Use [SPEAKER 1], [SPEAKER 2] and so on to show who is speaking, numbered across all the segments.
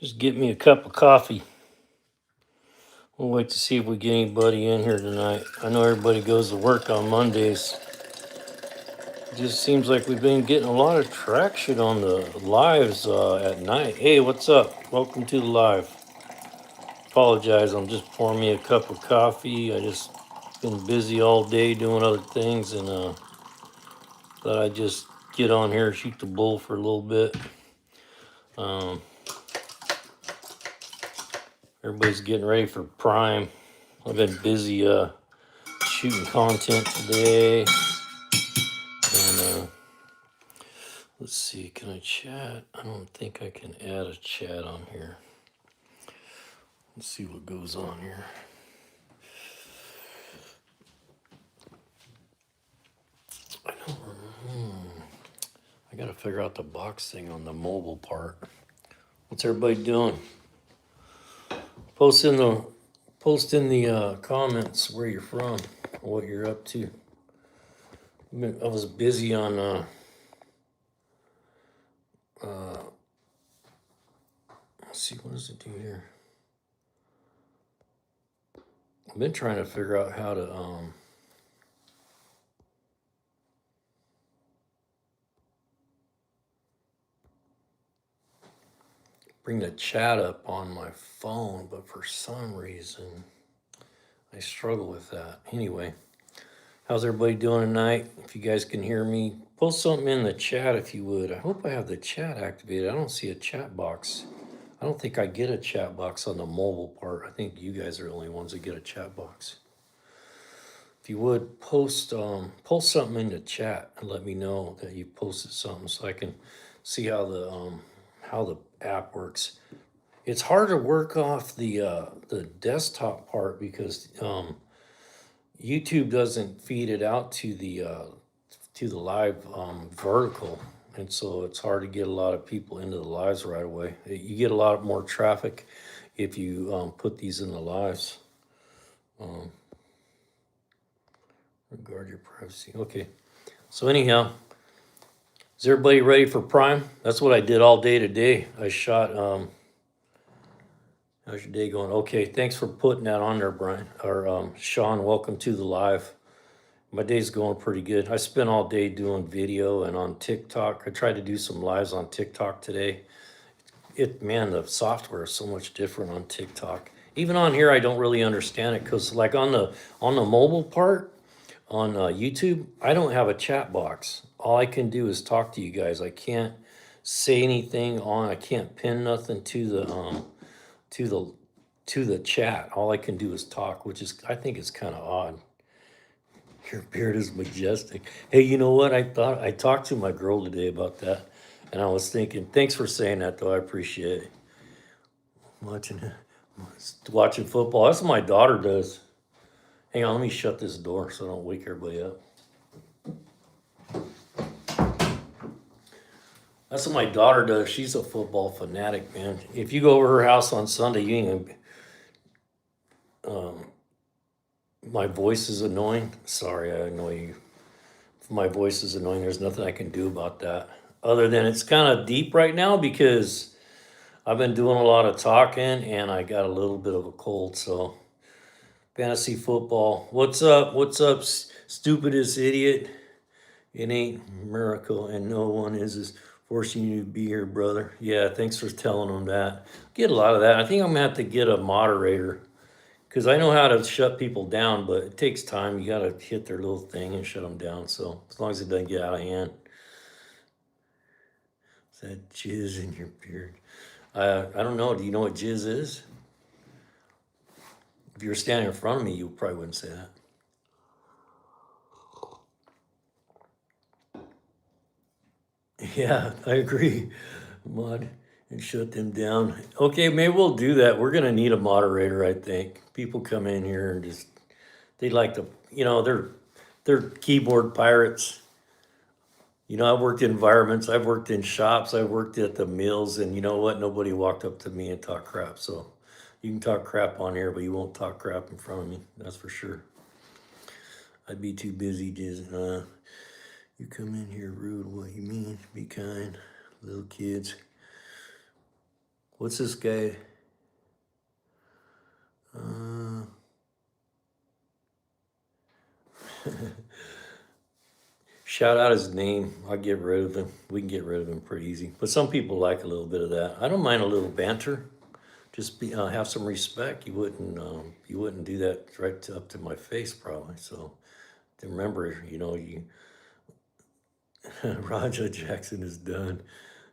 [SPEAKER 1] Just get me a cup of coffee. We'll wait to see if we get anybody in here tonight. I know everybody goes to work on Mondays. It just seems like we've been getting a lot of traction on the lives at night. Hey, what's up? Welcome to the live. Apologize, I'm just pouring me a cup of coffee. I just been busy all day doing other things, and thought I'd just get on here, shoot the bull for a little bit. Um, Everybody's getting ready for Prime. I've been busy shooting content today. And let's see, can I chat? I don't think I can add a chat on here. Let's see what goes on here. I gotta figure out the box thing on the mobile part. What's everybody doing? Post in the comments where you're from, what you're up to. I was busy on let's see, what does it do here? I've been trying to figure out how to bring the chat up on my phone, but for some reason I struggle with that. Anyway, how's everybody doing tonight? If you guys can hear me, post something in the chat if you would. I hope I have the chat activated. I don't see a chat box. I don't think I get a chat box on the mobile part. I think you guys are the only ones that get a chat box. If you would post something in the chat and let me know that you posted something so I can see how the app works. It's hard to work off the desktop part because YouTube doesn't feed it out to the live vertical, and so it's hard to get a lot of people into the lives right away. You get a lot more traffic if you put these in the lives. Regard your privacy. Okay. So anyhow, is everybody ready for Prime? That's what I did all day today. I shot. How's your day going? Okay. Thanks for putting that on there, Brian. Or Sean, welcome to the live. My day's going pretty good. I spent all day doing video and on TikTok. I tried to do some lives on TikTok today. Man, the software is so much different on TikTok. Even on here, I don't really understand it because, like on the mobile part on YouTube, I don't have a chat box. All I can do is talk to you guys. I can't say anything on. I can't pin nothing to the chat. All I can do is talk, which is I think is kind of odd. Your beard is majestic. Hey, you know what? I talked to my girl today about that, and I was thinking, thanks for saying that, though. I appreciate it. Watching football. That's what my daughter does. Hang on, let me shut this door so I don't wake everybody up. That's what my daughter does. She's a football fanatic, man. If you go over her house on Sunday, you ain't gonna. My voice is annoying. Sorry, I annoy you. If my voice is annoying, there's nothing I can do about that. Other than it's kind of deep right now because I've been doing a lot of talking and I got a little bit of a cold. So, fantasy football. What's up? What's up, stupidest idiot? It ain't a miracle, and no one is forcing you to be here, brother. Yeah, thanks for telling them that. Get a lot of that. I think I'm gonna have to get a moderator because I know how to shut people down, but it takes time. You gotta hit their little thing and shut them down. So as long as it doesn't get out of hand. Is that jizz in your beard? I don't know. Do you know what jizz is? If you were standing in front of me, you probably wouldn't say that. Yeah, I agree. Mod and shut them down. Okay, maybe we'll do that. We're gonna need a moderator, I think. People come in here and just they like to, they're keyboard pirates. I've worked in environments, I've worked in shops, I've worked at the mills, and you know what? Nobody walked up to me and talked crap. So you can talk crap on here, but you won't talk crap in front of me. That's for sure. I'd be too busy just you come in here rude. What you mean? Be kind, little kids. What's this guy? Uh, Shout out his name. I'll get rid of him. We can get rid of him pretty easy. But some people like a little bit of that. I don't mind a little banter. Just have some respect. You wouldn't do that up to my face probably. So remember, you Raja Jackson is done.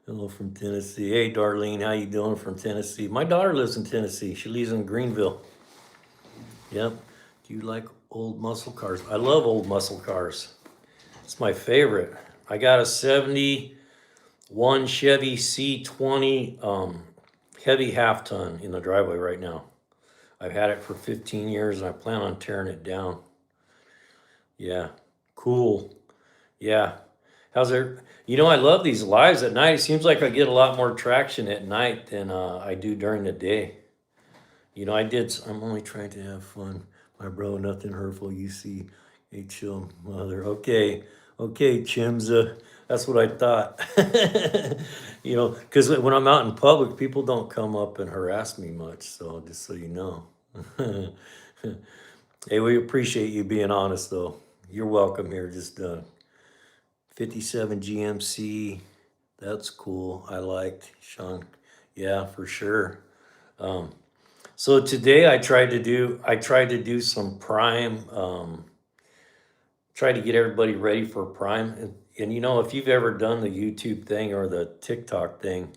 [SPEAKER 1] Hello from Tennessee. Hey Darlene, how you doing from Tennessee? My daughter lives in Tennessee. She lives in Greenville. Yep. Do you like old muscle cars? I love old muscle cars. It's my favorite. I got a 71 Chevy C20 heavy half ton in the driveway right now. I've had it for 15 years and I plan on tearing it down. Yeah, cool. Yeah. How's there? I love these lives at night. It seems like I get a lot more traction at night than I do during the day. I'm only trying to have fun. My bro, nothing hurtful. You see, a chill mother. Okay, Chimza. That's what I thought. Because when I'm out in public, people don't come up and harass me much. So just so you know. Hey, we appreciate you being honest, though. You're welcome here. Just 57 GMC. That's cool. I liked Sean. Yeah, for sure. So today I tried to do some Prime, try to get everybody ready for Prime. And if you've ever done the YouTube thing or the TikTok thing,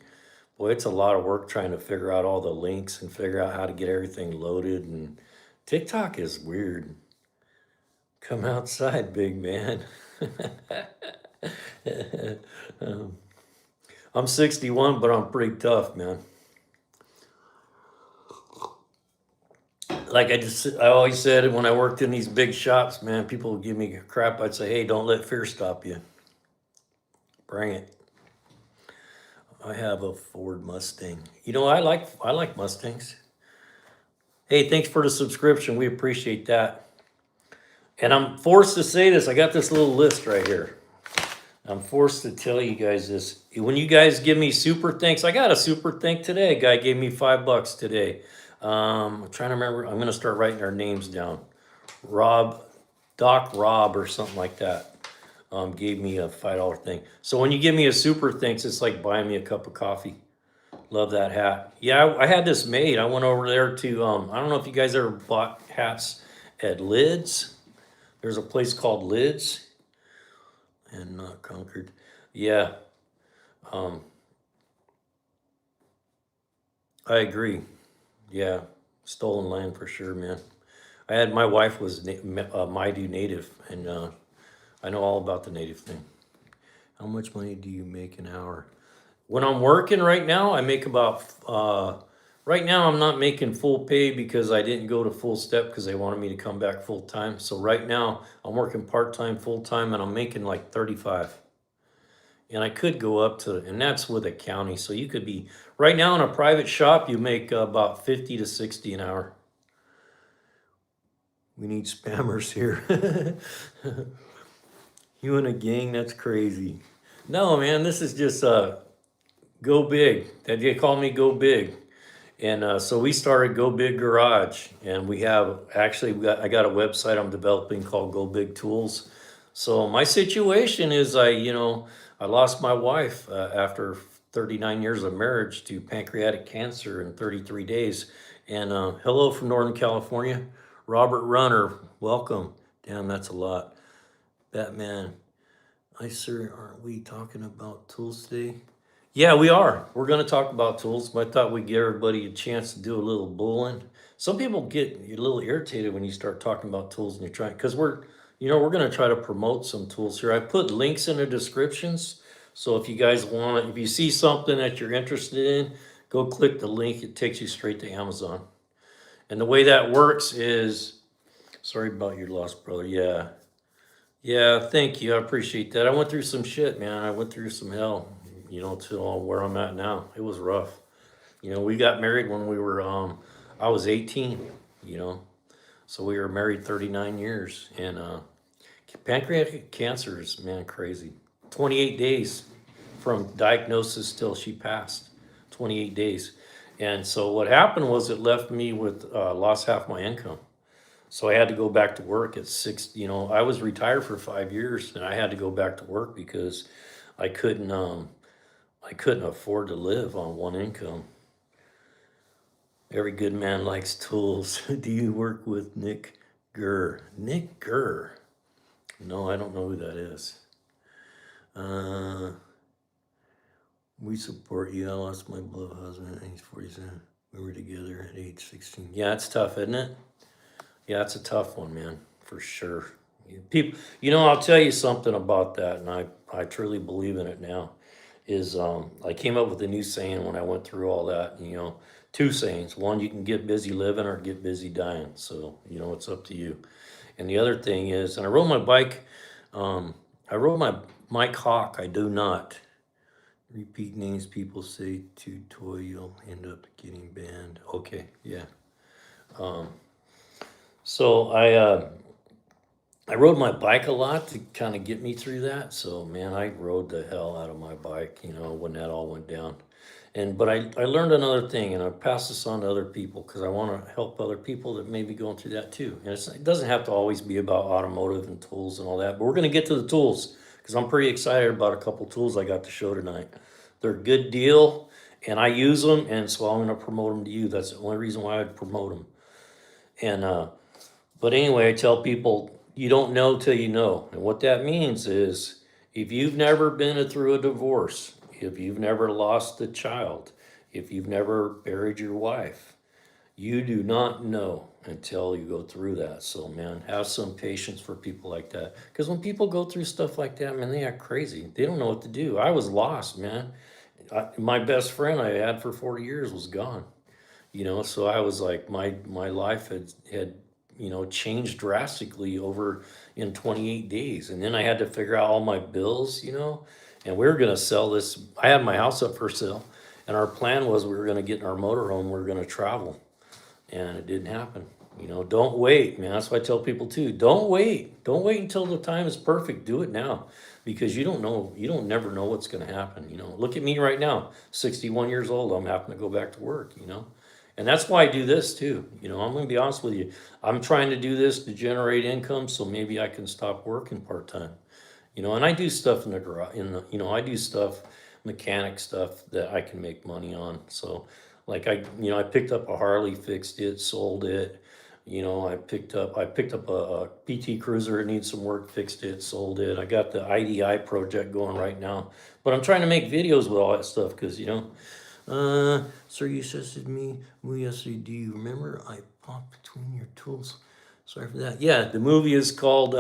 [SPEAKER 1] boy, it's a lot of work trying to figure out all the links and figure out how to get everything loaded. And TikTok is weird. Come outside, big man. I'm 61, but I'm pretty tough, man. Like I always said when I worked in these big shops, man, people would give me crap. I'd say, hey, don't let fear stop you. Bring it. I have a Ford Mustang. I like Mustangs. Hey, thanks for the subscription. We appreciate that. And I'm forced to say this. I got this little list right here. I'm forced to tell you guys this. When you guys give me super thanks, I got a super thank today. A guy gave me $5 today. I'm trying to remember. I'm going to start writing our names down. Doc Rob or something like that. Gave me a $5 thing. So when you give me a super thanks, it's like buying me a cup of coffee. Love that hat. Yeah, I had this made. I went over there to, I don't know if you guys ever bought hats at Lids. There's a place called Lids and not Concord. Yeah. I agree. Yeah. Stolen land for sure, man. My wife was Maidu native, and I know all about the native thing. How much money do you make an hour? When I'm working right now, I make about, right now I'm not making full pay because I didn't go to full step because they wanted me to come back full time. So right now I'm working part-time, full-time, and I'm making like 35. And I could go up to, and that's with a county. So you could be, right now in a private shop, you make about 50 to 60 an hour. We need spammers here. You and a gang, that's crazy. No, man, this is just go big. They call me Go Big. And so we started Go Big Garage, and I got a website I'm developing called Go Big Tools. So my situation is I lost my wife after 39 years of marriage to pancreatic cancer in 33 days. And hello from Northern California, Robert Runner, welcome. Damn, that's a lot. Batman, sir, aren't we talking about tools today? Yeah, we are. We're going to talk about tools, but I thought we'd give everybody a chance to do a little bulling. Some people get a little irritated when you start talking about tools and you're trying, because we're going to try to promote some tools here. I put links in the descriptions. So if you guys want it, if you see something that you're interested in, go click the link. It takes you straight to Amazon. And the way that works is, sorry about your loss, brother. Yeah. Yeah, thank you. I appreciate that. I went through some shit, man. I went through some hell, to where I'm at now. It was rough. We got married when we were, I was 18, so we were married 39 years. And pancreatic cancer is, man, crazy. 28 days from diagnosis till she passed. 28 days. And so what happened was it left me with, lost half my income. So I had to go back to work at six, I was retired for 5 years and I had to go back to work because I couldn't, I couldn't afford to live on one income. Every good man likes tools. Do you work with Nick Gurr? Nick Gurr? No, I don't know who that is. We support you. I lost my beloved husband at age 47. We were together at age 16. Yeah, it's tough, isn't it? Yeah, it's a tough one, man, for sure. People, I'll tell you something about that, and I truly believe in it now. Is I came up with a new saying when I went through all that. Two sayings. One, you can get busy living or get busy dying. So it's up to you. And the other thing is, and I rode my bike. I rode my Mike Hawk. I do not repeat names people say to toy. You'll end up getting banned. Okay, yeah. So I rode my bike a lot to kind of get me through that. So man, I rode the hell out of my bike, when that all went down. But I learned another thing, and I pass this on to other people because I want to help other people that may be going through that too. And it doesn't have to always be about automotive and tools and all that, but we're going to get to the tools because I'm pretty excited about a couple tools I got to show tonight. They're a good deal, and I use them, and so I'm going to promote them to you. That's the only reason why I'd promote them. But anyway, I tell people, you don't know till you know. And what that means is if you've never been through a divorce, if you've never lost a child, if you've never buried your wife, you do not know until you go through that. So, man, have some patience for people like that. Because when people go through stuff like that, man, they act crazy. They don't know what to do. I was lost, man. My best friend I had for 40 years was gone. So I was like, my life had changed drastically over in 28 days. And then I had to figure out all my bills, and we were going to sell this. I had my house up for sale, and our plan was we were going to get in our motorhome, we were going to travel, and it didn't happen. Don't wait, man. That's what I tell people too. Don't wait. Don't wait until the time is perfect. Do it now, because you don't know. You don't never know what's going to happen. Look at me right now, 61 years old. I'm having to go back to work. And that's why I do this too. I'm going to be honest with you. I'm trying to do this to generate income, so maybe I can stop working part time. And I do stuff in the garage. I do stuff, mechanic stuff that I can make money on. So, like I picked up a Harley, fixed it, sold it. I picked up a PT Cruiser. It needs some work, fixed it, sold it. I got the IDI project going right now, but I'm trying to make videos with all that stuff because sir, you assisted me yesterday. Do you remember I popped between your tools? Sorry for that. Yeah, the movie is called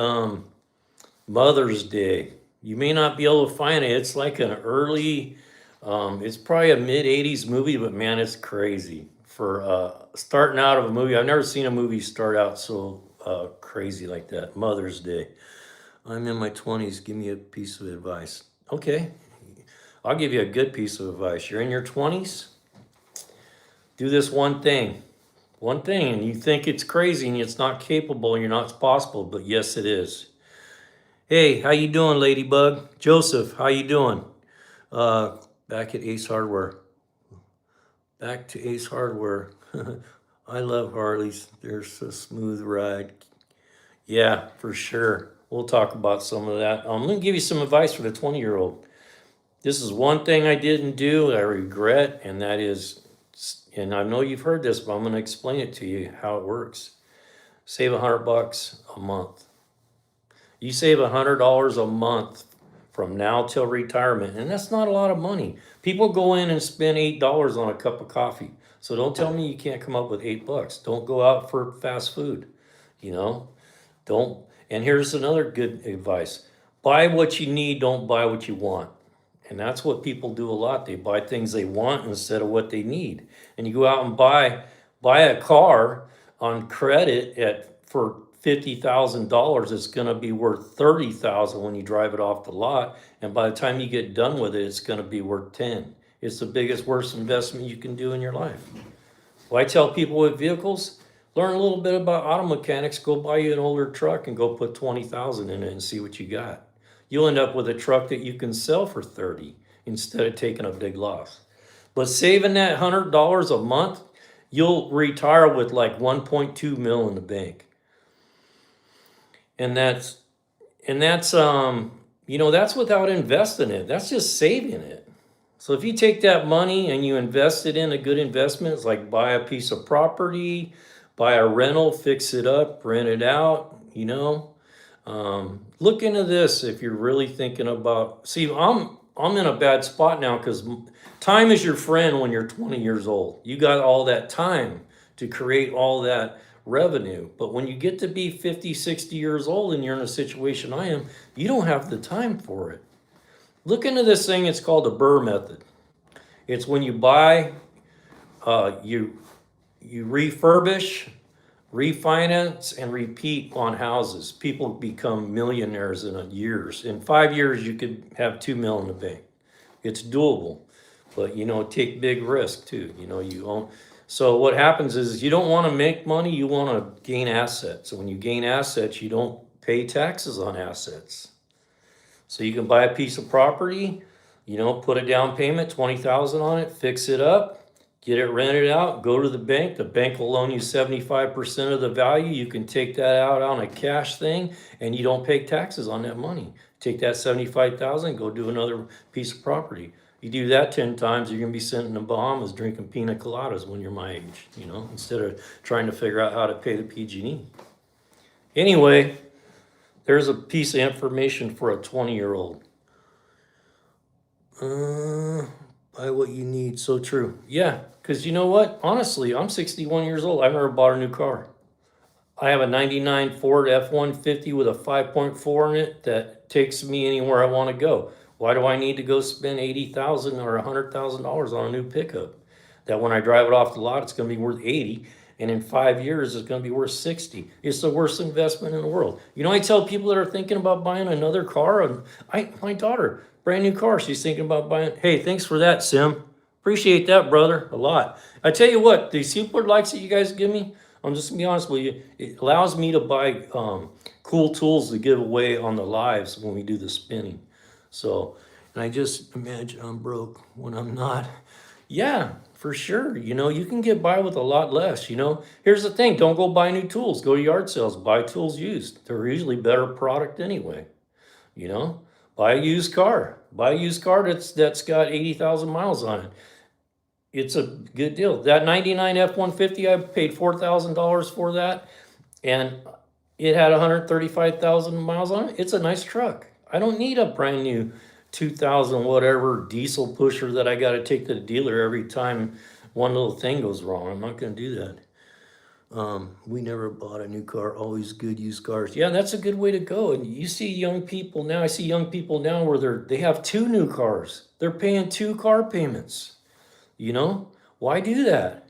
[SPEAKER 1] Mother's Day. You may not be able to find it. It's like an early, it's probably a mid-'80s movie, but man, it's crazy. For starting out of a movie, I've never seen a movie start out so crazy like that. Mother's Day. I'm in my 20s. Give me a piece of advice. Okay, I'll give you a good piece of advice. You're in your 20s, do this one thing. One thing, and you think it's crazy and it's not capable and you're not possible, but yes, it is. Hey, how you doing, Ladybug? Joseph, how you doing? Back at Ace Hardware. Back to Ace Hardware. I love Harleys. They're so smooth ride. Yeah, for sure. We'll talk about some of that. I'm going to give you some advice for the 20-year-old. This is one thing I didn't do, I regret, and that is, and I know you've heard this, but I'm going to explain it to you how it works. Save $100 a month. You save $100 a month from now till retirement, and that's not a lot of money. People go in and spend $8 on a cup of coffee. So don't tell me you can't come up with $8. Don't go out for fast food. Don't. And here's another good advice: buy what you need, don't buy what you want. And that's what people do a lot. They buy things they want instead of what they need. And you go out and buy a car on credit for $50,000. It's going to be worth $30,000 when you drive it off the lot. And by the time you get done with it, it's going to be worth $10,000. It's the biggest, worst investment you can do in your life. Well, I tell people with vehicles, learn a little bit about auto mechanics. Go buy you an older truck and go put $20,000 in it and see what you got. You'll end up with a truck that you can sell for $30,000 instead of taking a big loss. But saving that $100 a month, you'll retire with like 1.2 mil in the bank. And that's that's without investing it. That's just saving it. So if you take that money and you invest it in a good investment, it's like buy a piece of property, buy a rental, fix it up, rent it out. Look into this if you're really thinking about. See, I'm in a bad spot now because time is your friend when you're 20 years old. You got all that time to create all that revenue. But when you get to be 50, 60 years old and you're in a situation I am, you don't have the time for it. Look into this thing. It's called the Burr method. It's when you buy, you refurbish, refinance, and repeat on houses. People become millionaires in years. In 5 years, you could have 2 mil in the bank. It's doable, but take big risk too. You own. So what happens is you don't want to make money. You want to gain assets. So when you gain assets, you don't pay taxes on assets. So you can buy a piece of property, put a down payment, 20,000 on it, fix it up, get it rented out, go to the bank. The bank will loan you 75% of the value. You can take that out on a cash thing, and you don't pay taxes on that money. Take that 75,000, go do another piece of property. You do that 10 times, you're gonna be sitting in the Bahamas drinking pina coladas when you're my age, instead of trying to figure out how to pay the PG&E. Anyway, there's a piece of information for a 20-year-old. Buy what you need. So true. Yeah, because you know what? Honestly, I'm 61 years old. I've never bought a new car. I have a 99 Ford F-150 with a 5.4 in it that takes me anywhere I want to go. Why do I need to go spend $80,000 or $100,000 on a new pickup? That when I drive it off the lot, it's going to be worth 80, and in 5 years, it's going to be worth 60. It's the worst investment in the world. I tell people that are thinking about buying another car, and my daughter, brand new car, she's thinking about buying. Hey, thanks for that, Sim. Appreciate that, brother, a lot. I tell you what, these super lights that you guys give me, I'm just gonna be honest with you, it allows me to buy cool tools to give away on the lives when we do the spinning. So, and I just imagine I'm broke when I'm not. Yeah, for sure. You can get by with a lot less. Here's the thing, don't go buy new tools. Go to yard sales, buy tools used. They're usually better product anyway. You know, buy a used car. Buy a used car that's got 80,000 miles on it. It's a good deal. That 99 F-150, I paid $4,000 for that, and it had 135,000 miles on it. It's a nice truck. I don't need a brand new 2000 whatever diesel pusher that I got to take to the dealer every time one little thing goes wrong. I'm not going to do that. We never bought a new car, always good used cars. Yeah, that's a good way to go. And you see young people now, I see young people now where they have 2 new cars. They're paying 2 car payments. Why do that?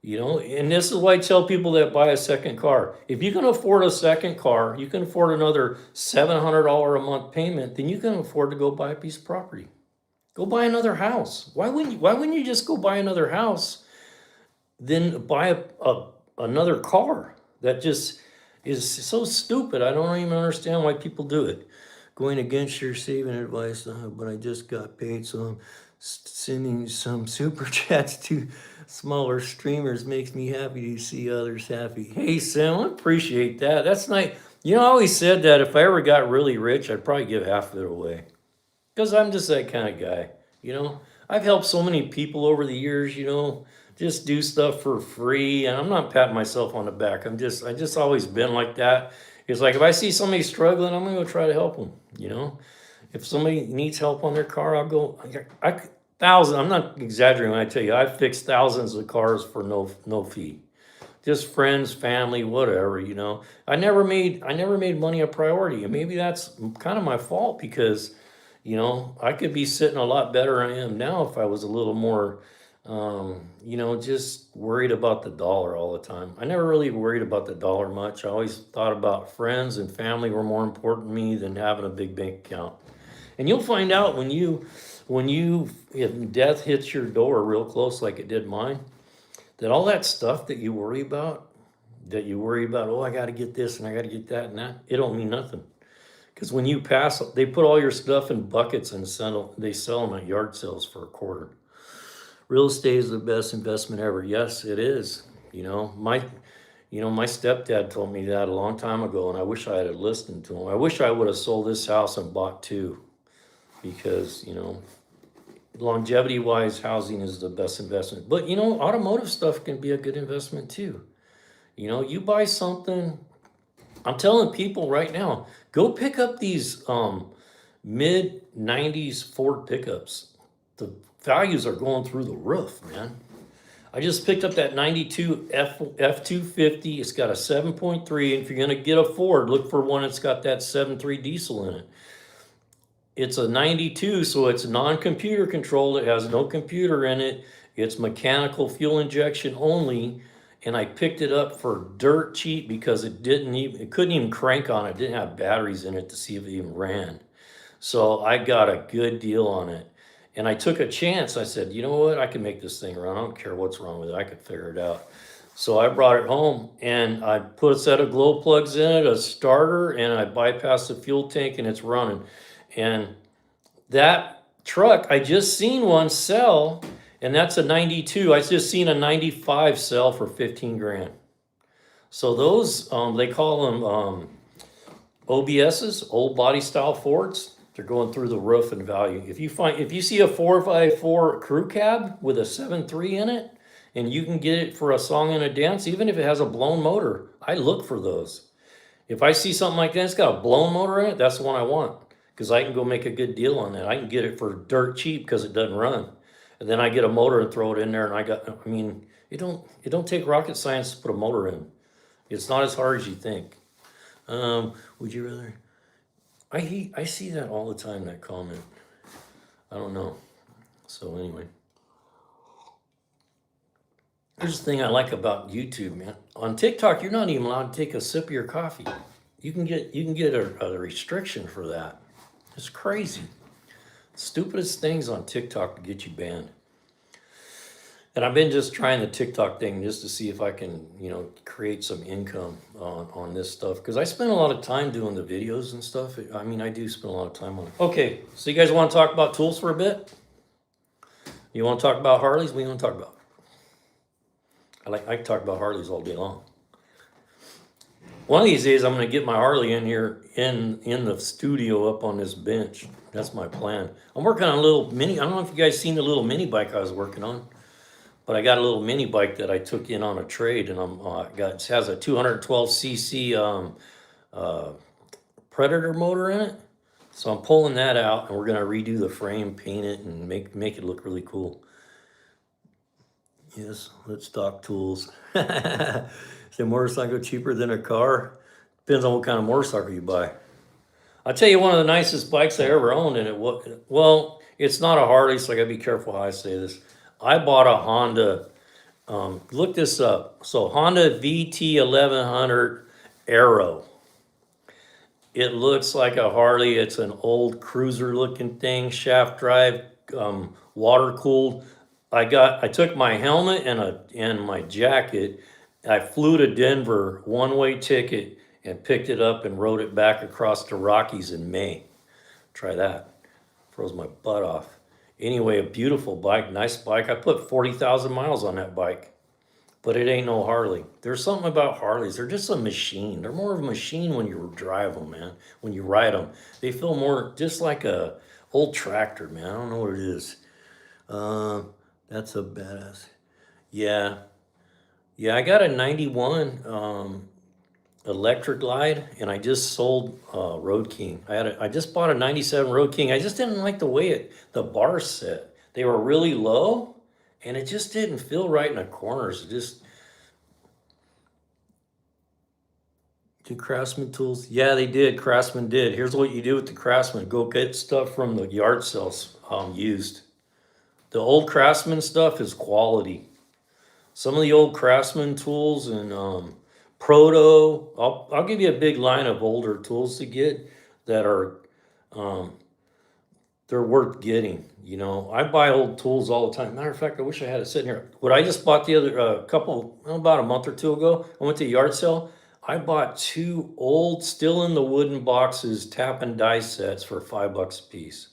[SPEAKER 1] And this is why I tell people that buy a second car. If you can afford a second car, you can afford another $700 a month payment, then you can afford to go buy a piece of property. Go buy another house. Why wouldn't you just go buy another house, then buy another car? That just is so stupid. I don't even understand why people do it. Going against your saving advice, but I just got paid, so I'm sending some super chats to smaller streamers. Makes me happy to see others happy. Hey, Sam, I appreciate that. That's nice. I always said that if I ever got really rich, I'd probably give half of it away. Because I'm just that kind of guy. I've helped so many people over the years, just do stuff for free. And I'm not patting myself on the back. I just always been like that. It's like if I see somebody struggling, I'm going to go try to help them, If somebody needs help on their car, I'll go. I'm not exaggerating when I tell you, I've fixed thousands of cars for no fee. Just friends, family, whatever, I never made money a priority. And maybe that's kind of my fault because, I could be sitting a lot better than I am now if I was a little more, just worried about the dollar all the time. I never really worried about the dollar much. I always thought about friends and family were more important to me than having a big bank account. And you'll find out if death hits your door real close like it did mine, that all that stuff that you worry about, oh, I got to get this and I got to get that and that, it don't mean nothing. Because when you pass, they put all your stuff in buckets and they sell them at yard sales for $0.25. Real estate is the best investment ever. Yes, it is. My stepdad told me that a long time ago, and I wish I had listened to him. I wish I would have sold this house and bought two, because longevity wise, housing is the best investment. But automotive stuff can be a good investment too. You buy something. I'm telling people right now, go pick up these mid 90s Ford pickups. The values are going through the roof, man. I just picked up that 92 F250. It's got a 7.3. And if you're going to get a Ford, look for one that's got that 7.3 diesel in it. It's a 92, so it's non-computer controlled. It has no computer in it. It's mechanical fuel injection only. And I picked it up for dirt cheap because it couldn't even crank on it. It didn't have batteries in it to see if it even ran. So I got a good deal on it. And I took a chance. I said, you know what? I can make this thing run. I don't care what's wrong with it. I can figure it out. So I brought it home and I put a set of glow plugs in it, a starter, and I bypassed the fuel tank and it's running. And that truck, I just seen one sell, and that's a 92. I just seen a 95 sell for 15 grand. So those, they call them OBSs, old body style Fords. They're going through the roof in value. If you see a 4x4 crew cab with a 7.3 in it, and you can get it for a song and a dance, even if it has a blown motor, I look for those. If I see something like that, it's got a blown motor in it, that's the one I want, because I can go make a good deal on that. I can get it for dirt cheap because it doesn't run. And then I get a motor and throw it in there, and it don't take rocket science to put a motor in. It's not as hard as you think. Would you rather? I see that all the time, that comment. I don't know. So anyway. Here's the thing I like about YouTube, man. On TikTok, you're not even allowed to take a sip of your coffee. You can get a restriction for that. It's crazy. Stupidest things on TikTok to get you banned. And I've been just trying the TikTok thing just to see if I can, create some income on this stuff. Because I spend a lot of time doing the videos and stuff. I do spend a lot of time on it. Okay, so you guys want to talk about tools for a bit? You want to talk about Harleys? What do you want to talk about? I can talk about Harleys all day long. One of these days, I'm going to get my Harley in here in the studio up on this bench. That's my plan. I'm working on a little mini. I don't know if you guys seen the little mini bike I was working on, but I got a little mini bike that I took in on a trade, and it has a 212cc Predator motor in it. So I'm pulling that out, and we're going to redo the frame, paint it, and make it look really cool. Yes, let's talk tools. Is a motorcycle cheaper than a car? Depends on what kind of motorcycle you buy. I'll tell you one of the nicest bikes I ever owned, and it's not a Harley, so I gotta be careful how I say this. I bought a Honda, look this up. So Honda VT 1100 Aero. It looks like a Harley. It's an old cruiser looking thing, shaft drive, water cooled. I took my helmet and my jacket. I flew to Denver, one-way ticket, and picked it up and rode it back across the Rockies in May. Try that. Froze my butt off. Anyway, a beautiful bike, nice bike. I put 40,000 miles on that bike, but it ain't no Harley. There's something about Harleys. They're just a machine. They're more of a machine when you drive them, man. When you ride them, they feel more just like a old tractor, man. I don't know what it is. That's a badass. Yeah. I got a 91 Electric Glide, and I just sold Road King. I just bought a 97 Road King. I just didn't like the way the bars set. They were really low, and it just didn't feel right in the corners. Do Craftsman tools? Yeah, they did. Craftsman did. Here's what you do with the Craftsman. Go get stuff from the yard sales used. The old Craftsman stuff is quality. Some of the old Craftsman tools and Proto, I'll give you a big line of older tools to get that are, they're worth getting. I buy old tools all the time. Matter of fact, I wish I had it sitting here. What I just bought the other about a month or two ago, I went to a yard sale. I bought 2 old, still in the wooden boxes, tap and die sets for $5 a piece.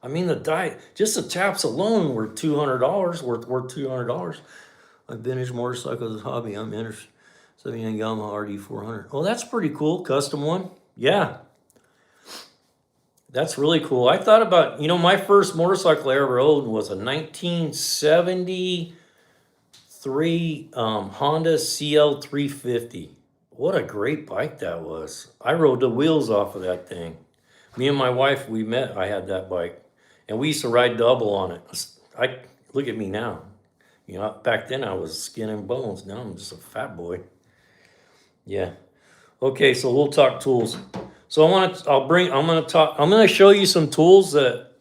[SPEAKER 1] I mean, just the taps alone were $200, worth $200. My vintage motorcycle is a hobby. I'm interested. So, Yamaha RD400. Oh, that's pretty cool. Custom one. Yeah, that's really cool. I thought about, my first motorcycle I ever owned was a 1973 Honda CL350. What a great bike that was. I rode the wheels off of that thing. Me and my wife, we met. I had that bike, and we used to ride double on it. I look at me now. Back then I was skin and bones. Now I'm just a fat boy. Yeah. Okay, so we'll talk tools. So I'm gonna show you some tools that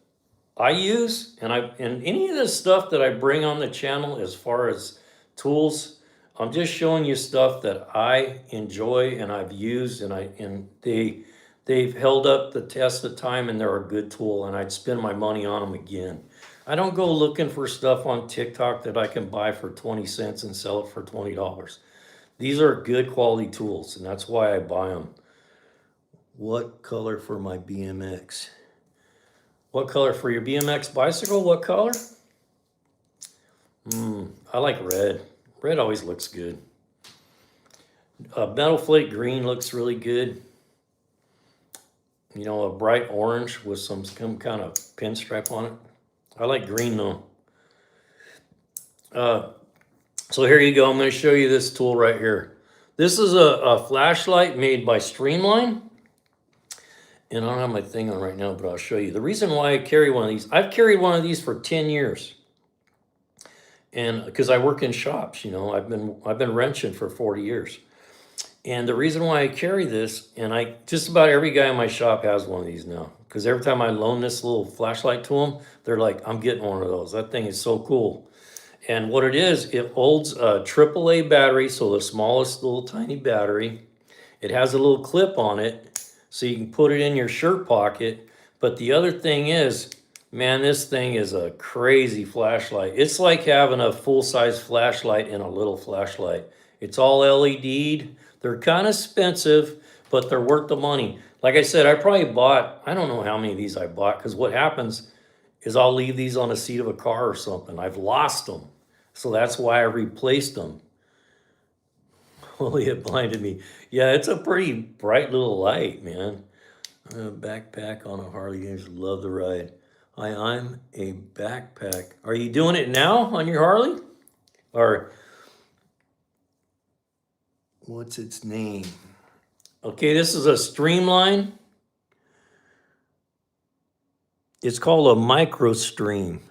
[SPEAKER 1] I use, and any of this stuff that I bring on the channel as far as tools, I'm just showing you stuff that I enjoy and I've used, and they've held up the test of time, and they're a good tool, and I'd spend my money on them again. I don't go looking for stuff on TikTok that I can buy for 20 cents and sell it for $20. These are good quality tools, and that's why I buy them. What color for my BMX? What color for your BMX bicycle? What color? I like red. Red always looks good. Metal flake green looks really good. A bright orange with some kind of pinstripe on it. I like green though. So here you go. I'm going to show you this tool right here. This is a flashlight made by Streamline. And I don't have my thing on right now, but I'll show you. The reason why I carry one of these, I've carried one of these for 10 years. And because I work in shops, I've been wrenching for 40 years. And the reason why I carry this, and just about every guy in my shop has one of these now. Because every time I loan this little flashlight to them, they're like, I'm getting one of those. That thing is so cool. And what it is, it holds a AAA battery, so the smallest little tiny battery. It has a little clip on it, so you can put it in your shirt pocket. But the other thing is, man, this thing is a crazy flashlight. It's like having a full-size flashlight in a little flashlight. It's all LED'd. They're kind of expensive, but they're worth the money. Like I said, I probably bought, I don't know how many of these I bought, because what happens is I'll leave these on the seat of a car or something. I've lost them. So that's why I replaced them. Holy, it blinded me. Yeah, it's a pretty bright little light, man. A backpack on a Harley. I just love the ride. Hi, I'm a backpack. Are you doing it now on your Harley? Or what's its name? Okay, this is a Streamline. It's called a micro stream.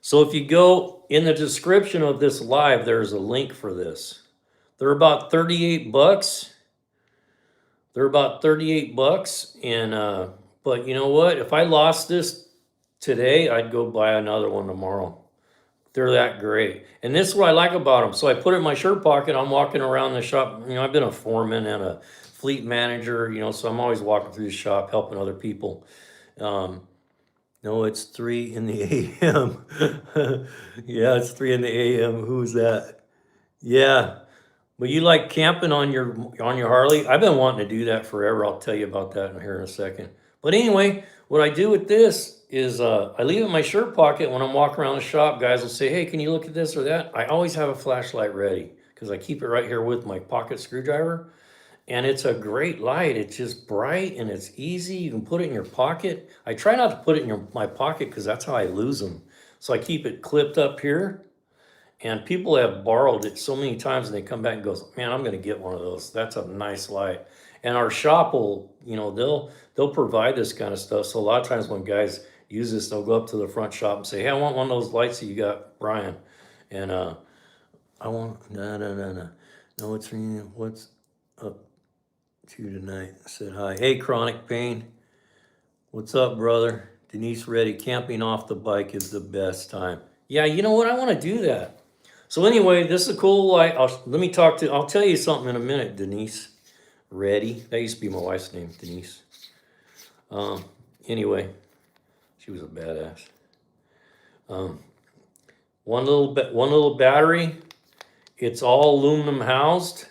[SPEAKER 1] So if you go in the description of this live, there's a link for this. They're about 38 bucks. And but you know what? If I lost this today, I'd go buy another one tomorrow. They're that great. And this is what I like about them. So I put it in my shirt pocket. I'm walking around the shop. I've been a foreman and a fleet manager, so I'm always walking through the shop helping other people. No, it's 3 in the a.m. Yeah, it's 3 in the a.m. Who's that? Yeah. But you like camping on your Harley? I've been wanting to do that forever. I'll tell you about that here in a second. But anyway, what I do with this is I leave it in my shirt pocket. When I'm walking around the shop, guys will say, hey, can you look at this or that? I always have a flashlight ready because I keep it right here with my pocket screwdriver. And it's a great light. It's just bright and it's easy. You can put it in your pocket. I try not to put it in my pocket because that's how I lose them. So I keep it clipped up here. And people have borrowed it so many times and they come back and goes, man, I'm going to get one of those. That's a nice light. And our shop will, they'll provide this kind of stuff. So a lot of times when guys use this, they'll go up to the front shop and say, hey, I want one of those lights that you got, Brian. And I want, no, what's up to you tonight? I said, hi. Hey, Chronic Pain. What's up, brother? Denise Ready. Camping off the bike is the best time. Yeah, you know what? I want to do that. So anyway, this is a cool light. I'll tell you something in a minute, Denise Ready. That used to be my wife's name, Denise. Anyway, she was a badass. One little battery. It's all aluminum housed.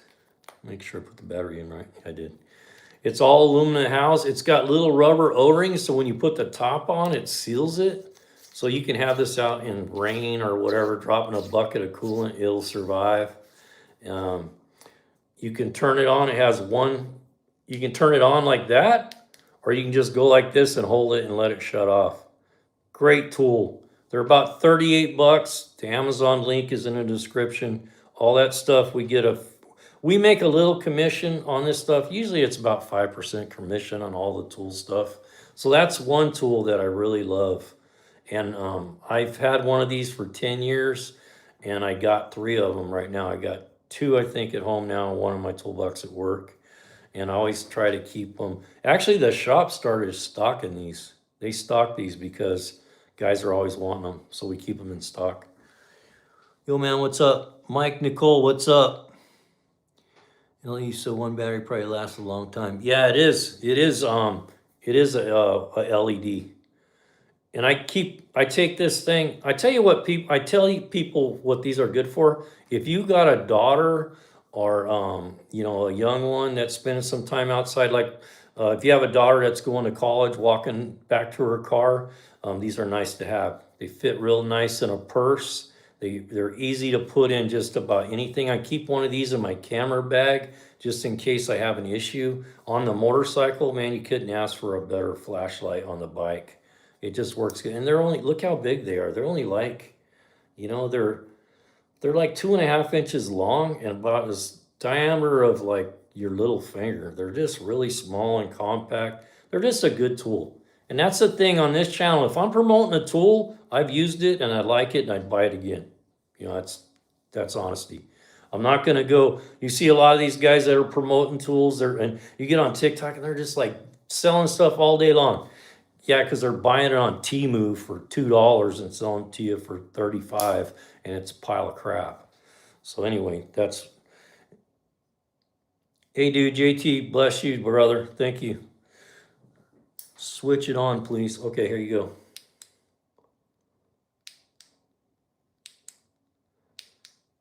[SPEAKER 1] Make sure I put the battery in right. I did. It's all aluminum house. It's got little rubber O-rings, so when you put the top on, it seals it. So you can have this out in rain or whatever, dropping a bucket of coolant, it'll survive. Um, you can turn it on. It has you can turn it on like that, or you can just go like this and hold it and let it shut off. Great tool. They're about 38 bucks. The Amazon link is in the description. All that stuff we make a little commission on this stuff. Usually it's about 5% commission on all the tool stuff. So that's one tool that I really love. And I've had one of these for 10 years and I got 3 of them right now. I got 2, I think, at home now, and 1 in my toolbox at work. And I always try to keep them. Actually, the shop started stocking these. They stock these because guys are always wanting them. So we keep them in stock. Yo, man, what's up? Mike, Nicole, what's up? So one battery probably lasts a long time. Yeah, it is. It is a LED. And I take this thing, I tell you people what these are good for. If you got a daughter or, a young one that's spending some time outside, like, if you have a daughter that's going to college, walking back to her car, these are nice to have. They fit real nice in a purse. They're easy to put in just about anything. I keep one of these in my camera bag just in case I have an issue. On the motorcycle, man, you couldn't ask for a better flashlight on the bike. It just works good. And look how big they are. They're only like, they're like 2.5 inches long and about as diameter of like your little finger. They're just really small and compact. They're just a good tool. And that's the thing on this channel. If I'm promoting a tool, I've used it and I like it and I'd buy it again. That's honesty. I'm not gonna go, you see a lot of these guys that are promoting tools and you get on TikTok and they're just like selling stuff all day long. Yeah, because they're buying it on Temu for $2 and selling it to you for 35, and it's a pile of crap. So anyway, hey dude, JT, bless you, brother. Thank you. Switch it on, please. Okay, here you go.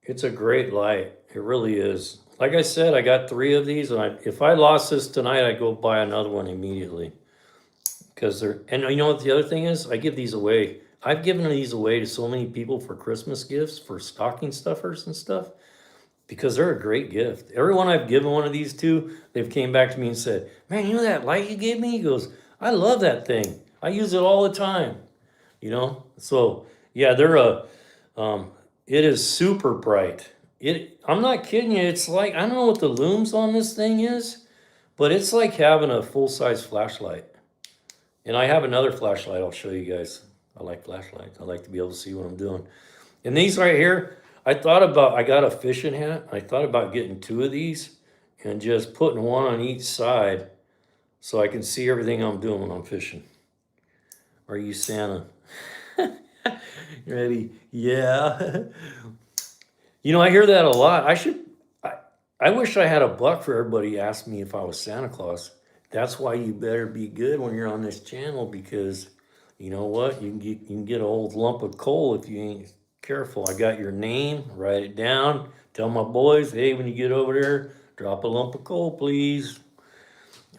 [SPEAKER 1] It's a great light. It really is. Like I said, I got 3 of these, and if I lost this tonight, I'd go buy another one immediately. Because and you know what the other thing is? I give these away. I've given these away to so many people for Christmas gifts, for stocking stuffers and stuff, because they're a great gift. Everyone I've given one of these to, they've came back to me and said, man, you know that light you gave me? He goes, I love that thing. I use it all the time. So yeah, it is super bright. I'm not kidding you. It's like, I don't know what the looms on this thing is, but it's like having a full-size flashlight. And I have another flashlight I'll show you guys. I like flashlights. I like to be able to see what I'm doing. And these right here, I got a fishing hat. I thought about getting 2 of these and just putting one on each side so I can see everything I'm doing when I'm fishing. Are you Santa? Ready? Yeah. I hear that a lot. I wish I had a buck for everybody asked me if I was Santa Claus. That's why you better be good when you're on this channel, because you know what? You can get an old lump of coal if you ain't careful. I got your name, write it down. Tell my boys, hey, when you get over there, drop a lump of coal, please.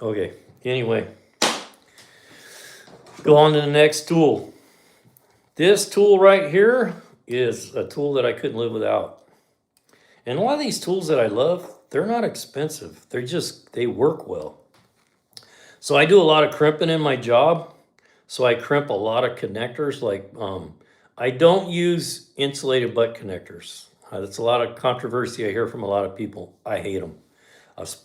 [SPEAKER 1] Okay, anyway. Go on to the next tool. This tool right here is a tool that I couldn't live without. And a lot of these tools that I love, they're not expensive. They work well. So I do a lot of crimping in my job. So I crimp a lot of connectors. Like I don't use insulated butt connectors. That's a lot of controversy I hear from a lot of people. I hate them. I've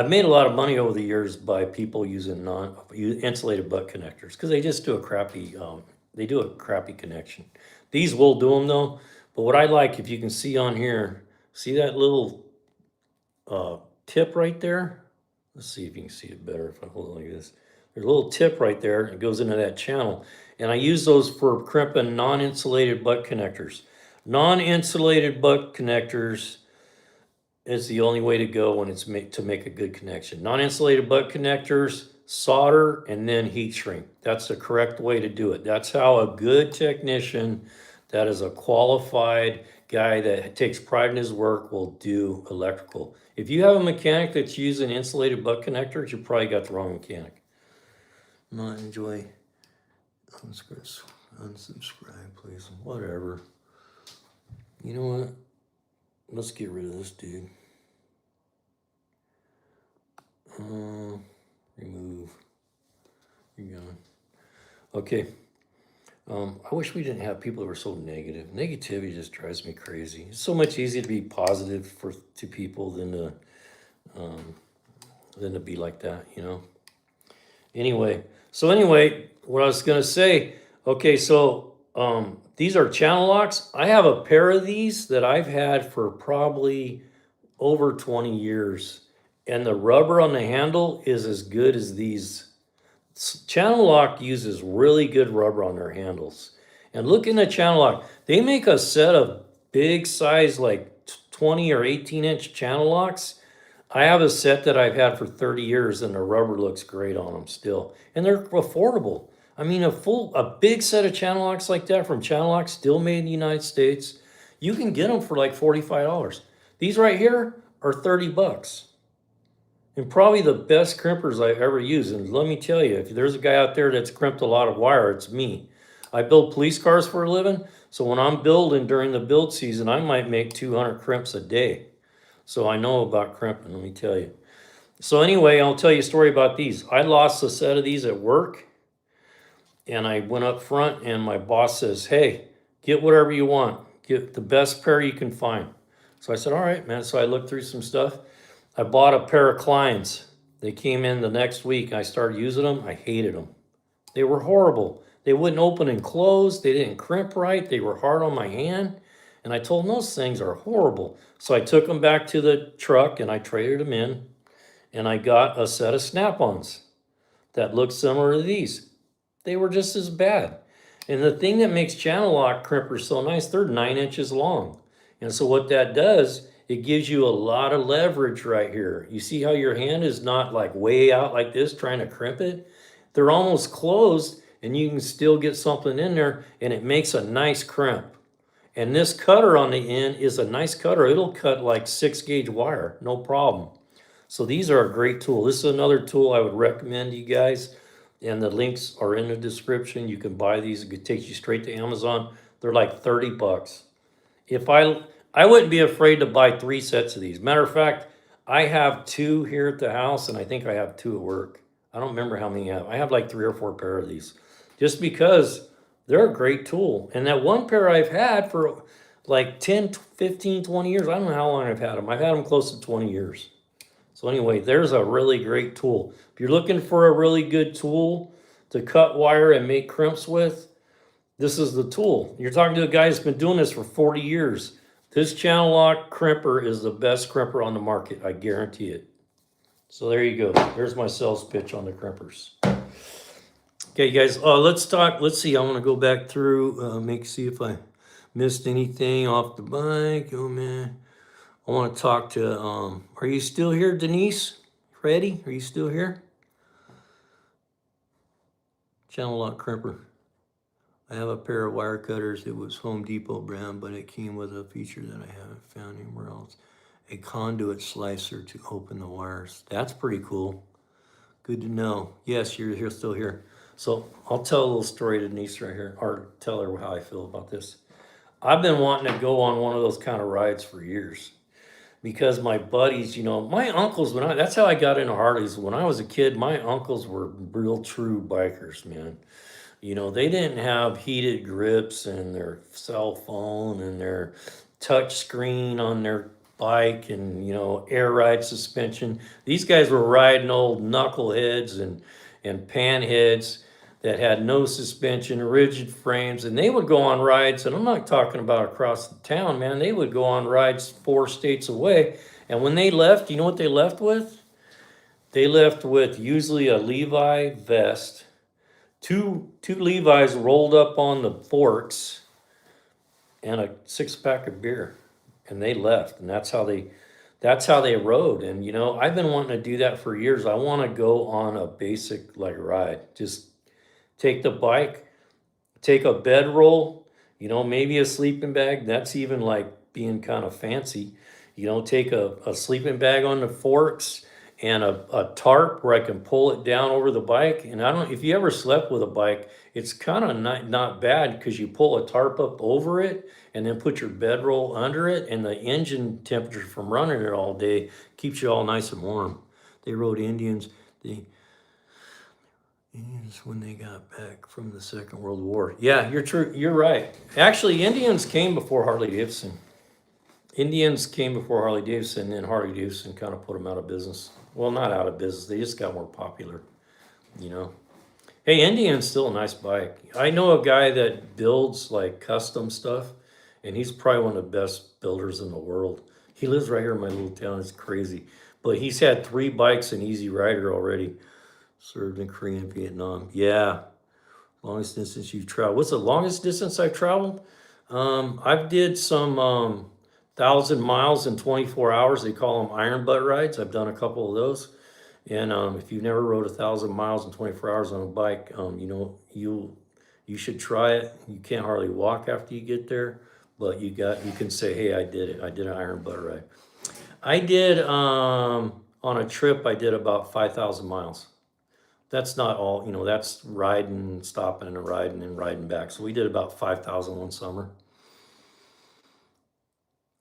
[SPEAKER 1] made a lot of money over the years by people using insulated butt connectors because they just do a crappy connection. These will do them though. But what I like, if you can see on here, see that little tip right there? Let's see if you can see it better if I hold it like this. There's a little tip right there. It goes into that channel. And I use those for crimping non-insulated butt connectors. Non-insulated butt connectors is the only way to go when it's to make a good connection. Non-insulated butt connectors, solder, and then heat shrink. That's the correct way to do it. That's how a good technician that is a qualified guy that takes pride in his work will do electrical. If you have a mechanic that's using insulated butt connectors, you probably got the wrong mechanic. Not enjoy. Unsubscribe, please. Whatever. You know what? Let's get rid of this dude. Remove. You're gone. Okay. I wish we didn't have people that were so negative. Negativity just drives me crazy. It's so much easier to be positive to people than to be like that, you know. Anyway, what I was gonna say. Okay, so these are channel locks. I have a pair of these that I've had for probably over 20 years, and the rubber on the handle is as good as these. Channel Lock uses really good rubber on their handles. And look in the Channel Lock, they make a set of big size, like 20 or 18-inch channel locks. I have a set that I've had for 30 years and the rubber looks great on them still. And they're affordable. I mean, a big set of channel locks like that from Channel Lock, still made in the United States, you can get them for like $45. These right here are 30 bucks. And probably the best crimpers I've ever used. And let me tell you, if there's a guy out there that's crimped a lot of wire, it's me. I build police cars for a living. So when I'm building during the build season, I might make 200 crimps a day. So I know about crimping, let me tell you. So anyway, I'll tell you a story about these. I lost a set of these at work. And I went up front and my boss says, hey, get whatever you want. Get the best pair you can find. So I said, all right, man. So I looked through some stuff. I bought a pair of Kleins. They came in the next week. I started using them. I hated them. They were horrible. They wouldn't open and close. They didn't crimp right. They were hard on my hand. And I told them those things are horrible. So I took them back to the truck and I traded them in. And I got a set of Snap-ons that looked similar to these. They were just as bad. And the thing that makes channel lock crimpers so nice, they're 9 inches long. And so what that does, it gives you a lot of leverage right here. You see how your hand is not like way out like this trying to crimp it? They're almost closed and you can still get something in there and it makes a nice crimp. And this cutter on the end is a nice cutter. It'll cut like 6-gauge wire, no problem. So these are a great tool. This is another tool I would recommend to you guys. And the links are in the description. You can buy these. It takes you straight to Amazon. They're like 30 bucks. If I wouldn't be afraid to buy 3 sets of these. Matter of fact, I have 2 here at the house, and I think I have 2 at work. I don't remember how many I have. I have like 3 or 4 pair of these, just because they're a great tool. And that one pair I've had for like 10, 15, 20 years. I don't know how long I've had them. I've had them close to 20 years. So anyway, there's a really great tool. If you're looking for a really good tool to cut wire and make crimps with, this is the tool. You're talking to a guy that's been doing this for 40 years. This channel lock crimper is the best crimper on the market. I guarantee it. So there you go. There's my sales pitch on the crimpers. Okay, guys, let's talk. Let's see. I want to go back through, see if I missed anything off the bike. Oh, man. I want to talk to, are you still here, Denise? Freddie, are you still here? Channel lock crimper. I have a pair of wire cutters. It was Home Depot brand, but it came with a feature that I haven't found anywhere else. A conduit slicer to open the wires. That's pretty cool. Good to know. Yes, you're here, still here. So I'll tell a little story to Denise right here, or tell her how I feel about this. I've been wanting to go on one of those kind of rides for years. Because my buddies, my uncles, that's how I got into Harleys. When I was a kid, my uncles were real true bikers, man. They didn't have heated grips and their cell phone and their touch screen on their bike and, air ride suspension. These guys were riding old knuckleheads and panheads that had no suspension, rigid frames, and they would go on rides, and I'm not talking about across the town, man. They would go on rides 4 states away, and when they left, you know what they left with? They left with usually a Levi vest, two Levi's rolled up on the forks, and a 6-pack of beer, and they left, and that's how they rode. And I've been wanting to do that for years. I want to go on a basic ride, just take the bike, take a bedroll, maybe a sleeping bag. That's even like being kind of fancy. Take a sleeping bag on the forks and a tarp where I can pull it down over the bike. And I don't, if you ever slept with a bike, it's kind of not bad because you pull a tarp up over it and then put your bedroll under it, and the engine temperature from running it all day keeps you all nice and warm. They rode Indians. The Indians when they got back from the Second World War. Yeah, you're true. You're right. Actually, Indians came before Harley Davidson. Indians came before Harley Davidson, and Harley Davidson kind of put them out of business. Well, not out of business. They just got more popular, you know. Hey, Indian's still a nice bike. I know a guy that builds like custom stuff, and he's probably one of the best builders in the world. He lives right here in my little town. It's crazy. But he's had 3 bikes in Easy Rider already. Served in Korea and Vietnam. Yeah. Longest distance you've traveled. What's the longest distance I've traveled? I've did some 1,000 miles in 24 hours. They call them iron butt rides. I've done a couple of those. And if you've never rode 1,000 miles in 24 hours on a bike, you should try it. You can't hardly walk after you get there, but you can say, hey, I did it. I did an iron butt ride. I did on a trip. I did about 5,000 miles. That's not all, that's riding, stopping and riding and riding back. So we did about 5,000 one summer.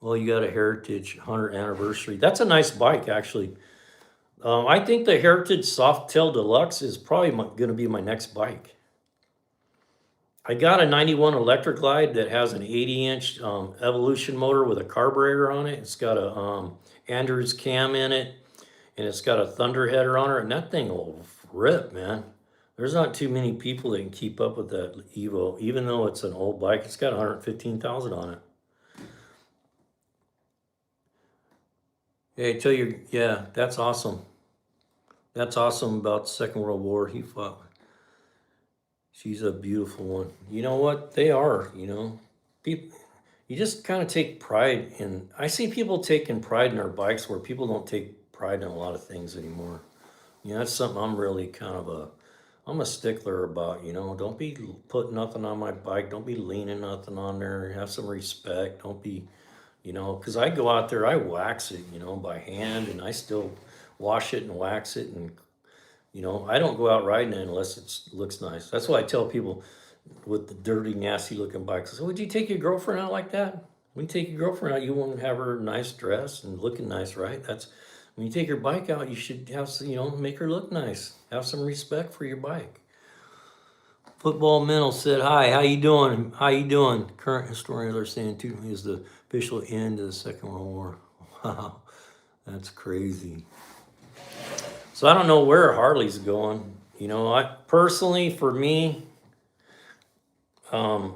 [SPEAKER 1] Well, you got a Heritage 100th anniversary. That's a nice bike, actually. I think the Heritage Softail Deluxe is probably going to be my next bike. I got a 91 Electric Glide that has an 80-inch Evolution motor with a carburetor on it. It's got a Andrews cam in it, and it's got a Thunder header on it, and that thing will rip, man. There's not too many people that can keep up with that Evo, even though it's an old bike. It's got 115,000 on it. Hey, I tell you, yeah, that's awesome. That's awesome about the Second World War. He fought. She's a beautiful one. You know what? They are, people. You just kind of take pride in. I see people taking pride in their bikes where people don't take pride in a lot of things anymore. That's something I'm really I'm a stickler about, Don't be putting nothing on my bike. Don't be leaning nothing on there. Have some respect. Don't be, because I go out there, I wax it, by hand, and I still wash it and wax it. And, I don't go out riding it unless it looks nice. That's why I tell people with the dirty, nasty looking bikes, I say, would you take your girlfriend out like that? When you take your girlfriend out, you want to have her nice dress and looking nice, right? When you take your bike out, you should have, make her look nice. Have some respect for your bike. Football Mental said, hi, how you doing? How you doing? Current historians are saying, too, is the official end of the Second World War. Wow, that's crazy. So I don't know where Harley's going. I personally, for me, I'm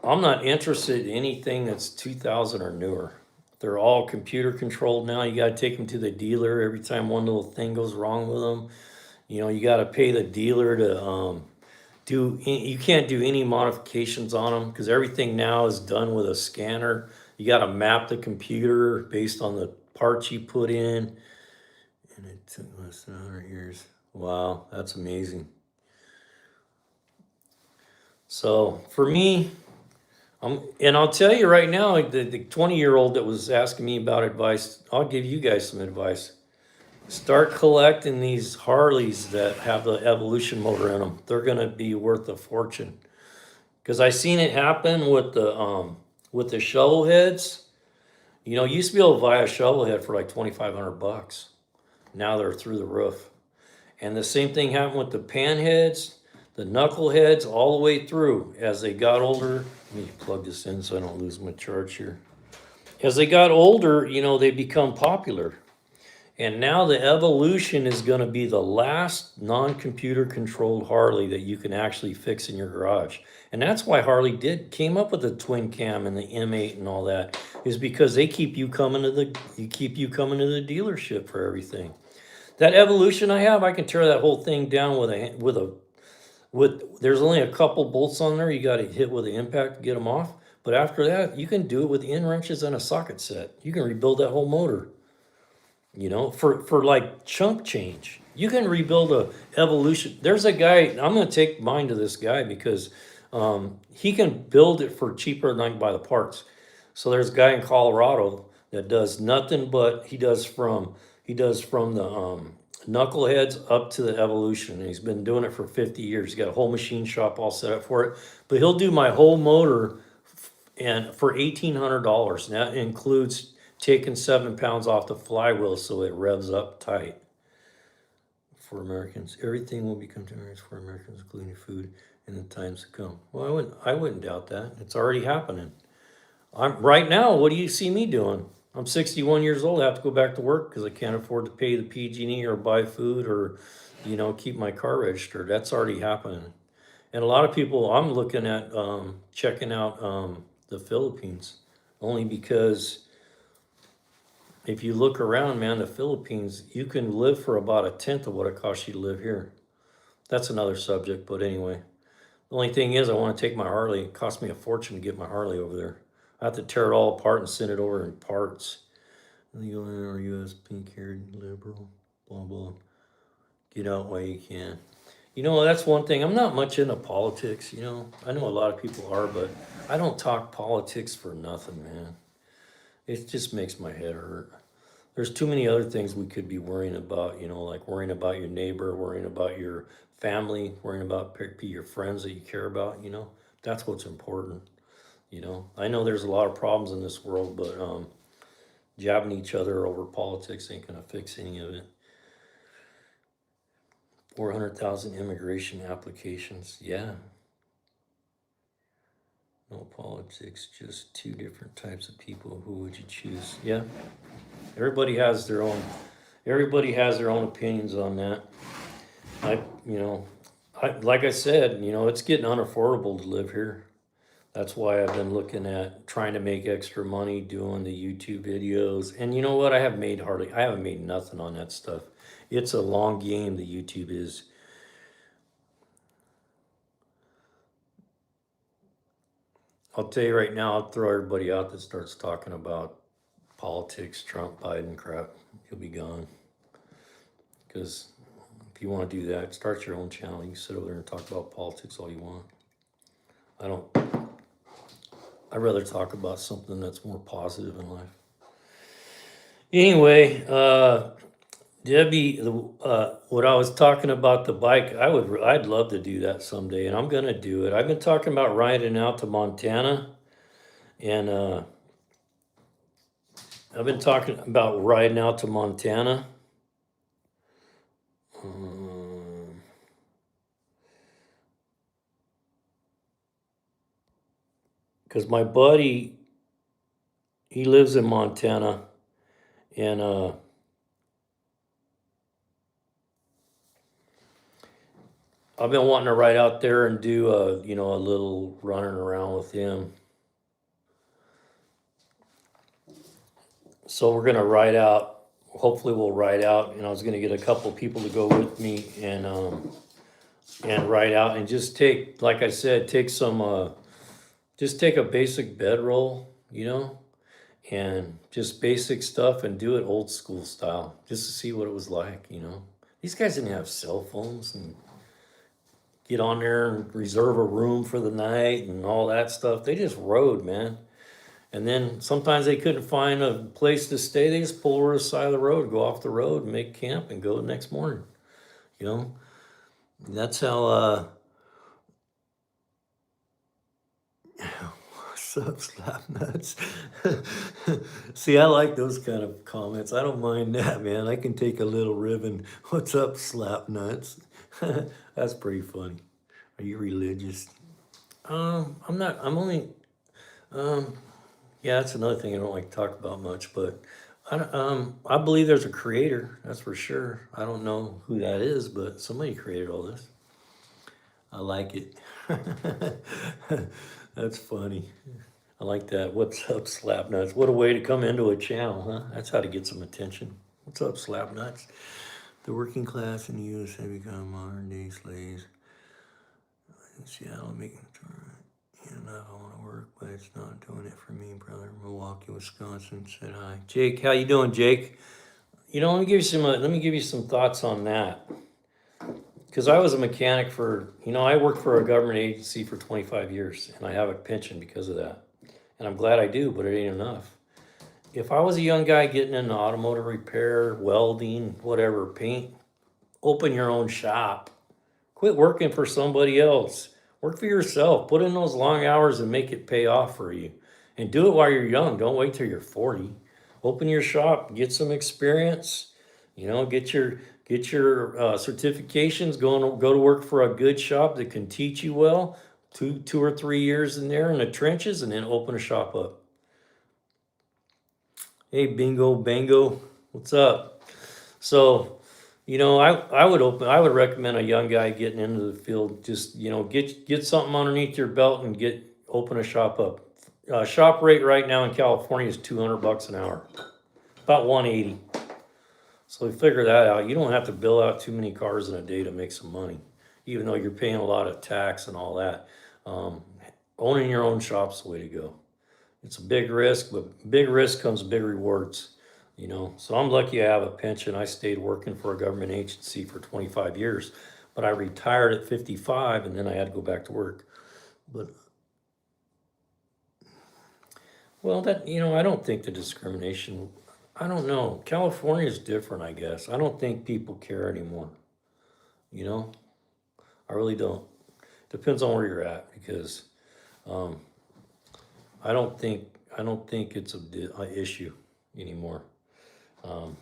[SPEAKER 1] not interested in anything that's 2000 or newer. They're all computer controlled now. You got to take them to the dealer every time one little thing goes wrong with them. You got to pay the dealer to you can't do any modifications on them because everything now is done with a scanner. You got to map the computer based on the parts you put in. And it took less than 100 years. Wow, that's amazing. So for me, and I'll tell you right now, the 20-year-old that was asking me about advice, I'll give you guys some advice. Start collecting these Harleys that have the Evolution motor in them. They're going to be worth a fortune. Because I seen it happen with the shovel heads. You used to be able to buy a shovel head for like $2,500. Now they're through the roof. And the same thing happened with the pan heads, the knuckle heads, all the way through. As they got older, let me plug this in so I don't lose my charge here. As they got older, they become popular. And now the Evolution is going to be the last non-computer controlled Harley that you can actually fix in your garage. And that's why Harley came up with the twin cam and the M8 and all that, is because they keep you coming to the dealership for everything. That Evolution I have, I can tear that whole thing down with there's only a couple bolts on there. You got to hit with the impact to get them off. But after that, you can do it with end wrenches and a socket set. You can rebuild that whole motor. For like chunk change. You can rebuild a Evolution. There's a guy, I'm going to take mine to this guy because he can build it for cheaper than I can buy the parts. So there's a guy in Colorado that does nothing but he does from the knuckleheads up to the evolution, and he's been doing it for 50 years. He's got a whole machine shop all set up for it. But he'll do my whole motor and for $1,800, and that includes taking 7 pounds off the flywheel so it revs up tight. For Americans, everything will become generous for Americans, including food, in the times to come. Well, I wouldn't doubt that. It's already happening. I'm right now. What do you see me doing? I'm 61 years old. I have to go back to work because I can't afford to pay the PG&E or buy food or, keep my car registered. That's already happening. And a lot of people, I'm looking at checking out the Philippines, only because if you look around, man, the Philippines, you can live for about a tenth of what it costs you to live here. That's another subject, but anyway. The only thing is, I want to take my Harley. It cost me a fortune to get my Harley over there. I have to tear it all apart and send it over in parts. Legal or U.S. pink-haired liberal, blah, blah. Get out while you can. That's one thing. I'm not much into politics, I know a lot of people are, but I don't talk politics for nothing, man. It just makes my head hurt. There's too many other things we could be worrying about, like worrying about your neighbor, worrying about your family, worrying about your friends that you care about, That's what's important, I know there's a lot of problems in this world, but jabbing each other over politics ain't gonna fix any of it. 400,000 immigration applications, yeah. No politics, just two different types of people. Who would you choose? Yeah. Everybody has their own. Everybody has their own opinions on that. Like I said, it's getting unaffordable to live here. That's why I've been looking at trying to make extra money doing the YouTube videos. And you know what? I haven't made nothing on that stuff. It's a long game, the YouTube is. I'll tell you right now, I'll throw everybody out that starts talking about politics, Trump, Biden crap. You'll be gone. Because if you want to do that, start your own channel. You can sit over there and talk about politics all you want. I'd rather talk about something that's more positive in life. Anyway, Debbie, what I was talking about the bike, I'd love to do that someday, and I'm gonna do it. I've been talking about riding out to Montana, and I've been talking about riding out to Montana. Because my buddy, he lives in Montana, and I've been wanting to ride out there and do a little running around with him. So we're gonna ride out. Hopefully we'll ride out, and I was gonna get a couple people to go with me and ride out and just take, like I said, just take a basic bedroll, and just basic stuff and do it old school style, just to see what it was like, These guys didn't have cell phones and get on there and reserve a room for the night and all that stuff. They just rode, man. And then sometimes they couldn't find a place to stay. They just pull over the side of the road, go off the road, make camp, and go the next morning. That's how. What's up, slap nuts? See, I like those kind of comments. I don't mind that, man. I can take a little ribbon. What's up, slap nuts? That's pretty funny. Are you religious? I'm not. I'm only. Yeah, that's another thing I don't like to talk about much, but I believe there's a creator, that's for sure. I don't know who that is, but somebody created all this. I like it. That's funny. I like that. What's up, slap nuts? What a way to come into a channel, huh? That's how to get some attention. What's up, slap nuts? The working class in the U.S. have become modern day slaves. In Seattle, making I want to work, but it's not doing it for me, brother. Milwaukee, Wisconsin said hi. Jake, how you doing, Jake? Let me give you some thoughts on that. Because I was a mechanic I worked for a government agency for 25 years, and I have a pension because of that. and I'm glad I do, but it ain't enough. If I was a young guy getting into automotive repair, welding, whatever, paint, open your own shop. Quit working for somebody else. Work for yourself. Put in those long hours and make it pay off for you. And do it while you're young. Don't wait till you're 40. Open your shop, get some experience. Get your certifications. Go to work for a good shop that can teach you well. Two or 3 years in there in the trenches, and then open a shop up. Hey, Bingo Bango, what's up? So, I would recommend a young guy getting into the field. Just get something underneath your belt and open a shop up. Shop rate right now in California is $200 an hour, about 180. So figure that out. You don't have to bill out too many cars in a day to make some money, even though you're paying a lot of tax and all that. Owning your own shop's the way to go. It's a big risk, but big risk comes big rewards. So I'm lucky I have a pension. I stayed working for a government agency for 25 years, but I retired at 55 and then I had to go back to work. But well, I don't think the discrimination, I don't know. California is different, I guess. I don't think people care anymore. You know, I really don't. Depends on where you're at, because um, I don't think it's a issue anymore. Um,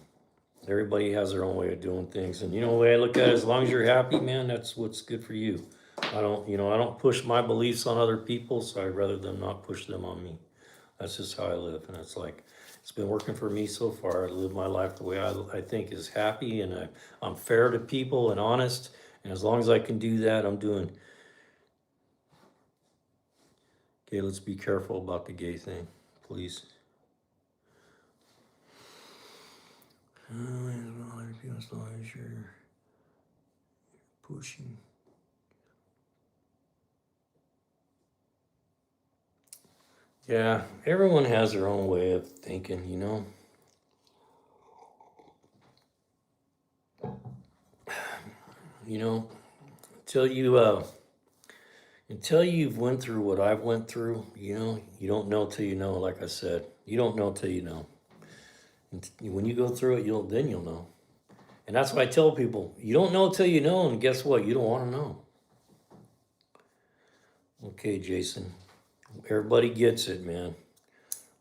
[SPEAKER 1] Everybody has their own way of doing things, and the way I look at it, as long as you're happy, man, that's what's good for you. I don't push my beliefs on other people, so I'd rather them not push them on me. That's just how I live, and it's been working for me so far. I live my life the way I think is happy, and I'm fair to people and honest, and as long as I can do that, I'm doing. Okay, let's be careful about the gay thing, please. As long as you're pushing. Yeah, everyone has their own way of thinking. You know, until you've went through what I've went through, you don't know till you know. Like I said, you don't know till you know. And when you go through it, you'll know. And that's why I tell people, you don't know till you know, and guess what? You don't want to know. Okay, Jason. Everybody gets it, man.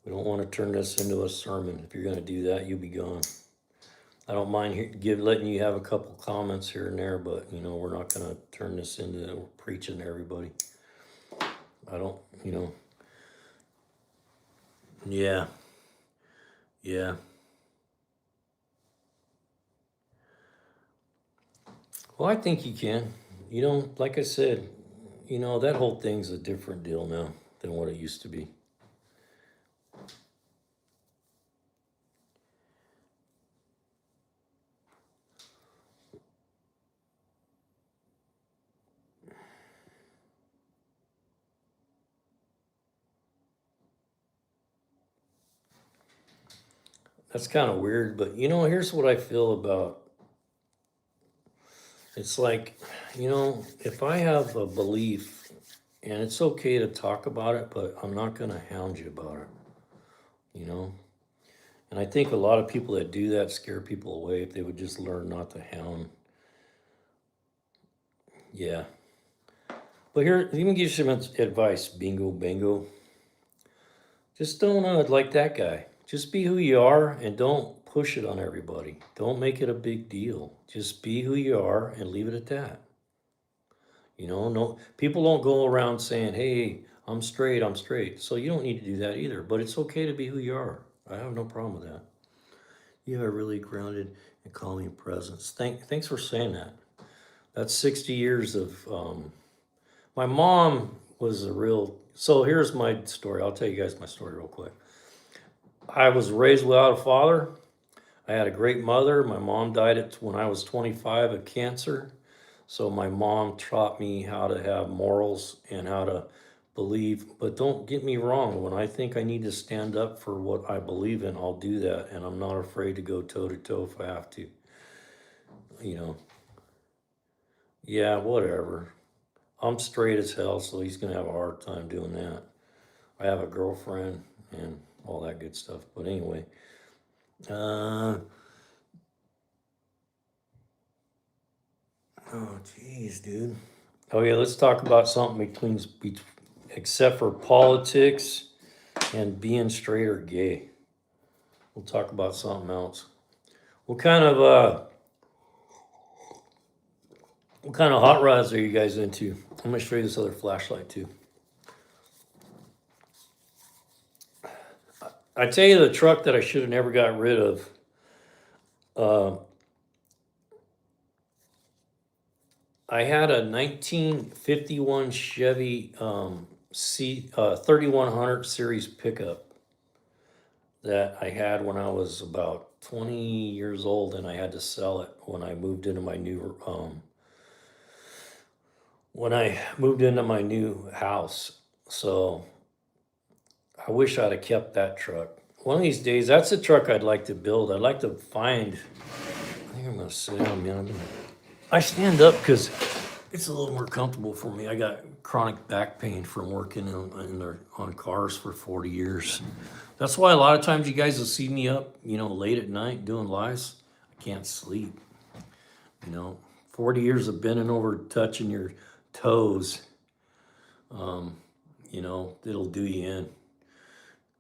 [SPEAKER 1] We don't want to turn this into a sermon. If you're going to do that, you'll be gone. I don't mind letting you have a couple comments here and there, but we're not going to turn this into preaching to everybody. I don't, yeah, yeah. Well, I think you can. Like I said, that whole thing's a different deal now than what it used to be. That's kind of weird, but here's what I feel about. It's like, if I have a belief, and it's okay to talk about it, but I'm not going to hound you about it, you know? And I think a lot of people that do that scare people away if they would just learn not to hound. Yeah. But here, let me give you some advice, Bingo Bango. Just don't like that guy. Just be who you are and don't push it on everybody. Don't make it a big deal. Just be who you are and leave it at that. No, people don't go around saying, "Hey, I'm straight, I'm straight." So you don't need to do that either. But it's okay to be who you are. I have no problem with that. You have a really grounded and calming presence. Thanks for saying that. That's 60 years of. My mom was a real. So here's my story. I'll tell you guys my story real quick. I was raised without a father. I had a great mother. My mom died when I was 25 of cancer. So my mom taught me how to have morals and how to believe. But don't get me wrong, when I think I need to stand up for what I believe in, I'll do that. And I'm not afraid to go toe to toe if I have to. You know, yeah, whatever. I'm straight as hell, so he's going to have a hard time doing that. I have a girlfriend and all that good stuff. But anyway, uh, oh geez, dude. Oh yeah, let's talk about something except for politics and being straight or gay. We'll talk about something else. What kind of uh, what kind of hot rods are you guys into? I'm gonna show you this other flashlight too. I tell you the truck that I should have never got rid of. Uh, I had a 1951 Chevy 3100 series pickup that I had when I was about 20 years old, and I had to sell it when I moved into my new house. So I wish I'd have kept that truck. One of these days, that's a truck I'd like to build. I'd like to find. I think I'm gonna sit down, man. I stand up because it's a little more comfortable for me. I got chronic back pain from working on cars for 40 years. That's why a lot of times you guys will see me up, late at night doing lives. I can't sleep. 40 years of bending over, touching your toes. It'll do you in.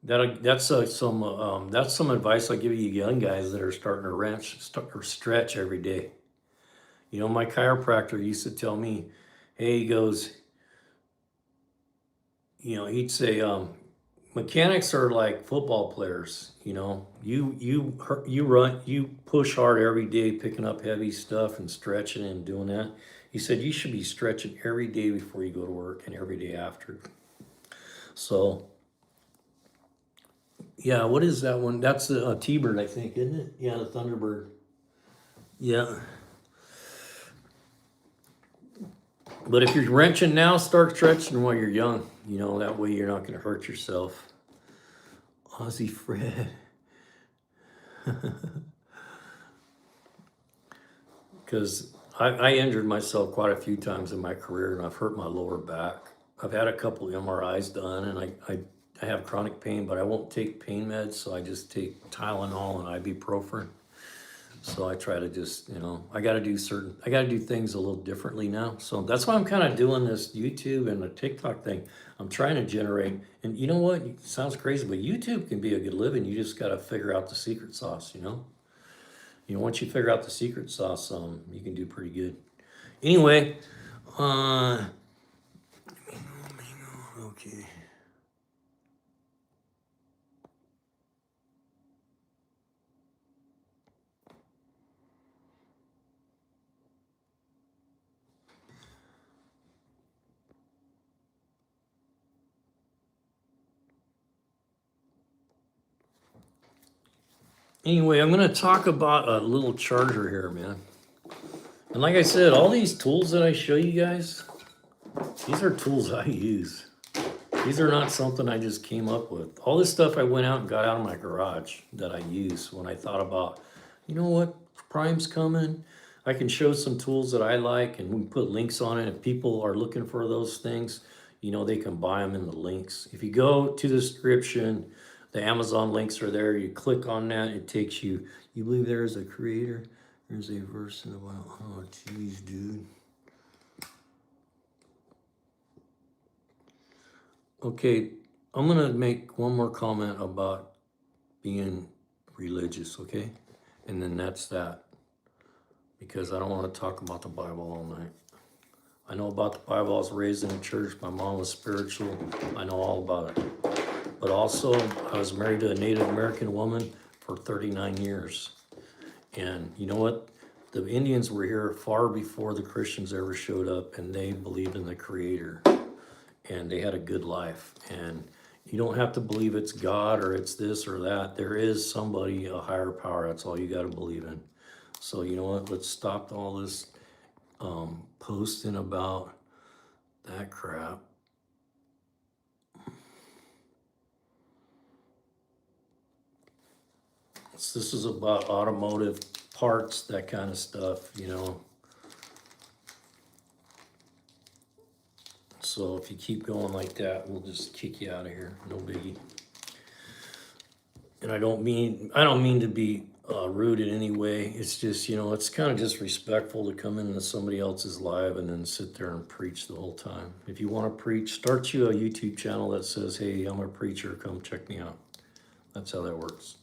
[SPEAKER 1] That's some advice I give you young guys that are starting to stretch every day. My chiropractor used to tell me, hey, he goes, he'd say, mechanics are like football players. You run, you push hard every day, picking up heavy stuff and stretching and doing that. He said you should be stretching every day before you go to work and every day after. So, yeah, what is that one? That's a T-Bird, I think, isn't it? Yeah, the Thunderbird. Yeah. But if you're wrenching now, start stretching while you're young. That way you're not going to hurt yourself. Aussie Fred. Because I injured myself quite a few times in my career, and I've hurt my lower back. I've had a couple MRIs done, and I have chronic pain, but I won't take pain meds, so I just take Tylenol and ibuprofen. So I try to just, I got to do things a little differently now. So that's why I'm kind of doing this YouTube and the TikTok thing. I'm trying to generate, and you know what? It sounds crazy, but YouTube can be a good living. You just got to figure out the secret sauce, once you figure out the secret sauce, you can do pretty good. Anyway, okay. Anyway, I'm going to talk about a little charger here, man. And like I said, all these tools that I show you guys, these are tools I use. These are not something I just came up with. All this stuff I went out and got out of my garage that I use when I thought about, what, Prime's coming. I can show some tools that I like, and we can put links on it. If people are looking for those things, they can buy them in the links. If you go to the description, the Amazon links are there. You click on that, it takes you. You believe there is a creator? There's a verse in the Bible. Oh, jeez, dude. Okay, I'm going to make one more comment about being religious, okay? And then that's that. Because I don't want to talk about the Bible all night. I know about the Bible. I was raised in a church. My mom was spiritual. I know all about it. But also, I was married to a Native American woman for 39 years. And you know what? The Indians were here far before the Christians ever showed up, and they believed in the Creator. And they had a good life. And you don't have to believe it's God or it's this or that. There is somebody, a higher power. That's all you got to believe in. So you know what? Let's stop all this posting about that crap. This is about automotive parts, that kind of stuff, So if you keep going like that, we'll just kick you out of here. No biggie. And I don't mean to be rude in any way. It's just, it's kind of disrespectful to come into somebody else's live and then sit there and preach the whole time. If you want to preach, start you a YouTube channel that says, hey, I'm a preacher, come check me out. That's how that works.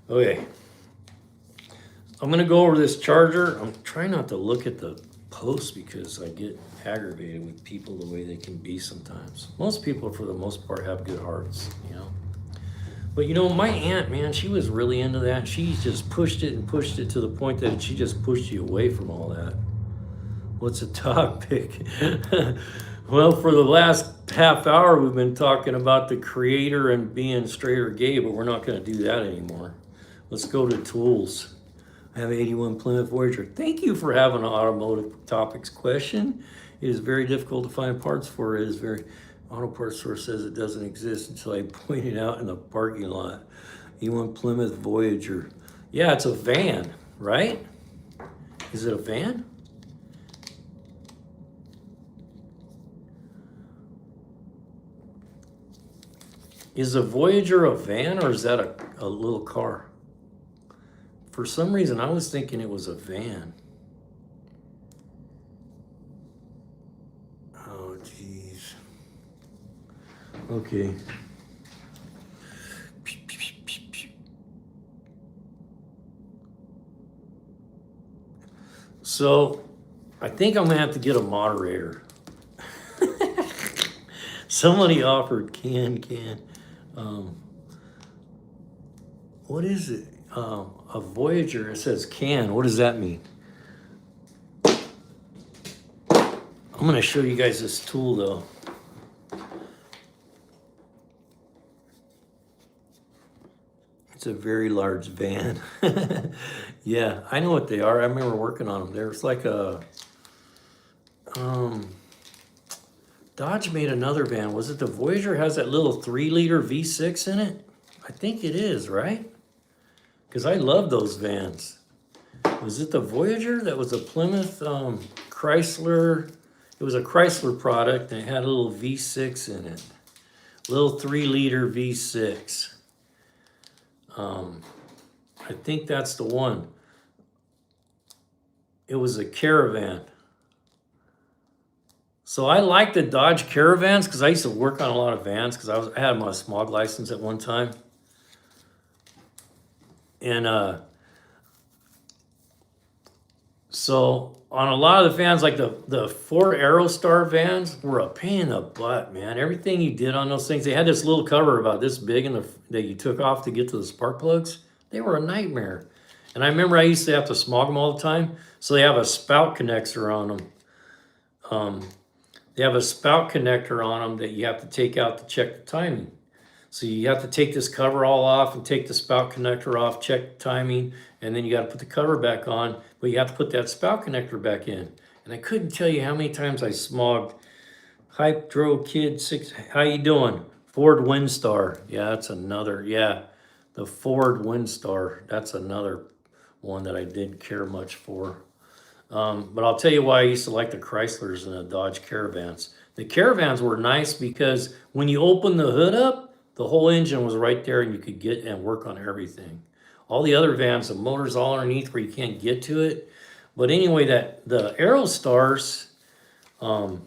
[SPEAKER 1] Okay. I'm going to go over this charger. I'm trying not to look at the posts because I get aggravated with people the way they can be sometimes. Most people, for the most part, have good hearts, But my aunt, man, she was really into that. She just pushed it to the point that she just pushed you away from all that. What's a topic? Well, for the last half hour, we've been talking about the creator and being straight or gay, but we're not going to do that anymore. Let's go to tools. I have 81 Plymouth Voyager. Thank you for having an automotive topics question. It is very difficult to find parts for it. It is very, auto parts store says it doesn't exist until I point it out in the parking lot. 81 Plymouth Voyager. Yeah, it's a van, right? Is it a van? Is a Voyager a van or is that a little car? For some reason, I was thinking it was a van. Oh, geez. Okay. So, I think I'm going to have to get a moderator. Somebody offered can. What is it? A Voyager, it says can. What does that mean? I'm going to show you guys this tool, though. It's a very large van. Yeah, I know what they are. I remember working on them. There's like a... Dodge made another van. Was it the Voyager? Has that little 3-liter V6 in it? I think it is, right? Because I love those vans. Was it the Voyager? That was a Plymouth Chrysler. It was a Chrysler product and it had a little V6 in it. Little 3-liter V6. I think that's the one. It was a Caravan. So I like the Dodge Caravans because I used to work on a lot of vans because I had my smog license at one time. And so on a lot of the vans, like the Ford Aerostar vans were a pain in the butt, man. Everything you did on those things, they had this little cover about this big that you took off to get to the spark plugs. They were a nightmare. And I remember I used to have to smog them all the time. So they have a spout connector on them. They have a spout connector on them that you have to take out to check the timing. So you have to take this cover all off and take the spout connector off, check the timing, and then you got to put the cover back on, but you have to put that spout connector back in. And I couldn't tell you how many times I smogged Hydro Kid 6. How you doing? Ford Windstar. Yeah, that's another. Yeah, the Ford Windstar. That's another one that I didn't care much for. But I'll tell you why I used to like the Chryslers and the Dodge Caravans. The Caravans were nice because when you open the hood up, the whole engine was right there and you could get and work on everything. All the other vans, the motor's all underneath where you can't get to it. But anyway, the Aerostars, I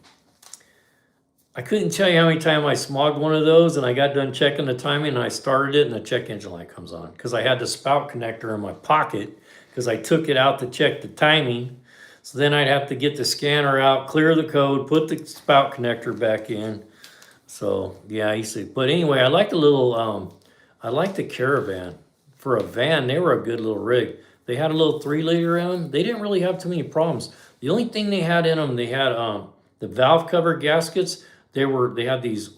[SPEAKER 1] couldn't tell you how many times I smogged one of those and I got done checking the timing and I started it and the check engine light comes on. Because I had the spout connector in my pocket because I took it out to check the timing. So then I'd have to get the scanner out, clear the code, put the spout connector back in. So yeah, I used to, but anyway, I like the little, I like the Caravan. For a van, they were a good little rig. They had a little 3-liter in them. They didn't really have too many problems. The only thing they had in them, they had the valve cover gaskets. They had these,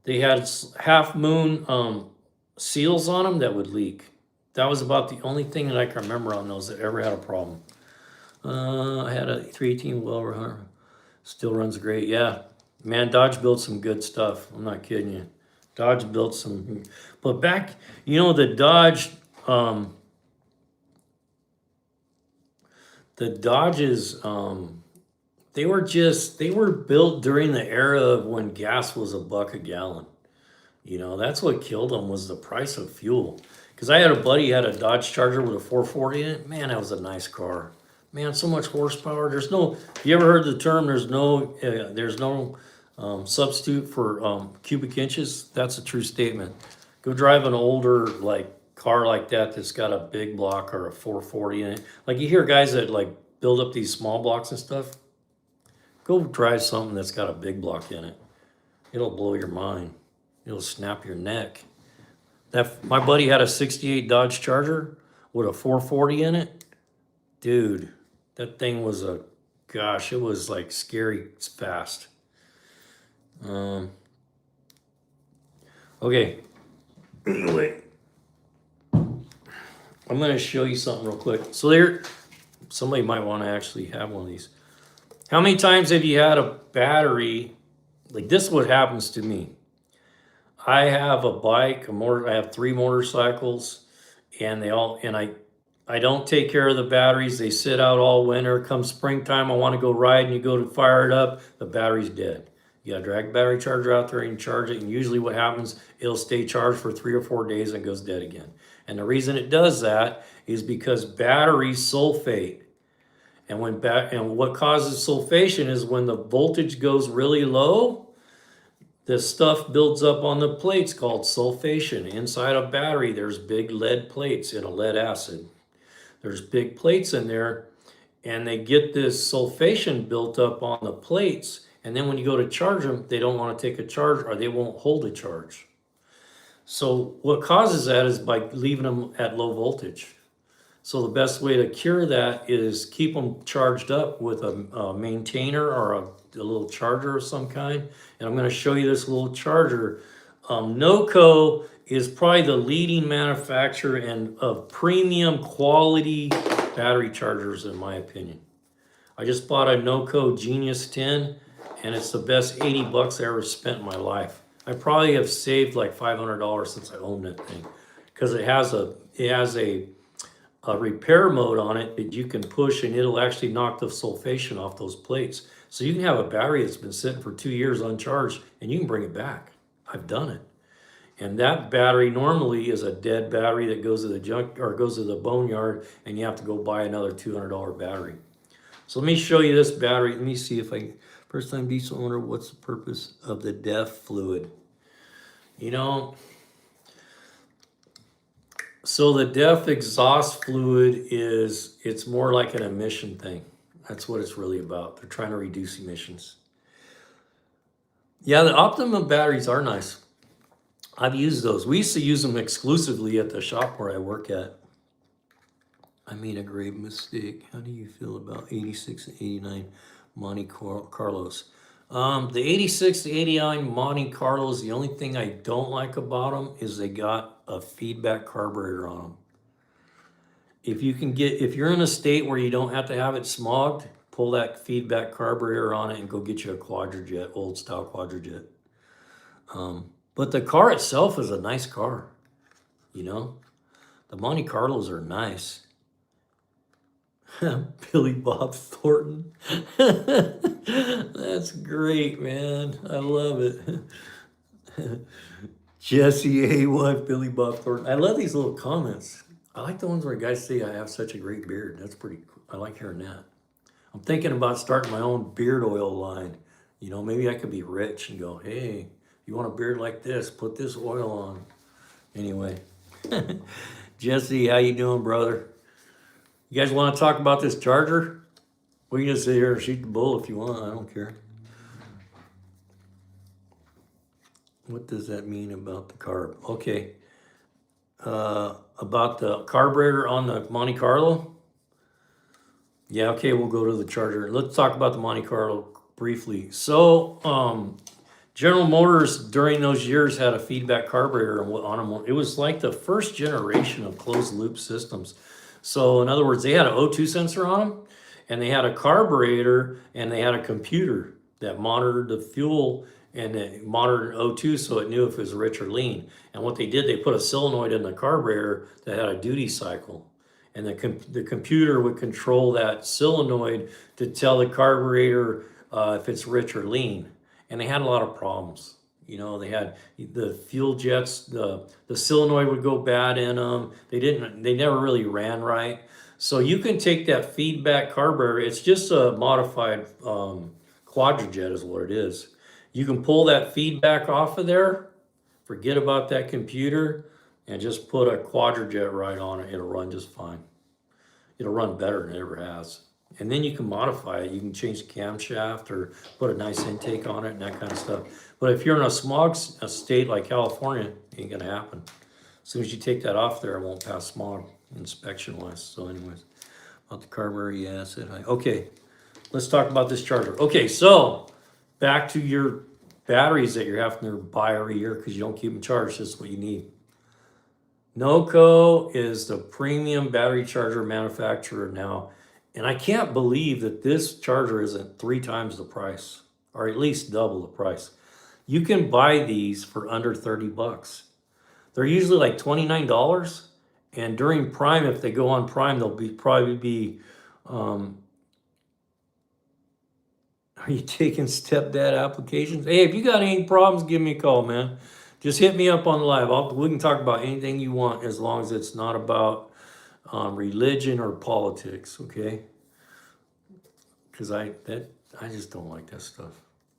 [SPEAKER 1] they had half moon seals on them that would leak. That was about the only thing that I can remember on those that ever had a problem. I had a 318 Welver, still runs great. Yeah, Man, Dodge built some good stuff. I'm not kidding you. Dodge built some, but back, the Dodge, the Dodges, they were built during the era of when gas was $1 a gallon. That's what killed them was the price of fuel. Because I had a buddy who had a Dodge Charger with a 440 in it. Man, that was a nice car. Man, so much horsepower. You ever heard the term? There's no substitute for cubic inches. That's a true statement. Go drive an older car like that that's got a big block or a 440 in it. Like you hear guys that build up these small blocks and stuff. Go drive something that's got a big block in it. It'll blow your mind. It'll snap your neck. My buddy had a 68 Dodge Charger with a 440 in it. Dude, that thing was it was like scary fast. Okay. Anyway, I'm going to show you something real quick. So somebody might want to actually have one of these. How many times have you had a battery? Like this is what happens to me. I have a bike, I have 3 motorcycles, and I don't take care of the batteries. They sit out all winter. Come springtime, I want to go ride, and you go to fire it up, the battery's dead. You gotta drag the battery charger out there and charge it, and usually what happens, it'll stay charged for 3 or 4 days and goes dead again. And the reason it does that is because batteries sulfate. And what causes sulfation is when the voltage goes really low, this stuff builds up on the plates called sulfation. Inside a battery, there's big lead plates in a lead acid. There's big plates in there, and they get this sulfation built up on the plates, and then when you go to charge them, they don't want to take a charge or they won't hold a charge. So what causes that is by leaving them at low voltage. So the best way to cure that is keep them charged up with a maintainer or a little charger of some kind. And I'm going to show you this little charger. NOCO is probably the leading manufacturer of premium quality battery chargers, in my opinion. I just bought a NOCO Genius 10, and it's the best $80 I ever spent in my life. I probably have saved like $500 since I owned that thing, because it has a repair mode on it that you can push, and it'll actually knock the sulfation off those plates. So you can have a battery that's been sitting for 2 years uncharged, and you can bring it back. I've done it. And that battery normally is a dead battery that goes to the junk or goes to the boneyard, and you have to go buy another $200 battery. So let me show you this battery. Let me see if first time diesel owner, what's the purpose of the DEF fluid? So the DEF exhaust fluid it's more like an emission thing. That's what it's really about. They're trying to reduce emissions. Yeah, the Optimum batteries are nice. I've used those. We used to use them exclusively at the shop where I work at. I made a grave mistake. How do you feel about 86 and 89 Monte Carlos? The 86 to 89 Monte Carlos, the only thing I don't like about them is they got a feedback carburetor on them. If you're in a state where you don't have to have it smogged, pull that feedback carburetor on it and go get you a Quadrajet, old style Quadrajet. But the car itself is a nice car, The Monte Carlos are nice. Billy Bob Thornton. That's great, man. I love it. Jesse A. Wife, Billy Bob Thornton. I love these little comments. I like the ones where guys say I have such a great beard. That's pretty cool. I like hearing that. I'm thinking about starting my own beard oil line. Maybe I could be rich and go, hey, you want a beard like this? Put this oil on. Anyway. Jesse, how you doing, brother? You guys want to talk about this charger? We can just sit here and shoot the bull if you want. I don't care. What does that mean about the carb? Okay. About the carburetor on the Monte Carlo? Yeah, okay, we'll go to the charger. Let's talk about the Monte Carlo briefly. So, General Motors during those years had a feedback carburetor on them. It was like the first generation of closed loop systems. So in other words, they had an O2 sensor on them, and they had a carburetor, and they had a computer. that monitored the fuel and it monitored O2 so it knew if it was rich or lean. And what they did, they put a solenoid in the carburetor that had a duty cycle. And the computer would control that solenoid to tell the carburetor if it's rich or lean. And they had a lot of problems. You know, they had the fuel jets, the solenoid would go bad in them. They never really ran right. So you can take that feedback carburetor, it's just a modified quadrajet is what it is. You can pull that feedback off of there, forget about that computer, and just put a quadrajet right on it. It'll run just fine. It'll run better than it ever has. And then you can modify it. You can change the camshaft or put a nice intake on it and that kind of stuff. But if you're in a smog state like California, it ain't gonna happen. As soon as you take that off there, it won't pass smog inspection wise. So anyways, about the carburetor, yeah, I said hi. Okay, let's talk about this charger. Okay, so back to your batteries that you're having to buy every year because you don't keep them charged. This is what you need. NOCO is the premium battery charger manufacturer now. And I can't believe that this charger isn't 3 times the price, or at least double the price. You can buy these for under 30 bucks. They're usually like $29. And during Prime, if they go on Prime, they'll probably be, are you taking stepdad applications? Hey, if you got any problems, give me a call, man. Just hit me up on the live. We can talk about anything you want as long as it's not about religion or politics, okay? Because I just don't like that stuff.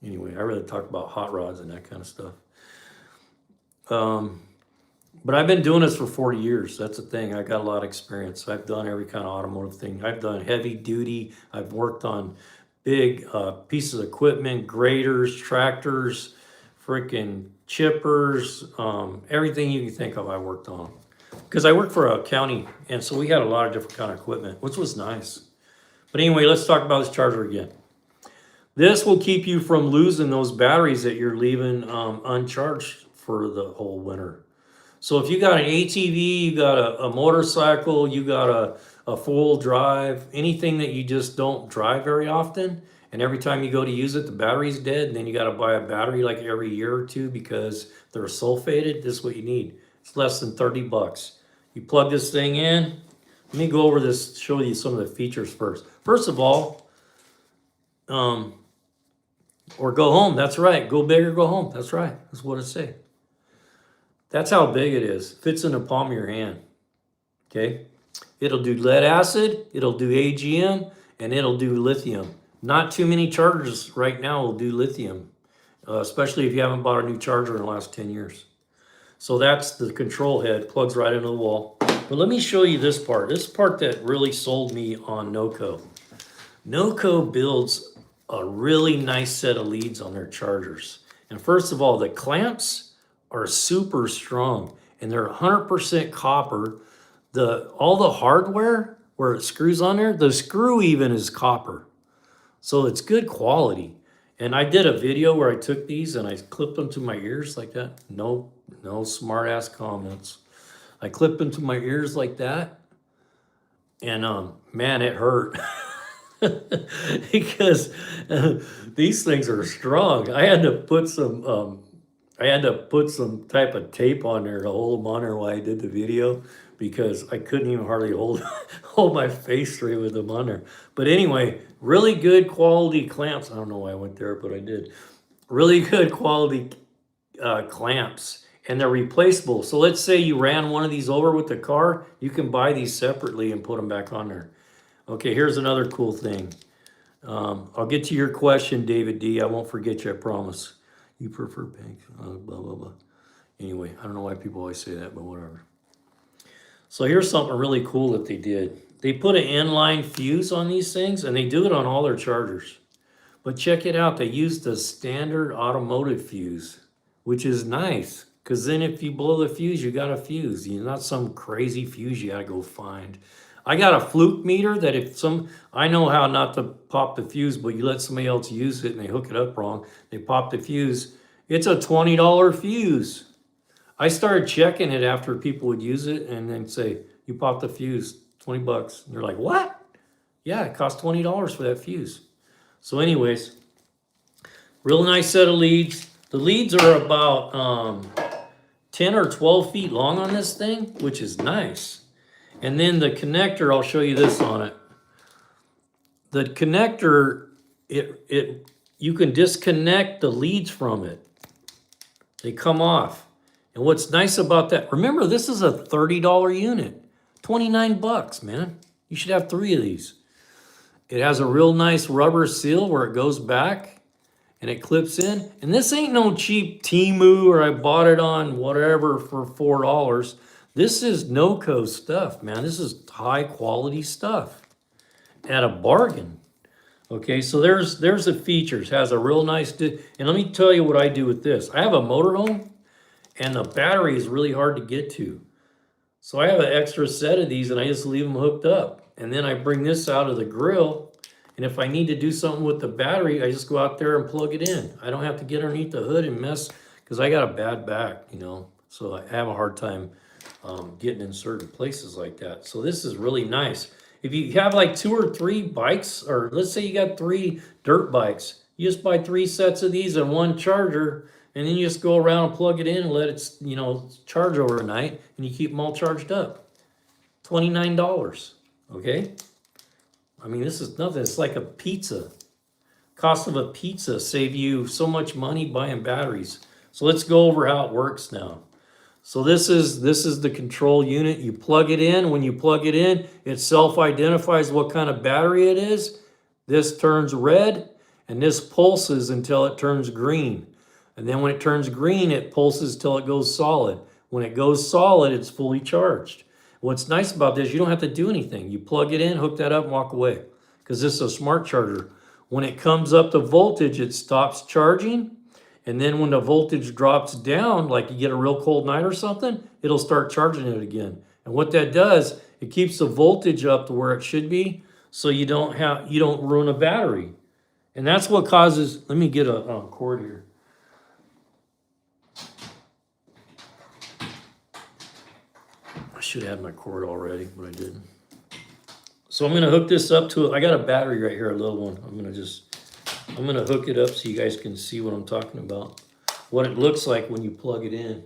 [SPEAKER 1] Anyway, I rather talk about hot rods and that kind of stuff. But I've been doing this for 40 years. That's the thing. I got a lot of experience. I've done every kind of automotive thing. I've done heavy duty. I've worked on big pieces of equipment, graders, tractors, freaking chippers, everything you can think of I worked on. Because I worked for a county, and so we had a lot of different kind of equipment, which was nice. But anyway, let's talk about this charger again. This will keep you from losing those batteries that you're leaving uncharged for the whole winter. So if you got an ATV, you got a motorcycle, you got a full drive, anything that you just don't drive very often, and every time you go to use it, the battery's dead, and then you got to buy a battery like every year or two because they're sulfated, this is what you need. It's less than 30 bucks. You plug this thing in. Let me go over this, show you some of the features first. First of all, or go home, that's right. Go big or go home, that's right. That's what it say. That's how big it is. Fits in the palm of your hand, okay? It'll do lead acid, it'll do AGM, and it'll do lithium. Not too many chargers right now will do lithium, especially if you haven't bought a new charger in the last 10 years. So that's the control head, plugs right into the wall. But let me show you this part. This part that really sold me on NOCO. NOCO builds a really nice set of leads on their chargers. And first of all, the clamps are super strong and they're 100% copper. All the hardware where it screws on there, the screw even is copper. So it's good quality. And I did a video where I took these and I clipped them to my ears like that. No smart ass comments. I clipped them to my ears like that. And man, it hurt. Because these things are strong. I had to put some type of tape on there to hold them on there while I did the video because I couldn't even hardly hold my face straight with them on there. But anyway, really good quality clamps. I don't know why I went there, but I did. Really good quality clamps, and they're replaceable. So let's say you ran one of these over with the car, you can buy these separately and put them back on there. Okay, here's another cool thing. I'll get to your question, David D. I won't forget you, I promise. You prefer pink, blah, blah, blah. Anyway, I don't know why people always say that, but whatever. So here's something really cool that they did. They put an inline fuse on these things, and they do it on all their chargers. But check it out, they use the standard automotive fuse, which is nice, because then if you blow the fuse, you got a fuse. You're not some crazy fuse you gotta go find. I got a fluke meter that I know how not to pop the fuse, but you let somebody else use it and they hook it up wrong, they pop the fuse, it's a $20 fuse. I started checking it after people would use it and then say, you popped the fuse, 20 bucks. And they're like, what? Yeah, it cost $20 for that fuse. So anyways, Real nice set of leads. The leads are about 10 or 12 feet long on this thing, which is nice. And then the connector, I'll show you this on it. The connector, you can disconnect the leads from it. They come off. And what's nice about that, remember this is a $30 unit. 29 bucks, man. You should have 3 of these. It has a real nice rubber seal where it goes back and it clips in. And this ain't no cheap Temu or I bought it on whatever for $4. This is no-co stuff, man. This is high quality stuff at a bargain. Okay, so there's the features. Has a real nice, and let me tell you what I do with this. I have a motorhome and the battery is really hard to get to. So I have an extra set of these and I just leave them hooked up. And then I bring this out of the grill. And if I need to do something with the battery, I just go out there and plug it in. I don't have to get underneath the hood and mess, because I got a bad back, you know. So I have a hard time getting in certain places like that. So this is really nice. If you have like 2 or 3 bikes, or let's say you got 3 dirt bikes, you just buy 3 sets of these and 1 charger, and then you just go around and plug it in and let it, you know, charge overnight, and you keep them all charged up. $29, okay? I mean, this is nothing. It's like a pizza. Cost of a pizza save you so much money buying batteries. So let's go over how it works now. So this is the control unit. You plug it in. When you plug it in, it self-identifies what kind of battery it is. This turns red, and this pulses until it turns green. And then when it turns green, it pulses till it goes solid. When it goes solid, it's fully charged. What's nice about this, you don't have to do anything. You plug it in, hook that up, and walk away. Because this is a smart charger. When it comes up to voltage, it stops charging. And then when the voltage drops down, like you get a real cold night or something, it'll start charging it again. And what that does, it keeps the voltage up to where it should be, so you don't ruin a battery. And that's what causes, let me get a cord here. I should have had my cord already, but I didn't. So I'm gonna hook this up to, I got a battery right here, a little one. I'm gonna hook it up so you guys can see what I'm talking about. What it looks like when you plug it in.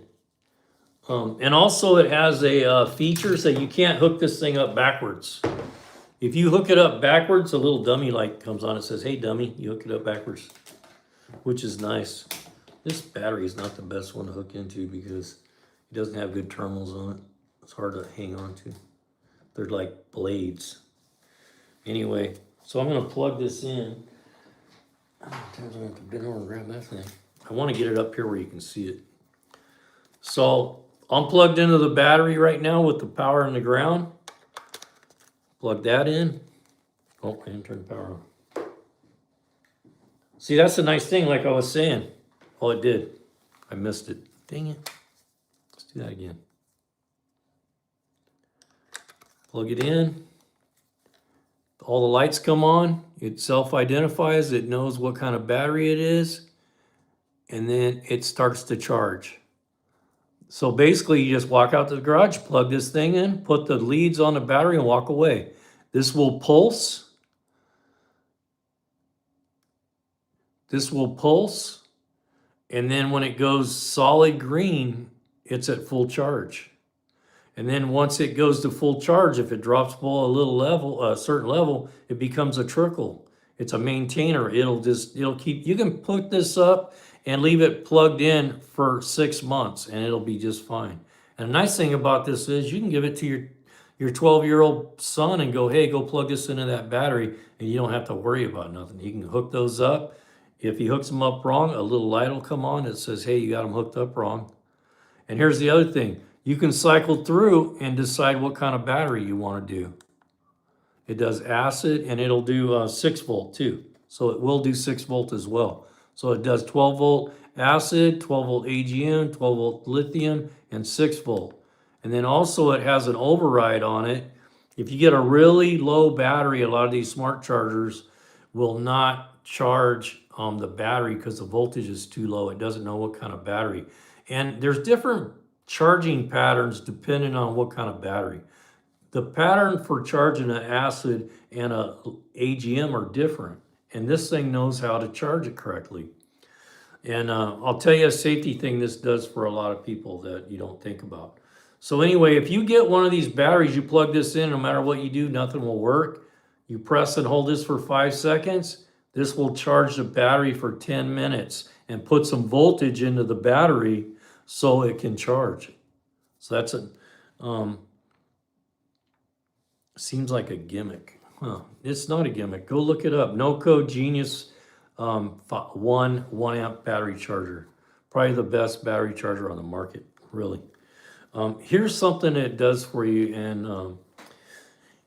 [SPEAKER 1] And also it has a feature so you can't hook this thing up backwards. If you hook it up backwards, a little dummy light comes on. It says, hey dummy, you hook it up backwards, which is nice. This battery is not the best one to hook into because it doesn't have good terminals on it. It's hard to hang on to. They're like blades. Anyway, so I'm gonna plug this in. Sometimes I have to bend over and grab that thing. I want to get it up here where you can see it. So I'm plugged into the battery right now with the power in the ground. Plug that in. Oh, I didn't turn the power on. See, that's the nice thing, like I was saying. Oh, it did. I missed it. Dang it. Let's do that again. Plug it in. All the lights come on. It self-identifies. It knows what kind of battery it is. And then it starts to charge. So basically, you just walk out to the garage, plug this thing in, put the leads on the battery, and walk away. This will pulse. This will pulse. And then when it goes solid green, it's at full charge. And then once it goes to full charge, if it drops below a certain level, it becomes a trickle. It's a maintainer. It'll keep, you can put this up and leave it plugged in for 6 months and it'll be just fine. And the nice thing about this is you can give it to your 12-year-old son and go, hey, go plug this into that battery, and you don't have to worry about nothing. You can hook those up. If he hooks them up wrong, a little light will come on that says, hey, you got them hooked up wrong. And here's the other thing. You can cycle through and decide what kind of battery you want to do. It does acid and it'll do 6 volt too. So it will do 6 volt as well. So it does 12 volt acid, 12 volt AGM, 12 volt lithium, and 6 volt. And then also it has an override on it. If you get a really low battery, a lot of these smart chargers will not charge the battery because the voltage is too low. It doesn't know what kind of battery. And there's different charging patterns depending on what kind of battery. The pattern for charging an acid and a AGM are different, and this thing knows how to charge it correctly. And I'll tell you a safety thing this does for a lot of people that you don't think about. So anyway, if you get one of these batteries, you plug this in, no matter what you do, nothing will work. You press and hold this for 5 seconds. This will charge the battery for 10 minutes and put some voltage into the battery so it can charge. So that's a, seems like a gimmick. Huh, it's not a gimmick. Go look it up. No Code Genius 1 amp battery charger. Probably the best battery charger on the market, really. Here's something it does for you. And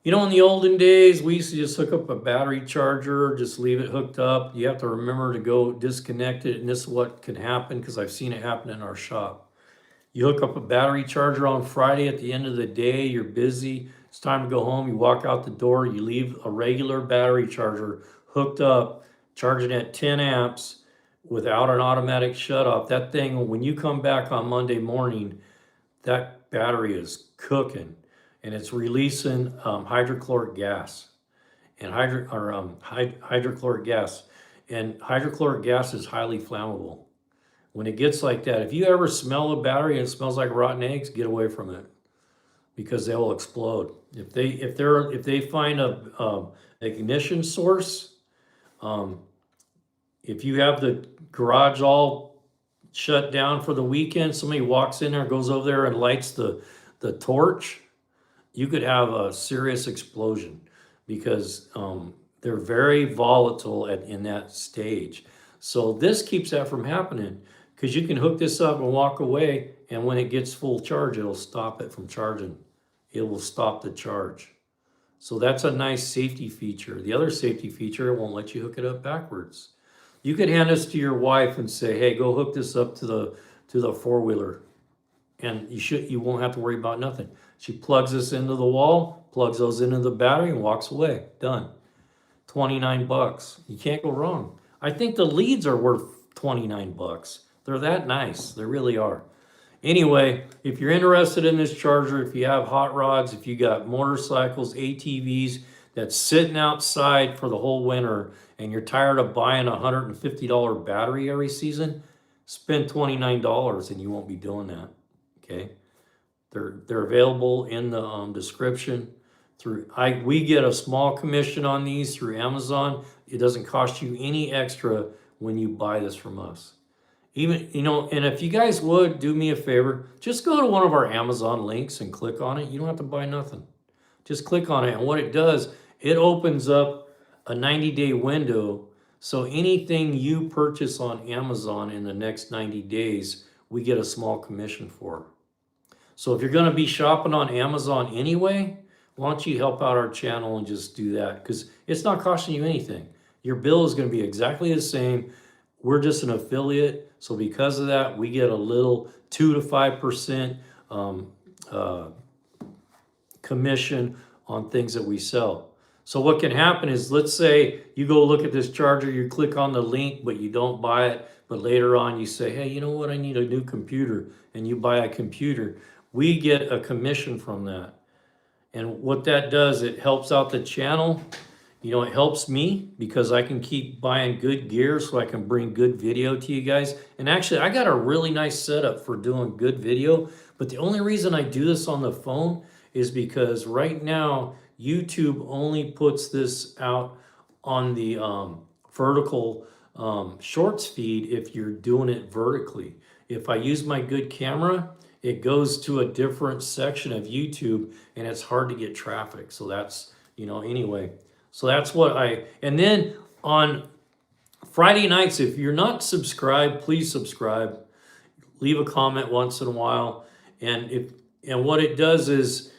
[SPEAKER 1] you know, in the olden days, we used to just hook up a battery charger, just leave it hooked up. You have to remember to go disconnect it. And this is what can happen, because I've seen it happen in our shop. You hook up a battery charger on Friday at the end of the day, you're busy, it's time to go home, you walk out the door, you leave a regular battery charger hooked up, charging at 10 amps without an automatic shut off. That thing, when you come back on Monday morning, that battery is cooking and it's releasing hydrochloric gas. And hydrochloric gas. And hydrochloric gas is highly flammable. When it gets like that, if you ever smell a battery and it smells like rotten eggs, get away from it, because they will explode. If they find a ignition source, if you have the garage all shut down for the weekend, somebody walks in there, goes over there and lights the torch, you could have a serious explosion, because they're very volatile in that stage. So this keeps that from happening, because you can hook this up and walk away, and when it gets full charge, it'll stop it from charging. It will stop the charge. So that's a nice safety feature. The other safety feature, it won't let you hook it up backwards. You could hand this to your wife and say, hey, go hook this up to the four-wheeler, and you won't have to worry about nothing. She plugs this into the wall, plugs those into the battery, and walks away. Done. 29 bucks. You can't go wrong. I think the leads are worth 29 bucks. They're that nice. They really are. Anyway, if you're interested in this charger, if you have hot rods, if you got motorcycles, ATVs that's sitting outside for the whole winter, and you're tired of buying a $150 battery every season, spend $29 and you won't be doing that. Okay? They're available in the description. We get a small commission on these through Amazon. It doesn't cost you any extra when you buy this from us. Even, you know, and if you guys would do me a favor, just go to one of our Amazon links and click on it. You don't have to buy nothing. Just click on it, and what it does, it opens up a 90-day window. So anything you purchase on Amazon in the next 90 days, we get a small commission for. So if you're going to be shopping on Amazon anyway, why don't you help out our channel and just do that? Because it's not costing you anything. Your bill is going to be exactly the same. We're just an affiliate. So because of that, we get a little 2 to 5% commission on things that we sell. So what can happen is, let's say you go look at this charger, you click on the link, but you don't buy it. But later on you say, hey, you know what? I need a new computer. And you buy a computer. We get a commission from that. And what that does, it helps out the channel. You know, it helps me because I can keep buying good gear so I can bring good video to you guys. And actually, I got a really nice setup for doing good video. But the only reason I do this on the phone is because right now, YouTube only puts this out on the vertical shorts feed if you're doing it vertically. If I use my good camera, it goes to a different section of YouTube and it's hard to get traffic. So that's, you know, anyway. So that's what and then on Friday nights, if you're not subscribed, please subscribe. Leave a comment once in a while. And what it does is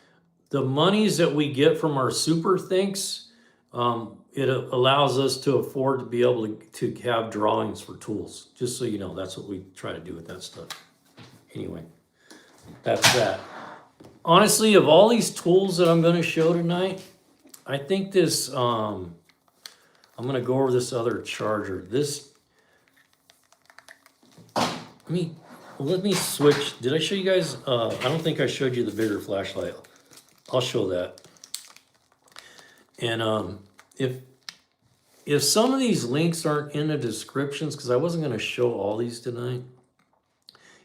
[SPEAKER 1] the monies that we get from our super thanks, it allows us to afford to be able to have drawings for tools. Just so you know, that's what we try to do with that stuff. Anyway, that's that. Honestly, of all these tools that I'm going to show tonight, I think this, I'm going to go over this other charger. Let me switch. Did I show you guys? I don't think I showed you the bigger flashlight. I'll show that. And if some of these links aren't in the descriptions, because I wasn't going to show all these tonight,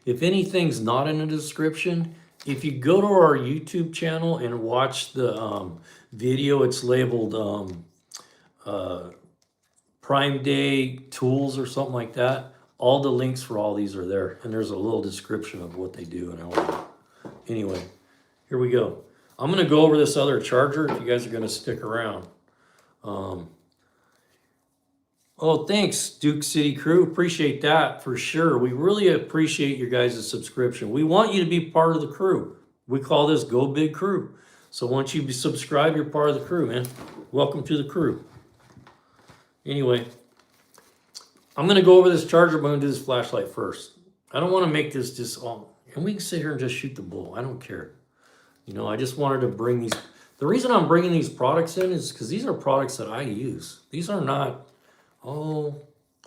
[SPEAKER 1] if anything's not in the description, if you go to our YouTube channel and watch the video, it's labeled Prime Day Tools or something like that. All the links for all these are there, and there's a little description of what they do and all. Anyway, here we go. I'm going to go over this other charger if you guys are going to stick around. Oh, thanks, Duke City Crew. Appreciate that for sure. We really appreciate your guys' subscription. We want you to be part of the crew. We call this Go Big Crew. So once you subscribe, you're part of the crew, man. Welcome to the crew. Anyway, I'm going to go over this charger, but I'm going to do this flashlight first. I don't want to make this just all, and we can sit here and just shoot the bull. I don't care. You know, I just wanted to bring these. The reason I'm bringing these products in is because these are products that I use. These are not, oh,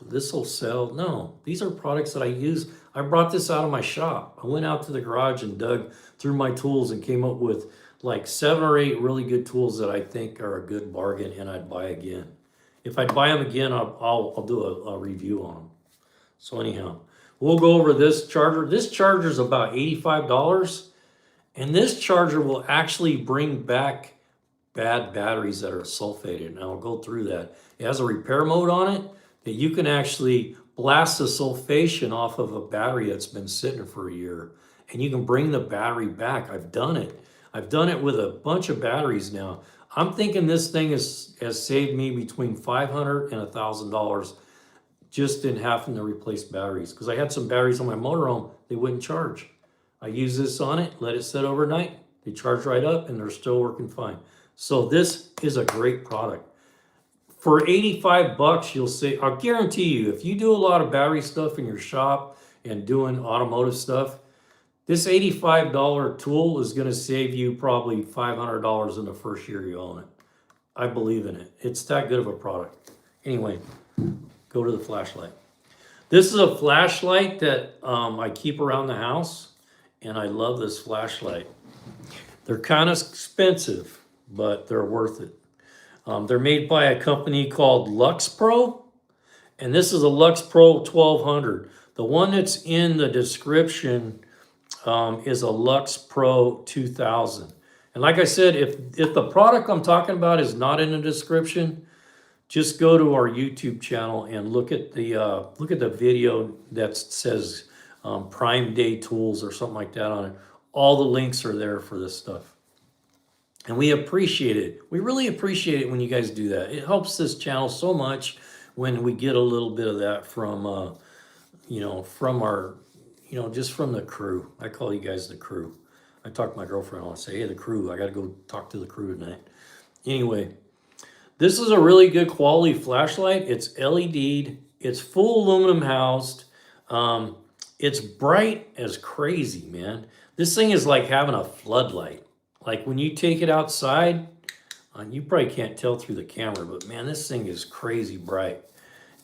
[SPEAKER 1] this will sell. No, these are products that I use. I brought this out of my shop. I went out to the garage and dug through my tools and came up with like 7 or 8 really good tools that I think are a good bargain and I'd buy again. If I buy them again, I'll do a review on them. So anyhow, we'll go over this charger. This charger is about $85. And this charger will actually bring back bad batteries that are sulfated. And I'll go through that. It has a repair mode on it that you can actually blast the sulfation off of a battery that's been sitting for a year. And you can bring the battery back. I've done it. I've done it with a bunch of batteries now. I'm thinking this thing has saved me between $500 and $1,000 just in having to replace batteries. Because I had some batteries on my motorhome, they wouldn't charge. I use this on it, let it sit overnight. They charge right up and they're still working fine. So this is a great product. For 85 bucks, you'll see, I'll guarantee you, if you do a lot of battery stuff in your shop and doing automotive stuff, this $85 tool is going to save you probably $500 in the first year you own it. I believe in it. It's that good of a product. Anyway, go to the flashlight. This is a flashlight that I keep around the house, and I love this flashlight. They're kind of expensive, but they're worth it. They're made by a company called Lux Pro, and this is a Lux Pro 1200. The one that's in the description is a Lux Pro 2000. And like I said, if the product I'm talking about is not in the description, just go to our YouTube channel and look at the video that says Prime Day Tools or something like that on it. All the links are there for this stuff. And we appreciate it. We really appreciate it when you guys do that. It helps this channel so much when we get a little bit of that from, from our, just from the crew. I call you guys the crew. I talk to my girlfriend, I'll say, hey, the crew, I got to go talk to the crew tonight. Anyway, this is a really good quality flashlight. It's LED'd. It's full aluminum housed. It's bright as crazy, man. This thing is like having a floodlight. Like when you take it outside, you probably can't tell through the camera, but man, this thing is crazy bright.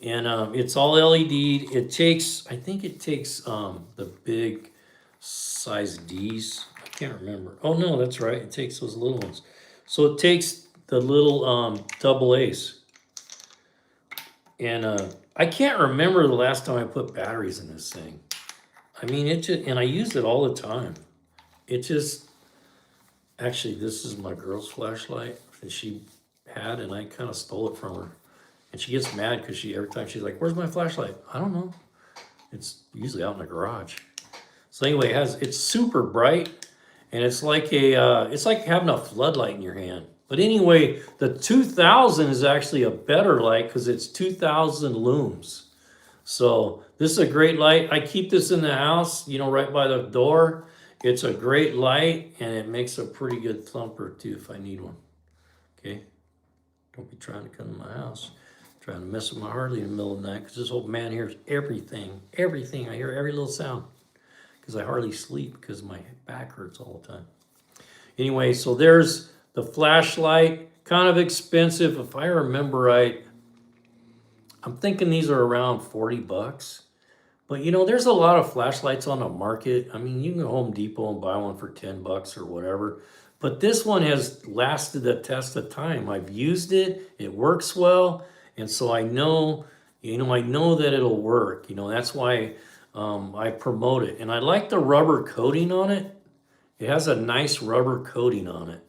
[SPEAKER 1] And it's all LED'd. I think it takes the big size D's. I can't remember. Oh no, that's right. It takes those little ones. So it takes the little double A's. And I can't remember the last time I put batteries in this thing. I mean, and I use it all the time. It just, actually, this is my girl's flashlight that she had, and I kind of stole it from her. And she gets mad because every time she's like, where's my flashlight? I don't know. It's usually out in the garage. So anyway, it's super bright, and it's like having a floodlight in your hand. But anyway, the 2000 is actually a better light because it's 2000 looms. So this is a great light. I keep this in the house, right by the door. It's a great light, and it makes a pretty good thumper too if I need one. Okay? Don't be trying to come to my house, trying to mess with my Harley in the middle of the night, because this old man hears everything. Everything. I hear every little sound because I hardly sleep because my back hurts all the time. Anyway, so there's the flashlight. Kind of expensive. If I remember right, I'm thinking these are around 40 bucks. But there's a lot of flashlights on the market. I mean, you can go to Home Depot and buy one for 10 bucks or whatever. But this one has lasted the test of time. I've used it. It works well. And so I know, I know that it'll work. That's why I promote it. And I like the rubber coating on it. It has a nice rubber coating on it.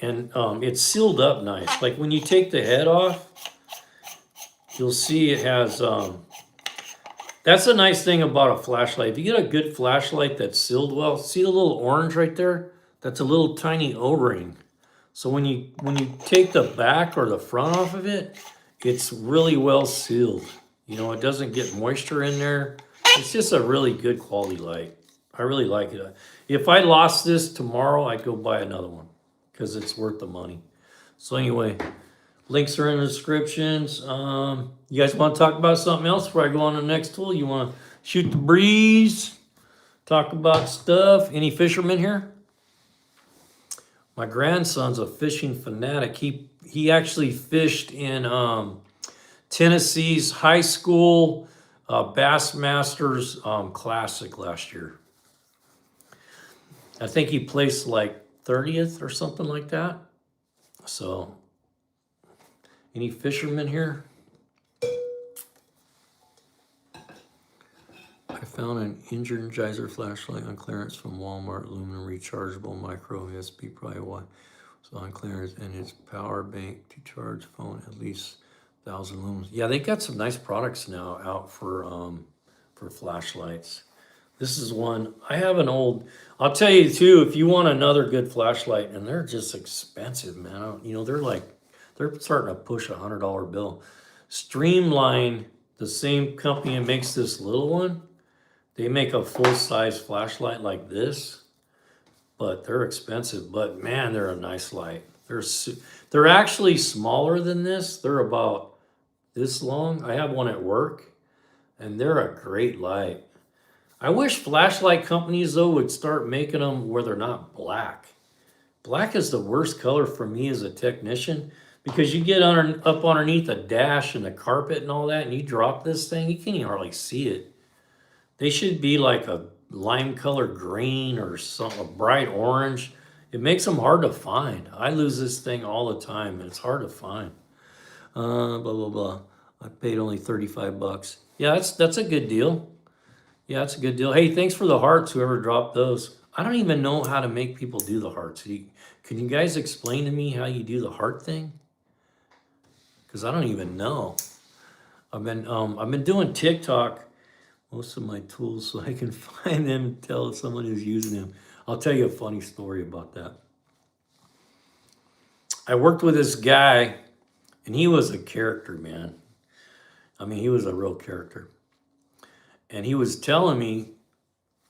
[SPEAKER 1] And it's sealed up nice. Like when you take the head off, you'll see it has, that's a nice thing about a flashlight. If you get a good flashlight that's sealed well, see the little orange right there? That's a little tiny O-ring. So when you take the back or the front off of it, it's really well sealed. It doesn't get moisture in there. It's just a really good quality light. I really like it. If I lost this tomorrow, I'd go buy another one because it's worth the money. So anyway, links are in the descriptions. You guys want to talk about something else before I go on to the next tool? You want to shoot the breeze? Talk about stuff? Any fishermen here? My grandson's a fishing fanatic. He actually fished in Tennessee's high school Bassmasters Classic last year. I think he placed like 30th or something like that. So, any fishermen here? I found an Energizer flashlight on clearance from Walmart, aluminum rechargeable micro USB, probably why. So on clearance, and it's power bank to charge phone at least 1,000 lumens. Yeah, they got some nice products now out for flashlights. This is one I have an old. I'll tell you too, if you want another good flashlight, and they're just expensive, man. They're starting to push $100 bill. Streamline, the same company that makes this little one. They make a full-size flashlight like this, but they're expensive. But man, they're a nice light. They're actually smaller than this. They're about this long. I have one at work, and they're a great light. I wish flashlight companies, though, would start making them where they're not black. Black is the worst color for me as a technician because you get up underneath a dash and the carpet and all that, and you drop this thing, you can't even hardly see it. They should be like a lime color green or a bright orange. It makes them hard to find. I lose this thing all the time, and it's hard to find. Blah, blah, blah. I paid only 35 bucks. Yeah, that's a good deal. Yeah, that's a good deal. Hey, thanks for the hearts, whoever dropped those. I don't even know how to make people do the hearts. Can you guys explain to me how you do the heart thing? Because I don't even know. I've been doing TikTok, most of my tools, so I can find them and tell someone who's using them. I'll tell you a funny story about that. I worked with this guy, and he was a character, man. I mean, he was a real character. And he was telling me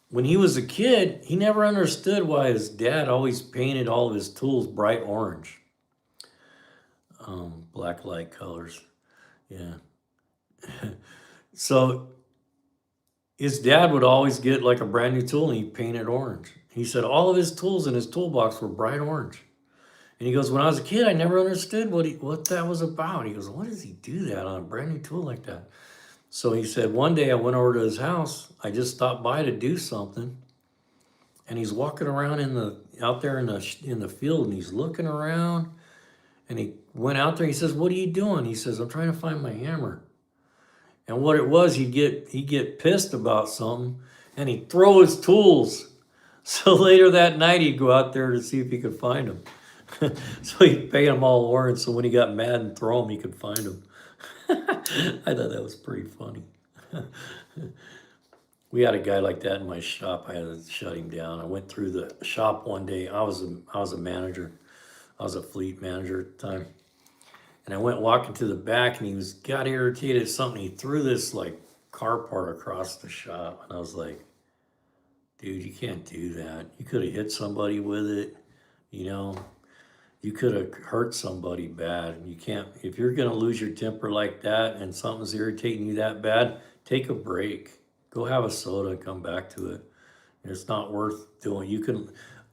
[SPEAKER 1] when he was a kid, he never understood why his dad always painted all of his tools bright orange. Black light colors. Yeah. So his dad would always get like a brand new tool and he'd paint it orange. He said all of his tools in his toolbox were bright orange. And he goes, when I was a kid, I never understood what that was about. He goes, why does he do that on a brand new tool like that? So he said, one day I went over to his house. I just stopped by to do something. And he's walking around out there in the field, and he's looking around. And he went out there. He says, what are you doing? He says, I'm trying to find my hammer. And what it was, he'd get pissed about something, and he'd throw his tools. So later that night, he'd go out there to see if he could find them. So he'd paint them all orange, so when he got mad and throw them, he could find them. I thought that was pretty funny. We had a guy like that in my shop. I had to shut him down. I went through the shop one day. I was a manager. I was a fleet manager at the time. And I went walking to the back, and he got irritated at something. He threw this like car part across the shop. And I was like, dude, you can't do that. You could have hit somebody with it, You could have hurt somebody bad. You can't, if you're going to lose your temper like that and something's irritating you that bad, take a break. Go have a soda and come back to it. And it's not worth doing.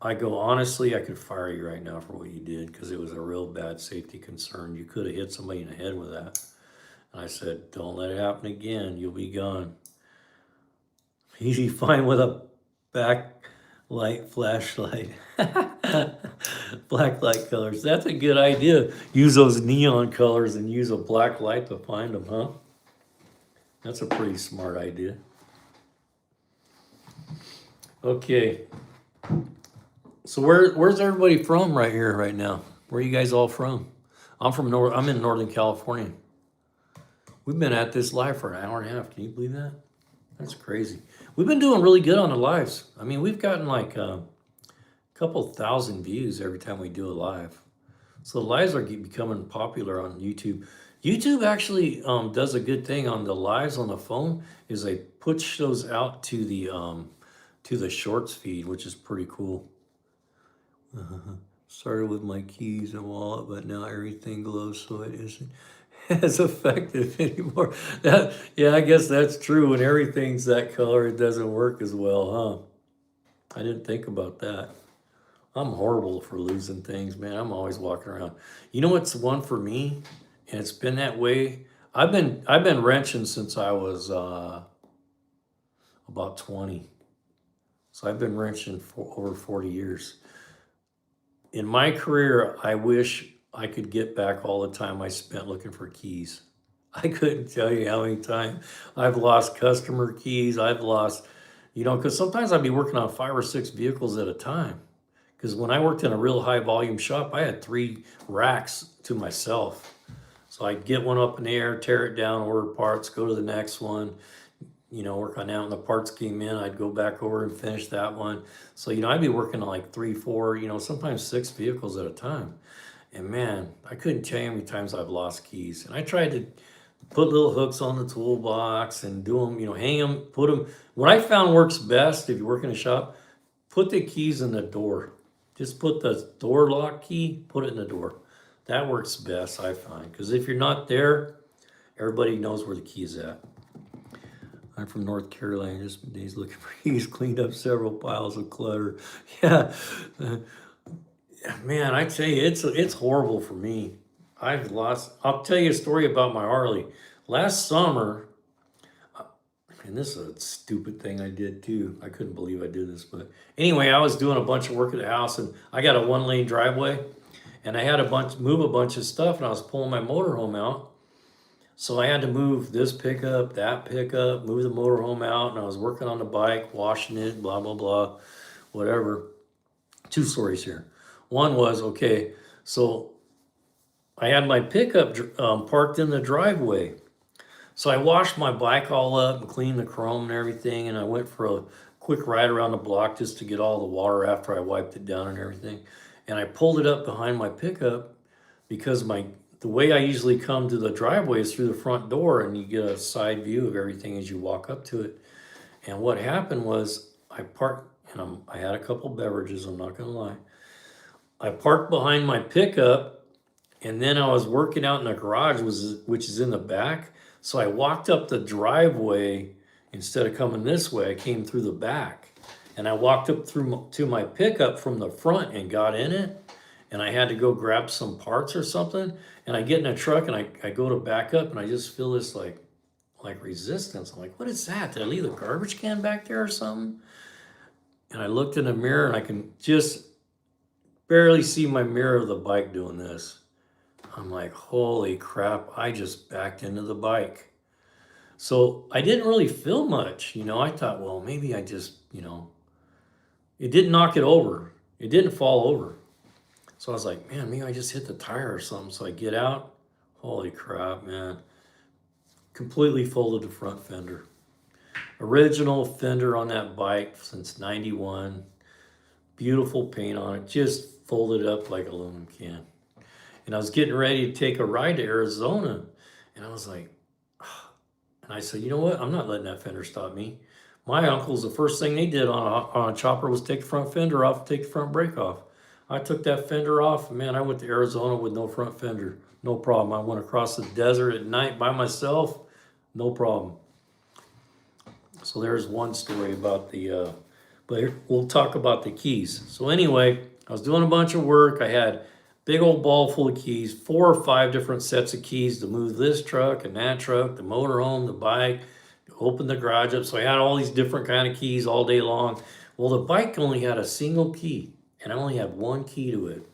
[SPEAKER 1] Honestly, I could fire you right now for what you did because it was a real bad safety concern. You could have hit somebody in the head with that. And I said, don't let it happen again. You'll be gone. Easy fine with a backlight flashlight. Black light colors. That's a good idea. Use those neon colors and use a black light to find them, huh? That's a pretty smart idea. Okay. So where's everybody from right here, right now? Where are you guys all from? I'm in Northern California. We've been at this live for an hour and a half. Can you believe that? That's crazy. We've been doing really good on the lives. I mean, we've gotten like a couple thousand views every time we do a live. So the lives are becoming popular on YouTube. YouTube actually does a good thing on the lives on the phone is they push those out to the shorts feed, which is pretty cool. Started with my keys and wallet, but now everything glows, so it isn't as effective anymore. Yeah, I guess that's true. When everything's that color, it doesn't work as well, huh? I didn't think about that. I'm horrible for losing things, man. I'm always walking around. You know what's one for me, and it's been that way. I've been wrenching since I was about 20. So I've been wrenching for over 40 years. In my career, I wish I could get back all the time I spent looking for keys. I couldn't tell you how many times I've lost customer keys. I've lost, because sometimes I'd be working on 5 or 6 vehicles at a time. Because when I worked in a real high volume shop, I had 3 racks to myself. So I'd get one up in the air, tear it down, order parts, go to the next one, work on that. When the parts came in, I'd go back over and finish that one. So, I'd be working on like 3, 4, sometimes 6 vehicles at a time. And man, I couldn't tell you how many times I've lost keys. And I tried to put little hooks on the toolbox and do them, hang them, put them. What I found works best if you work in a shop, put the keys in the door. Just put the door lock key, put it in the door. That works best, I find. Because if you're not there, everybody knows where the key is at. I'm from North Carolina. Just days looking for keys, cleaned up several piles of clutter. Yeah, man, I tell you, it's horrible for me. I'll tell you a story about my Harley. Last summer, and this is a stupid thing I did too. I couldn't believe I did this, but anyway, I was doing a bunch of work at the house, and I got a 1-lane driveway, and I had move a bunch of stuff, and I was pulling my motorhome out. So I had to move this pickup, that pickup, move the motorhome out, and I was working on the bike, washing it, blah, blah, blah, whatever. 2 stories here. One was, okay, so I had my pickup parked in the driveway. So I washed my bike all up and cleaned the chrome and everything, and I went for a quick ride around the block just to get all the water after I wiped it down and everything. And I pulled it up behind my pickup because the way I usually come to the driveway is through the front door, and you get a side view of everything as you walk up to it. And what happened was I parked, and I had a couple beverages, I'm not gonna lie. I parked behind my pickup, and then I was working out in the garage, which is in the back. So I walked up the driveway instead of coming this way. I came through the back, and I walked up to my pickup from the front and got in it. And I had to go grab some parts or something. And I get in a truck and I go to back up, and I just feel this like resistance. I'm like, what is that? Did I leave the garbage can back there or something? And I looked in the mirror, and I can just barely see my mirror of the bike doing this. I'm like, holy crap, I just backed into the bike. So I didn't really feel much, I thought, well, maybe I just, it didn't knock it over. It didn't fall over. So I was like, man, maybe I just hit the tire or something. So I get out, holy crap, man. Completely folded the front fender. Original fender on that bike since 91. Beautiful paint on it, just folded up like an aluminum can. And I was getting ready to take a ride to Arizona. And I was like, and I said, you know what? I'm not letting that fender stop me. My uncles, the first thing they did on a chopper was take the front fender off, take the front brake off. I took that fender off, and man, I went to Arizona with no front fender. No problem. I went across the desert at night by myself. No problem. So there's one story about but we'll talk about the keys. So anyway, I was doing a bunch of work. I had big old ball full of keys, 4 or 5 different sets of keys to move this truck and that truck, the motorhome, the bike, to open the garage up. So I had all these different kind of keys all day long. Well, the bike only had a single key, and I only had one key to it.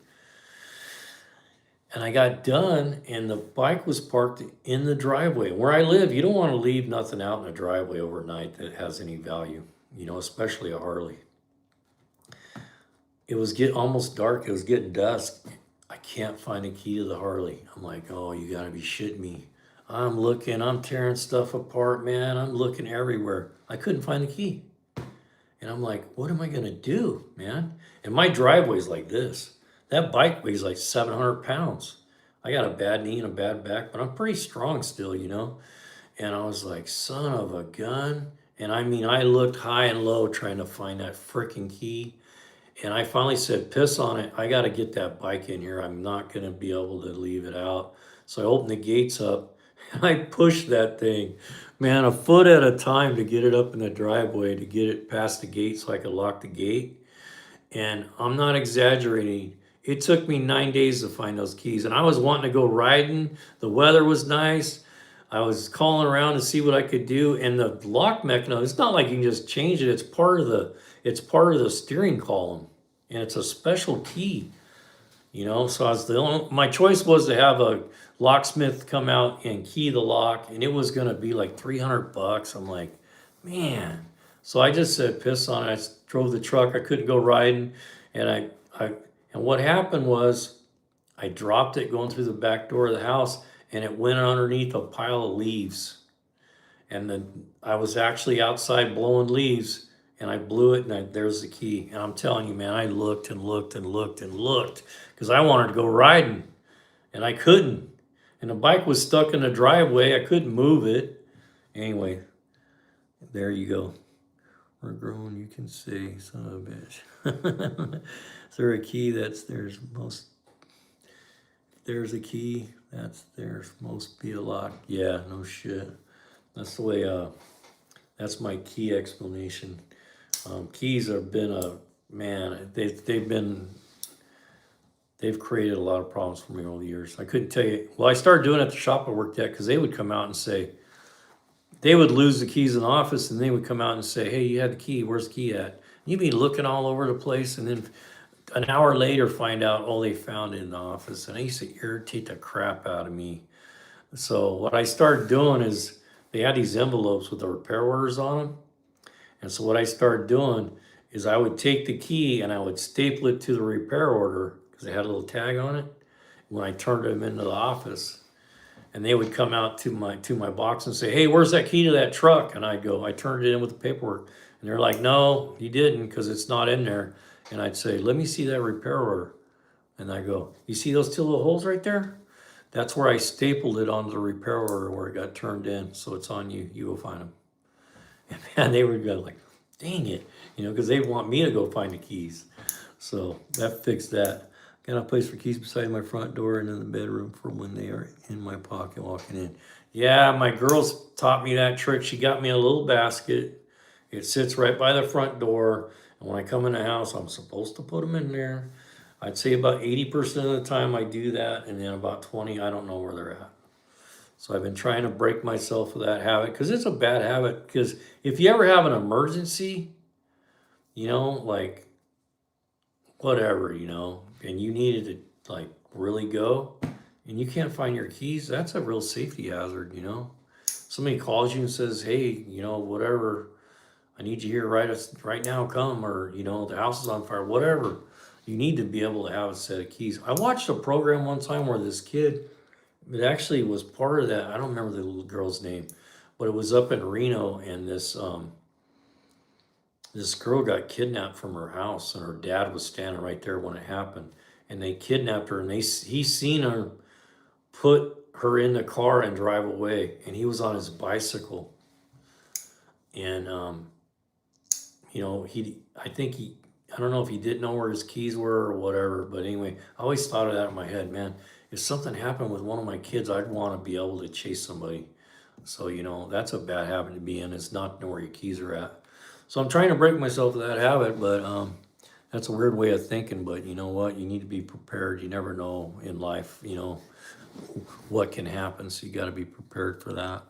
[SPEAKER 1] And I got done, and the bike was parked in the driveway. Where I live, you don't want to leave nothing out in the driveway overnight that has any value, especially a Harley. It was almost dark. It was getting dusk. I can't find a key to the Harley. I'm like, oh, you got to be shitting me. I'm looking, I'm tearing stuff apart, man. I'm looking everywhere. I couldn't find the key. And I'm like, what am I going to do, man? And my driveway's like this. That bike weighs like 700 pounds. I got a bad knee and a bad back, but I'm pretty strong still, And I was like, son of a gun. And I mean, I looked high and low trying to find that freaking key. And I finally said, piss on it. I got to get that bike in here. I'm not going to be able to leave it out. So I opened the gates up and I pushed that thing, man, a foot at a time to get it up in the driveway, to get it past the gate so I could lock the gate. And I'm not exaggerating. It took me 9 days to find those keys. And I was wanting to go riding. The weather was nice. I was calling around to see what I could do. And the lock mechanism, it's not like you can just change it. It's part of the steering column. And it's a special key. So my choice was to have a locksmith come out and key the lock, and it was gonna be like $300. I'm like, man. So I just said, piss on it. I drove the truck. I couldn't go riding, and and what happened was, I dropped it going through the back door of the house, and it went underneath a pile of leaves, and then I was actually outside blowing leaves. And I blew it, and there's the key. And I'm telling you, man, I looked and looked and looked and looked because I wanted to go riding, and I couldn't. And the bike was stuck in the driveway. I couldn't move it. Anyway, there you go. We're growing, you can see, son of a bitch. Is there a key? There's a key. There's most be a lock. Yeah, no shit. That's the way, that's my key explanation. Keys have been they've created a lot of problems for me over the years. I couldn't tell you. Well, I started doing it at the shop I worked at because they would come out and say, they would lose the keys in the office, and they would come out and say, hey, you had the key, where's the key at? And you'd be looking all over the place, and then an hour later find out, oh, they found it in the office. And I used to irritate the crap out of me. So what I started doing is, they had these envelopes with the repair orders on them. And so what I started doing is I would take the key and I would staple it to the repair order because it had a little tag on it when I turned them into the office. And they would come out to my box and say, hey, where's that key to that truck? And I'd go, I turned it in with the paperwork. And they're like, no, you didn't, because it's not in there. And I'd say, let me see that repair order. And I go, you see those two little holes right there? That's where I stapled it onto the repair order where it got turned in. So it's on you. You go find them. And they would go like, dang it, because they want me to go find the keys. So that fixed that. Got a place for keys beside my front door and in the bedroom for when they are in my pocket walking in. Yeah, my girls taught me that trick. She got me a little basket. It sits right by the front door. And when I come in the house, I'm supposed to put them in there. I'd say about 80% of the time I do that. And then about 20, I don't know where they're at. So I've been trying to break myself of that habit because it's a bad habit. Because if you ever have an emergency, like whatever, and you needed to like really go and you can't find your keys, that's a real safety hazard, Somebody calls you and says, hey, whatever, I need you here right now, come, or, the house is on fire, whatever. You need to be able to have a set of keys. I watched a program one time where this kid, it actually was part of that. I don't remember the little girl's name, but it was up in Reno, and this girl got kidnapped from her house, and her dad was standing right there when it happened. And they kidnapped her, and he seen her put her in the car and drive away, and he was on his bicycle. And I don't know if he didn't know where his keys were or whatever, but anyway, I always thought of that in my head, man. If something happened with one of my kids, I'd want to be able to chase somebody. So, that's a bad habit to be in, is not know where your keys are at. So I'm trying to break myself of that habit, but that's a weird way of thinking. But you know what? You need to be prepared. You never know in life, what can happen. So you got to be prepared for that.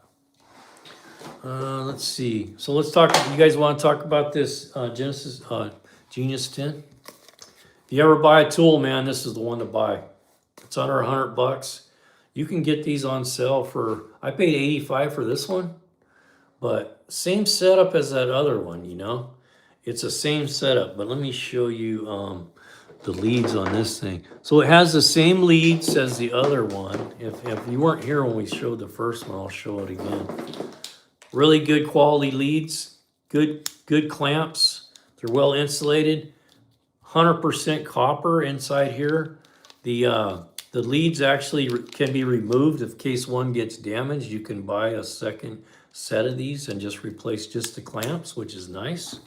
[SPEAKER 1] Let's see. So let's talk. You guys want to talk about this Genius 10? If you ever buy a tool, man, this is the one to buy. It's under $100. You can get these on sale for, I paid 85 for this one, but same setup as that other one, you know? It's the same setup, but let me show you the leads on this thing. So it has the same leads as the other one. If you weren't here when we showed the first one, I'll show it again. Really good quality leads, good clamps. They're well insulated. 100% copper inside here. The leads actually can be removed in case one gets damaged. You can buy a second set of these and just replace just the clamps, which is nice.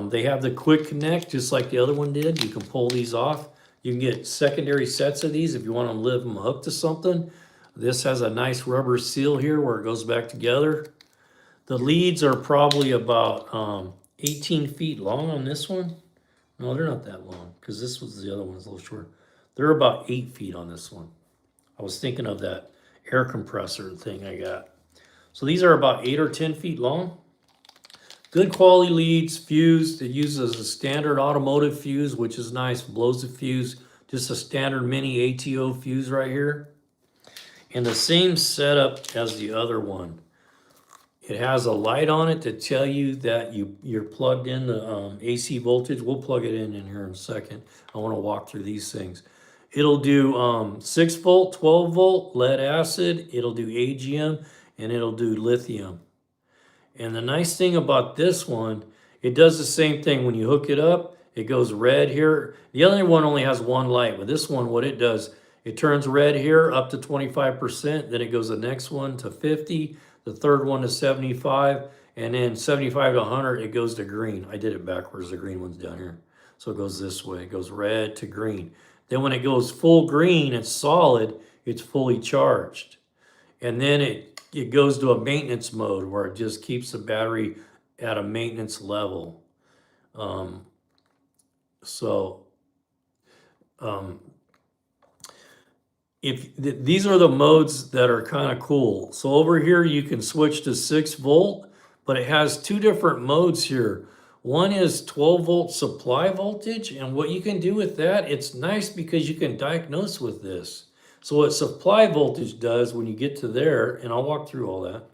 [SPEAKER 1] They have the quick connect just like the other one did. You can pull these off. You can get secondary sets of these if you want to leave them hooked to something. This has a nice rubber seal here where it goes back together. The leads are probably about 18 feet long on this one. No, they're not that long because this was the other one's a little short. They're about 8 feet on this one. I was thinking of that air compressor thing I got. So these are about 8 or 10 feet long. Good quality leads, fused. It uses a standard automotive fuse, which is nice. Blows the fuse. Just a standard mini ATO fuse right here. And the same setup as the other one. It has a light on it to tell you that you're plugged in the AC voltage. We'll plug it in here in a second. I want to walk through these things. It'll do 6 volt, 12 volt, lead acid. It'll do AGM, and it'll do lithium. And the nice thing about this one, it does the same thing. When you hook it up, it goes red here. The other one only has one light, but this one, what it does, it turns red here up to 25%. Then it goes the next one to 50, the third one to 75, and then 75 to 100, it goes to green. I did it backwards. The green one's down here. So it goes this way. It goes red to green. Then when it goes full green, it's solid, it's fully charged. And then it goes to a maintenance mode where it just keeps the battery at a maintenance level. These are the modes that are kind of cool. So over here you can switch to 6 volt, but it has 2 different modes here. One is 12 volt supply voltage, and what you can do with that, it's nice because you can diagnose with this. So what supply voltage does when you get to there, and I'll walk through all that,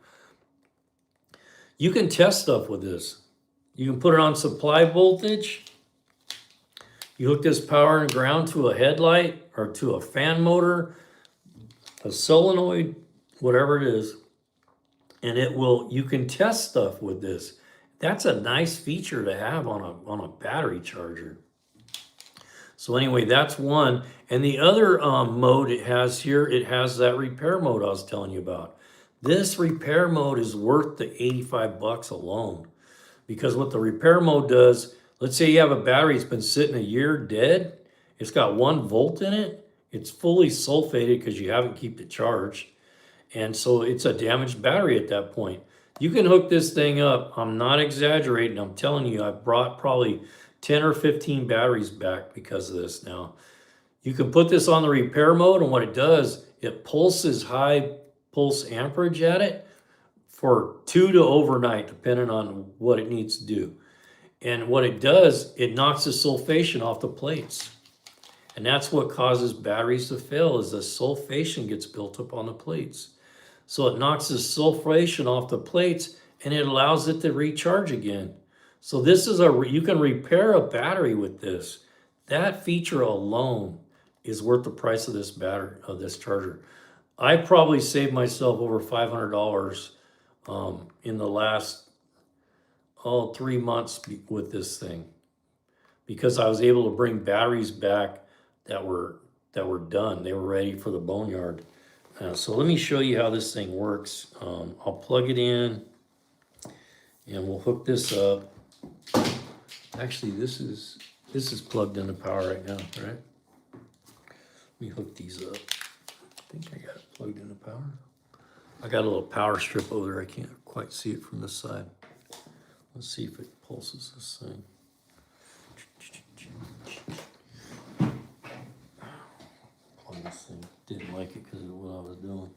[SPEAKER 1] you can test stuff with this. You can put it on supply voltage. You hook this power and ground to a headlight or to a fan motor, a solenoid, whatever it is, and you can test stuff with this. That's a nice feature to have on a battery charger. So anyway, that's one. And the other mode it has here, it has that repair mode I was telling you about. This repair mode is worth the 85 bucks alone. Because what the repair mode does, let's say you have a battery that's been sitting a year dead. It's got 1 volt in it. It's fully sulfated because you haven't kept it charged. And so it's a damaged battery at that point. You can hook this thing up. I'm not exaggerating. I'm telling you, I brought probably 10 or 15 batteries back because of this now. You can put this on the repair mode, and what it does, it pulses high pulse amperage at it for 2 to overnight, depending on what it needs to do. And what it does, it knocks the sulfation off the plates. And that's what causes batteries to fail, is the sulfation gets built up on the plates. So it knocks the sulfation off the plates, and it allows it to recharge again. So this is you can repair a battery with this. That feature alone is worth the price of this battery, of this charger. I probably saved myself over $500 in the last 3 months with this thing, because I was able to bring batteries back that were done. They were ready for the boneyard. So let me show you how this thing works. I'll plug it in, and we'll hook this up. Actually, this is plugged into power right now, right? Let me hook these up. I think I got it plugged into power. I got a little power strip over there. I can't quite see it from this side. Let's see if it pulses this thing. Plug this thing. Didn't like it because of what I was doing.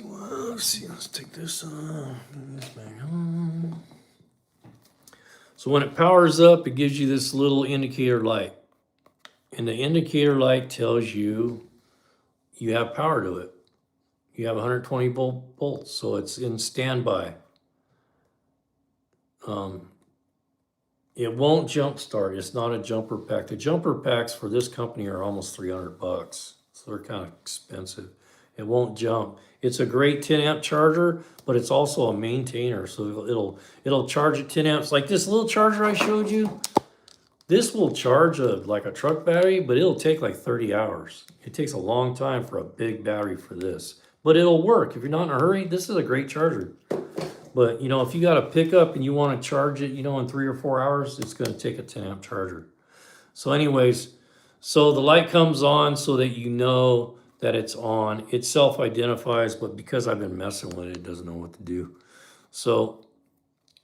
[SPEAKER 1] let's take this back on. So when it powers up, it gives you this little indicator light. And the indicator light tells you you have power to it. You have 120 volts, so it's in standby. It won't jump start. It's not a jumper pack. The jumper packs for this company are almost $300, so they're kind of expensive. It won't jump. It's a great 10 amp charger, but it's also a maintainer, so it'll charge at 10 amps. Like this little charger I showed you, this will charge like a truck battery, but it'll take like 30 hours. It takes a long time for a big battery for this, but it'll work. If you're not in a hurry, this is a great charger. But, you know, if you got a pickup and you want to charge it, you know, in 3 or 4 hours, it's going to take a 10 amp charger. So anyways, so the light comes on so that you know that it's on. It self-identifies, but because I've been messing with it, it doesn't know what to do. So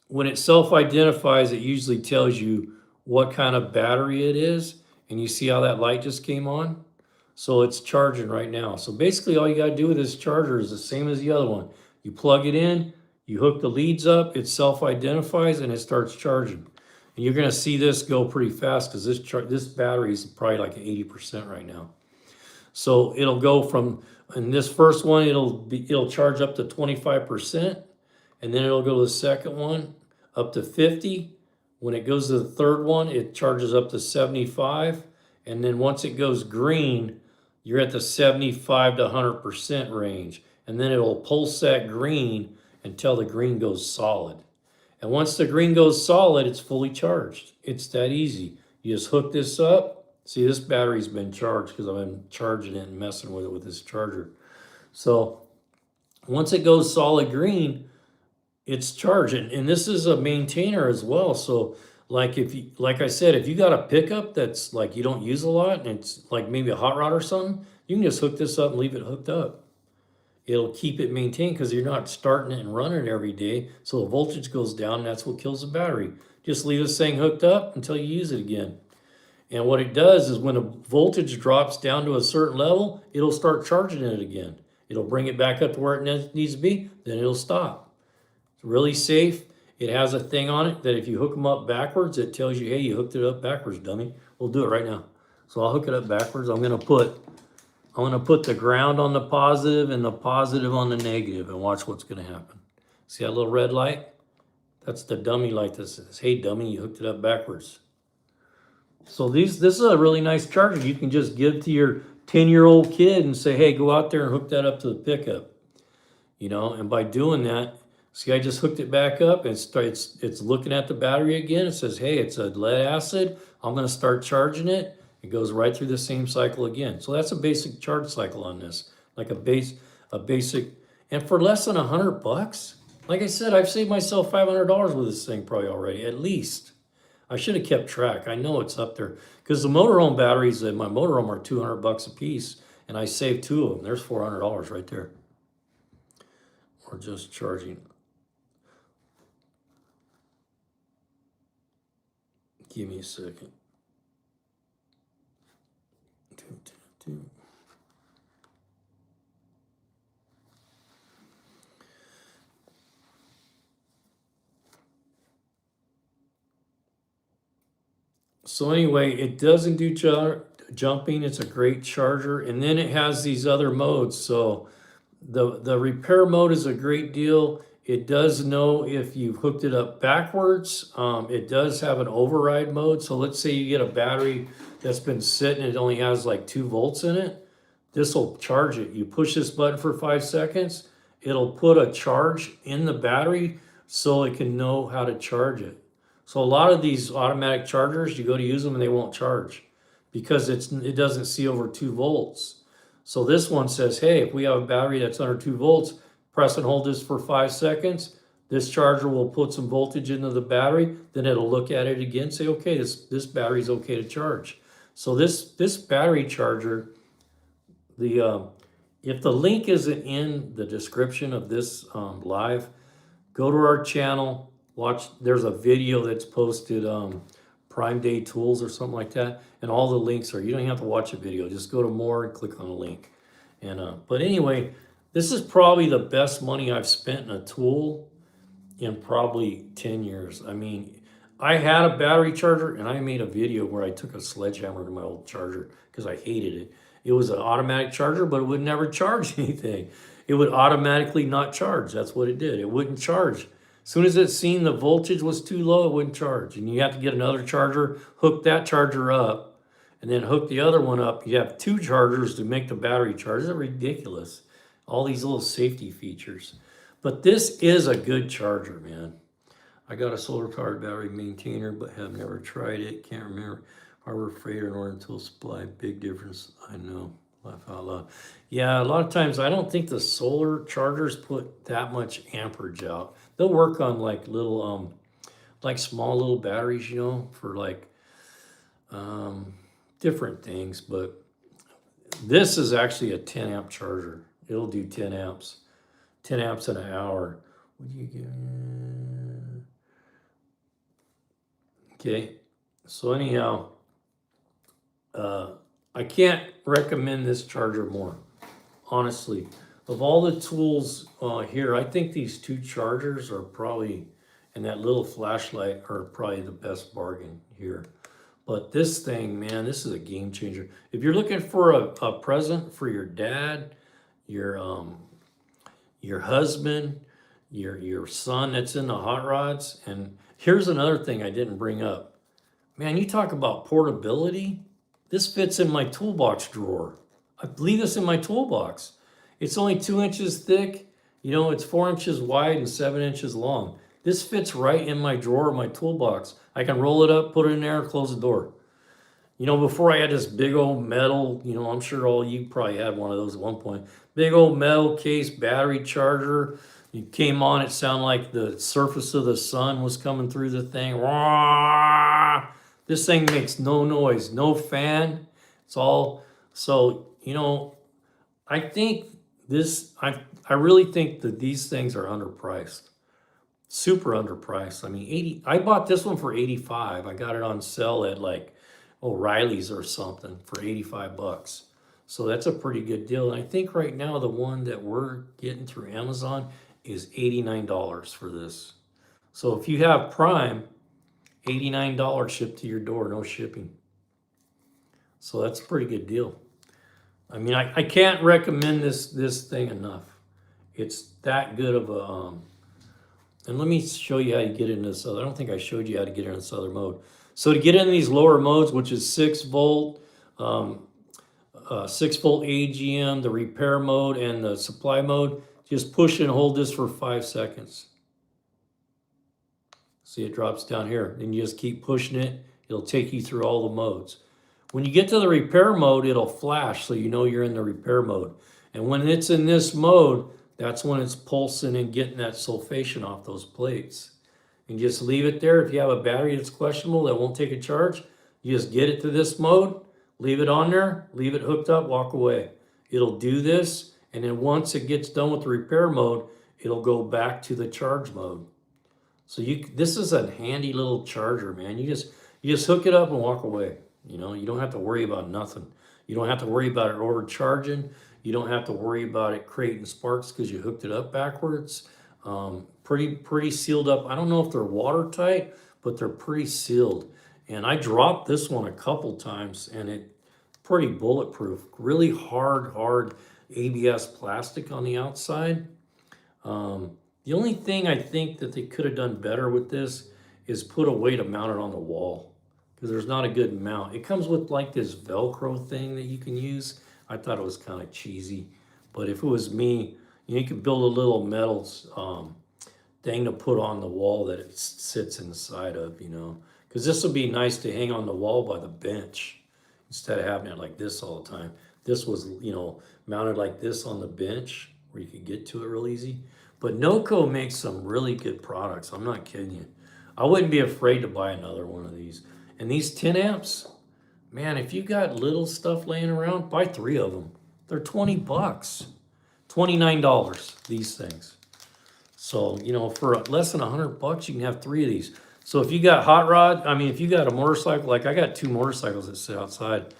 [SPEAKER 1] when it self-identifies, it usually tells you what kind of battery it is. And you see how that light just came on? So it's charging right now. So basically all you got to do with this charger is the same as the other one. You plug it in. You hook the leads up, it self-identifies, and it starts charging. And you're going to see this go pretty fast because this battery is probably like 80% right now. So it'll go from, in this first one, it'll charge up to 25%, and then it'll go to the second one up to 50. When it goes to the third one, it charges up to 75, and then once it goes green, you're at the 75 to 100% range, and then it'll pulse that green until the green goes solid. And once the green goes solid, it's fully charged. It's that easy. You just hook this up. See, this battery's been charged because I've been charging it and messing with it with this charger. So once it goes solid green, it's charging. And this is a maintainer as well. So like like I said, if you got a pickup that's like you don't use a lot and it's like maybe a hot rod or something, you can just hook this up and leave it hooked up. It'll keep it maintained because you're not starting it and running it every day. So the voltage goes down and that's what kills the battery. Just leave this thing hooked up until you use it again. And what it does is when the voltage drops down to a certain level, it'll start charging it again. It'll bring it back up to where it needs to be, then it'll stop. It's really safe. It has a thing on it that if you hook them up backwards, it tells you, hey, you hooked it up backwards, dummy. We'll do it right now. So I'll hook it up backwards. I'm gonna put the ground on the positive and the positive on the negative and watch what's gonna happen. See that little red light? That's the dummy light that says, hey dummy, you hooked it up backwards. So this is a really nice charger. You can just give to your 10-year-old kid and say, hey, go out there and hook that up to the pickup. You know, and by doing that, see, I just hooked it back up and it's looking at the battery again. It says, hey, it's a lead acid. I'm gonna start charging it. It goes right through the same cycle again. So that's a basic charge cycle on this, like a basic, and for less than $100, like I said, I've saved myself $500 with this thing probably already, at least. I should have kept track. I know it's up there because the motorhome batteries in my motorhome are $200 a piece, and I saved 2 of them. There's $400 right there. We're just charging. Give me a second. So anyway, it doesn't do jumping. It's a great charger. And then it has these other modes. So the repair mode is a great deal. It does know if you've hooked it up backwards. It does have an override mode. So let's say you get a battery that's been sitting and it only has like 2 volts in it. This will charge it. You push this button for 5 seconds. It'll put a charge in the battery so it can know how to charge it. So a lot of these automatic chargers, you go to use them and they won't charge because it doesn't see over 2 volts. So this one says, hey, if we have a battery that's under 2 volts, press and hold this for 5 seconds. This charger will put some voltage into the battery. Then it'll look at it again, say, okay, this battery's okay to charge. So this battery charger, if the link isn't in the description of this live, go to our channel. Watch, there's a video that's posted, Prime Day Tools or something like that, and all the links are, you don't have to watch a video, just go to more and click on a link. And but anyway, This is probably the best money I've spent in a tool in probably 10 years. I mean, I had a battery charger and I made a video where I took a sledgehammer to my old charger because I hated it. It was an automatic charger, but it would never charge anything. It would automatically not charge. That's what it did. It wouldn't charge. As soon as it seen the voltage was too low, it wouldn't charge. And you have to get another charger, hook that charger up, and then hook the other one up. You have two chargers to make the battery charge. It's ridiculous. All these little safety features. But this is a good charger, man. I got a solar powered battery maintainer, but have never tried it. Can't remember. Harbor Freighter and order tool supply. Big difference. I know. Laugh out loud. Yeah, a lot of times I don't think the solar chargers put that much amperage out. They'll work on like little, like small little batteries, you know, for like different things. But this is actually a 10 amp charger. It'll do 10 amps. 10 amps in an hour. What do you get? Okay, so anyhow, I can't recommend this charger more, honestly. Of all the tools here, I think these two chargers are probably, and that little flashlight are probably the best bargain here. But this thing, man, this is a game changer. If you're looking for a present for your dad, your husband, your son that's in the hot rods. And here's another thing I didn't bring up. Man, you talk about portability. This fits in my toolbox drawer. I leave this in my toolbox. It's only 2 inches thick. You know, it's 4 inches wide and 7 inches long. This fits right in my drawer, my toolbox. I can roll it up, put it in there, close the door. You know, before I had this big old metal, you know, I'm sure all you probably had one of those at one point. Big old metal case battery charger. You came on, it sounded like the surface of the sun was coming through the thing. This thing makes no noise, no fan. It's all, so, you know, I think this, I really think that these things are underpriced. Super underpriced. I mean, 80, I bought this one for 85. I got it on sale at like O'Reilly's or something for 85 bucks. So that's a pretty good deal. And I think right now the one that we're getting through Amazon is $89 for this. So if you have Prime, $89 shipped to your door, no shipping. So that's a pretty good deal. I mean, I can't recommend this thing enough. It's that good of a, and let me show you how you get into this other. I don't think I showed you how to get in this other mode. So to get in these lower modes, which is 6 volt, 6 volt AGM, the repair mode, and the supply mode, just push and hold this for 5 seconds. See, it drops down here. Then you just keep pushing it. It'll take you through all the modes. When you get to the repair mode, it'll flash so you know you're in the repair mode. And when it's in this mode, that's when it's pulsing and getting that sulfation off those plates. And just leave it there. If you have a battery that's questionable that won't take a charge, you just get it to this mode, leave it on there, leave it hooked up, walk away. It'll do this, and then once it gets done with the repair mode, it'll go back to the charge mode. So this is a handy little charger, man. You just hook it up and walk away. You know, you don't have to worry about nothing. You don't have to worry about it overcharging. You don't have to worry about it creating sparks because you hooked it up backwards. Pretty sealed up. I don't know if they're watertight, but they're pretty sealed. And I dropped this one a couple times, and it pretty bulletproof. Really hard ABS plastic on the outside. The only thing I think that they could have done better with this is put a way to mount it on the wall, because there's not a good mount. It comes with like this Velcro thing that you can use. I thought it was kind of cheesy, but if it was me, you could build a little metal thing to put on the wall that it sits inside of, you know, because this would be nice to hang on the wall by the bench instead of having it like this all the time. This was, you know, mounted like this on the bench where you could get to it real easy. But Noco makes some really good products. I'm not kidding you. I wouldn't be afraid to buy another one of these. And these 10 amps, man, if you got little stuff laying around, buy 3 of them. They're 20 bucks. $29, these things. So, you know, for less than 100 bucks, you can have 3 of these. So if you got hot rod, I mean, if you got a motorcycle, like I got 2 motorcycles that sit outside.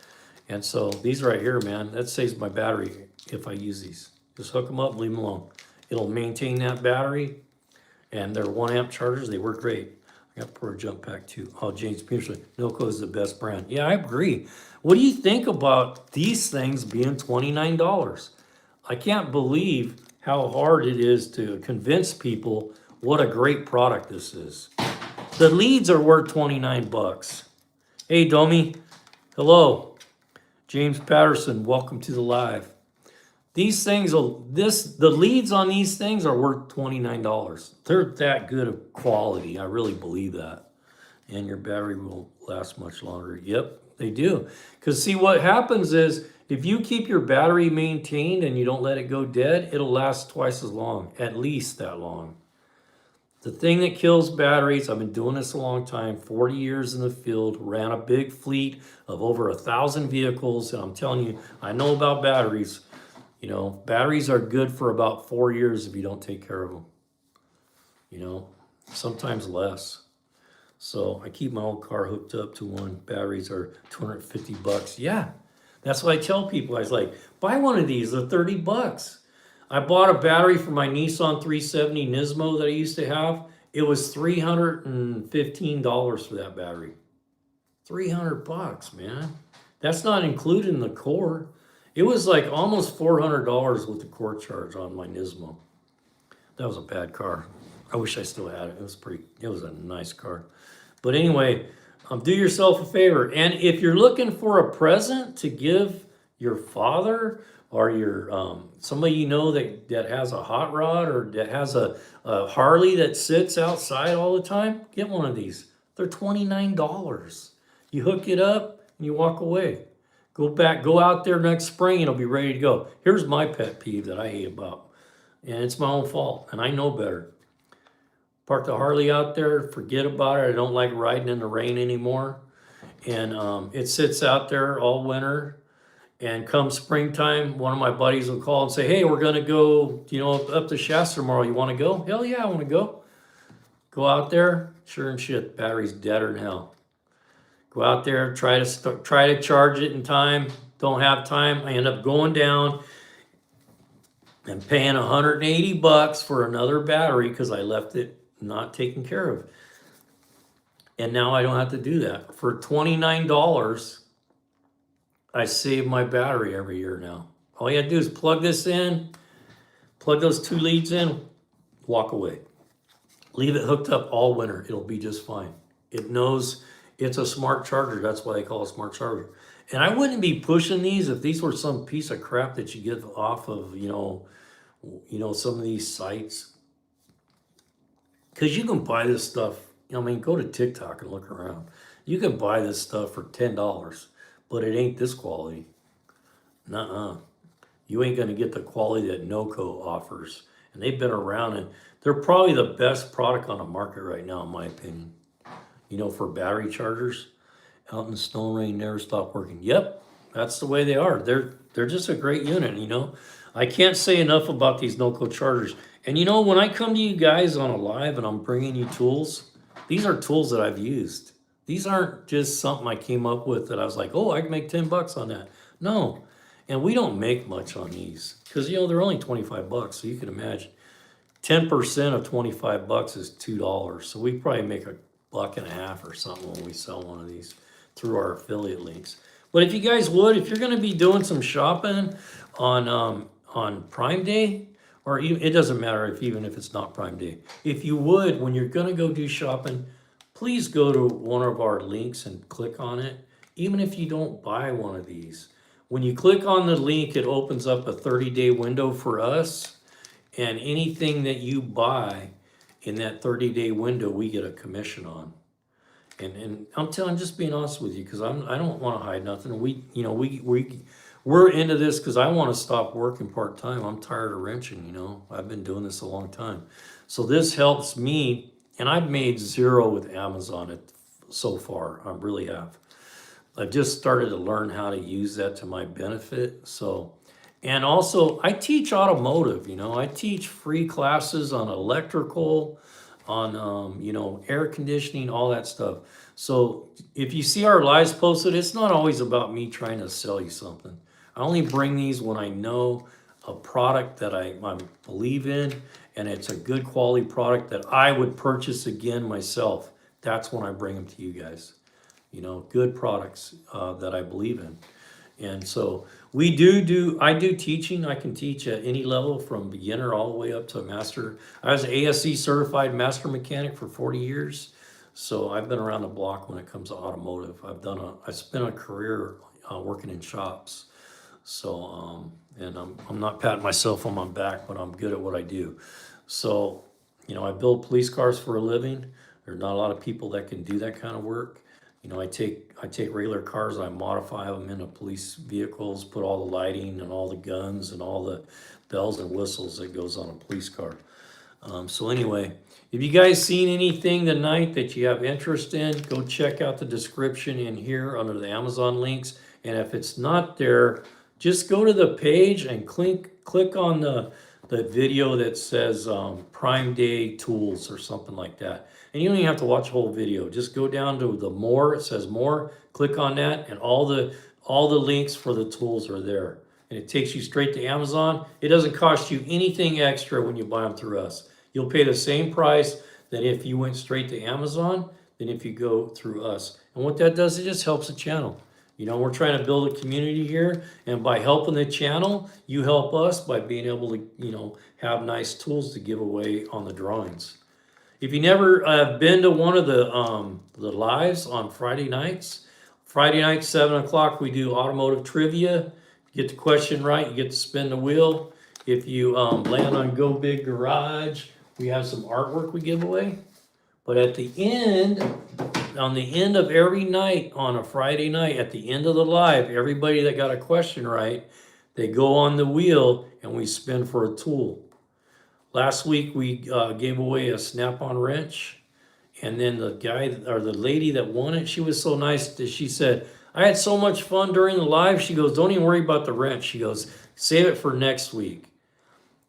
[SPEAKER 1] And so these right here, man, that saves my battery if I use these. Just hook them up, leave them alone. It'll maintain that battery, and they're 1 amp chargers. They work great. I got for a jump pack too. Oh, James Peterson, Noco is the best brand. Yeah, I agree. What do you think about these things being $29? I can't believe how hard it is to convince people what a great product this is. The leads are worth 29 bucks. Hey, Domi. Hello. James Patterson, welcome to the live. These things the leads on these things are worth $29. They're that good of quality. I really believe that. And your battery will last much longer. Yep, they do. Because see, what happens is if you keep your battery maintained and you don't let it go dead, it'll last twice as long, at least that long. The thing that kills batteries, I've been doing this a long time, 40 years in the field, ran a big fleet of over 1,000 vehicles, and I'm telling you, I know about batteries. You know, batteries are good for about 4 years if you don't take care of them. You know, sometimes less. So I keep my old car hooked up to one. Batteries are 250 bucks. Yeah, that's what I tell people. I was like, buy one of these, they're 30 bucks. I bought a battery for my Nissan 370 Nismo that I used to have. It was $315 for that battery. 300 bucks, man. That's not including the core. It was like almost $400 with the core charge on my Nismo. That was a bad car. I wish I still had it. It was a nice car. But anyway, do yourself a favor. And if you're looking for a present to give your father or your somebody you know that has a hot rod or that has a Harley that sits outside all the time, get one of these. They're $29. You hook it up and you walk away. Go out there next spring and it'll be ready to go. Here's my pet peeve that I hate about, and it's my own fault, and I know better. Park the Harley out there, forget about it. I don't like riding in the rain anymore. And it sits out there all winter. And come springtime, one of my buddies will call and say, hey, we're gonna go, up to Shasta tomorrow. You wanna go? Hell yeah, I wanna go. Go out there, sure and shit, battery's deader than hell. Go out there, try to charge it in time. Don't have time. I end up going down and paying 180 bucks for another battery because I left it not taken care of. And now I don't have to do that. For $29, I save my battery every year now. All you have to do is plug this in, plug those 2 leads in, walk away. Leave it hooked up all winter. It'll be just fine. It knows it's a smart charger. That's why they call it a smart charger. And I wouldn't be pushing these if these were some piece of crap that you get off of, some of these sites. Because you can buy this stuff. I mean, go to TikTok and look around. You can buy this stuff for $10, but it ain't this quality. Nuh-uh. You ain't going to get the quality that Noco offers. And they've been around, and they're probably the best product on the market right now, in my opinion. For battery chargers. Out in the snow and rain, never stop working. Yep, that's the way they are. They're just a great unit, I can't say enough about these Noco chargers. And when I come to you guys on a live and I'm bringing you tools, these are tools that I've used. These aren't just something I came up with that I was like, oh, I can make 10 bucks on that. No, and we don't make much on these because, they're only 25 bucks. So you can imagine 10% of 25 bucks is $2. So we probably make $1.50 or something when we sell one of these through our affiliate links. But if you guys would, if you're going to be doing some shopping on Prime Day, or even, it doesn't matter even if it's not Prime Day. If you would, when you're going to go do shopping, please go to one of our links and click on it, even if you don't buy one of these. When you click on the link, it opens up a 30-day window for us, and anything that you buy in that 30-day window, we get a commission on. And I'm just being honest with you, because I don't want to hide nothing. We're into this because I want to stop working part-time. I'm tired of wrenching, I've been doing this a long time. So this helps me, and I've made zero with Amazon so far. I really have. I've just started to learn how to use that to my benefit. And also I teach automotive, I teach free classes on electrical, on, air conditioning, all that stuff. So if you see our lives posted, it's not always about me trying to sell you something. I only bring these when I know a product that I believe in, and it's a good quality product that I would purchase again myself, that's when I bring them to you guys. You know, good products that I believe in. And so I do teaching. I can teach at any level from beginner all the way up to master. I was an ASE certified master mechanic for 40 years. So I've been around the block when it comes to automotive. I spent a career working in shops. So, and I'm not patting myself on my back, but I'm good at what I do. So, you know, I build police cars for a living. There's not a lot of people that can do that kind of work. You know, I take regular cars, I modify them into police vehicles, put all the lighting and all the guns and all the bells and whistles that goes on a police car. So anyway, if you guys seen anything tonight that you have interest in, go check out the description in here under the Amazon links. And if it's not there, just go to the page and click on the video that says Prime Day Tools or something like that. And you don't even have to watch the whole video. Just go down to the more, it says more, click on that, and all the links for the tools are there. And it takes you straight to Amazon. It doesn't cost you anything extra when you buy them through us. You'll pay the same price that if you went straight to Amazon than if you go through us. And what that does, it just helps the channel. You know, we're trying to build a community here, and by helping the channel, you help us by being able to, you know, have nice tools to give away on the drawings. If you never been to one of the lives on Friday nights, 7 o'clock, we do automotive trivia. You get the question right, you get to spin the wheel. If you land on Go Big Garage, we have some artwork we give away. But at the end, on the end of every night on a Friday night, at the end of the live, everybody that got a question right, they go on the wheel and we spin for a tool. Last week we gave away a snap-on wrench, and then the guy or the lady that won it, she was so nice that she said, I had so much fun during the live. She goes, don't even worry about the wrench. She goes, save it for next week.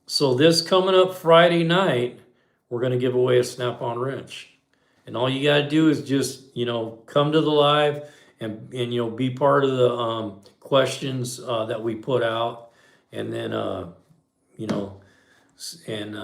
[SPEAKER 1] So this coming up Friday night, we're going to give away a snap-on wrench. And all you got to do is just, you know, come to the live and you know, be part of the questions that we put out. And then, you know, and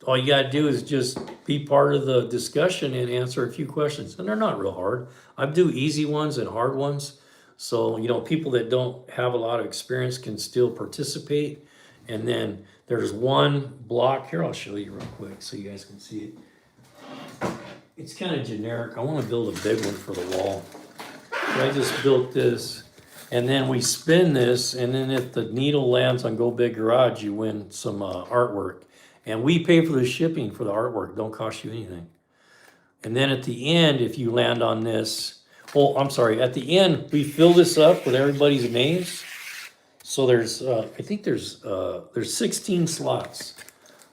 [SPEAKER 1] all you got to do is just be part of the discussion and answer a few questions. And they're not real hard. I do easy ones and hard ones. So, you know, people that don't have a lot of experience can still participate. And then there's one block here. I'll show you real quick so you guys can see it. It's kind of generic. I want to build a big one for the wall. So I just built this. And then we spin this, and then if the needle lands on Go Big Garage, you win some artwork. And we pay for the shipping for the artwork. Don't cost you anything. And then at the end, if you land on this, oh, I'm sorry, at the end, we fill this up with everybody's names. So there's, I think there's 16 slots.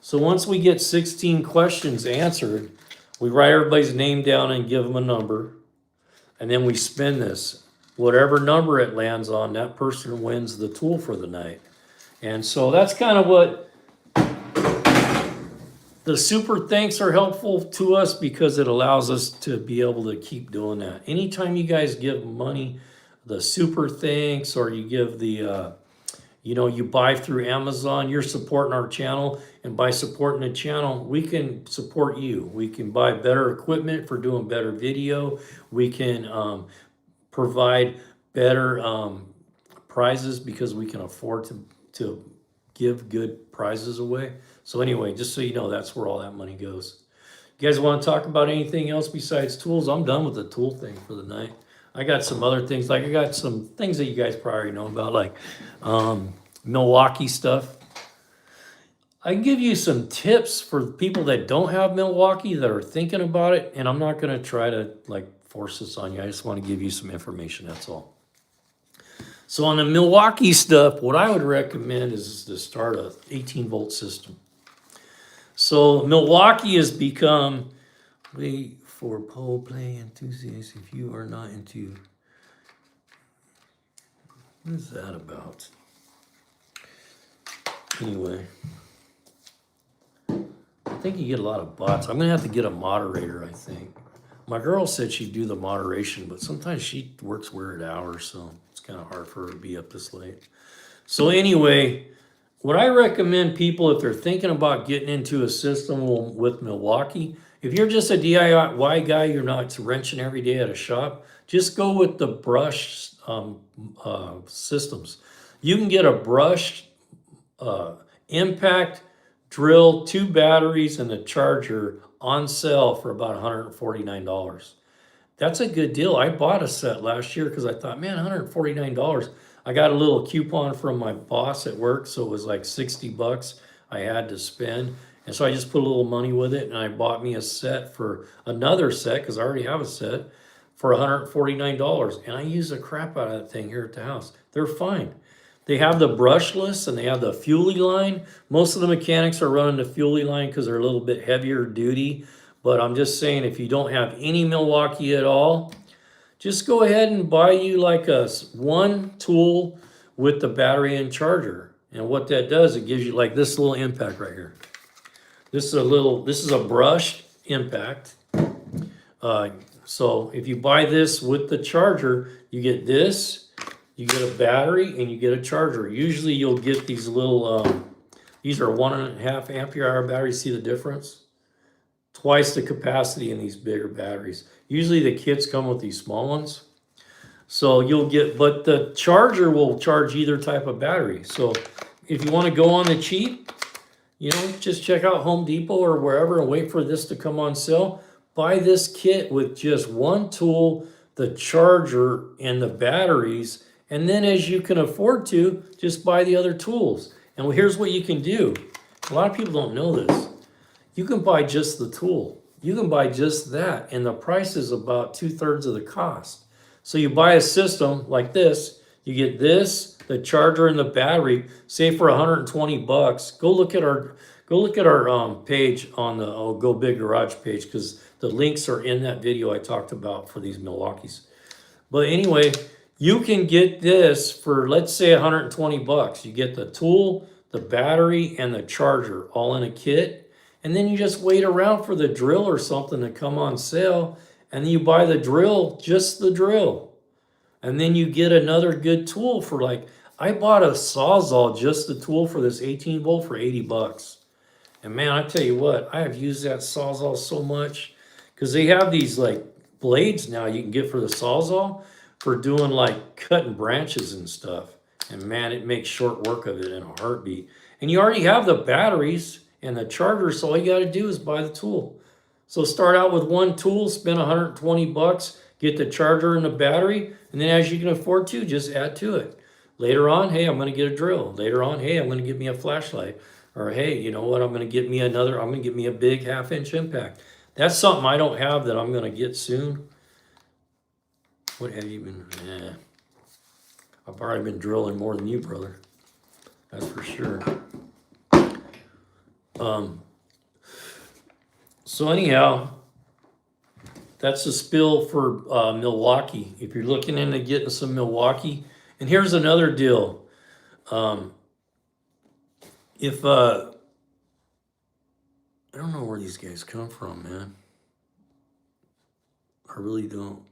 [SPEAKER 1] So once we get 16 questions answered, we write everybody's name down and give them a number. And then we spin this. Whatever number it lands on, that person wins the tool for the night. And so that's kind of what the super thanks are helpful to us, because it allows us to be able to keep doing that. Anytime you guys give money, the super thanks, or you give the, you know, you buy through Amazon, you're supporting our channel. And by supporting the channel, we can support you. We can buy better equipment for doing better video. We can provide better prizes because we can afford to give good prizes away. So anyway, just so you know, that's where all that money goes. You guys want to talk about anything else besides tools? I'm done with the tool thing for the night. I got some other things, like I got some things that you guys probably already know about, like Milwaukee stuff. I can give you some tips for people that don't have Milwaukee that are thinking about it, and I'm not going to try to like force this on you. I just want to give you some information, that's all. So on the Milwaukee stuff, what I would recommend is to start a 18-volt system. So Milwaukee has become, wait for pole play enthusiasts, if you are not into, what is that about? Anyway, I think you get a lot of bots. I'm going to have to get a moderator, I think. My girl said she'd do the moderation, but sometimes she works weird hours, so it's kind of hard for her to be up this late. So anyway, what I recommend people, if they're thinking about getting into a system with Milwaukee, if you're just a DIY guy, you're not wrenching every day at a shop, just go with the brush systems. You can get a brush impact drill, 2 batteries, and a charger on sale for about $149. That's a good deal. I bought a set last year because I thought, man, $149. I got a little coupon from my boss at work, so it was like 60 bucks I had to spend. And so I just put a little money with it, and I bought me a set for another set, because I already have a set, for $149. And I use the crap out of that thing here at the house. They're fine. They have the brushless and they have the fuelie line. Most of the mechanics are running the fuelie line because they're a little bit heavier duty. But I'm just saying, if you don't have any Milwaukee at all, just go ahead and buy you like one tool with the battery and charger. And what that does, it gives you like this little impact right here. This is a brushed impact. So if you buy this with the charger, you get this, you get a battery, and you get a charger. Usually you'll get these little, these are 1.5 ampere hour batteries. See the difference? Twice the capacity in these bigger batteries. Usually the kits come with these small ones. So you'll get, but the charger will charge either type of battery. So if you want to go on the cheap, you know, just check out Home Depot or wherever and wait for this to come on sale. Buy this kit with just one tool, the charger and the batteries. And then as you can afford to, just buy the other tools. And here's what you can do. A lot of people don't know this. You can buy just the tool. You can buy just that. And the price is about 2/3 of the cost. So you buy a system like this, you get this, the charger and the battery, say for 120 bucks. Go look at our page on the Go Big Garage page, because the links are in that video I talked about for these Milwaukees. But anyway, you can get this for, let's say, 120 bucks. You get the tool, the battery, and the charger all in a kit. And then you just wait around for the drill or something to come on sale. And then you buy the drill, just the drill. And then you get another good tool for like, I bought a Sawzall, just the tool for this 18 volt for 80 bucks. And man, I tell you what, I have used that Sawzall so much, because they have these like blades now you can get for the Sawzall for doing like cutting branches and stuff. And man, it makes short work of it in a heartbeat. And you already have the batteries and the charger, so all you got to do is buy the tool. So start out with one tool, spend 120 bucks, get the charger and the battery, and then as you can afford to, just add to it. Later on, hey, I'm going to get a drill. Later on, hey, I'm going to get me a flashlight. Or hey, you know what, I'm going to get me a big 1/2 inch impact. That's something I don't have that I'm going to get soon. What have you been? I've already been drilling more than you, brother. That's for sure. So anyhow, that's a spill for Milwaukee. If you're looking into getting some Milwaukee, and here's another deal. If I don't know where these guys come from, man. I really don't.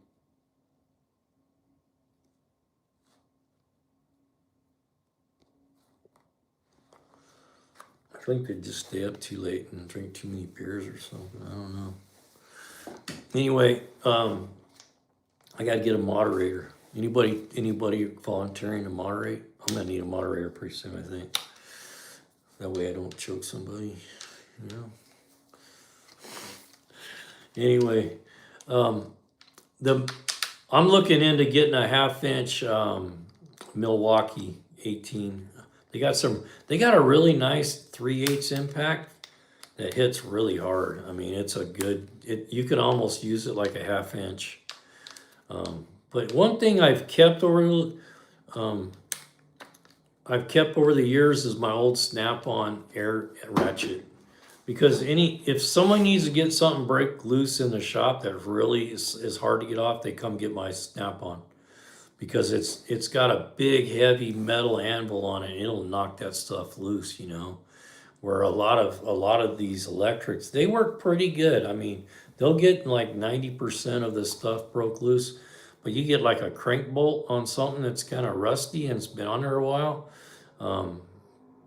[SPEAKER 1] I think they just stay up too late and drink too many beers or something. I don't know. Anyway, I got to get a moderator. Anybody volunteering to moderate? I'm gonna need a moderator pretty soon, I think. That way I don't choke somebody, you know. Anyway, I'm looking into getting a 1/2 inch Milwaukee 18. They got a really nice 3/8 impact that hits really hard. I mean, it's a good, you can almost use it like a 1/2 inch. But one thing I've kept over the years is my old snap-on air ratchet. Because if someone needs to get something break loose in the shop that really is hard to get off, they come get my snap-on. Because it's got a big heavy metal anvil on it, and it'll knock that stuff loose, you know. Where a lot of these electrics, they work pretty good. I mean, they'll get like 90% of the stuff broke loose, but you get like a crank bolt on something that's kind of rusty and it's been on there a while.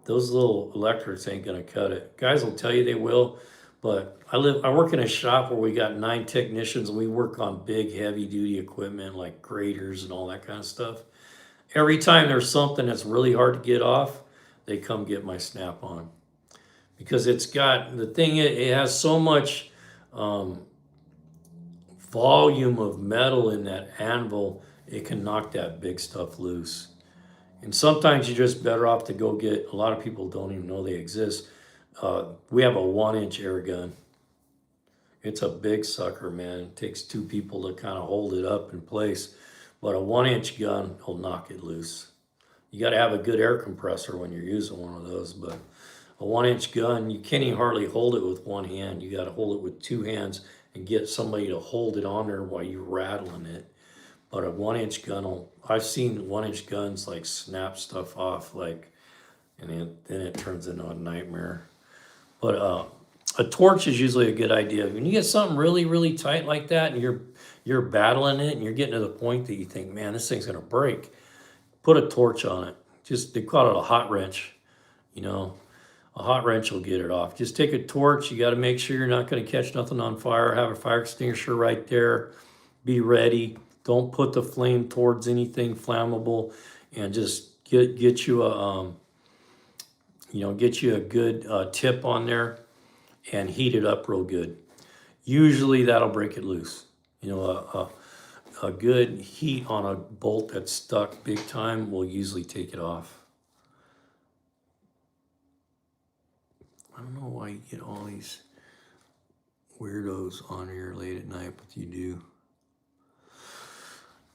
[SPEAKER 1] those little electrics ain't gonna cut it. Guys will tell you they will, but I work in a shop where we got 9 technicians and we work on big heavy duty equipment like graders and all that kind of stuff. Every time there's something that's really hard to get off, they come get my Snap-on. Because it's got, the thing, it has so much volume of metal in that anvil, it can knock that big stuff loose. And sometimes you're just better off to go get, a lot of people don't even know they exist. We have a 1-inch air gun. It's a big sucker, man. It takes 2 people to kind of hold it up in place. But a 1-inch gun will knock it loose. You got to have a good air compressor when you're using one of those. But a 1-inch gun, you can't even hardly hold it with one hand. You got to hold it with 2 hands and get somebody to hold it on there while you're rattling it. But a 1-inch gun will, I've seen 1-inch guns like snap stuff off, like, and then it turns into a nightmare. But a torch is usually a good idea. When you get something really, really tight like that and you're battling it and you're getting to the point that you think, man, this thing's gonna break, put a torch on it. Just, they call it a hot wrench, you know. A hot wrench will get it off. Just take a torch. You got to make sure you're not going to catch nothing on fire. Have a fire extinguisher right there. Be ready. Don't put the flame towards anything flammable, and just get you a get you a good tip on there, and heat it up real good. Usually that'll break it loose. You know, a good heat on a bolt that's stuck big time will usually take it off. I don't know why you get all these weirdos on here late at night, but you do.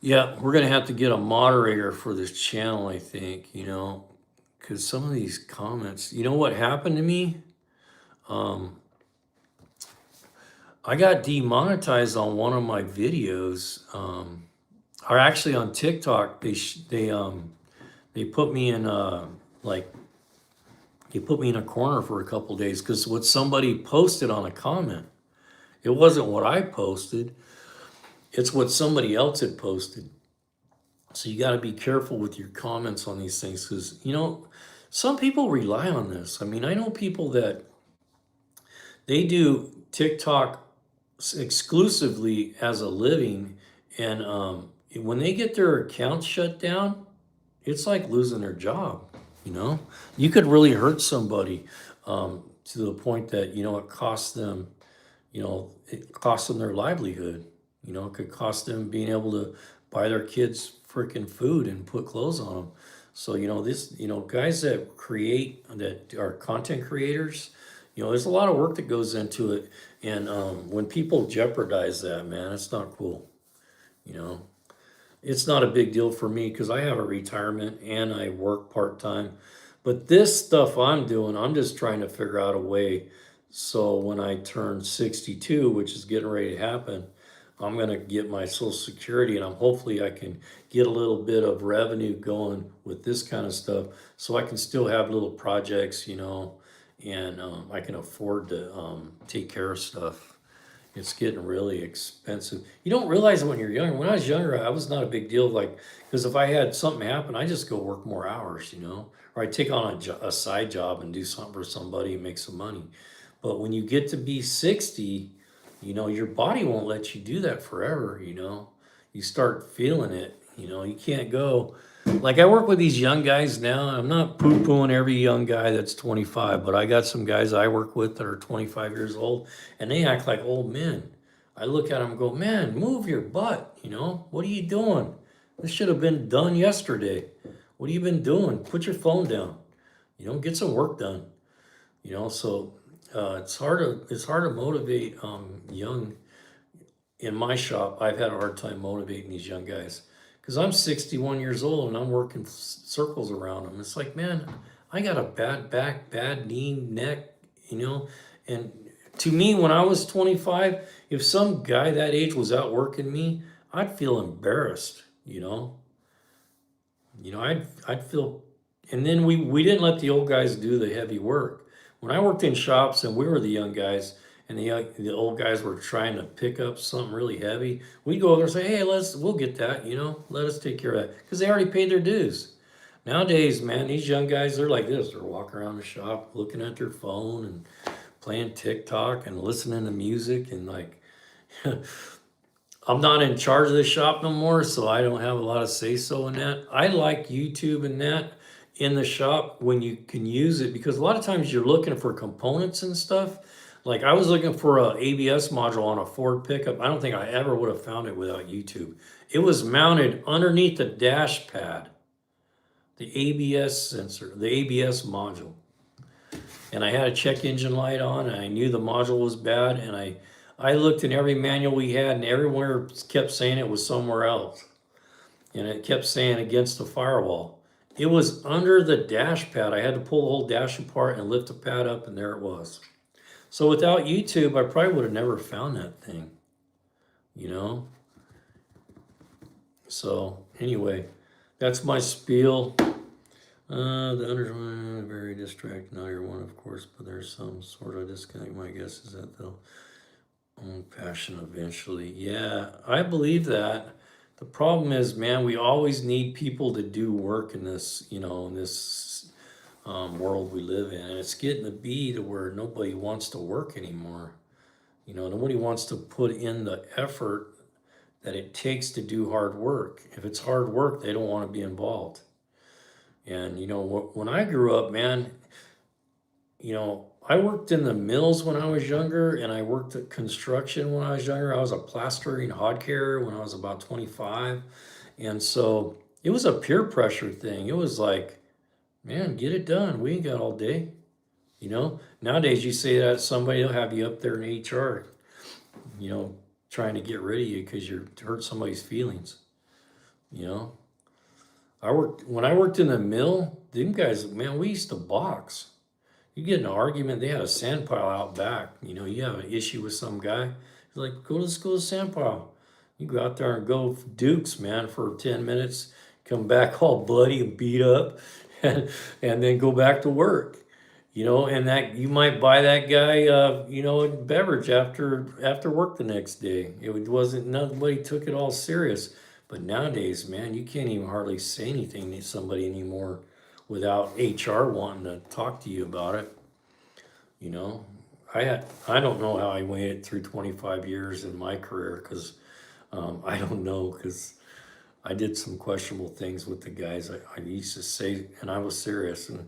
[SPEAKER 1] Yeah, we're going to have to get a moderator for this channel, I think, you know, because some of these comments, you know what happened to me? I got demonetized on one of my videos, or actually on TikTok. They put me in he put me in a corner for a couple days because what somebody posted on a comment, it wasn't what I posted, it's what somebody else had posted. So you got to be careful with your comments on these things because, you know, some people rely on this. I mean, I know people that they do TikTok exclusively as a living, and when they get their accounts shut down, it's like losing their job. You know, you could really hurt somebody to the point that, you know, it costs them, you know, it costs them their livelihood. You know, it could cost them being able to buy their kids freaking food and put clothes on them. So, you know, this, you know, guys that create, that are content creators, you know, there's a lot of work that goes into it. And when people jeopardize that, man, it's not cool, you know. It's not a big deal for me because I have a retirement and I work part-time. But this stuff I'm doing, I'm just trying to figure out a way. So when I turn 62, which is getting ready to happen, I'm going to get my Social Security, and hopefully I can get a little bit of revenue going with this kind of stuff so I can still have little projects, you know, and I can afford to take care of stuff. It's getting really expensive. You don't realize it when you're younger. When I was younger, I was not a big deal. Like, because if I had something happen, I just go work more hours, you know, or I take on a side job and do something for somebody and make some money. But when you get to be 60, you know, your body won't let you do that forever, you know. You start feeling it, you know. You can't go. Like, I work with these young guys now. I'm not poo-pooing every young guy that's 25, but I got some guys I work with that are 25 years old, and they act like old men. I look at them and go, man, move your butt, you know? What are you doing? This should have been done yesterday. What have you been doing? Put your phone down. You know, get some work done. You know, so it's hard to motivate young. In my shop, I've had a hard time motivating these young guys. Because I'm 61 years old and I'm working circles around them. It's like, man, I got a bad back, bad knee, neck, you know. And to me, when I was 25, if some guy that age was out working me, I'd feel embarrassed, you know. You know, I'd feel, and then we didn't let the old guys do the heavy work. When I worked in shops and we were the young guys, and the old guys were trying to pick up something really heavy, we'd go over there and say, hey, we'll get that, you know, let us take care of that, because they already paid their dues. Nowadays, man, these young guys, they're like this. They're walking around the shop looking at their phone and playing TikTok and listening to music and like I'm not in charge of the shop no more, so I don't have a lot of say so in that. I like YouTube and that in the shop when you can use it because a lot of times you're looking for components and stuff. Like I was looking for a ABS module on a Ford pickup. I don't think I ever would have found it without YouTube. It was mounted underneath the dash pad, the ABS sensor, the ABS module. And I had a check engine light on and I knew the module was bad and I looked in every manual we had and everywhere kept saying it was somewhere else. And it kept saying against the firewall. It was under the dash pad. I had to pull the whole dash apart and lift the pad up and there it was. So without YouTube, I probably would have never found that thing, you know? So anyway, that's my spiel. The under very distracting. Now you're one, of course, but there's some sort of disconnect. My guess is that they'll own passion eventually. Yeah, I believe that. The problem is, man, we always need people to do work in this, in this world we live in. And it's getting to be to where nobody wants to work anymore. Nobody wants to put in the effort that it takes to do hard work. If it's hard work, they don't want to be involved. And, when I grew up, man, I worked in the mills when I was younger, and I worked at construction when I was younger. I was a plastering hod carrier when I was about 25. And so it was a peer pressure thing. It was like, man, get it done. We ain't got all day. Nowadays you say that somebody will have you up there in HR, trying to get rid of you because you hurt somebody's feelings. When I worked in the mill, them guys, man, we used to box. You get in an argument, they had a sand pile out back. You have an issue with some guy. He's like, let's go to the sand pile. You go out there and go dukes, man, for 10 minutes, come back all bloody and beat up, and then go back to work. And that you might buy that guy, a beverage after work the next day. Nobody took it all serious. But nowadays, man, you can't even hardly say anything to somebody anymore without HR wanting to talk to you about it. I don't know how I made it through 25 years in my career because I don't know because I did some questionable things with the guys I used to say, and I was serious and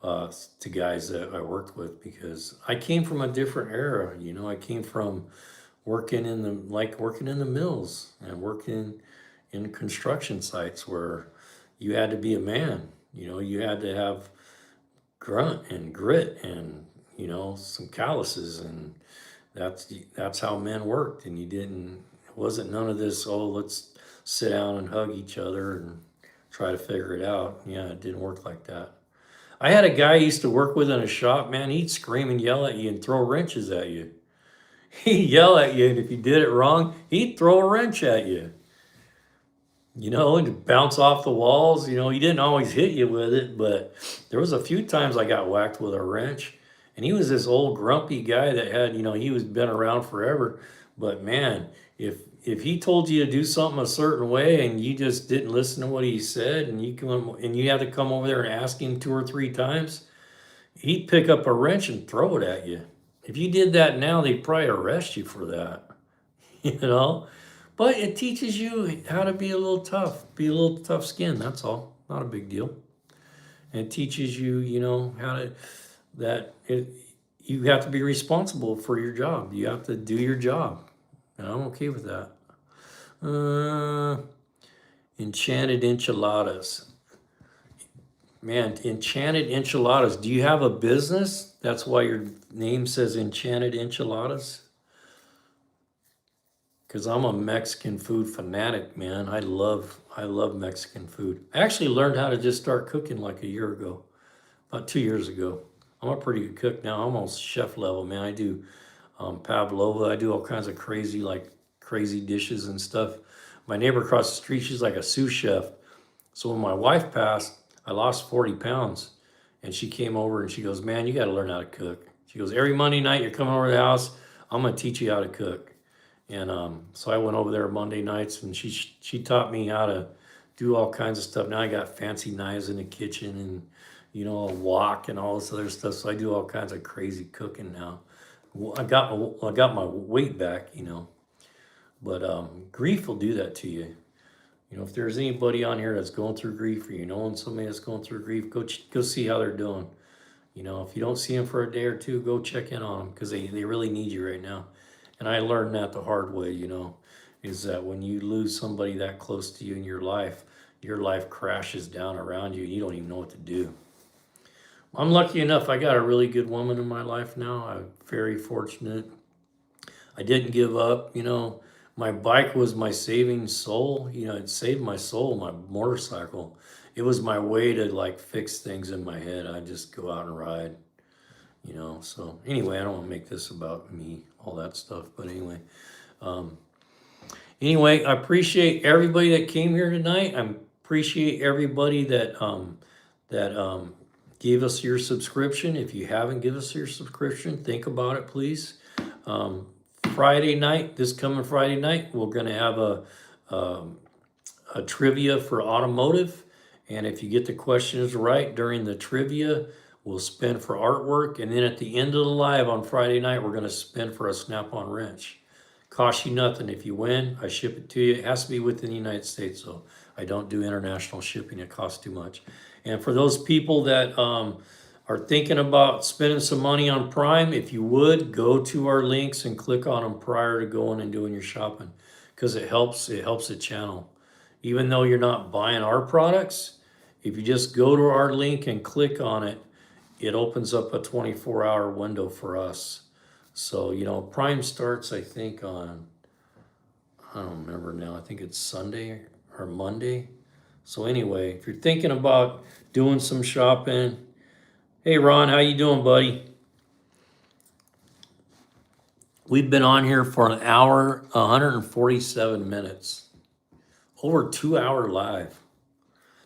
[SPEAKER 1] to guys that I worked with because I came from a different era. I came from working in the mills and working in construction sites where you had to be a man. You had to have grunt and grit and some calluses, and that's how men worked. And it wasn't none of this, oh, let's sit down and hug each other and try to figure it out. Yeah, it didn't work like that. I had a guy I used to work with in a shop, man. He'd scream and yell at you and throw wrenches at you. He'd yell at you, and if you did it wrong, he'd throw a wrench at you. And bounce off the walls. He didn't always hit you with it, but there was a few times I got whacked with a wrench. And he was this old grumpy guy that had, he was been around forever. But man, if he told you to do something a certain way and you just didn't listen to what he said, and you had to come over there and ask him 2 or 3 times, he'd pick up a wrench and throw it at you. If you did that now, they'd probably arrest you for that. But it teaches you how to be a little tough skin. That's all. Not a big deal. And it teaches you, you have to be responsible for your job. You have to do your job. And I'm okay with that. Enchanted enchiladas. Man, enchanted enchiladas. Do you have a business? That's why your name says Enchanted Enchiladas? Because I'm a Mexican food fanatic, man. I love Mexican food. I actually learned how to just start cooking like a year ago, about 2 years ago. I'm a pretty good cook now. I'm almost chef level, man. I do pavlova. I do all kinds of crazy dishes and stuff. My neighbor across the street, she's like a sous chef. So when my wife passed, I lost 40 pounds. And she came over and she goes, man, you got to learn how to cook. She goes, every Monday night you're coming over to the house, I'm going to teach you how to cook. And so I went over there Monday nights, and she taught me how do all kinds of stuff. Now I got fancy knives in the kitchen and, you know, a wok and all this other stuff. So I do all kinds of crazy cooking now. I got my weight back, you know, but grief will do that to you. You know, if there's anybody on here that's going through grief, or you know somebody that's going through grief, go see how they're doing. You know, if you don't see them for a day or two, go check in on them because they really need you right now. And I learned that the hard way, you know, is that when you lose somebody that close to you in your life crashes down around you and you don't even know what to do. I'm lucky enough, I got a really good woman in my life now. I'm very fortunate. I didn't give up, you know. My bike was my saving soul. You know, it saved my soul, my motorcycle. It was my way to like fix things in my head. I just go out and ride, you know. So anyway, I don't want to make this about me, all that stuff. But um, anyway, I appreciate everybody that came here tonight. I appreciate everybody that gave us your subscription. If you haven't given us your subscription, think about it, please. Um, Friday night, this coming Friday night, we're going to have a trivia for Automotive. And if you get the questions right during the trivia, we'll spin for artwork. And then at the end of the live on Friday night, we're going to spin for a snap-on wrench. Costs you nothing. If you win, I ship it to you. It has to be within the United States, so I don't do international shipping. It costs too much. And for those people that are thinking about spending some money on Prime, if you would, go to our links and click on them prior to going and doing your shopping because it helps the channel. Even though you're not buying our products, if you just go to our link and click on it, it opens up a 24-hour window for us. So, you know, Prime starts, I think, on, I don't remember now, I think it's Sunday or Monday. So anyway, if you're thinking about doing some shopping, hey, Ron, how you doing, buddy? We've been on here for an hour, 147 minutes. Over 2-hour live.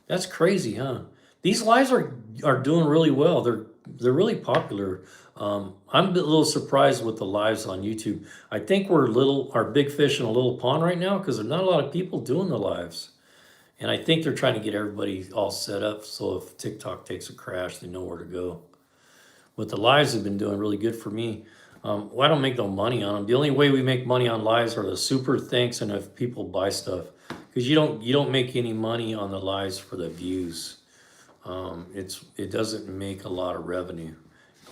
[SPEAKER 1] That's crazy, huh? These lives are doing really well. They're really popular. I'm a little surprised with the lives on YouTube. I think our big fish in a little pond right now because there's not a lot of people doing the lives. And I think they're trying to get everybody all set up so if TikTok takes a crash, they know where to go. But the lives have been doing really good for me. Well, I don't make no money on them. The only way we make money on lives are the super thanks and if people buy stuff. Because you don't make any money on the lives for the views. It doesn't make a lot of revenue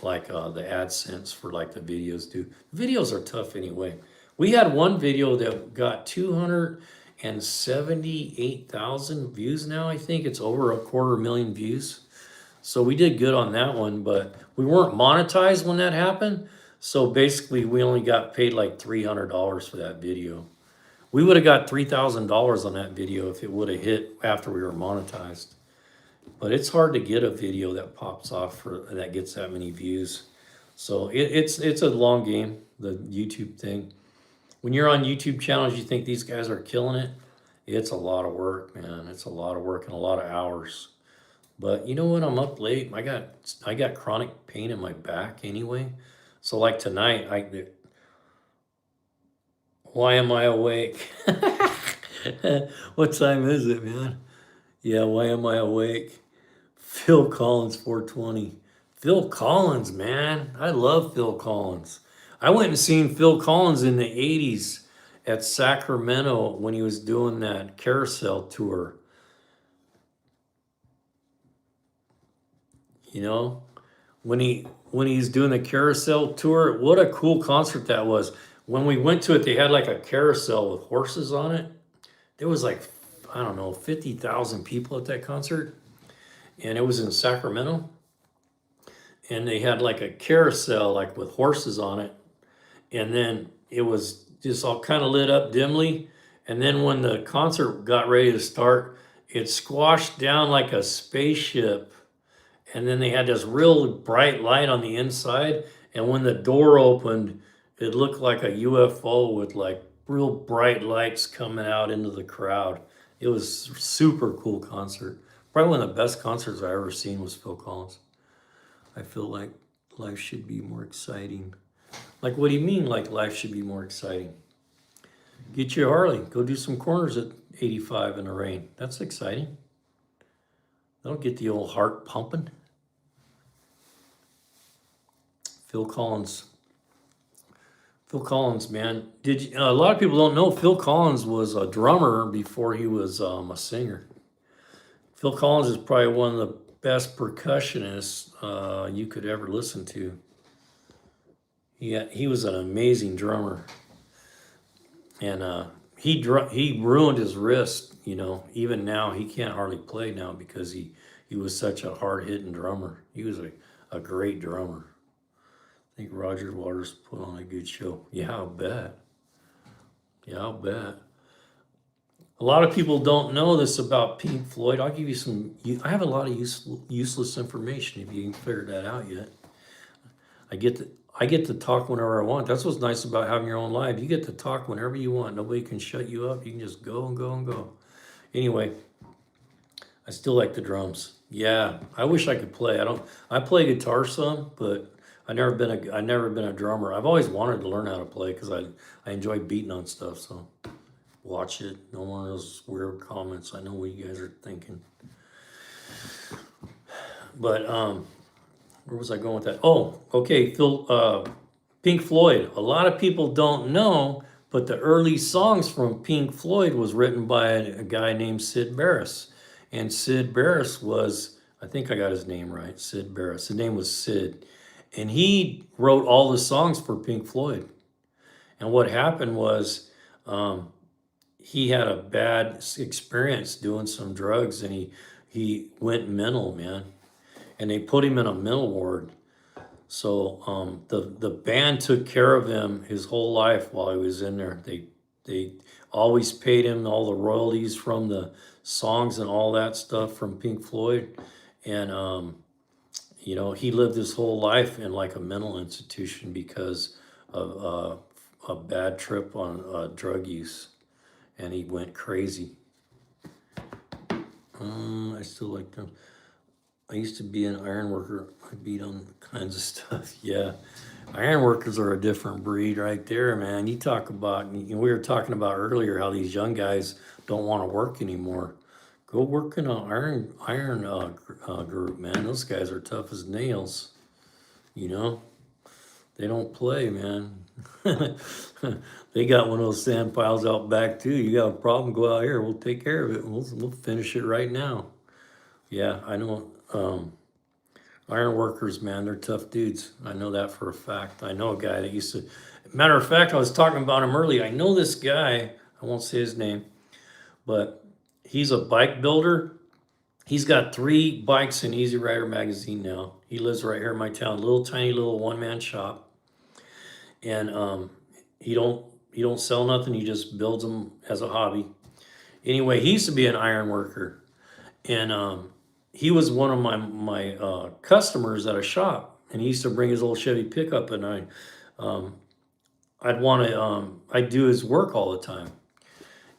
[SPEAKER 1] like the AdSense for like the videos do. Videos are tough anyway. We had one video that got 278,000 views now. I think it's over 250,000 views. So we did good on that one, but we weren't monetized when that happened. So basically we only got paid like $300 for that video. We would have got $3,000 on that video if it would have hit after we were monetized. But it's hard to get a video that pops off that gets that many views. So it's a long game, the YouTube thing. When you're on YouTube channels, you think these guys are killing it. It's a lot of work, man. It's a lot of work and a lot of hours. But you know what? I'm up late. I got chronic pain in my back anyway. So like tonight, why am I awake? What time is it, man? Yeah, why am I awake? Phil Collins, 420. Phil Collins, man. I love Phil Collins. I went and seen Phil Collins in the 80s at Sacramento when he was doing that carousel tour. You know, when he's doing the carousel tour, what a cool concert that was. When we went to it, they had like a carousel with horses on it. There was like, I don't know, 50,000 people at that concert. And it was in Sacramento. And they had like a carousel like with horses on it. And then it was just all kind of lit up dimly. And then when the concert got ready to start, it squashed down like a spaceship. And then they had this real bright light on the inside. And when the door opened, it looked like a UFO with like real bright lights coming out into the crowd. It was a super cool concert. Probably one of the best concerts I ever seen was Phil Collins. I feel like life should be more exciting. Like, what do you mean like life should be more exciting? Get your Harley. Go do some corners 85 in the rain. That's exciting. That'll get the old heart pumping. Phil Collins. Phil Collins, man. A lot of people don't know Phil Collins was a drummer before he was a singer. Phil Collins is probably one of the best percussionists you could ever listen to. He was an amazing drummer, and he ruined his wrist. You know, even now he can't hardly play now because he was such a hard hitting drummer. He was a great drummer. I think Roger Waters put on a good show. Yeah, I'll bet. Yeah, I'll bet. A lot of people don't know this about Pink Floyd. I'll give you some. I have a lot of useless information if you can figure that out yet. I get to talk whenever I want. That's what's nice about having your own life. You get to talk whenever you want. Nobody can shut you up. You can just go and go and go. Anyway, I still like the drums. Yeah, I wish I could play. I play guitar some, but I never been a drummer. I've always wanted to learn how to play because I enjoy beating on stuff. So watch it. No one of those weird comments. I know what you guys are thinking. But where was I going with that? Oh, okay, Pink Floyd. A lot of people don't know, but the early songs from Pink Floyd was written by a guy named Syd Barrett. And Syd Barrett was, I think I got his name right, Syd Barrett. His name was Syd. And he wrote all the songs for Pink Floyd. And what happened was he had a bad experience doing some drugs, and he went mental, man. And they put him in a mental ward. So the band took care of him his whole life while he was in there. They always paid him all the royalties from the songs and all that stuff from Pink Floyd. And you know, he lived his whole life in like a mental institution because of a bad trip on drug use, and he went crazy. I still like them. I used to be an iron worker. I beat on kinds of stuff. Yeah. Iron workers are a different breed right there, man. You talk about, we were talking about earlier how these young guys don't want to work anymore. Go work in an iron group, man. Those guys are tough as nails. You know, they don't play, man. They got one of those sand piles out back too. You got a problem? Go out here. We'll take care of it. We'll finish it right now. Yeah, I know. Iron workers, man, they're tough dudes. I know that for a fact. I know a guy that used to. Matter of fact, I was talking about him earlier. I know this guy. I won't say his name, but he's a bike builder. He's got 3 bikes in Easy Rider magazine now. He lives right here in my town, little tiny little one-man shop, and he don't sell nothing. He just builds them as a hobby. Anyway, he used to be an iron worker, and he was one of my customers at a shop, and he used to bring his old Chevy pickup, and I'd do his work all the time.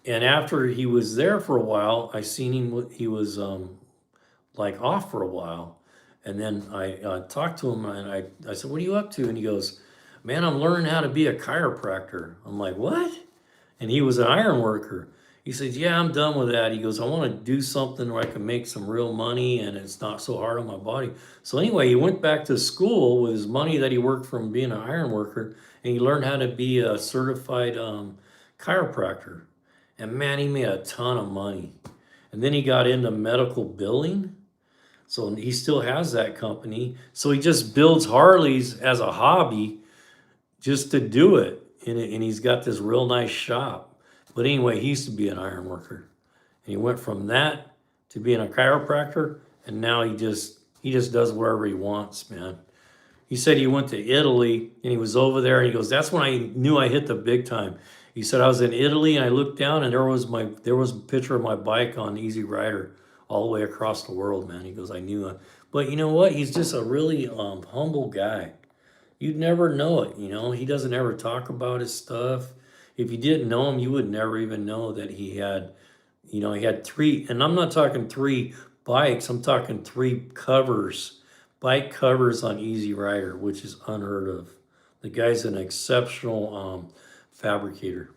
[SPEAKER 1] And after he was there for a while, I seen him. He was like off for a while, and then I talked to him, and I said, "What are you up to?" And he goes, "Man, I'm learning how to be a chiropractor." I'm like, "What?" And he was an iron worker. He says, "Yeah, I'm done with that." He goes, "I want to do something where I can make some real money and it's not so hard on my body." So anyway, he went back to school with his money that he worked from being an iron worker, and he learned how to be a certified chiropractor. And man, he made a ton of money. And then he got into medical billing. So he still has that company. So he just builds Harleys as a hobby just to do it. And he's got this real nice shop. But anyway, he used to be an iron worker. And he went from that to being a chiropractor. And now he just does whatever he wants, man. He said he went to Italy and he was over there, and he goes, "That's when I knew I hit the big time." He said, "I was in Italy and I looked down and there was a picture of my bike on Easy Rider all the way across the world, man." He goes, "I knew it." But you know what? He's just a really humble guy. You'd never know it, you know. He doesn't ever talk about his stuff. If you didn't know him, you would never even know that he had 3, and I'm not talking 3 bikes, I'm talking 3 covers, bike covers on Easy Rider, which is unheard of. The guy's an exceptional fabricator.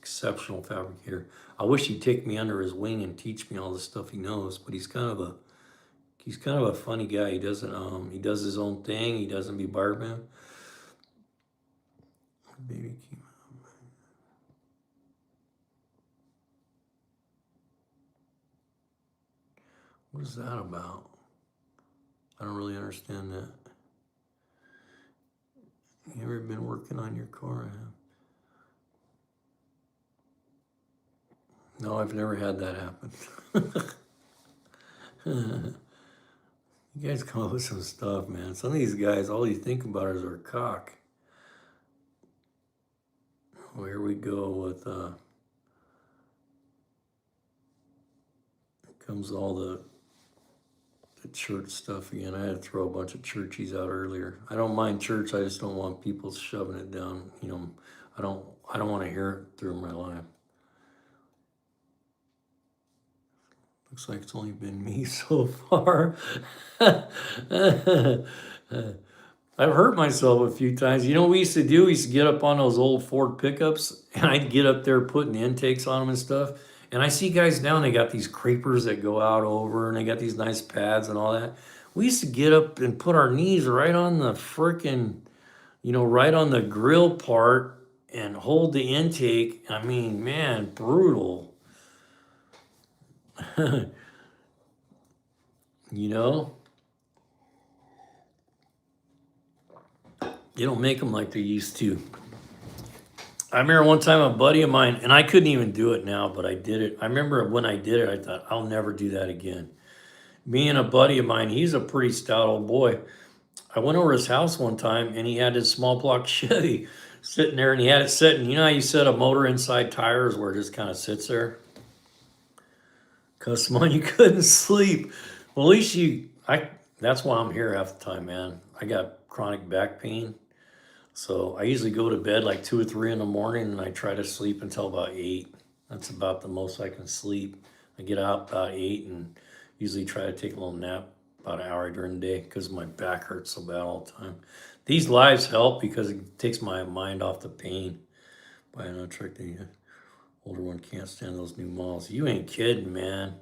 [SPEAKER 1] exceptional fabricator. I wish he'd take me under his wing and teach me all the stuff he knows, but he's kind of a funny guy. He doesn't he does his own thing. He doesn't be barman. Baby keep. What is that about? I don't really understand that. You ever been working on your car? No, I've never had that happen. You guys come up with some stuff, man. Some of these guys, all you think about is their cock. Oh, here we go with comes all the church stuff again. I had to throw a bunch of churchies out earlier. I don't mind church. I just don't want people shoving it down. You know, I don't want to hear it through my life. Looks like it's only been me so far. I've hurt myself a few times. You know what we used to do? We used to get up on those old Ford pickups, and I'd get up there putting intakes on them and stuff. And I see guys down, they got these creepers that go out over, and they got these nice pads and all that. We used to get up and put our knees right on the frickin', right on the grill part and hold the intake. I mean, man, brutal. You know? They don't make them like they used to. I remember one time a buddy of mine, and I couldn't even do it now, but I did it. I remember when I did it, I thought, I'll never do that again. Me and a buddy of mine, he's a pretty stout old boy. I went over his house one time, and he had his small block Chevy sitting there, and he had it sitting. You know how you set a motor inside tires where it just kind of sits there? Custom on, you couldn't sleep. Well, at least that's why I'm here half the time, man. I got chronic back pain. So I usually go to bed like 2 or 3 in the morning, and I try to sleep until about 8. That's about the most I can sleep. I get out about 8 and usually try to take a little nap about an hour during the day because my back hurts so bad all the time. These lives help because it takes my mind off the pain. Buy another truck, the older one can't stand those new models. You ain't kidding, man.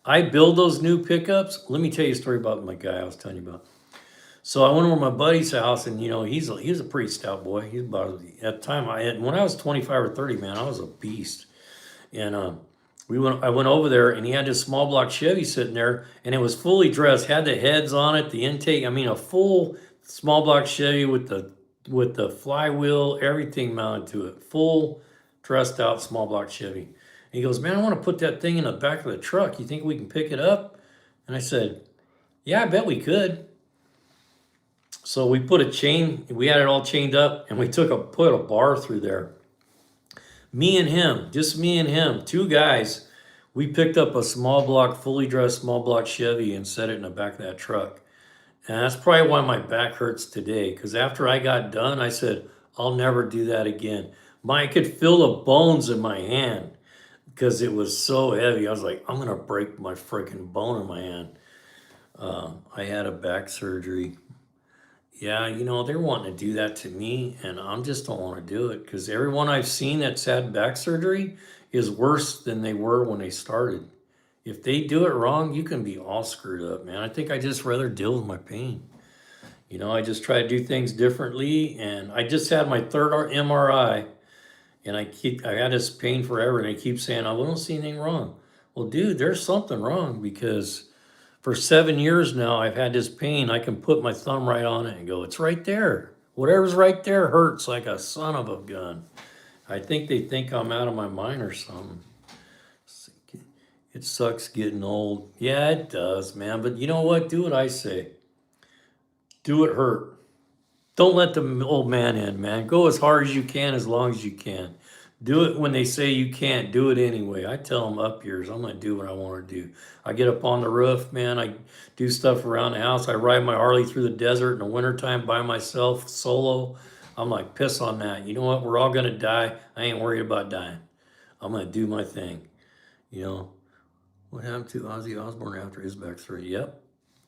[SPEAKER 1] I build those new pickups. Let me tell you a story about my guy I was telling you about. So I went over to my buddy's house, and he's a pretty stout boy. He's about, at the time when I was 25 or 30, man, I was a beast. And I went over there, and he had this small block Chevy sitting there, and it was fully dressed, had the heads on it, the intake. I mean, a full small block Chevy with the flywheel, everything mounted to it, full dressed out small block Chevy. And he goes, man, I want to put that thing in the back of the truck. You think we can pick it up? And I said, yeah, I bet we could. So we put we had it all chained up, and we put a bar through there. Me and him, just me and him, 2 guys, we picked up a small block, fully dressed small block Chevy and set it in the back of that truck. And that's probably why my back hurts today, because after I got done, I said, I'll never do that again. I could feel the bones in my hand because it was so heavy. I was like, I'm going to break my freaking bone in my hand. I had a back surgery. Yeah, they're wanting to do that to me, and I just don't want to do it because everyone I've seen that's had back surgery is worse than they were when they started. If they do it wrong, you can be all screwed up, man. I think I just rather deal with my pain. I just try to do things differently, and I just had my 3rd MRI, and I had this pain forever, and they keep saying, I don't see anything wrong. Well, dude, there's something wrong because for 7 years now, I've had this pain. I can put my thumb right on it and go, it's right there. Whatever's right there hurts like a son of a gun. I think they think I'm out of my mind or something. It sucks getting old. Yeah, it does, man. But you know what? Do what I say. Do it hurt. Don't let the old man in, man. Go as hard as you can, as long as you can. Do it when they say you can't. Do it anyway. I tell them up yours. I'm going to do what I want to do. I get up on the roof, man. I do stuff around the house. I ride my Harley through the desert in the wintertime by myself, solo. I'm like, piss on that. You know what? We're all going to die. I ain't worried about dying. I'm going to do my thing. What happened to Ozzy Osbourne after his back surgery? Yep.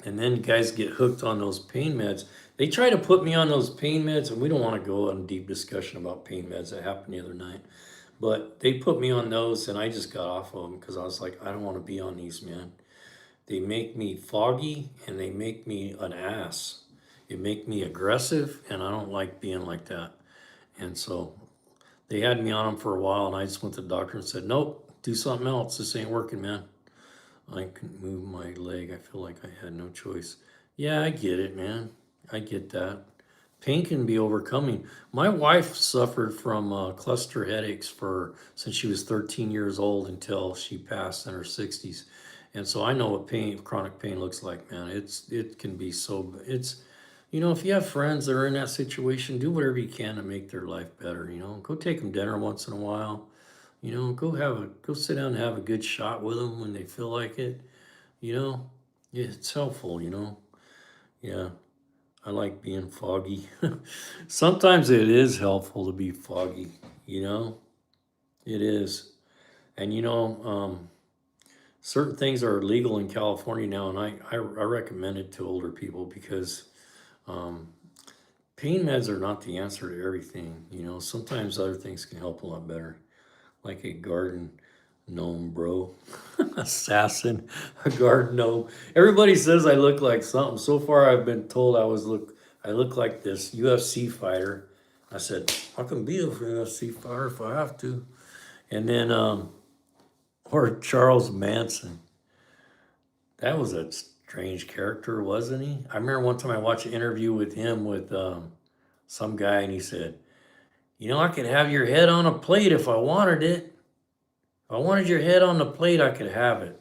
[SPEAKER 1] And then guys get hooked on those pain meds. They try to put me on those pain meds, and we don't want to go on a deep discussion about pain meds. That happened the other night. But they put me on those and I just got off of them because I was like, I don't want to be on these, man. They make me foggy and they make me an ass. It make me aggressive and I don't like being like that. And so they had me on them for a while and I just went to the doctor and said, nope, do something else. This ain't working, man. I couldn't move my leg. I feel like I had no choice. Yeah, I get it, man. I get that. Pain can be overcoming. My wife suffered from cluster headaches for since she was 13 years old until she passed in her 60s, and so I know what pain, chronic pain, looks like, man. It can be so. It's, if you have friends that are in that situation, do whatever you can to make their life better. Go take them dinner once in a while. Go sit down and have a good shot with them when they feel like it. You know, it's helpful. Yeah. I like being foggy. Sometimes it is helpful to be foggy, it is. And certain things are legal in California now, and I recommend it to older people because um, pain meds are not the answer to everything. Sometimes other things can help a lot better, like a garden gnome, bro. Assassin, a garden gnome. Everybody says I look like something. So far, I've been told I look like this UFC fighter. I said, I can be a UFC fighter if I have to. And then, or Charles Manson. That was a strange character, wasn't he? I remember one time I watched an interview with him with some guy, and he said, I could have your head on a plate if I wanted it. If I wanted your head on the plate, I could have it.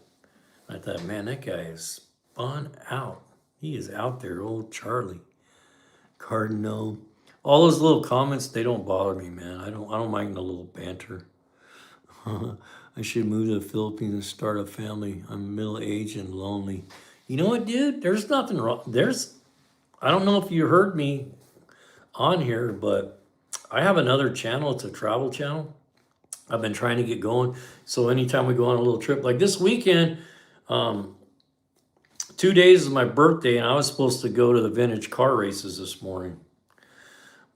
[SPEAKER 1] I thought, man, that guy is spun out. He is out there, old Charlie. Cardinal. All those little comments, they don't bother me, man. I don't mind the little banter. I should move to the Philippines and start a family. I'm middle-aged and lonely. You know what, dude? There's nothing wrong. I don't know if you heard me on here, but I have another channel. It's a travel channel. I've been trying to get going. So anytime we go on a little trip, like this weekend, 2 days is my birthday, and I was supposed to go to the vintage car races this morning.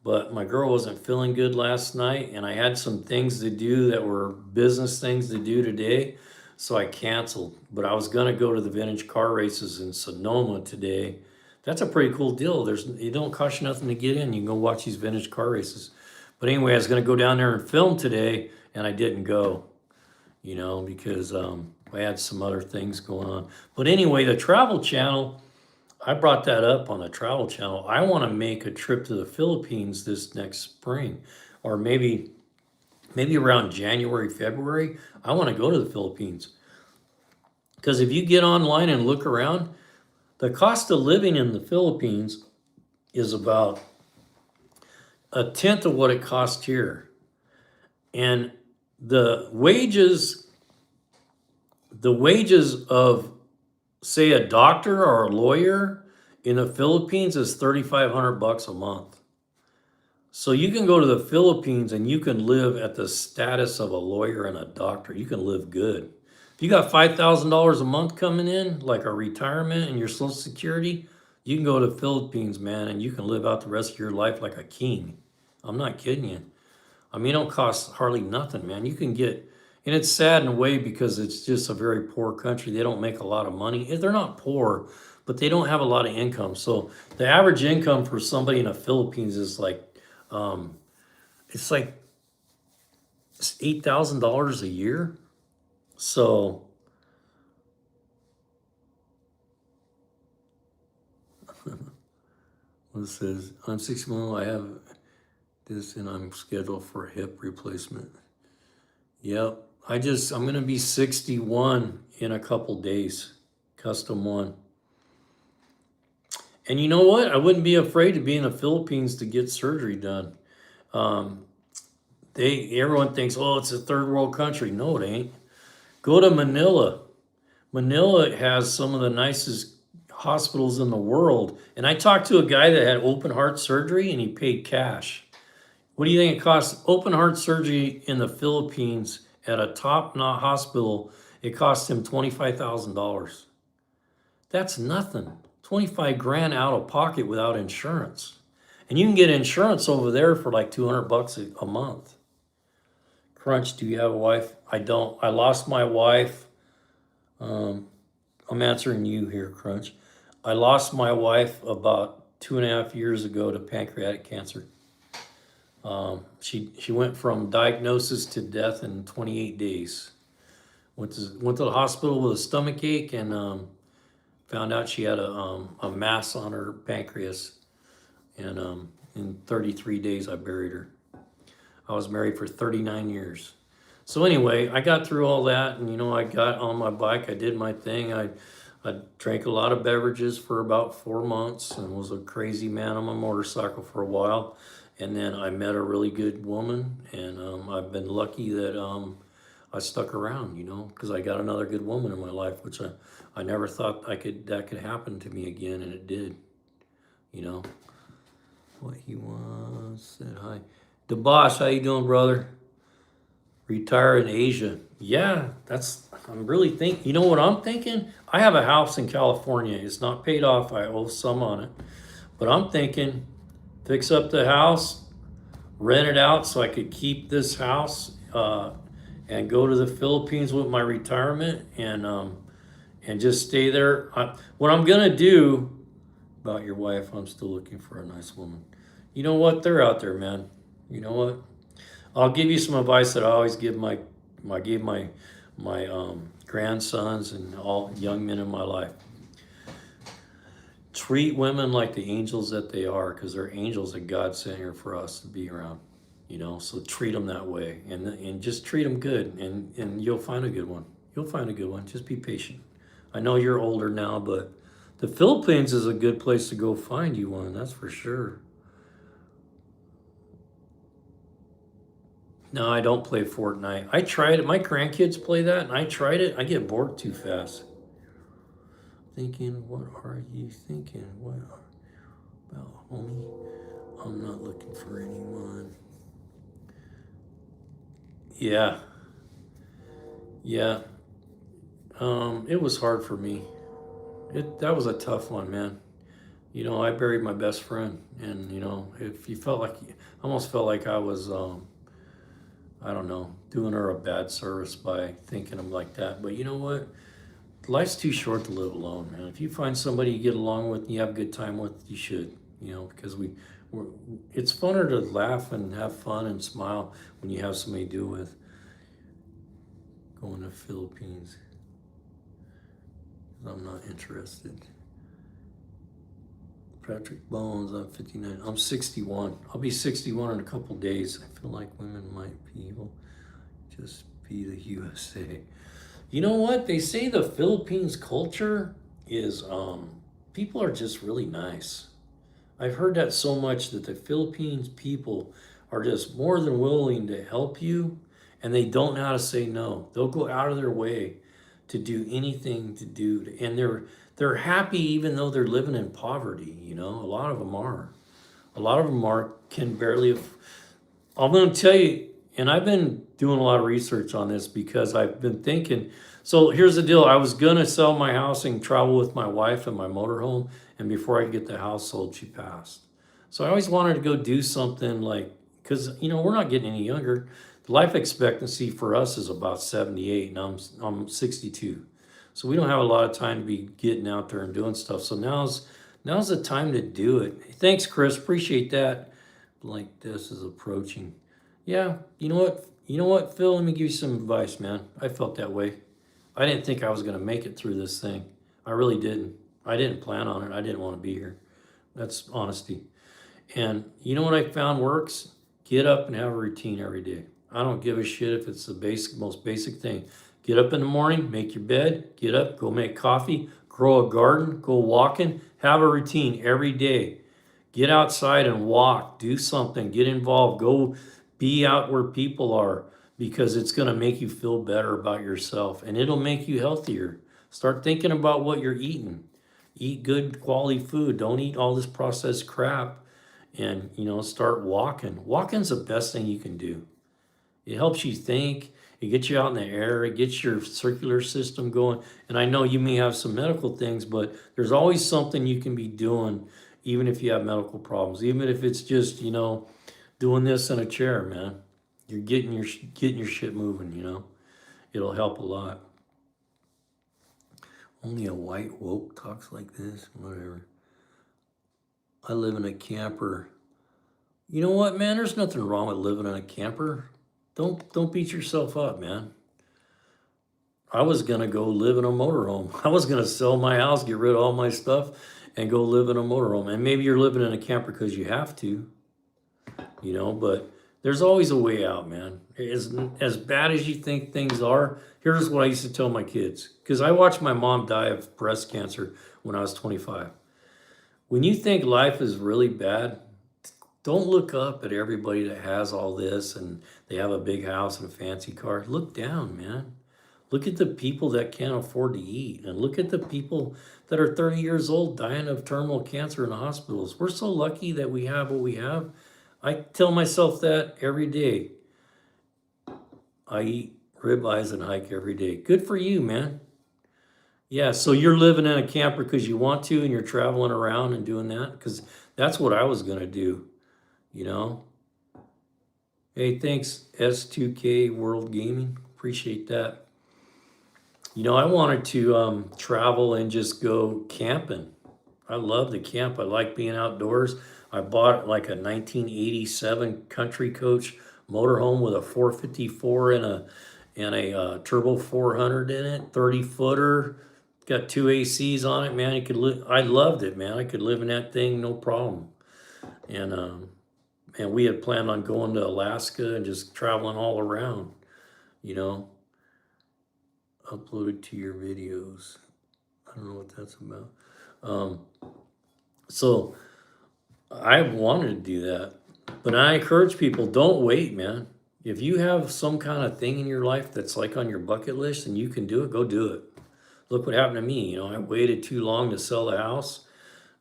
[SPEAKER 1] But my girl wasn't feeling good last night, and I had some things to do that were business things to do today, so I canceled. But I was gonna go to the vintage car races in Sonoma today. That's a pretty cool deal. It don't cost you nothing to get in. You can go watch these vintage car races. But anyway, I was gonna go down there and film today, and I didn't go, because I had some other things going on. But anyway, the travel channel, I brought that up on the travel channel. I want to make a trip to the Philippines this next spring, or maybe around January, February. I want to go to the Philippines because if you get online and look around, the cost of living in the Philippines is about a tenth of what it costs here. And the wages of, say, a doctor or a lawyer in the Philippines is $3,500 a month. So you can go to the Philippines and you can live at the status of a lawyer and a doctor. You can live good. If you got $5,000 a month coming in, like a retirement and your Social Security, you can go to the Philippines, man, and you can live out the rest of your life like a king. I'm not kidding you. It don't cost hardly nothing, man. You can get, and it's sad in a way because it's just a very poor country. They don't make a lot of money. They're not poor, but they don't have a lot of income. So the average income for somebody in the Philippines is like, it's like $8,000 a year. So what it says, I'm 61. I have this, and I'm scheduled for a hip replacement. Yep. I'm going to be 61 in a couple days. Custom one. And you know what? I wouldn't be afraid to be in the Philippines to get surgery done. Everyone thinks, oh, it's a third world country. No, it ain't. Go to Manila. Manila has some of the nicest hospitals in the world. And I talked to a guy that had open heart surgery and he paid cash. What do you think it costs? Open heart surgery in the Philippines at a top-notch hospital, it cost him $25,000. That's nothing. 25 grand out of pocket without insurance. And you can get insurance over there for like $200 a month. Crunch, do you have a wife? I don't. I lost my wife. Um, I'm answering you here, Crunch. I lost my wife about 2.5 years ago to pancreatic cancer. She went from diagnosis to death in 28 days. Went to the hospital with a stomach ache and found out she had a mass on her pancreas. And in 33 days, I buried her. I was married for 39 years. So anyway, I got through all that, and I got on my bike. I did my thing. I drank a lot of beverages for about 4 months and was a crazy man on my motorcycle for a while. And then I met a really good woman, and I've been lucky that I stuck around, because I got another good woman in my life, which I never thought that could happen to me again, and it did. You know what he was said hi. The boss, how you doing, brother? Retire in Asia. Yeah, I'm really thinking. You know what I'm thinking? I have a house in California. It's not paid off. I owe some on it. But I'm thinking fix up the house, rent it out so I could keep this house and go to the Philippines with my retirement and just stay there. What I'm going to do about your wife, I'm still looking for a nice woman. You know what? They're out there, man. You know what? I'll give you some advice that I always give my grandsons and all young men in my life. Treat women like the angels that they are, because they're angels that God sent here for us to be around. So treat them that way, and just treat them good, and you'll find a good one. You'll find a good one. Just be patient. I know you're older now, but the Philippines is a good place to go find you one. That's for sure. No, I don't play Fortnite. I tried it. My grandkids play that, and I tried it. I get bored too fast. Thinking, what are you thinking? What about, homie? I'm not looking for anyone. Yeah. Yeah. It was hard for me. That was a tough one, man. I buried my best friend, and if you felt like, I almost felt like I was I don't know, doing her a bad service by thinking of like that. But you know what? Life's too short to live alone, man. If you find somebody you get along with and you have a good time with, you should, because it's funner to laugh and have fun and smile when you have somebody to do it with. Going to Philippines. I'm not interested. Patrick Bones, I'm 59. I'm 61. I'll be 61 in a couple days. I feel like women might be evil. Just be the USA. You know what? They say the Philippines culture is people are just really nice. I've heard that so much that the Philippines people are just more than willing to help you, and they don't know how to say no. They'll go out of their way to do anything to do, and they're happy even though they're living in poverty. A lot of them are. A lot of them can barely. I'm going to tell you, and I've been doing a lot of research on this because I've been thinking. So here's the deal: I was gonna sell my house and travel with my wife and my motorhome, and before I could get the house sold, she passed. So I always wanted to go do something like, because we're not getting any younger. The life expectancy for us is about 78, and I'm 62. So we don't have a lot of time to be getting out there and doing stuff. So now's the time to do it. Thanks, Chris. Appreciate that. Like this is approaching. Yeah, you know what? Phil, let me give you some advice, man. I felt that way. I didn't think I was going to make it through this thing. I really didn't. I didn't plan on it. I didn't want to be here. That's honesty. And you know what I found works? Get up and have a routine every day. I don't give a shit if it's the most basic thing. Get up in the morning, make your bed, get up, go make coffee, grow a garden, go walking, have a routine every day. Get outside and walk, do something, get involved, go be out where people are, because it's going to make you feel better about yourself, and it'll make you healthier. Start thinking about what you're eating. Eat good quality food. Don't eat all this processed crap, and start walking. Walking's the best thing you can do. It helps you think. It gets you out in the air. It gets your circular system going. And I know you may have some medical things, but there's always something you can be doing, even if you have medical problems. Even if it's just, doing this in a chair, man. You're getting your shit moving, you know? It'll help a lot. Only a white woke talks like this, whatever. I live in a camper. You know what, man? There's nothing wrong with living in a camper. Don't beat yourself up, man. I was gonna go live in a motorhome. I was gonna sell my house, get rid of all my stuff, and go live in a motorhome. And maybe you're living in a camper because you have to, you know, but there's always a way out, man. As bad as you think things are, here's what I used to tell my kids. Because I watched my mom die of breast cancer when I was 25. When you think life is really bad, don't look up at everybody that has all this and they have a big house and a fancy car. Look down, man. Look at the people that can't afford to eat, and look at the people that are 30 years old dying of terminal cancer in the hospitals. We're so lucky that we have what we have. I tell myself that every day. I eat ribeyes and hike every day. Good for you, man. Yeah, so you're living in a camper because you want to, and you're traveling around and doing that? Because that's what I was going to do, you know? Hey, thanks, S2K World Gaming. Appreciate that. You know, I wanted to travel and just go camping. I love to camp. I like being outdoors. I bought like a 1987 Country Coach motorhome with a 454 and a turbo 400 in it, 30 footer. Got two ACs on it, man. I loved it, man. I could live in that thing, no problem. And we had planned on going to Alaska and just traveling all around, you know. Uploaded to your videos. I don't know what that's about. So I wanted to do that, but I encourage people, don't wait, man. If you have some kind of thing in your life that's like on your bucket list and you can do it, go do it. Look what happened to me. You know, I waited too long to sell the house.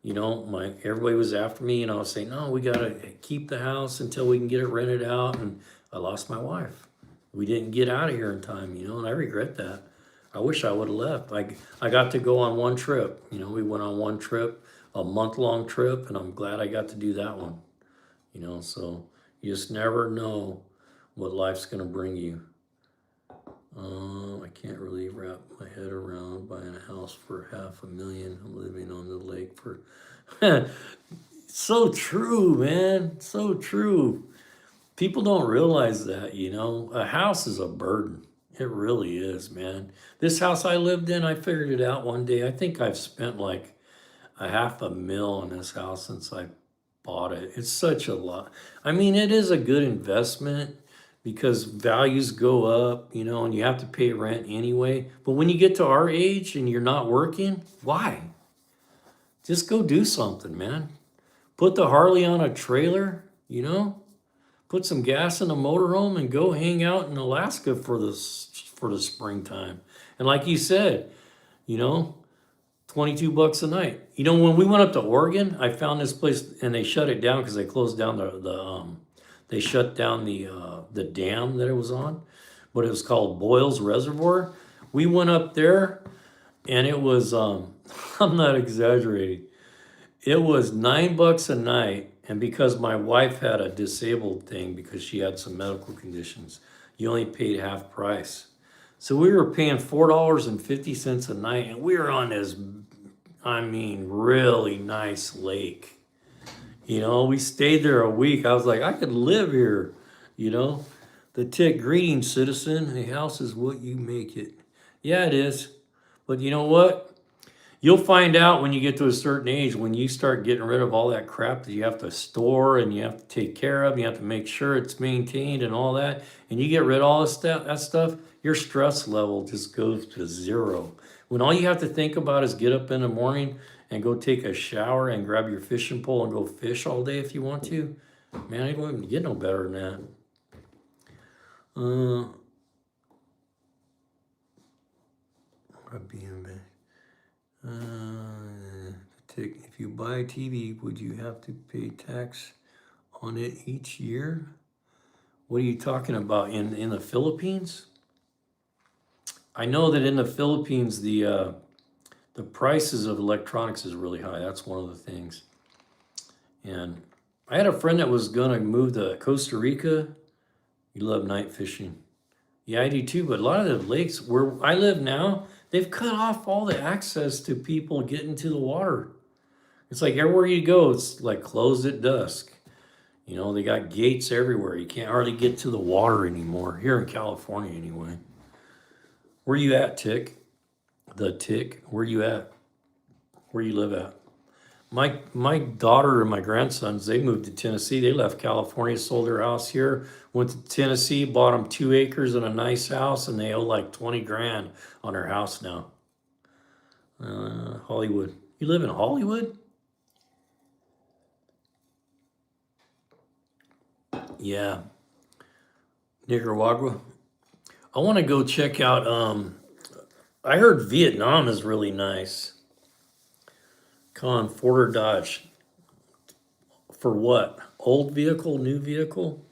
[SPEAKER 1] You know, everybody was after me, and I was saying, no, we got to keep the house until we can get it rented out. And I lost my wife. We didn't get out of here in time, you know, and I regret that. I wish I would have left. I got to go on one trip. You know, we went on one trip, a month-long trip, and I'm glad I got to do that one. You know, so you just never know what life's going to bring you. I can't really wrap my head around buying a house for $500,000. I'm living on the lake for... So true, man. So true. People don't realize that, you know. A house is a burden. It really is, man. This house I lived in, I figured it out one day. I think I've spent like $500,000 on this house since I bought it. It's such a lot. I mean, it is a good investment because values go up, you know, and you have to pay rent anyway. But when you get to our age and you're not working, why? Just go do something, man. Put the Harley on a trailer, you know? Put some gas in a motorhome and go hang out in Alaska for the springtime. And like you said, you know, $22 a night. You know, when we went up to Oregon, I found this place and they shut it down because they closed down they shut down the dam that it was on, but it was called Boyle's Reservoir. We went up there and it was I'm not exaggerating. It was $9 a night. And because my wife had a disabled thing because she had some medical conditions, you only paid half price. So we were paying $4.50 a night, and we were on this, I mean, really nice lake. You know, we stayed there a week. I was like, I could live here, you know. The tick, greetings, citizen. A house is what you make it. Yeah, it is. But you know what? You'll find out when you get to a certain age, when you start getting rid of all that crap that you have to store and you have to take care of, you have to make sure it's maintained and all that, and you get rid of all that stuff, your stress level just goes to zero. When all you have to think about is get up in the morning and go take a shower and grab your fishing pole and go fish all day if you want to, man, it wouldn't get no better than that. If you buy a TV, would you have to pay tax on it each year? What are you talking about? In the Philippines? I know that in the Philippines, the prices of electronics is really high. That's one of the things. And I had a friend that was going to move to Costa Rica, You love night fishing. Yeah, I do too, but a lot of the lakes where I live now, they've cut off all the access to people getting to the water. It's like everywhere you go, it's like closed at dusk. You know, they got gates everywhere. You can't hardly get to the water anymore, here in California anyway. Where you at, Tick? The Tick, where you at? Where you live at? My daughter and my grandsons, they moved to Tennessee. They left California, sold their house here, went to Tennessee, bought them 2 acres and a nice house, and they owe like 20 grand on their house now. Hollywood. You live in Hollywood? Yeah. Nicaragua. I want to go check out, I heard Vietnam is really nice. Come on, Ford or Dodge. For what? Old vehicle, new vehicle?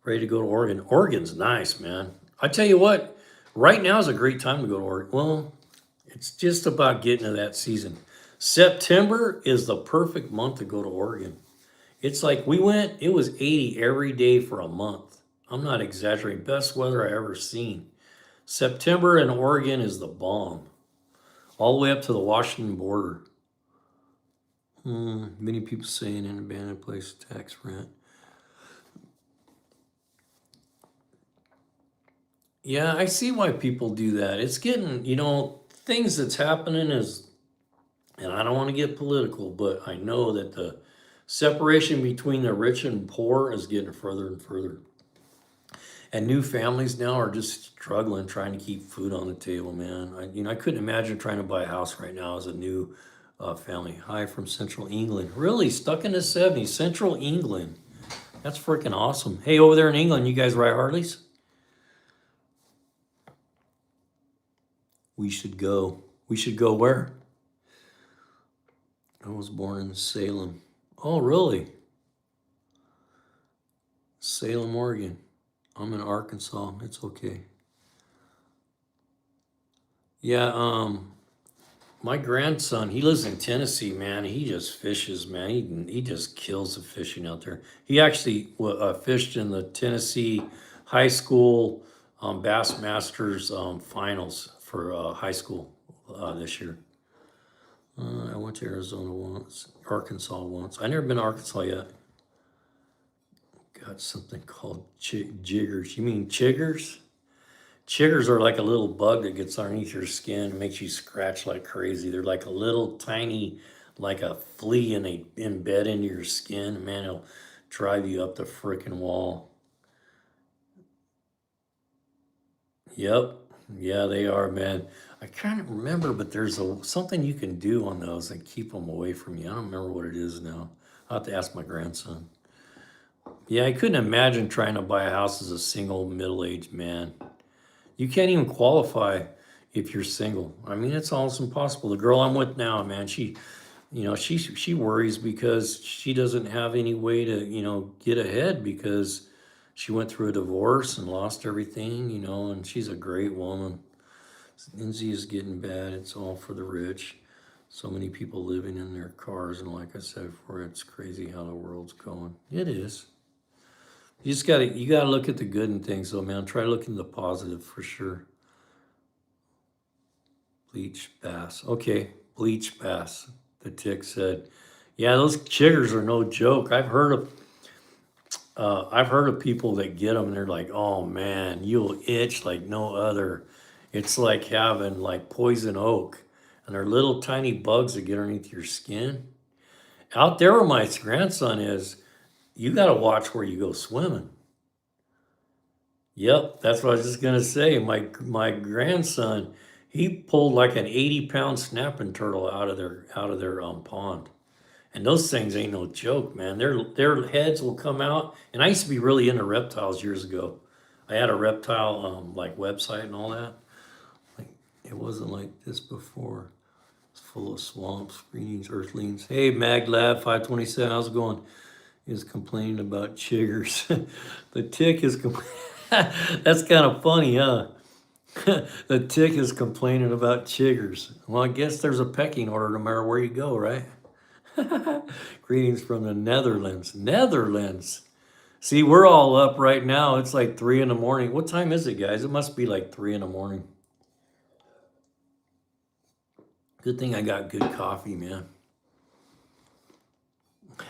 [SPEAKER 1] Ready to go to Oregon. Oregon's nice, man. I tell you what, right now is a great time to go to Oregon. Well, it's just about getting to that season. September is the perfect month to go to Oregon. It's like we went, it was 80 every day for a month. I'm not exaggerating. Best weather I ever seen. September in Oregon is the bomb. All the way up to the Washington border. Many people saying an abandoned place tax rent. Yeah, I see why people do that. It's getting, things that's happening is, and I don't want to get political, but I know that the separation between the rich and poor is getting further and further. And new families now are just struggling trying to keep food on the table, man. I couldn't imagine trying to buy a house right now as a new family. Hi from Central England. Really, stuck in the 70s, Central England. That's freaking awesome. Hey, over there in England, you guys ride Harleys? We should go. We should go where? I was born in Salem. Oh, really? Salem, Oregon. I'm in Arkansas. It's okay. Yeah, my grandson, he lives in Tennessee, man. He just fishes, man. He just kills the fishing out there. He actually fished in the Tennessee high school Bassmasters finals for high school this year. I went to Arizona once, Arkansas once. I never been to Arkansas yet. Got something called jiggers. You mean chiggers? Chiggers are like a little bug that gets underneath your skin and makes you scratch like crazy. They're like a little tiny, like a flea, and they embed into your skin. Man, it'll drive you up the freaking wall. Yep. Yeah, they are, man. I can't remember, but there's something you can do on those and keep them away from you. I don't remember what it is now. I'll have to ask my grandson. Yeah, I couldn't imagine trying to buy a house as a single middle-aged man. You can't even qualify if you're single. I mean, it's almost impossible. The girl I'm with now, man, she worries because she doesn't have any way to, get ahead because she went through a divorce and lost everything, and she's a great woman. Lindsay is getting bad. It's all for the rich. So many people living in their cars, and like I said before, it's crazy how the world's going. It is. You gotta look at the good in things though, man. Try looking at the positive for sure. Bleach bass. Okay, bleach bass. The Tick said. Yeah, those chiggers are no joke. I've heard of people that get them and they're like, oh man, you'll itch like no other. It's like having like poison oak. And they're little tiny bugs that get underneath your skin. Out there where my grandson is, you got to watch where you go swimming. Yep, that's what I was just gonna say. My grandson, he pulled like an 80-pound snapping turtle out of their pond. And those things ain't no joke, man. Their heads will come out. And I used to be really into reptiles years ago. I had a reptile like website and all that. Like it wasn't like this before. It's full of swamps, screenings, earthlings. Hey, MagLab 527, how's it going? Is complaining about chiggers. The Tick is that's kind of funny, huh? The Tick is complaining about chiggers. Well, I guess there's a pecking order no matter where you go, right? Greetings from the Netherlands. Netherlands. See, we're all up right now. It's like 3 in the morning. What time is it, guys? It must be like 3 in the morning. Good thing I got good coffee, man.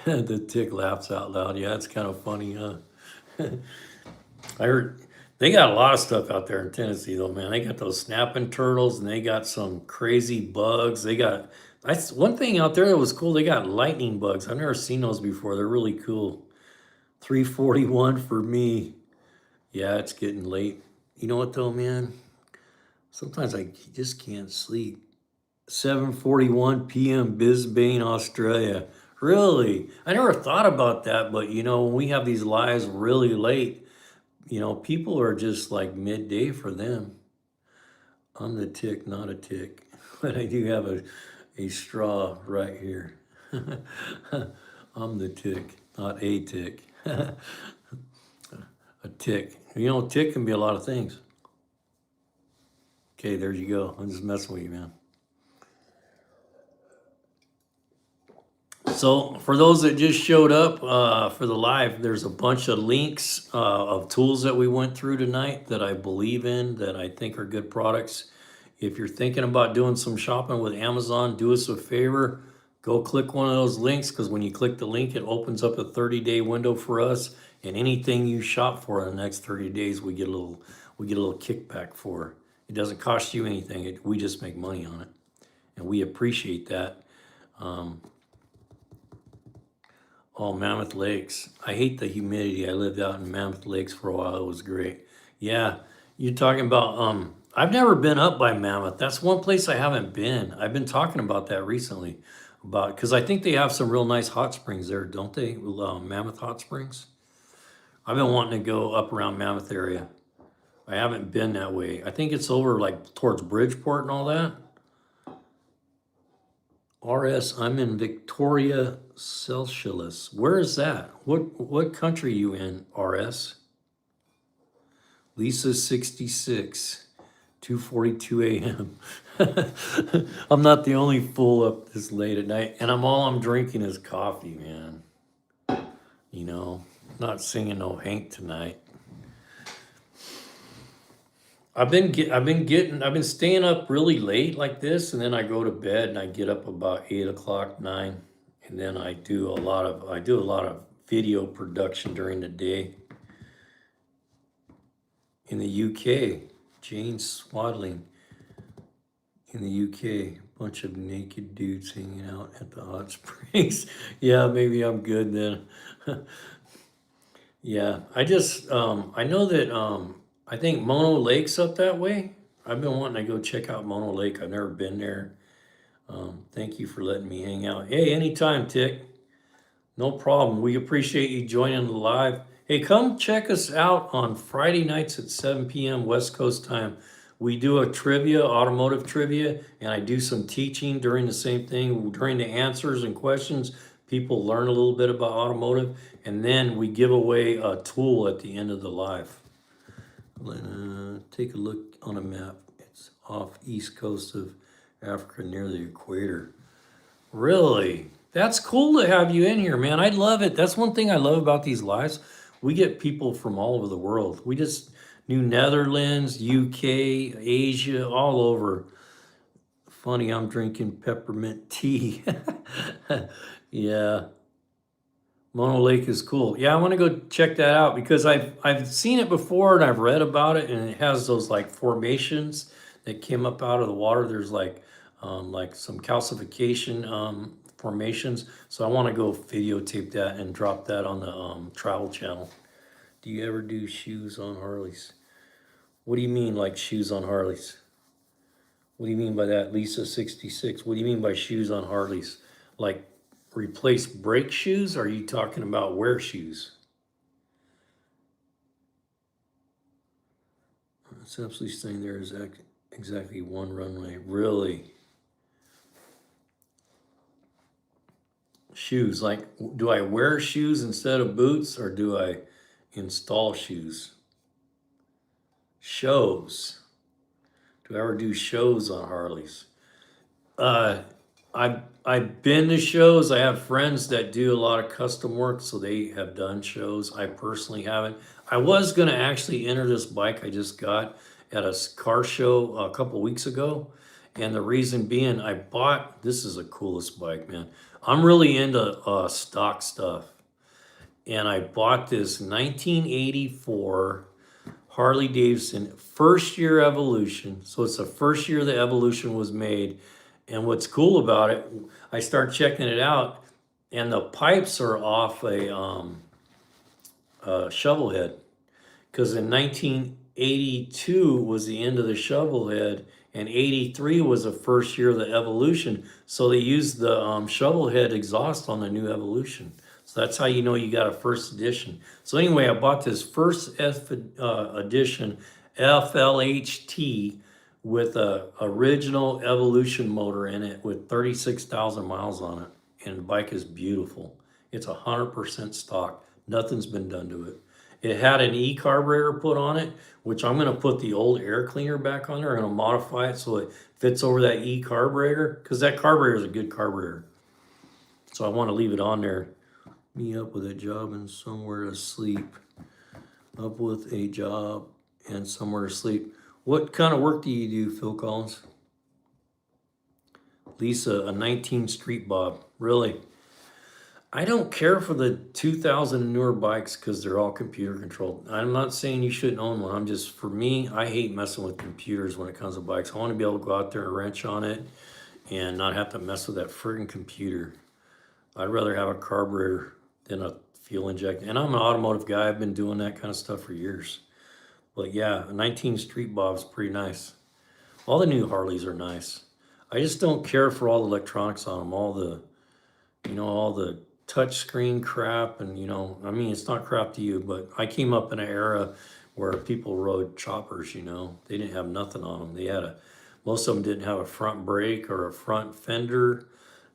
[SPEAKER 1] The tick laughs out loud. Yeah, it's kind of funny, huh? I heard they got a lot of stuff out there in Tennessee, though, man. They got those snapping turtles, and they got some crazy bugs. They got that's one thing out there that was cool. They got lightning bugs. I've never seen those before. They're really cool. 341 for me. Yeah, it's getting late. You know what though, man? Sometimes I just can't sleep. 7:41 p.m. Brisbane, Australia. Really? I never thought about that, but you know, when we have these lives really late, you know, people are just like midday for them. I'm the tick, not a tick. But I do have a straw right here. I'm the tick, not a tick. A tick. You know, tick can be a lot of things. Okay, there you go. I'm just messing with you, man. So for those that just showed up for the live, there's a bunch of links of tools that we went through tonight that I believe in, that I think are good products. If you're thinking about doing some shopping with Amazon, do us a favor, go click one of those links, because when you click the link, it opens up a 30-day window for us, and anything you shop for in the next 30 days, we get a little kickback for. It doesn't cost you anything. We just make money on it, and we appreciate that. Oh, Mammoth Lakes. I hate the humidity. I lived out in Mammoth Lakes for a while. It was great. Yeah, you're talking about, I've never been up by Mammoth. That's one place I haven't been. I've been talking about that recently, about, because I think they have some real nice hot springs there, don't they? Mammoth Hot Springs. I've been wanting to go up around Mammoth area. I haven't been that way. I think it's over like towards Bridgeport and all that. RS, I'm in Victoria, Celsius. Where is that? What country you in, RS? Lisa 66, 2:42 a.m. I'm not the only fool up this late at night, and all I'm drinking is coffee, man. You know, not singing no Hank tonight. I've been staying up really late like this, and then I go to bed and I get up about 8 o'clock, 9, and then I do a lot of video production during the day. In the UK, Jane Swaddling in the UK, bunch of naked dudes hanging out at the hot springs. Yeah, maybe I'm good then. Yeah, I know that I think Mono Lake's up that way. I've been wanting to go check out Mono Lake. I've never been there. Thank you for letting me hang out. Hey, anytime, Tick. No problem. We appreciate you joining the live. Hey, come check us out on Friday nights at 7 p.m. West Coast time. We do a trivia, automotive trivia, and I do some teaching during the same thing. During the answers and questions, people learn a little bit about automotive, and then we give away a tool at the end of the live. Take a look on a map. It's off east coast of Africa near the equator. Really? That's cool to have you in here, man. I love it. That's one thing I love about these lives. We get people from all over the world. We just New Netherlands, UK, Asia, all over. Funny, I'm drinking peppermint tea. Yeah. Mono Lake is cool. Yeah, I want to go check that out because I've seen it before and I've read about it, and it has those like formations that came up out of the water. There's like some calcification formations. So I want to go videotape that and drop that on the travel channel. Do you ever do shoes on Harleys? What do you mean, like shoes on Harleys? What do you mean by that, Lisa 66? What do you mean by shoes on Harleys? Like replace brake shoes? Or are you talking about wear shoes? It's absolutely saying there is exactly one runway. Really? Shoes, like, do I wear shoes instead of boots, or do I install shoes? Shows. Do I ever do shows on Harleys? I I've been to shows. I have friends that do a lot of custom work, so they have done shows. I personally haven't. I was gonna actually enter this bike I just got at a car show a couple weeks ago, and the reason being, I bought this is the coolest bike, man. I'm really into stock stuff, and I bought this 1984 Harley Davidson first year Evolution. So it's the first year the Evolution was made. And what's cool about it, I start checking it out, and the pipes are off a shovel head. Because in 1982 was the end of the shovel head, and 83 was the first year of the Evolution. So they used the shovel head exhaust on the new Evolution. So that's how you know you got a first edition. So anyway, I bought this first edition FLHT with a original Evolution motor in it with 36,000 miles on it. And the bike is beautiful. It's 100% stock. Nothing's been done to it. It had an e-carburetor put on it, which I'm going to put the old air cleaner back on there. I'm going to modify it so it fits over that e-carburetor, because that carburetor is a good carburetor. So I want to leave it on there. Me up with a job and somewhere to sleep. Up with a job and somewhere to sleep. What kind of work do you do, Phil Collins? Lisa, a 19 Street Bob. Really? I don't care for the 2000 newer bikes because they're all computer controlled. I'm not saying you shouldn't own one. I'm just, for me, I hate messing with computers when it comes to bikes. I want to be able to go out there and wrench on it and not have to mess with that friggin' computer. I'd rather have a carburetor than a fuel injector. And I'm an automotive guy. I've been doing that kind of stuff for years. But yeah, a 19 Street Bob's pretty nice. All the new Harleys are nice. I just don't care for all the electronics on them, all the, all the touch screen crap. And, I mean, it's not crap to you, but I came up in an era where people rode choppers, they didn't have nothing on them. Most of them didn't have a front brake or a front fender.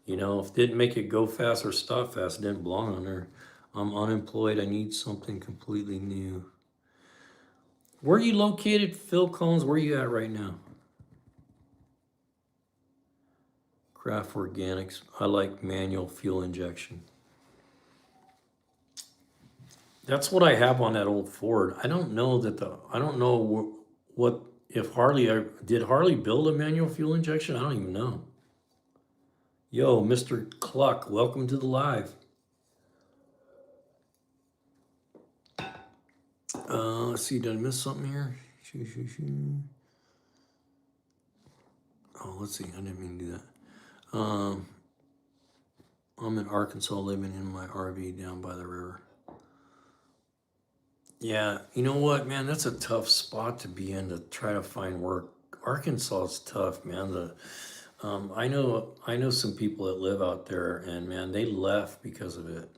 [SPEAKER 1] If it didn't make it go fast or stop fast, it didn't belong on there. I'm unemployed. I need something completely new. Where are you located, Phil Collins? Where are you at right now? Craft Organics. I like manual fuel injection. That's what I have on that old Ford. I don't know what if did Harley build a manual fuel injection? I don't even know. Yo, Mr. Cluck, welcome to the live. Let's see, did I miss something here? Oh, let's see, I didn't mean to do that. I'm in Arkansas living in my RV down by the river. Yeah, you know what, man? That's a tough spot to be in to try to find work. Arkansas is tough, man. I know some people that live out there, and man, they left because of it.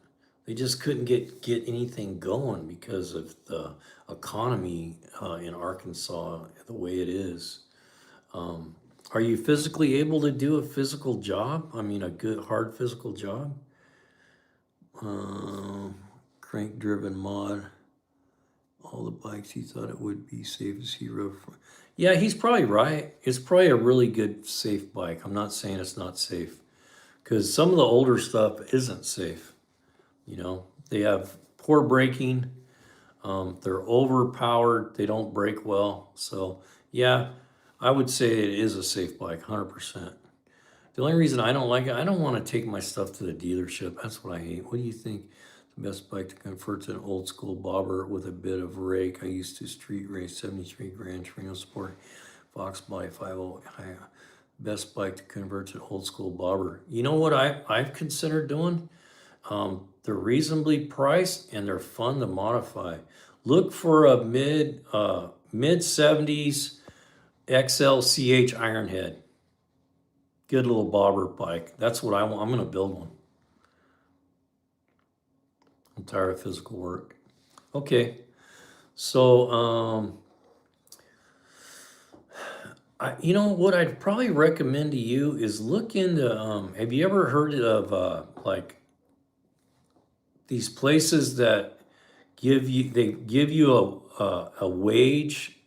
[SPEAKER 1] They just couldn't get anything going because of the economy in Arkansas the way it is. Are you physically able to do a physical job? I mean, a good, hard physical job? Crank-driven mod. All the bikes he thought it would be safe as he rode. Yeah, he's probably right. It's probably a really good, safe bike. I'm not saying it's not safe. Because some of the older stuff isn't safe. They have poor braking. They're overpowered. They don't brake well. So, yeah, I would say it is a safe bike, 100%. The only reason I don't like it, I don't want to take my stuff to the dealership. That's what I hate. What do you think? The best bike to convert to an old school bobber with a bit of rake. I used to street race 73 Gran Torino Sport, Fox Body 50. Best bike to convert to an old school bobber. You know what I've considered doing? They're reasonably priced and they're fun to modify. Look for a mid 70s XLCH Ironhead. Good little bobber bike. That's what I want. I'm going to build one. I'm tired of physical work. Okay. So, what I'd probably recommend to you is look into, have you ever heard of, these places that give you a wage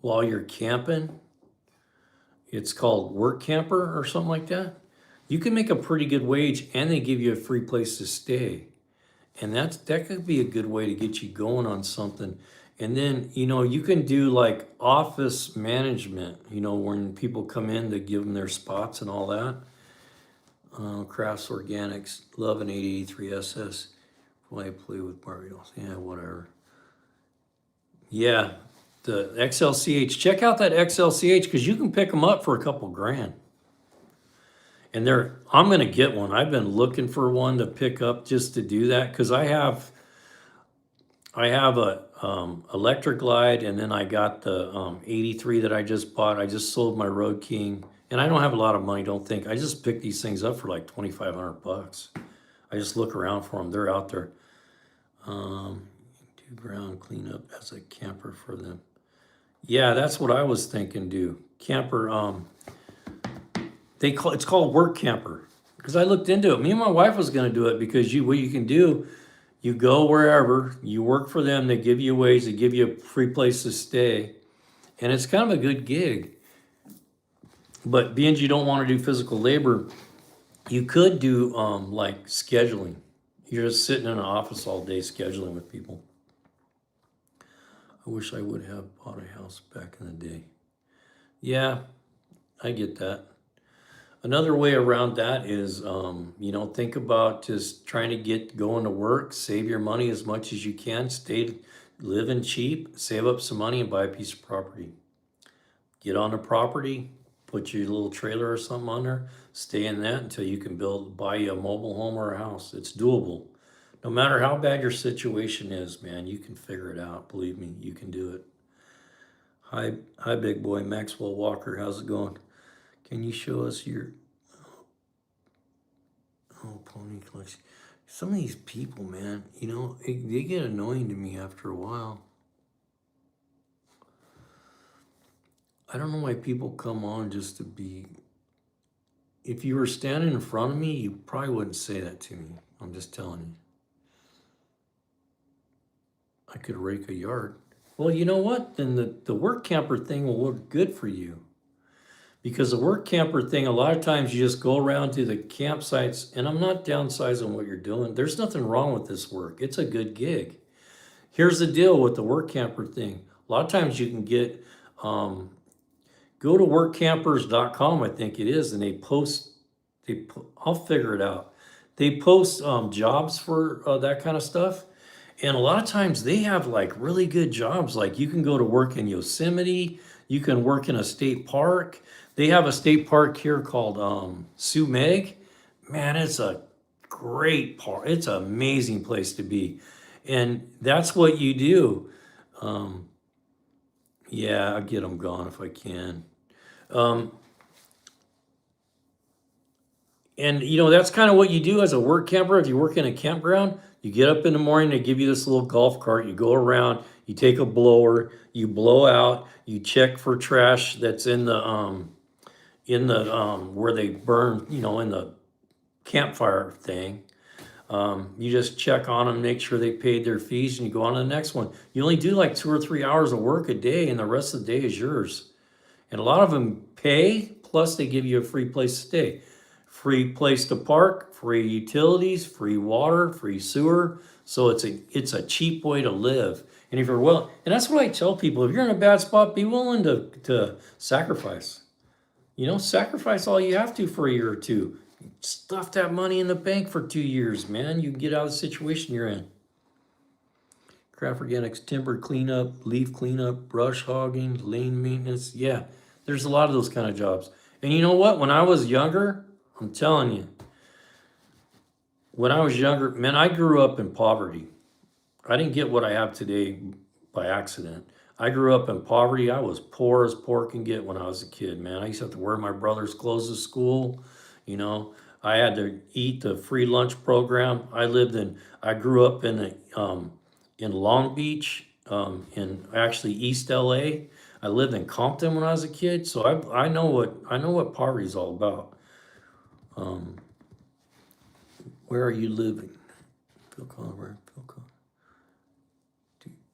[SPEAKER 1] while you're camping? It's called Work Camper or something like that. You can make a pretty good wage and they give you a free place to stay. And that could be a good way to get you going on something. And then, you can do like office management, when people come in to give them their spots and all that. Crafts Organics, love an 883 SS. Why I play with Barbie dolls. Yeah, whatever. Yeah, the XLCH. Check out that XLCH because you can pick them up for a couple grand. And I'm gonna get one. I've been looking for one to pick up just to do that because I have a electric glide, and then I got the 83 that I just bought. I just sold my Road King, and I don't have a lot of money. Don't think. I just picked these things up for like $2,500. I just look around for them. They're out there. Do ground cleanup as a camper for them. Yeah, that's what I was thinking. Do camper. It's called Work Camper because I looked into it. Me and my wife was going to do it because what you can do, you go wherever, you work for them, they give you a wage, they give you a free place to stay, and it's kind of a good gig. But being you don't want to do physical labor, you could do like scheduling. You're just sitting in an office all day scheduling with people. I wish I would have bought a house back in the day. Yeah, I get that. Another way around that is, think about just trying to get going to work, save your money as much as you can, stay living cheap, save up some money and buy a piece of property. Get on the property, put your little trailer or something on there, stay in that until you can buy you a mobile home or a house. It's doable. No matter how bad your situation is, man, you can figure it out. Believe me, you can do it. Hi, big boy, Maxwell Walker. How's it going? Can you show us your pony collection? Some of these people, man, they get annoying to me after a while. I don't know why people come on just to be. If you were standing in front of me, you probably wouldn't say that to me. I'm just telling you. I could rake a yard. Well, you know what? Then the work camper thing will work good for you. Because the work camper thing, a lot of times you just go around to the campsites, and I'm not downsizing what you're doing. There's nothing wrong with this work. It's a good gig. Here's the deal with the work camper thing. A lot of times you can get, go to workcampers.com, I think it is, and I'll figure it out. They post jobs for that kind of stuff. And a lot of times they have like really good jobs. Like you can go to work in Yosemite, you can work in a state park. They have a state park here called Sumeg. Man, it's a great park. It's an amazing place to be. And that's what you do. Yeah, I'll get them gone if I can. And that's kind of what you do as a work camper. If you work in a campground, you get up in the morning, they give you this little golf cart, you go around, you take a blower, you blow out, you check for trash that's in the where they burn, in the campfire thing. You just check on them, make sure they paid their fees, and you go on to the next one. You only do like 2 or 3 hours of work a day, and the rest of the day is yours. And a lot of them pay, plus they give you a free place to stay. Free place to park, free utilities, free water, free sewer. So it's a cheap way to live. And if you're and that's what I tell people, if you're in a bad spot, be willing to sacrifice. Sacrifice all you have to for a year or two. Stuff that money in the bank for 2 years, man. You can get out of the situation you're in. Craft Organics, timber cleanup, leaf cleanup, brush hogging, lane maintenance. Yeah, there's a lot of those kind of jobs. And you know what? When I was younger, I'm telling you, when I was younger, man, I grew up in poverty. I didn't get what I have today by accident. I grew up in poverty. I was poor as poor can get when I was a kid, man. I used to have to wear my brother's clothes to school. I had to eat the free lunch program. I grew up in Long Beach, in actually East LA. I lived in Compton when I was a kid, so I know what poverty is all about. Where are you living? Phil Colliver,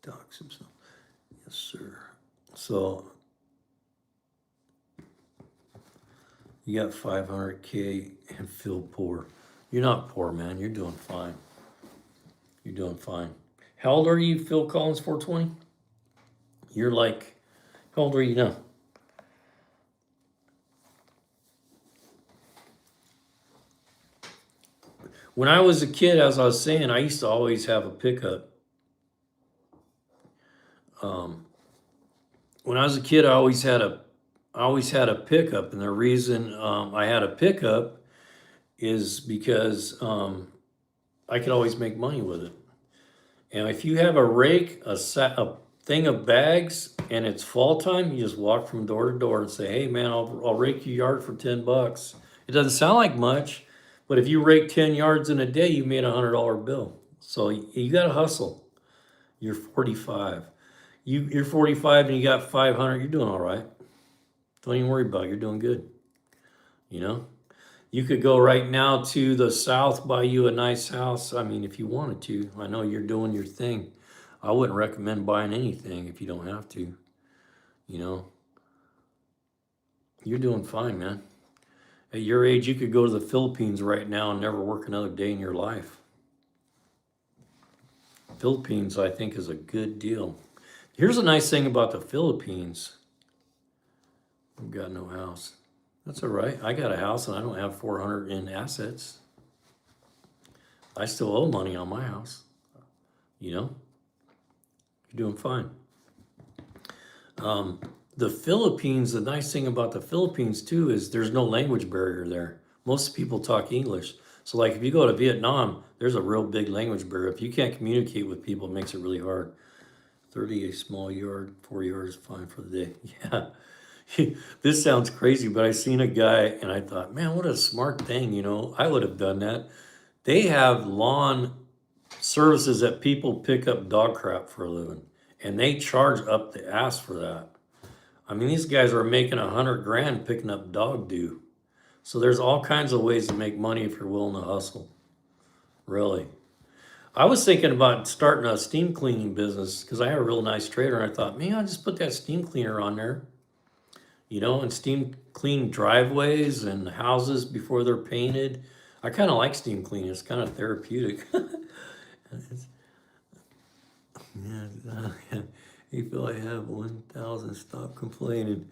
[SPEAKER 1] docs himself. Yes, sir. So You got 500K and feel poor. You're not poor, man. You're doing fine. You're doing fine. How old are you, Phil Collins 420? You're like, how old are you now? When I was a kid, as I was saying, I used to always have a pickup. When I was a kid, I always had a pickup, and the reason I had a pickup is because I could always make money with it. And if you have a rake, a thing of bags, and it's fall time, you just walk from door to door and say, "Hey, man, I'll rake your yard for $10." It doesn't sound like much, but if you rake 10 yards in a day, you made $100 bill. So you got to hustle. You're 45. You're 45 and you got 500. You're doing all right. Don't even worry about it. You're doing good. You know. You could go right now to the south, buy you a nice house. I mean, if you wanted to. I know you're doing your thing. I wouldn't recommend buying anything if you don't have to. You know, you're doing fine, man. At your age, you could go to the Philippines right now and never work another day in your life. Philippines, I think, is a good deal. Here's a nice thing about the Philippines. I've got no house. That's all right. I got a house and I don't have 400 in assets. I still owe money on my house. You know, you're doing fine. The Philippines, the nice thing about the Philippines too is there's no language barrier there. Most people talk English. So like if you go to Vietnam, there's a real big language barrier. If you can't communicate with people, it makes it really hard. 30 a small yard, 4 yards fine for the day. Yeah. This sounds crazy, but I seen a guy and I thought, man, what a smart thing, you know. I would have done that. They have lawn services that people pick up dog crap for a living, and they charge up the ass for that. I mean, these guys are making 100 grand picking up dog doo. So there's all kinds of ways to make money if you're willing to hustle. Really. I was thinking about starting a steam cleaning business because I have a real nice trailer, and I thought, man, I'll just put that steam cleaner on there, you know, and steam clean driveways and houses before they're painted. I kind of like steam cleaning. It's kind of therapeutic. Yeah, you feel I have 1,000. Stop complaining.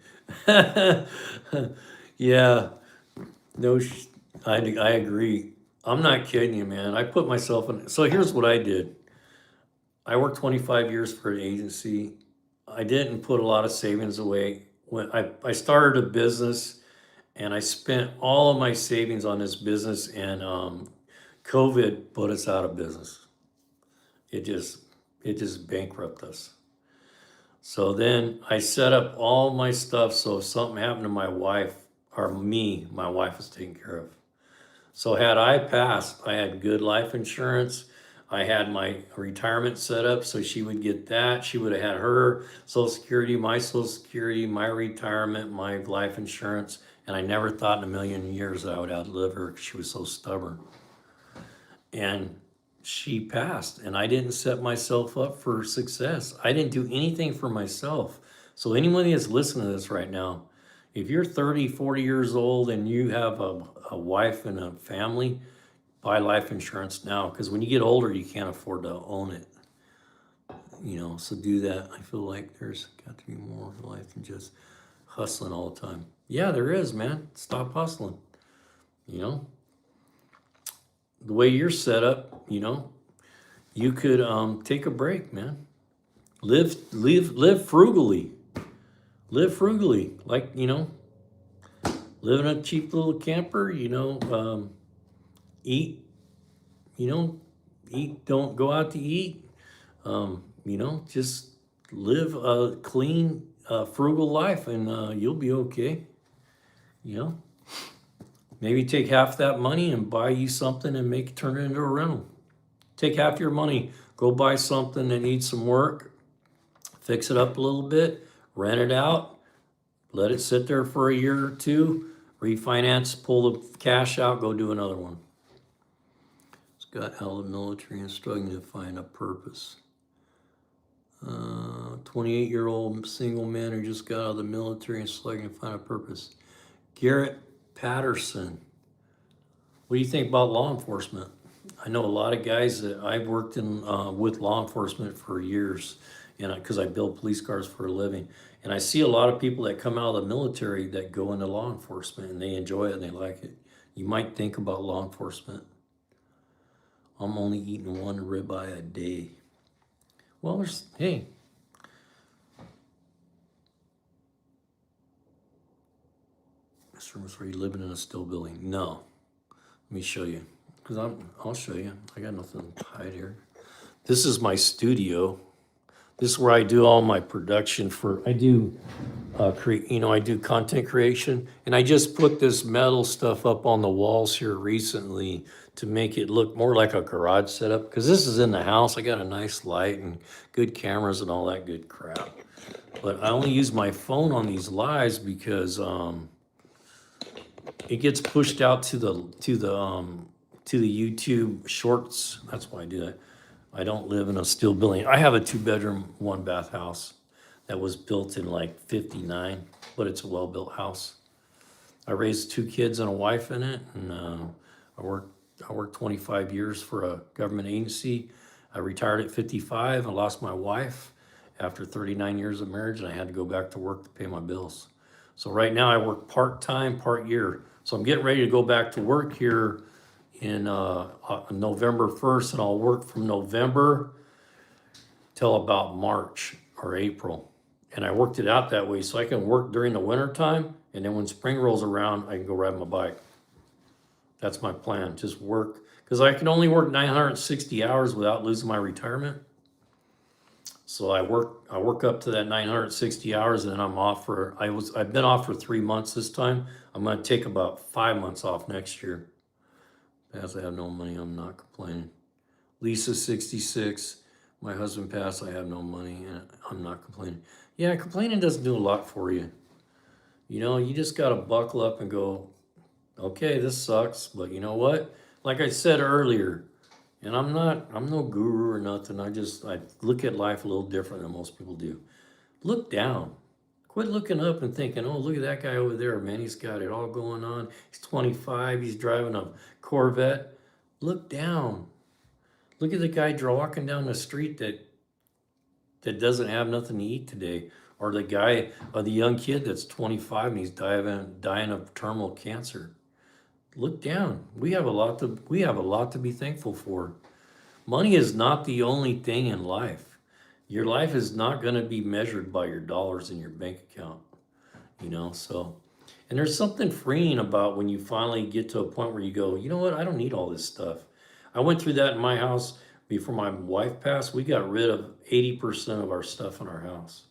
[SPEAKER 1] Yeah, no, I agree. I'm not kidding you, man. I put myself in. So here's what I did. I worked 25 years for an agency. I didn't put a lot of savings away. When I started a business and I spent all of my savings on this business, and COVID put us out of business. It just it just bankrupted us. So then I set up all my stuff so if something happened to my wife or me, my wife was taken care of. So had I passed, I had good life insurance. I had my retirement set up so she would get that. She would have had her Social Security, my Social Security, my retirement, my life insurance. And I never thought in a million years that I would outlive her because she was so stubborn. And she passed, and I didn't set myself up for success. I didn't do anything for myself. So anybody that's listening to this right now, if you're 30, 40 years old and you have a wife and a family, buy life insurance now, because when you get older, you can't afford to own it. You know, so do that. I feel like there's got to be more to life than just hustling all the time. Yeah, there is, man. Stop hustling. You know, the way you're set up, you know, you could take a break, man. Live frugally. Live frugally, like, you know, live in a cheap little camper. You know, eat. You know, eat. Don't go out to eat. You know, just live a clean, frugal life, and you'll be okay. You know, maybe take half that money and buy you something and make it turn it into a rental. Take half your money, go buy something that needs some work, fix it up a little bit, rent it out, let it sit there for a year or two, refinance, pull the cash out, go do another one. It's got out of the military and struggling to find a purpose. 28-year-old single man who just got out of the military and struggling to find a purpose. Garrett Patterson. What do you think about law enforcement? I know a lot of guys that I've worked in with law enforcement for years, and because I build police cars for a living, and I see a lot of people that come out of the military that go into law enforcement and they enjoy it and they like it. You might think about law enforcement. I'm only eating one ribeye a day. Well, hey. This room is where you living in a still building. No. Let me show you. Because I'll show you. I got nothing to hide here. This is my studio. This is where I do all my production I do content creation, and I just put this metal stuff up on the walls here recently to make it look more like a garage setup, because this is in the house. I got a nice light and good cameras and all that good crap. But I only use my phone on these lives because it gets pushed out to the YouTube shorts. That's why I do that. I don't live in a steel building. I have a 2-bedroom, 1-bath house that was built in like 59, but it's a well-built house. I raised 2 kids and a wife in it, and I worked 25 years for a government agency. I retired at 55. I lost my wife after 39 years of marriage, and I had to go back to work to pay my bills. So right now I work part-time, part-year. So I'm getting ready to go back to work here in November 1st, and I'll work from November till about March or April. And I worked it out that way so I can work during the winter time, and then when spring rolls around, I can go ride my bike. That's my plan, just work, because I can only work 960 hours without losing my retirement. So I work up to that 960 hours, and then I'm off I've been off for 3 months this time. I'm gonna take about 5 months off next year. As I have no money, I'm not complaining. Lisa's 66. My husband passed, I have no money, and I'm not complaining. Yeah, complaining doesn't do a lot for you. You know, you just gotta buckle up and go, okay, this sucks, but you know what? Like I said earlier, and I'm no guru or nothing. I look at life a little different than most people do. Look down. Quit looking up and thinking, oh, look at that guy over there, man. He's got it all going on. He's 25. He's driving a Corvette. Look down. Look at the guy walking down the street that doesn't have nothing to eat today. Or the guy, or the young kid that's 25 and he's dying of terminal cancer. Look down. We have a lot to be thankful for. Money is not the only thing in life. Your life is not going to be measured by your dollars in your bank account, so. And there's something freeing about when you finally get to a point where you go, you know what, I don't need all this stuff. I went through that in my house before my wife passed. We got rid of 80% of our stuff in our house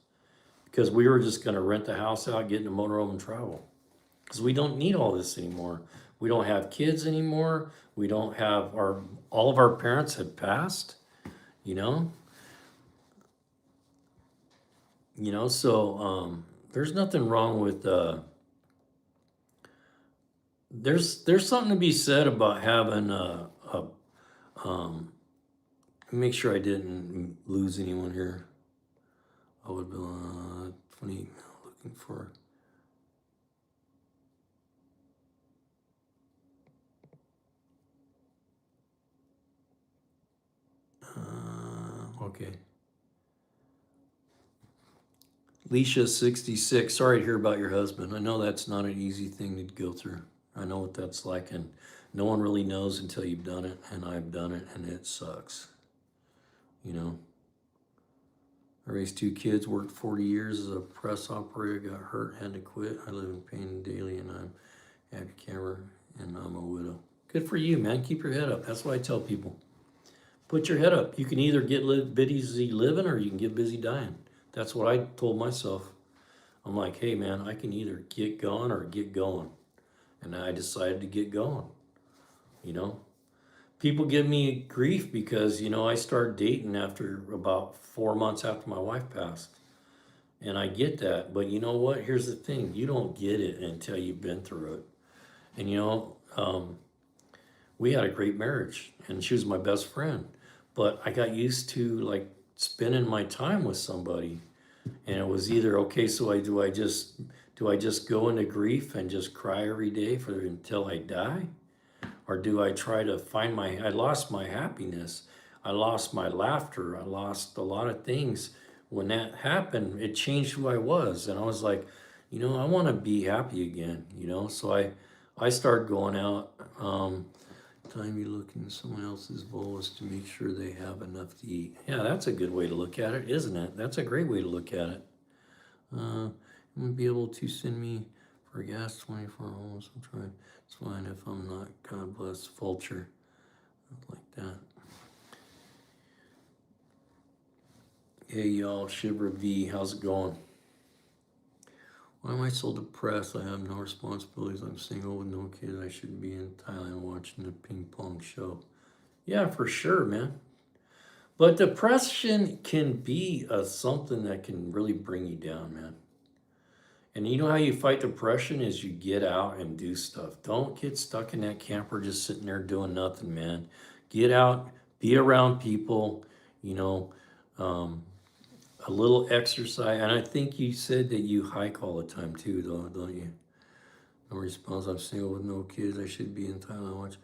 [SPEAKER 1] because we were just going to rent the house out, get in a motorhome and travel. Because we don't need all this anymore. We don't have kids anymore. We don't have all of our parents had passed, so there's nothing wrong with there's something to be said about having make sure I didn't lose anyone here. I would be 20 looking for okay. Leisha, 66. Sorry to hear about your husband. I know that's not an easy thing to go through. I know what that's like, and no one really knows until you've done it, and I've done it, and it sucks. I raised 2 kids, worked 40 years as a press operator, got hurt, had to quit. I live in pain daily, and I'm at a camera, and I'm a widow. Good for you, man. Keep your head up. That's what I tell people. Put your head up. You can either get busy living or you can get busy dying. That's what I told myself. I'm like, hey, man, I can either get going or get going. And I decided to get going, People give me grief because, I started dating after about 4 months after my wife passed. And I get that. But you know what? Here's the thing. You don't get it until you've been through it. And, we had a great marriage. And she was my best friend. But I got used to, spending my time with somebody. And it was either, okay, so do Do I just go into grief and just cry every day until I die? Or do I try to find I lost my happiness. I lost my laughter. I lost a lot of things. When that happened, it changed who I was. And I was like, I want to be happy again, So I started going out. Time you look in someone else's bowl is to make sure they have enough to eat. Yeah, that's a good way to look at it, isn't it? That's a great way to look at it. I'm gonna be able to send me for gas 24 hours. I'm trying. It's fine if I'm not. God bless Vulture. Like that. Hey y'all, Shiver V, how's it going? Why am I so depressed? I have no responsibilities. I'm single with no kids. I should be in Thailand watching the ping pong show. Yeah, for sure, man. But depression can be something that can really bring you down, man. And you know how you fight depression is you get out and do stuff. Don't get stuck in that camper just sitting there doing nothing, man. Get out, be around people, you know, um, a little exercise. And I think you said that you hike all the time too, though, don't you? No response. I'm single with no kids. I should be in Thailand. Watch.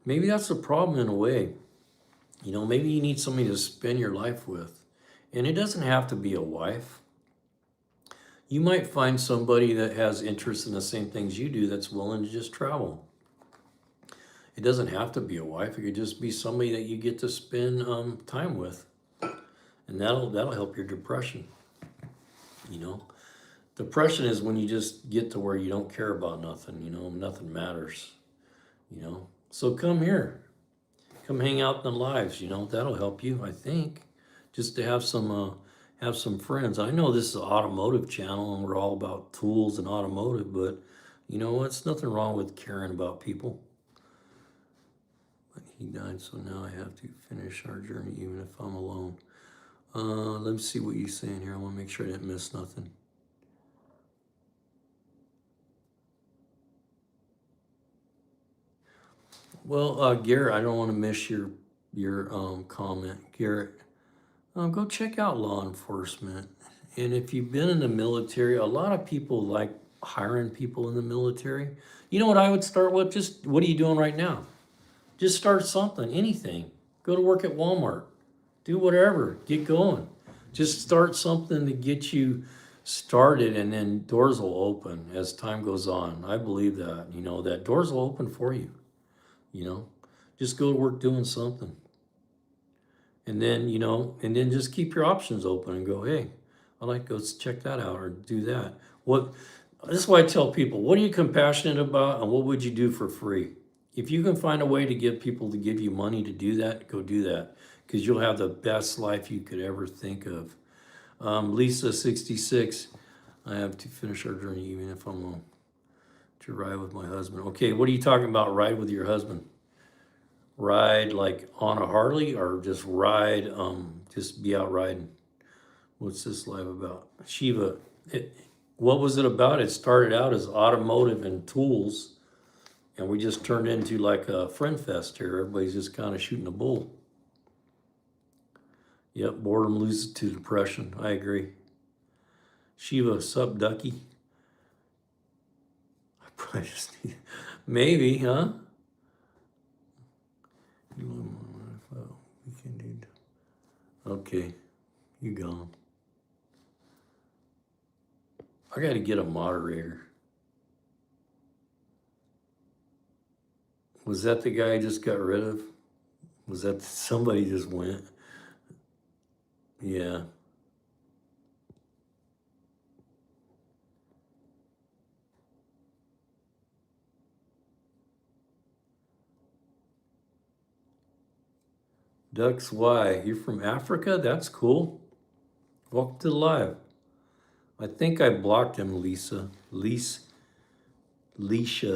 [SPEAKER 1] Maybe that's the problem in a way. Maybe you need somebody to spend your life with. And it doesn't have to be a wife. You might find somebody that has interest in the same things you do that's willing to just travel. It doesn't have to be a wife. It could just be somebody that you get to spend time with. And that'll help your depression. Depression is when you just get to where you don't care about nothing, nothing matters, So come here. Come hang out in the lives, that'll help you, I think. Just to have some friends. I know this is an automotive channel and we're all about tools and automotive, but it's nothing wrong with caring about people. But he died, so now I have to finish our journey even if I'm alone. Let me see what you're saying here. I want to make sure I didn't miss nothing. Well, Garrett, I don't want to miss your comment. Garrett, go check out law enforcement. And if you've been in the military, a lot of people like hiring people in the military. You know what I would start with? Just what are you doing right now? Just start something, anything. Go to work at Walmart. Do whatever. Get going. Just start something to get you started, and then doors will open as time goes on. I believe that, that doors will open for you. Just go to work doing something. And then, just keep your options open and go, hey, I'd like to go check that out or do that. This is why I tell people, what are you compassionate about and what would you do for free? If you can find a way to get people to give you money to do that, go do that. Because you'll have the best life you could ever think of. Lisa, 66, I have to finish our journey even if I'm alone. To ride with my husband. Okay, what are you talking about, ride with your husband? Ride like on a Harley or just ride, just be out riding? What's this live about? Shiva, what was it about? It started out as automotive and tools, and we just turned into like a friend fest here. Everybody's just kind of shooting a bull. Yep, boredom loses to depression. I agree. Shiva, sup, Ducky? I probably just need, maybe, huh? We can do. Okay, you gone. I got to get a moderator. Was that the guy I just got rid of? Was that somebody just went? Yeah. Ducks Y, you're from Africa? That's cool. Welcome to the live. I think I blocked him, Lisa. Leisha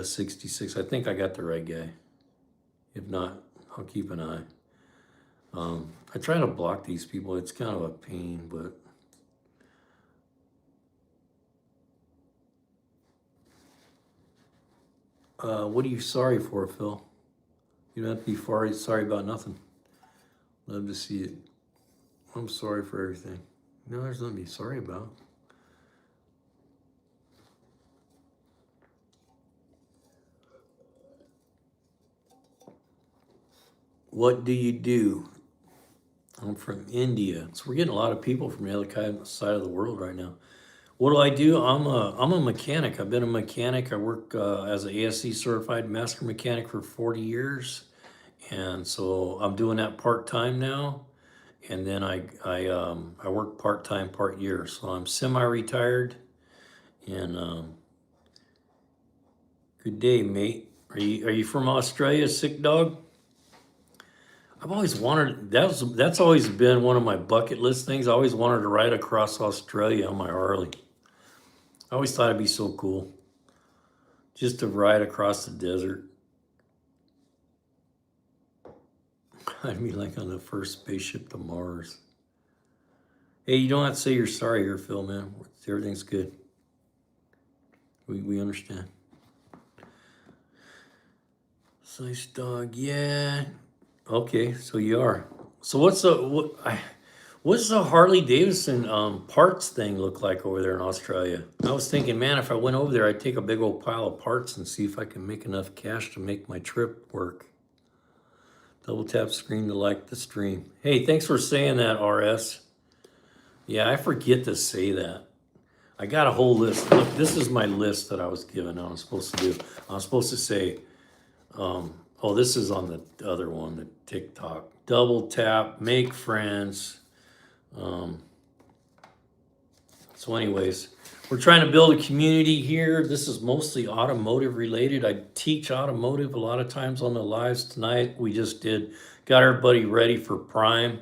[SPEAKER 1] 66. I think I got the right guy. If not, I'll keep an eye. I try to block these people. It's kind of a pain, but what are you sorry for, Phil? You don't have to be sorry about nothing. Love to see it. I'm sorry for everything. No, there's nothing to be sorry about. What do you do? I'm from India. So we're getting a lot of people from the other side of the world right now. What do I do? I'm a mechanic. I've been a mechanic. I work as an ASC certified master mechanic for 40 years. And so I'm doing that part-time now. And then I work part-time, part-year. So I'm semi-retired. And good day, mate. Are you from Australia, sick dog? I've always wanted, that's always been one of my bucket list things. I always wanted to ride across Australia on my Harley. I always thought it'd be so cool just to ride across the desert. I'd be like on the first spaceship to Mars. Hey, you don't have to say you're sorry here, Phil, man. Everything's good. We understand. Nice dog, yeah. Okay, so you are. So what's the Harley Davidson parts thing look like over there in Australia? I was thinking, man, if I went over there, I'd take a big old pile of parts and see if I can make enough cash to make my trip work. Double tap screen to like the stream. Hey, thanks for saying that, RS. Yeah, I forget to say that. I got a whole list. Look, this is my list that I was given. I was supposed to do. I was supposed to say, oh, this is on the other one, the TikTok. Double tap, make friends. So anyways, we're trying to build a community here. This is mostly automotive related. I teach automotive a lot of times on the lives. Tonight we just got everybody ready for Prime.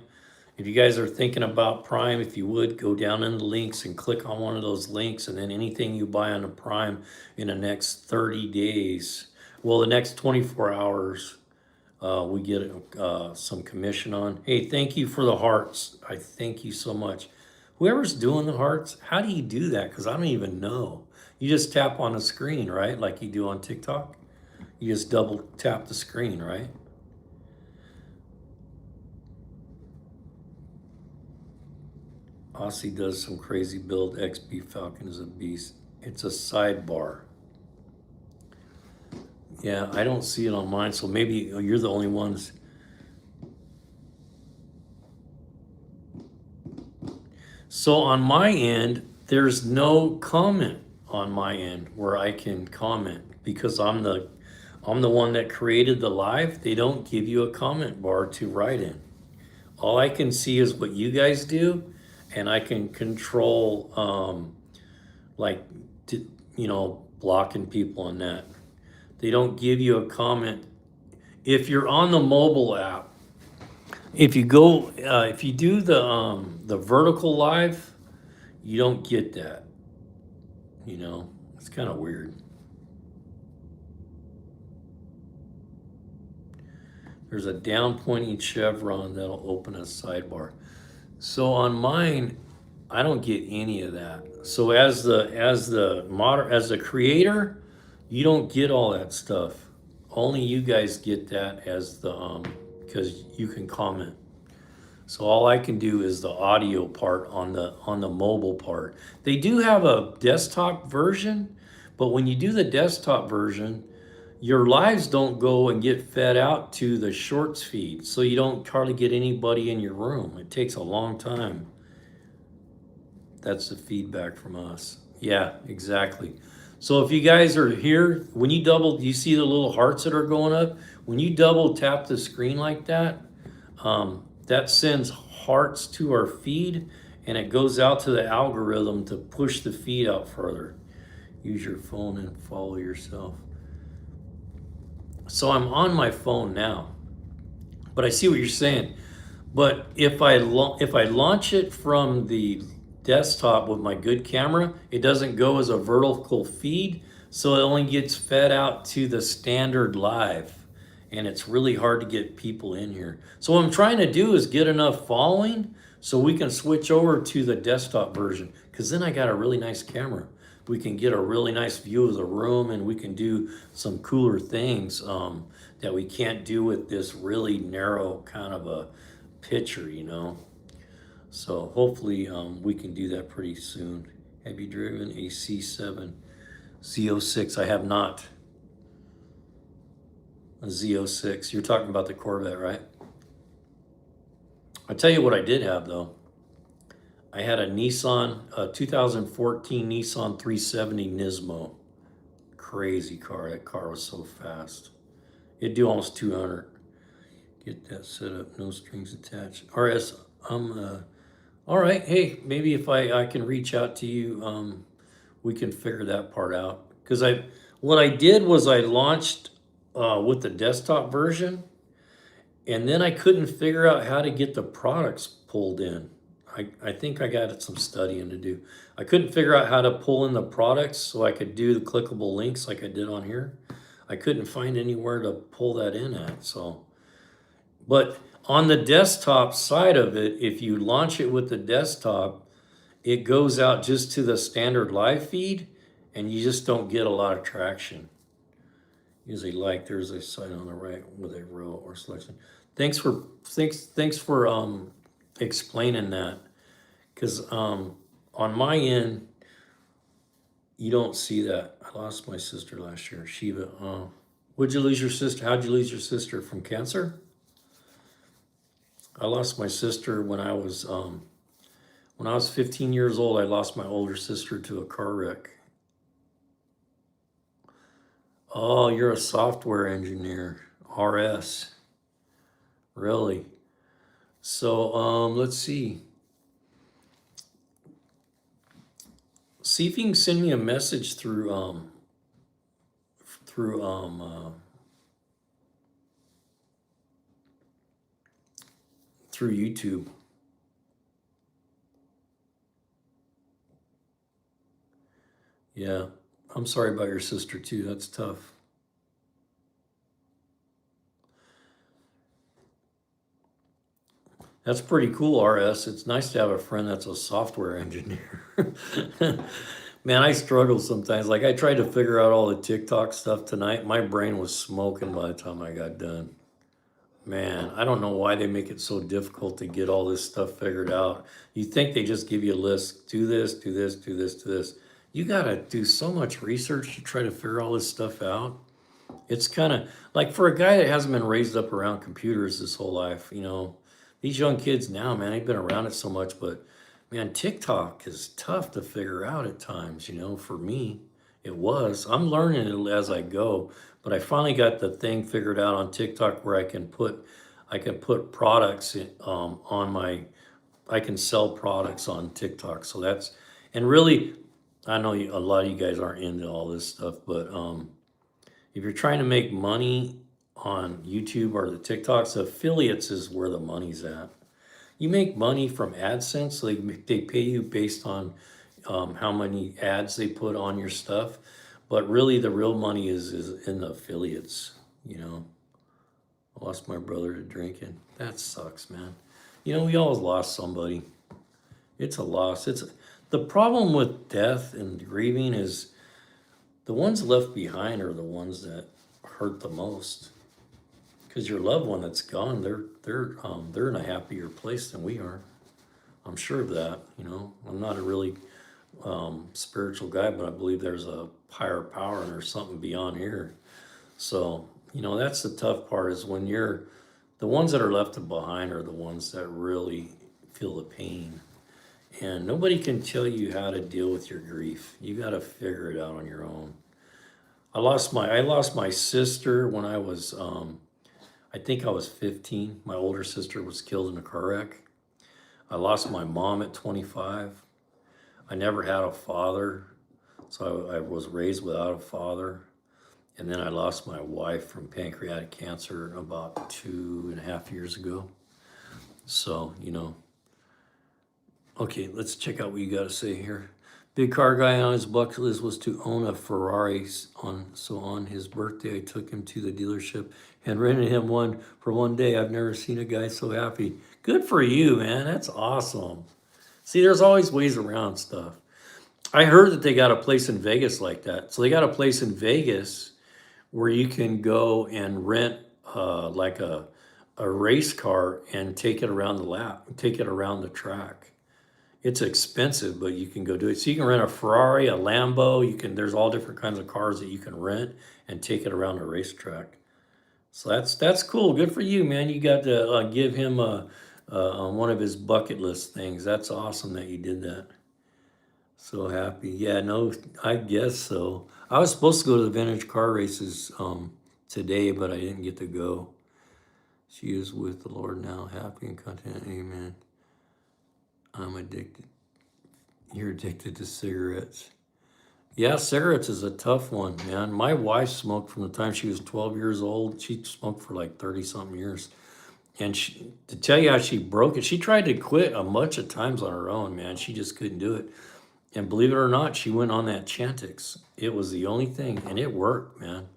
[SPEAKER 1] If you guys are thinking about Prime, if you would, go down in the links and click on one of those links, and then anything you buy on the Prime in the next 30 days, well, the next 24 hours, we get some commission on. Hey, thank you for the hearts. I thank you so much. Whoever's doing the hearts, how do you do that? Because I don't even know. You just tap on the screen, right? Like you do on TikTok. You just double tap the screen, right? Aussie does some crazy build. XB Falcon is a beast. It's a sidebar. Yeah, I don't see it on mine, so maybe you're the only ones. So on my end, there's no comment on my end where I can comment because I'm the one that created the live. They don't give you a comment bar to write in. All I can see is what you guys do, and I can control like blocking people on that. They don't give you a comment. If you're on the mobile app, if you do the vertical live, you don't get that. It's kind of weird. There's a down pointing chevron that'll open a sidebar. So on mine, I don't get any of that. So as the creator, you don't get all that stuff. Only you guys get that as the because you can comment. So all I can do is the audio part on the mobile part. They do have a desktop version, but when you do the desktop version, your lives don't go and get fed out to the shorts feed. So you don't hardly get anybody in your room. It takes a long time. That's the feedback from us. Yeah, exactly. So if you guys are here, when you see the little hearts that are going up? When you double tap the screen like that, that sends hearts to our feed, and it goes out to the algorithm to push the feed out further. Use your phone and follow yourself. So I'm on my phone now, but I see what you're saying. But if I launch it from the desktop with my good camera, it doesn't go as a vertical feed, so it only gets fed out to the standard live, and it's really hard to get people in here. So what I'm trying to do is get enough following so we can switch over to the desktop version, because then I got a really nice camera. We can get a really nice view of the room, and we can do some cooler things that we can't do with this really narrow kind of a picture, So hopefully we can do that pretty soon. Have you driven a C7 Z06? I have not. A Z06. You're talking about the Corvette, right? I tell you what I did have though. I had a 2014 Nissan 370 Nismo. Crazy car. That car was so fast. It'd do almost 200. Get that set up. No strings attached. RS, all right. Hey, maybe if I can reach out to you, we can figure that part out. Because what I did was I launched with the desktop version, and then I couldn't figure out how to get the products pulled in. I think I got some studying to do. I couldn't figure out how to pull in the products so I could do the clickable links like I did on here. I couldn't find anywhere to pull that in at. So, but on the desktop side of it, if you launch it with the desktop, it goes out just to the standard live feed, and you just don't get a lot of traction. Usually, like there's a site on the right with a row or selection. Thanks for explaining that, because on my end you don't see that. I lost my sister last year, Shiva. Would you lose your sister? How'd you lose your sister? From cancer? I lost my sister when I was 15 years old. I lost my older sister to a car wreck. Oh, you're a software engineer, RS. Really? So let's see. See if you can send me a message through YouTube. Yeah, I'm sorry about your sister too. That's tough. That's pretty cool, RS. It's nice to have a friend that's a software engineer. Man, I struggle sometimes. Like I tried to figure out all the TikTok stuff tonight. My brain was smoking by the time I got done. Man, I don't know why they make it so difficult to get all this stuff figured out. You think they just give you a list, do this, do this, do this, do this. You gotta do so much research to try to figure all this stuff out. It's kind of like for a guy that hasn't been raised up around computers his whole life, these young kids now, man, they've been around it so much, but man, TikTok is tough to figure out at times, for me. It was. I'm learning it as I go, but I finally got the thing figured out on TikTok where I can put products I can sell products on TikTok. So and really, I know a lot of you guys aren't into all this stuff, but if you're trying to make money on YouTube or the TikToks, affiliates is where the money's at. You make money from AdSense, so they pay you based on how many ads they put on your stuff. But really, the real money is in the affiliates, I lost my brother to drinking. That sucks, man. We always lost somebody. It's a loss. The problem with death and grieving is the ones left behind are the ones that hurt the most. Because your loved one that's gone, they're in a happier place than we are. I'm sure of that. I'm not a really spiritual guy, but I believe there's a higher power and there's something beyond here. So that's the tough part, is when the ones that are left behind are the ones that really feel the pain, and nobody can tell you how to deal with your grief. You got to figure it out on your own. I lost my sister when I was I think I was 15. My older sister was killed in a car wreck. I lost my mom at 25. I never had a father, so I was raised without a father. And then I lost my wife from pancreatic cancer about 2.5 years ago. So, okay, let's check out what you got to say here. Big car guy on his bucket list was to own a Ferrari. On his birthday, I took him to the dealership and rented him one for one day. I've never seen a guy so happy. Good for you, man. That's awesome. See, there's always ways around stuff. I heard that they got a place in Vegas like that. So they got a place in Vegas where you can go and rent like a race car and take it around the lap, take it around the track. It's expensive, but you can go do it. So you can rent a Ferrari, a Lambo. There's all different kinds of cars that you can rent and take it around a racetrack. So that's cool. Good for you, man. You got to give him on one of his bucket list things. That's awesome that you did that. So happy. Yeah, no, I guess so. I was supposed to go to the vintage car races today, but I didn't get to go. She is with the Lord now, happy and content. Amen. I'm addicted. You're addicted to cigarettes. Yeah, cigarettes is a tough one, man. My wife smoked from the time she was 12 years old. She smoked for like 30 something years. And to tell you how she broke it, she tried to quit a bunch of times on her own, man. She just couldn't do it. And believe it or not, she went on that Chantix. It was the only thing, and it worked, man.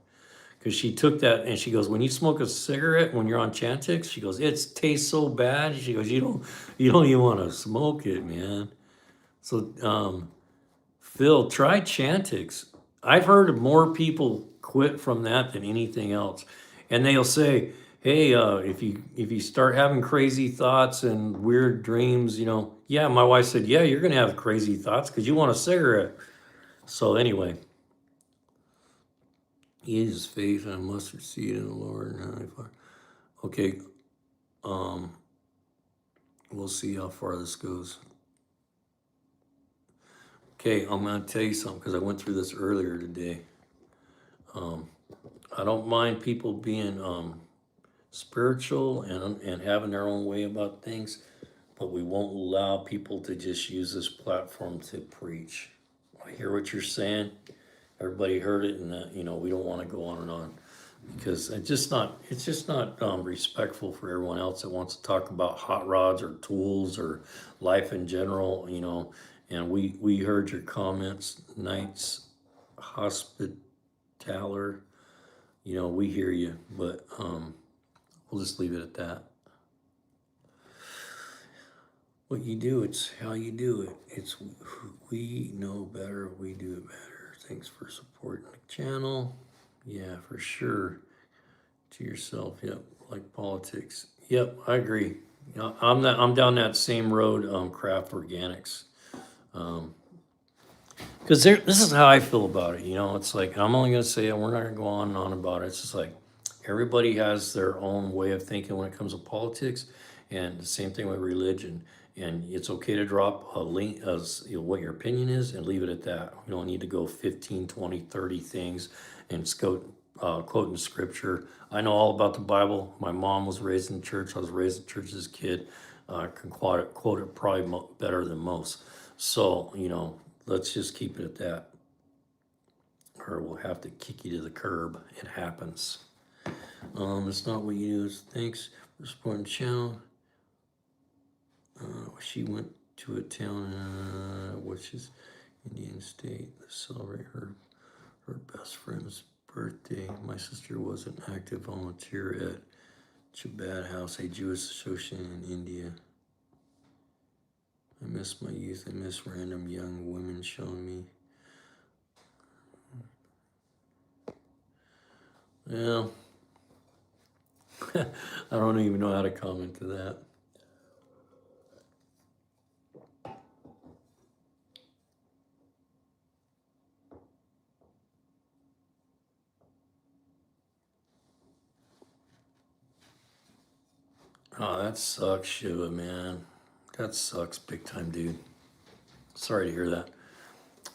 [SPEAKER 1] Because she took that and she goes, when you smoke a cigarette when you're on Chantix, she goes, it tastes so bad. She goes, you don't even want to smoke it, man. So Phil, try Chantix. I've heard more people quit from that than anything else. And they'll say, hey, if you start having crazy thoughts and weird dreams, yeah, my wife said, yeah, you're gonna have crazy thoughts because you want a cigarette. So anyway, he is faith and mustard seed in the Lord. Okay, um, we'll see how far this goes. Okay, I'm gonna tell you something because I went through this earlier today. I don't mind people being spiritual and having their own way about things, but we won't allow people to just use this platform to preach. I hear what you're saying. Everybody heard it, and we don't want to go on and on because it's just not respectful for everyone else that wants to talk about hot rods or tools or life in general. And we heard your comments, Knights Hospitaller. We hear you, but we'll just leave it at that. What you do, it's how you do it. It's we know better, we do it better. Thanks for supporting the channel. Yeah, for sure. To yourself, yep. Like politics. Yep, I agree. I'm down that same road, craft organics. Because this is how I feel about it. It's like, I'm only going to say it, we're not going to go on and on about it. It's just like everybody has their own way of thinking when it comes to politics, and the same thing with religion. And it's okay to drop a link as what your opinion is and leave it at that. We don't need to go 15, 20, 30 things and quoting scripture. I know all about the Bible. My mom was raised in church. I was raised in church as a kid. I can quote it probably better than most. So, let's just keep it at that, or we'll have to kick you to the curb. It happens. It's not what you do. Thanks for supporting the channel. She went to a town, which is Indian State, to celebrate her best friend's birthday. My sister was an active volunteer at Chabad House, a Jewish association in India. I miss my youth. I miss random young women showing me. Well, I don't even know how to comment to that. Oh, that sucks, Shiva, man. That sucks big time, dude. Sorry to hear that.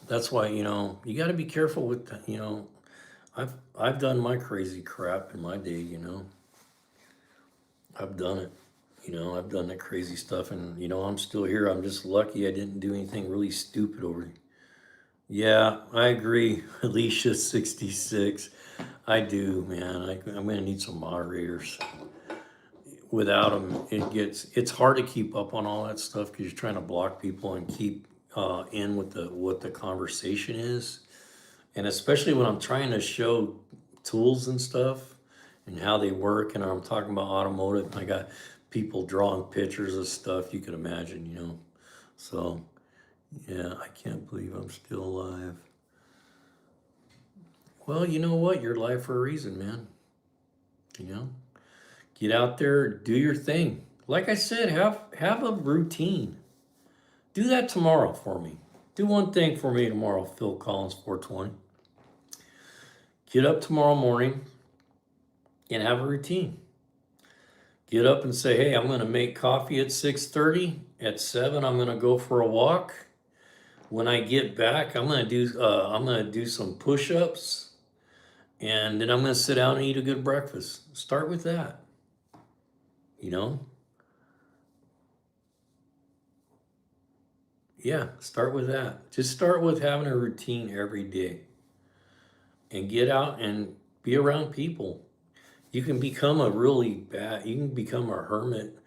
[SPEAKER 1] That's why, you got to be careful with, I've done my crazy crap in my day, I've done it. I've done that crazy stuff, and I'm still here. I'm just lucky I didn't do anything really stupid over it. Yeah, I agree. Alicia 66. I do, man. I'm gonna need some moderators. Without them, it's hard to keep up on all that stuff because you're trying to block people and keep in with what the conversation is, and especially when I'm trying to show tools and stuff and how they work, and I'm talking about automotive. I got people drawing pictures of stuff you can imagine. So yeah, I can't believe I'm still alive. Well, you know what? You're alive for a reason, man. Get out there, do your thing. Like I said, have a routine. Do that tomorrow for me. Do one thing for me tomorrow, Phil Collins 420. Get up tomorrow morning and have a routine. Get up and say, hey, I'm going to make coffee at 6:30. At 7, I'm going to go for a walk. When I get back, I'm going to do some push-ups, and then I'm going to sit down and eat a good breakfast. Start with that, you know? Yeah, start with that. Just start with having a routine every day and get out and be around people. You can become you can become a hermit.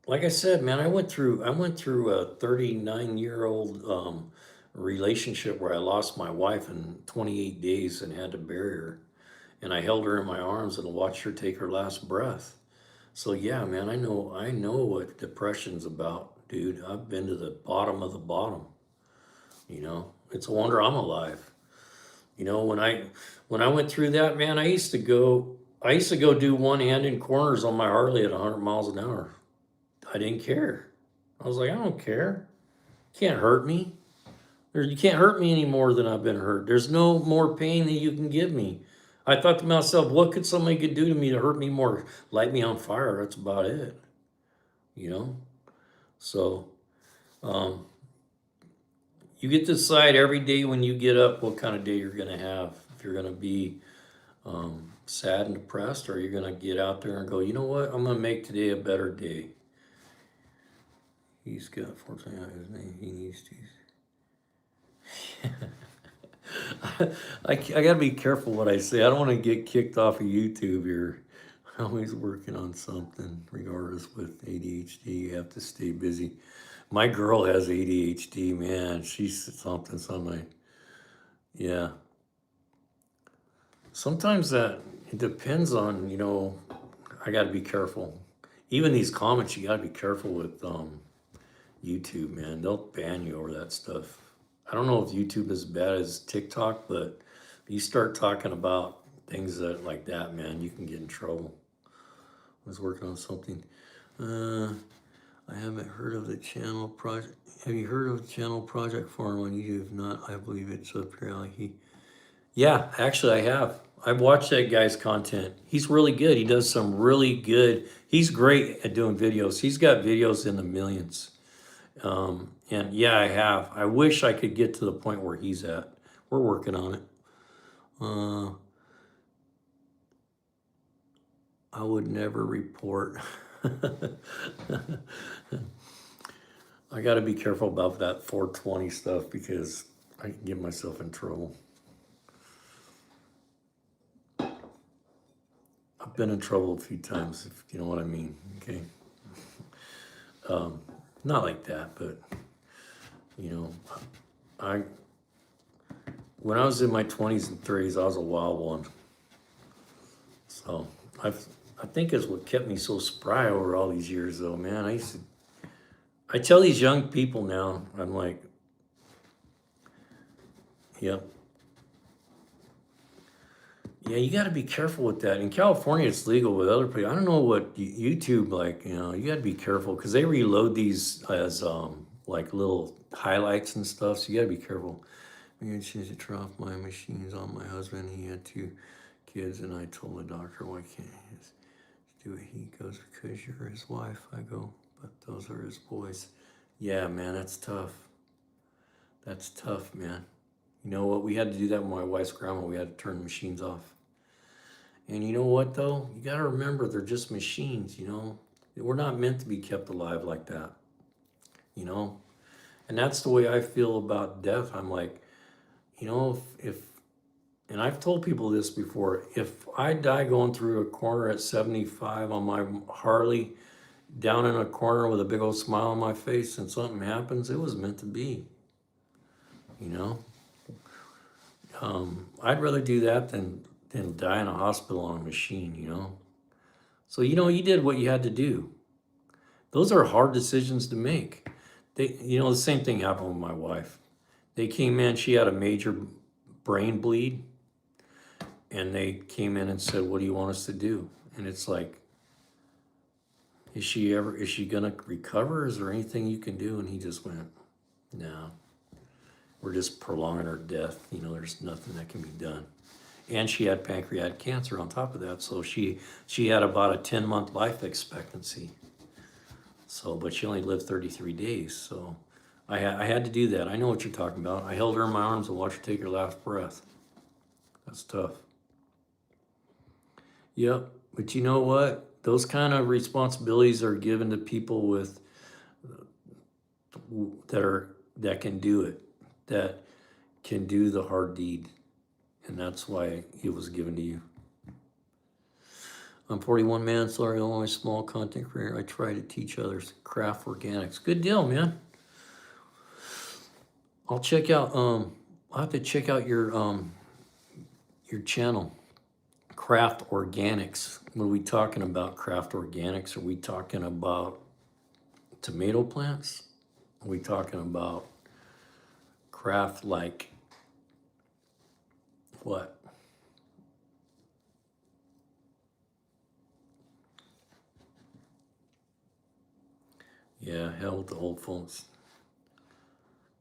[SPEAKER 1] Like I said, man, I went through a 39-year-old relationship where I lost my wife in 28 days and had to bury her. And I held her in my arms and watched her take her last breath. So yeah, man, I know what depression's about, dude. I've been to the bottom of the bottom, you know. It's a wonder I'm alive. You know, when I went through that, man, I used to go do one hand in corners on my Harley at 100 miles an hour. I didn't care. I was like, I don't care. Can't hurt me. You can't hurt me any more than I've been hurt. There's no more pain that you can give me. I thought to myself, what could somebody could do to me to hurt me more? Light me on fire. That's about it. You know? So um, you get to decide every day when you get up what kind of day you're going to have. If you're going to be sad and depressed, or you're going to get out there and go, you know what? I'm going to make today a better day. He's got 14 out his name. He needs to. I got to be careful what I say. I don't want to get kicked off of YouTube here. I'm always working on something. Regardless, with ADHD, you have to stay busy. My girl has ADHD, man. She's something. Yeah. Sometimes it depends on, I got to be careful. Even these comments, you got to be careful with YouTube, man. They'll ban you over that stuff. I don't know if YouTube is as bad as TikTok, but you start talking about things like that, man, you can get in trouble. I was working on something. I haven't heard of the channel project. Have you heard of the channel project forum on YouTube? If not, I believe it's up here. Yeah, actually, I have. I've watched that guy's content. He's really good. He does some really good. He's great at doing videos. He's got videos in the millions. And yeah, I have. I wish I could get to the point where he's at. We're working on it. I would never report. I got to be careful about that 420 stuff because I can get myself in trouble. I've been in trouble a few times, if you know what I mean. Okay. Not like that, but I when I was in my 20s and 30s, I was a wild one. So I think it's what kept me so spry over all these years, though, man. I tell these young people now, I'm like, yep. Yeah, you got to be careful with that. In California, it's legal. With other people, I don't know what YouTube, you got to be careful because they reload these as like little highlights and stuff. So you got to be careful. I'm going to change the turn off my machines on my husband. He had 2 kids, and I told the doctor, why can't he just do it? He goes, because you're his wife. I go, but those are his boys. Yeah, man, that's tough. That's tough, man. You know what? We had to do that with my wife's grandma. We had to turn the machines off. And you know what, though? You got to remember they're just machines, We're not meant to be kept alive like that, And that's the way I feel about death. I'm like, if and I've told people this before, if I die going through a corner at 75 on my Harley, down in a corner with a big old smile on my face, and something happens, it was meant to be, I'd rather do that than die in a hospital on a machine, So, you did what you had to do. Those are hard decisions to make. The same thing happened with my wife. They came in, she had a major brain bleed, and they came in and said, what do you want us to do? And it's like, is she gonna recover? Is there anything you can do? And he just went, no, we're just prolonging her death. There's nothing that can be done. and she had pancreatic cancer on top of that. So she had about a 10-month life expectancy. So, but she only lived 33 days. So I had to do that. I know what you're talking about. I held her in my arms and watched her take her last breath. That's tough. Yep. But you know what? Those kind of responsibilities are given to people with that can do it, that can do the hard deed. And that's why it was given to you. I'm 41, man. Sorry, only small content creator. I try to teach others craft organics. Good deal, man. I'll check out. I'll have to check out your channel, Craft Organics. What are we talking about? Craft Organics? Are we talking about tomato plants? Are we talking about craft like what? Yeah, hell with the old folks.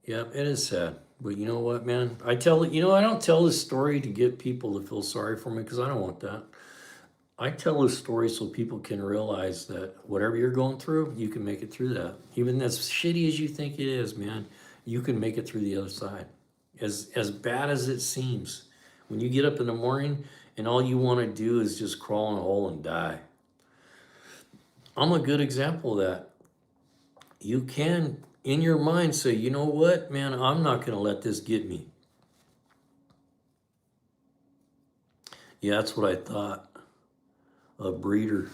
[SPEAKER 1] Yeah, it is sad. But you know what, man? I don't tell this story to get people to feel sorry for me because I don't want that. I tell this story so people can realize that whatever you're going through, you can make it through that. Even as shitty as you think it is, man, you can make it through the other side. As bad as it seems, when you get up in the morning and all you want to do is just crawl in a hole and die. I'm a good example of that. You can, in your mind, say, you know what, man, I'm not going to let this get me. Yeah, that's what I thought. A breeder.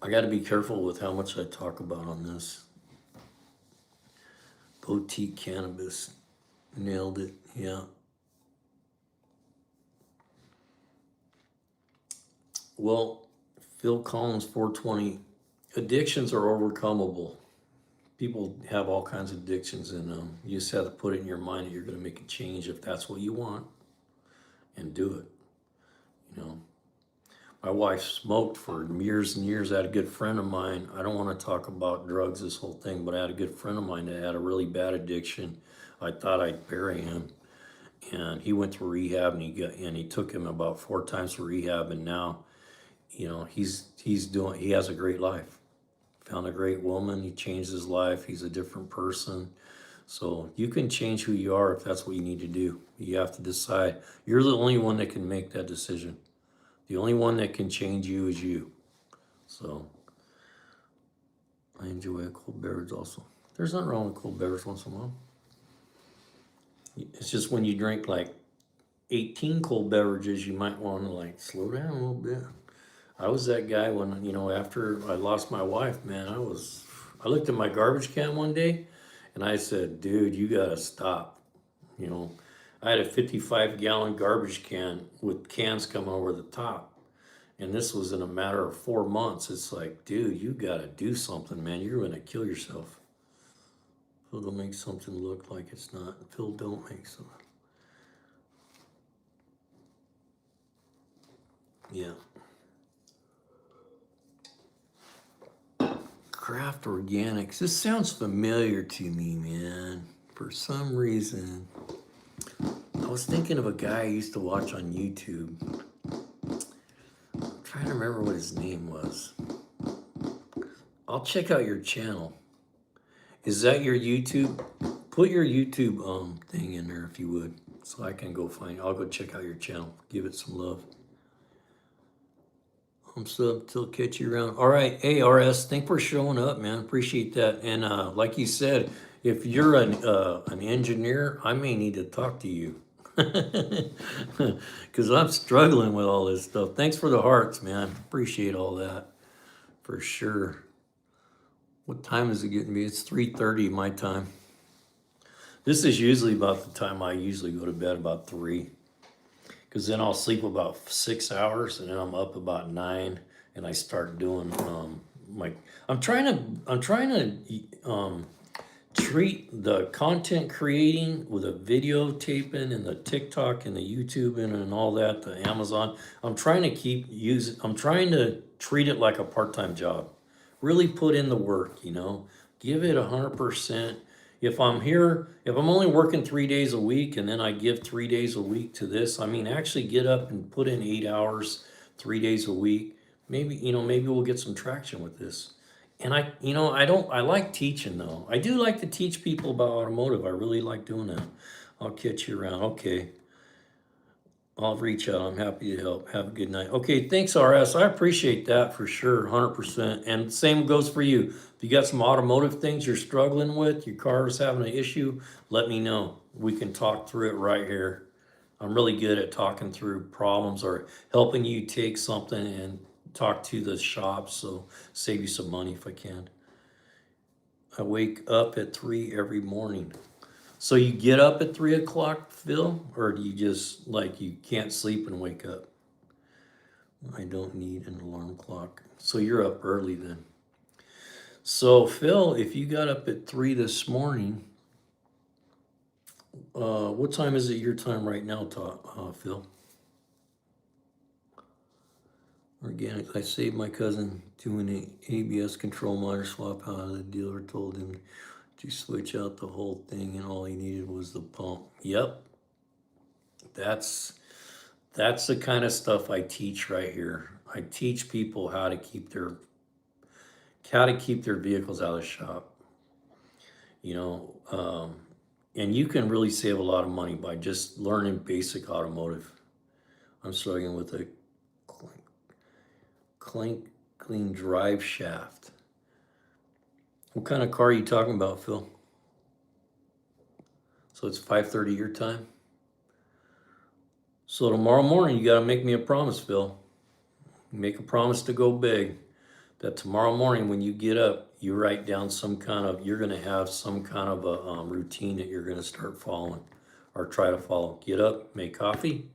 [SPEAKER 1] I got to be careful with how much I talk about on this. Boutique cannabis. Nailed it. Yeah. Well, Phil Collins, 420. Addictions are overcomable. People have all kinds of addictions, and you just have to put it in your mind that you're going to make a change if that's what you want, and do it. You know, my wife smoked for years and years. I had a good friend of mine. I don't want to talk about drugs, this whole thing, but I had a good friend of mine that had a really bad addiction. I thought I'd bury him, and he went to rehab, and he took him about 4 times to rehab, and now, you know, he has a great life. Found a great woman. He changed his life. He's a different person. So you can change who you are if that's what you need to do. You have to decide. You're the only one that can make that decision. The only one that can change you is you. So I enjoy a cold beverage also. There's nothing wrong with cold beverage once in a while. It's just when you drink like 18 cold beverages, you might want to like slow down a little bit. I was that guy when, you know, after I lost my wife, man, I looked at my garbage can one day and I said, dude, you gotta stop. You know, I had a 55-gallon garbage can with cans coming over the top. And this was in a matter of 4 months. It's like, dude, you gotta do something, man. You're gonna kill yourself. Phil, don't make something look like it's not. Phil, don't make something. Yeah. Craft Organics. This sounds familiar to me, man. For some reason. I was thinking of a guy I used to watch on YouTube. I'm trying to remember what his name was. I'll check out your channel. Is that your YouTube? Put your YouTube thing in there if you would, so I can go find it. I'll go check out your channel. Give it some love. I'm sub till catch you around. All right, hey RS, thanks for showing up, man. Appreciate that. And like you said, if you're an engineer, I may need to talk to you because I'm struggling with all this stuff. Thanks for the hearts, man. Appreciate all that for sure. What time is it getting to be? It's 3:30 my time. This is usually about the time I usually go to bed, about 3. Because then I'll sleep about 6 hours, and then I'm up about 9, and I start doing I'm trying to treat the content creating with the videotaping and the TikTok and the YouTube and all that, the Amazon. I'm trying to treat it like a part-time job. Really put in the work, you know. Give it 100%. if I'm here, if I'm only working 3 days a week and then I give 3 days a week to this, I mean, actually get up and put in 8 hours, 3 days a week. Maybe, maybe we'll get some traction with this. And I like teaching though. I do like to teach people about automotive. I really like doing that. I'll catch you around. Okay. I'll reach out. I'm happy to help. Have a good night. Okay, thanks, RS. I appreciate that for sure, 100%. And same goes for you. If you got some automotive things you're struggling with, your car is having an issue, let me know. We can talk through it right here. I'm really good at talking through problems or helping you take something and talk to the shop, so save you some money if I can. I wake up at 3 every morning. So you get up at 3 o'clock, Phil, or do you just like you can't sleep and wake up? I don't need an alarm clock. So you're up early then. So Phil, if you got up at 3 this morning, what time is it your time right now, Phil? Organic. I saved my cousin doing an ABS control motor swap out. The dealer told him to switch out the whole thing, and all he needed was the pump. Yep, that's the kind of stuff I teach right here. I teach people how to keep their vehicles out of the shop. And you can really save a lot of money by just learning basic automotive. I'm struggling with a clean drive shaft. What kind of car are you talking about, Phil? So it's 5:30 your time? So tomorrow morning, you got to make me a promise, Phil. Make a promise to go big. That tomorrow morning when you get up, you write down you're going to have some kind of a routine that you're going to start following or try to follow. Get up, make coffee,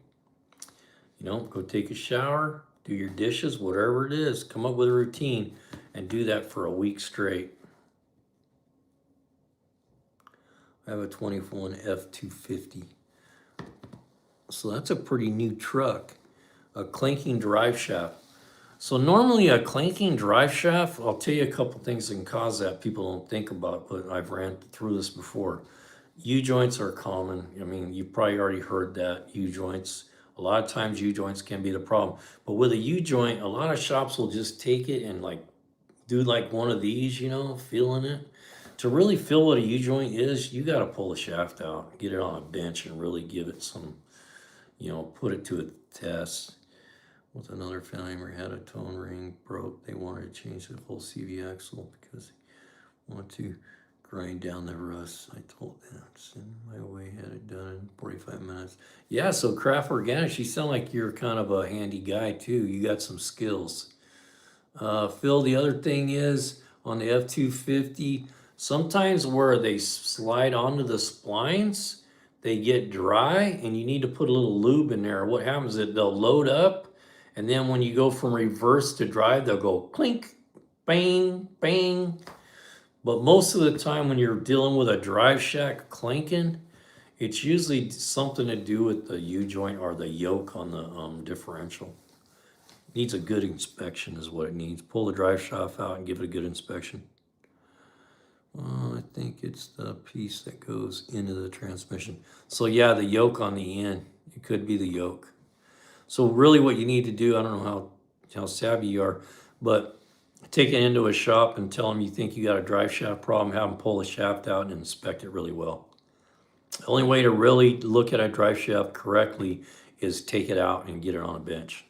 [SPEAKER 1] go take a shower, do your dishes, whatever it is. Come up with a routine and do that for a week straight. I have a 21 F250. So that's a pretty new truck. A clanking drive shaft. So normally a clanking drive shaft, I'll tell you a couple things that can cause that people don't think about, but I've ran through this before. U-joints are common. I mean, you probably already heard that, U-joints. A lot of times U-joints can be the problem. But with a U-joint, a lot of shops will just take it and do one of these, feeling it. To really feel what a U-joint is, you got to pull the shaft out, get it on a bench and really give it some, put it to a test. With another family member had a tone ring broke. They wanted to change the whole CV axle because they want to grind down the rust. I told them, send my way, had it done in 45 minutes. Yeah, so Craft Organics, you sound like you're kind of a handy guy too. You got some skills. Phil, the other thing is on the F250, sometimes where they slide onto the splines, they get dry and you need to put a little lube in there. What happens is they'll load up, and then when you go from reverse to drive, they'll go clink, bang, bang. But most of the time when you're dealing with a drive shaft clanking, it's usually something to do with the U-joint or the yoke on the differential. Needs a good inspection is what it needs. Pull the drive shaft out and give it a good inspection. I think it's the piece that goes into the transmission. So yeah, the yoke on the end. It could be the yoke. So really what you need to do, I don't know how savvy you are, but take it into a shop and tell them you think you got a drive shaft problem, have them pull the shaft out and inspect it really well. The only way to really look at a drive shaft correctly is take it out and get it on a bench.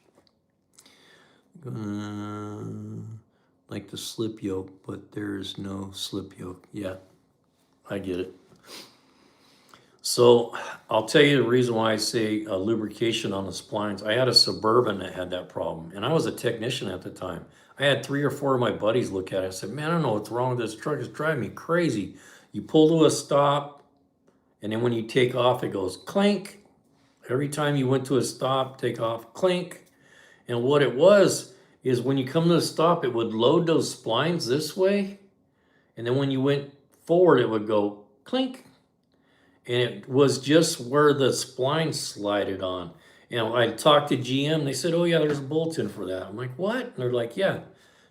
[SPEAKER 1] Like the slip yoke, but there's no slip yoke yet. I get it. So I'll tell you the reason why I say lubrication on the splines. I had a Suburban that had that problem, and I was a technician at the time. I had 3 or 4 of my buddies look at it. I said, man, I don't know what's wrong with this truck. It's driving me crazy. You pull to a stop, and then when you take off, it goes clink. Every time you went to a stop, take off, clink. And what it was is when you come to a stop, it would load those splines this way, and then when you went forward, it would go clink. And it was just where the spline slided on. I talked to GM, they said, oh yeah, there's a bolt-in for that. I'm like, what? And they're like, yeah,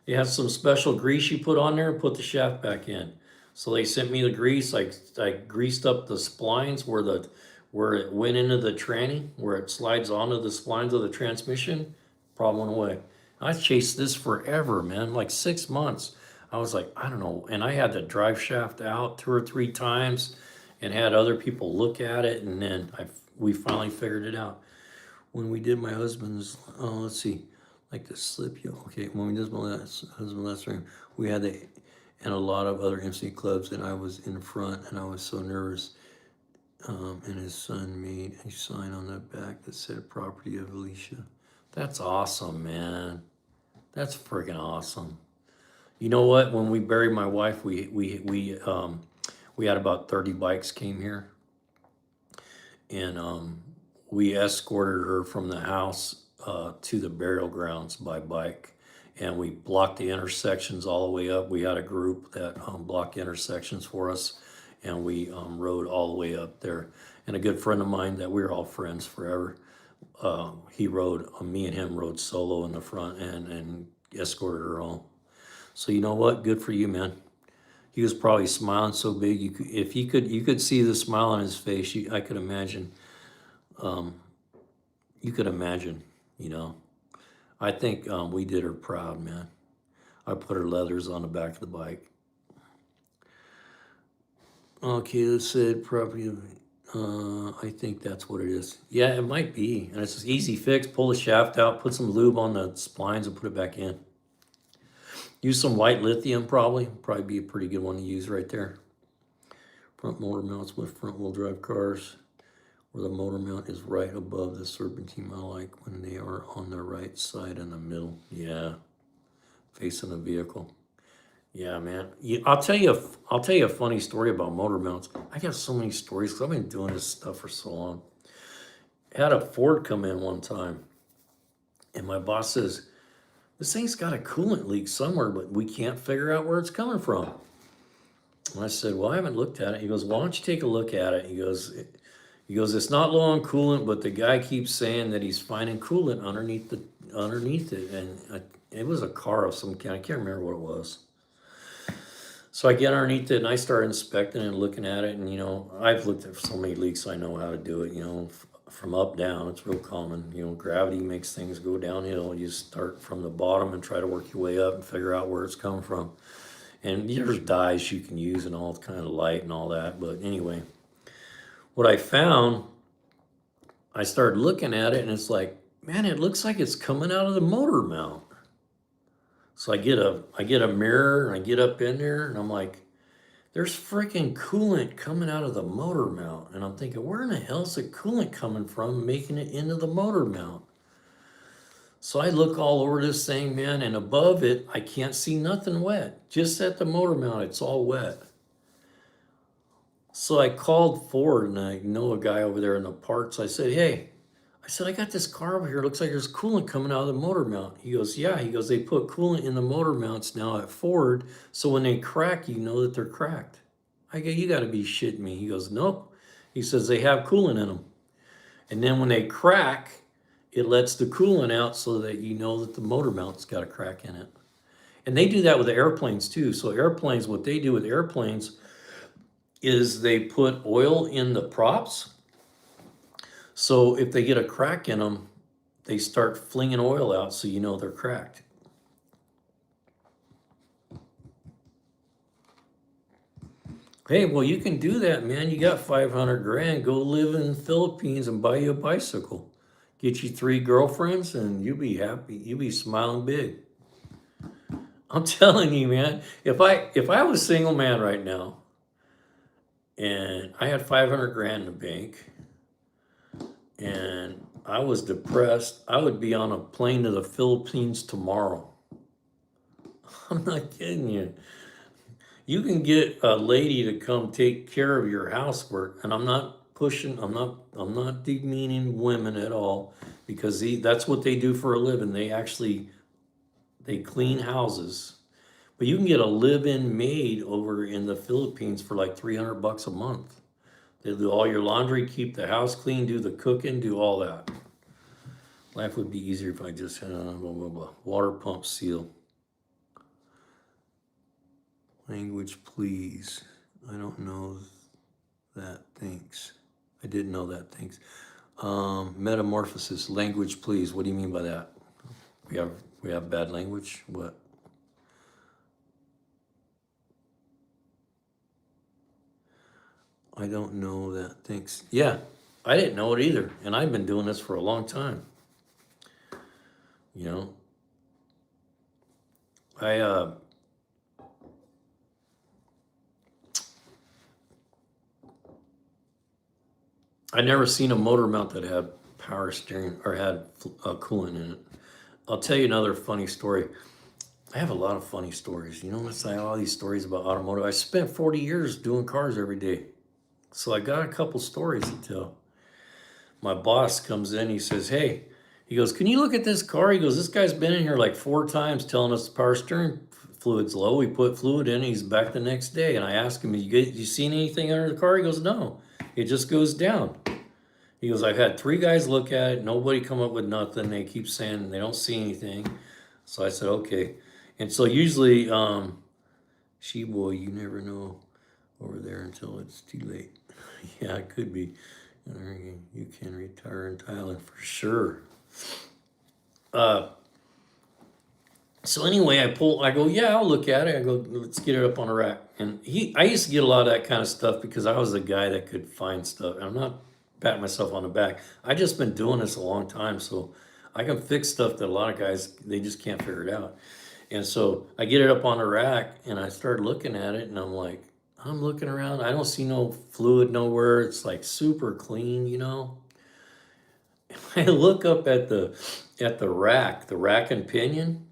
[SPEAKER 1] it has some special grease you put on there and put the shaft back in. So they sent me the grease. I greased up the splines where it went into the tranny, where it slides onto the splines of the transmission. Problem went away. I chased this forever, man, like 6 months. I was like, I don't know. And I had the drive shaft out 2 or 3 times and had other people look at it. And then we finally figured it out. When we did my husband's, let's see, like the slip yoke. Okay, when we did my husband's last ring, we had the, and a lot of other MC clubs, and I was in front, and I was so nervous. And his son made a sign on the back that said "Property of Alicia." That's awesome, man. That's freaking awesome. You know what? When we buried my wife, we had about 30 bikes came here, and we escorted her from the house to the burial grounds by bike, and we blocked the intersections all the way up. We had a group that blocked intersections for us, and we rode all the way up there. And a good friend of mine that we were all friends forever, he rode, me and him rode solo in the front and escorted her home. So you know what? Good for you, man. He was probably smiling so big. If you could see the smile on his face. I could imagine. You could imagine. You know. I think we did her proud, man. I put her leathers on the back of the bike. Okay, let's say property. I think that's what it is. Yeah, it might be. And it's an easy fix. Pull the shaft out, put some lube on the splines, and put it back in. Use some white lithium, probably. Probably be a pretty good one to use right there. Front motor mounts with front wheel drive cars, where the motor mount is right above the serpentine. I like when they are on the right side in the middle. Yeah, facing the vehicle. Yeah, man. I'll tell you a funny story about motor mounts. I got so many stories because I've been doing this stuff for so long. I had a Ford come in one time, and my boss says, "This thing's got a coolant leak somewhere, but we can't figure out where it's coming from." And I said, "Well, I haven't looked at it." He goes, "Why don't you take a look at it?" He goes, "It's not low on coolant, but the guy keeps saying that he's finding coolant underneath it." And it was a car of some kind. I can't remember what it was. So I get underneath it and I start inspecting and looking at it. And, I've looked at so many leaks, I know how to do it, from up down. It's real common. Gravity makes things go downhill. You start from the bottom and try to work your way up and figure out where it's coming from. And there's dyes you can use and all kind of light and all that. But anyway, what I found, I started looking at it and it's like, man, it looks like it's coming out of the motor mount. So I get a mirror and I get up in there and I'm like, there's freaking coolant coming out of the motor mount. And I'm thinking, where in the hell is the coolant coming from making it into the motor mount? So I look all over this thing, man, and above it, I can't see nothing wet. Just at the motor mount, it's all wet. So I called Ford and I know a guy over there in the parts. I said, "Hey," I got this car over here. It looks like there's coolant coming out of the motor mount. He goes, "Yeah." He goes, "They put coolant in the motor mounts now at Ford, so when they crack, you know that they're cracked." I go, "You got to be shitting me." He goes, "Nope." He says, "They have coolant in them. And then when they crack, it lets the coolant out so that you know that the motor mount's got a crack in it." And they do that with the airplanes too. So airplanes, what they do with airplanes is they put oil in the props. So if they get a crack in them, they start flinging oil out so you know they're cracked. Hey, well, you can do that, man. You got 500 grand. Go live in the Philippines and buy you a bicycle. Get you 3 girlfriends and you'll be happy. You'll be smiling big. I'm telling you, man. If I was a single man right now and I had 500 grand in the bank and I was depressed, I would be on a plane to the Philippines tomorrow. I'm not kidding you. You can get a lady to come take care of your housework, and I'm not pushing, I'm not demeaning women at all, because that's what they do for a living. They clean houses. But you can get a live-in maid over in the Philippines for like $300 a month. They'll do all your laundry, keep the house clean, do the cooking, do all that. Life would be easier if I just had a blah, blah, blah. Water pump seal. Language, please. I don't know that, thanks. I didn't know that, thanks. Metamorphosis, language, please. What do you mean by that? We have bad language? What? I don't know that, thanks. Yeah, I didn't know it either, and I've been doing this for a long time. You know, I I never seen a motor mount that had power steering or had coolant in it. I'll tell you another funny story. I have a lot of funny stories. You know, it's like all these stories about automotive. I spent 40 years doing cars every day. So I got a couple stories to tell. My boss comes in, he says, hey, he goes, can you look at this car? He goes, this guy's been in here like 4 times telling us the power steering fluid's low. We put fluid in, he's back the next day. And I asked him, you seen anything under the car? He goes, no, it just goes down. He goes, I've had 3 guys look at it. Nobody come up with nothing. They keep saying they don't see anything. So I said, okay. And so usually, she-boy, you never know over there until it's too late. Yeah, it could be. You can retire in Thailand for sure. So anyway, I go, yeah, I'll look at it. I go, let's get it up on a rack. And I used to get a lot of that kind of stuff because I was the guy that could find stuff. And I'm not patting myself on the back. I just been doing this a long time, so I can fix stuff that a lot of guys, they just can't figure it out. And so I get it up on the rack and I start looking at it and I'm like, I'm looking around. I don't see no fluid nowhere. It's like super clean, you know. I look up at the rack and pinion,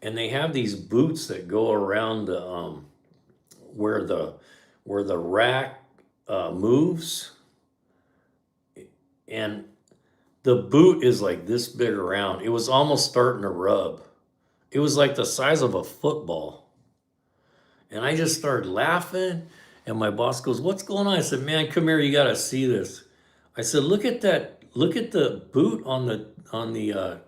[SPEAKER 1] and they have these boots that go around the where the rack moves, and the boot is like this big around. It was almost starting to rub. It was like the size of a football. And I just started laughing. And my boss goes, what's going on? I said, man, come here, you gotta see this. I said, look at that, look at the boot on the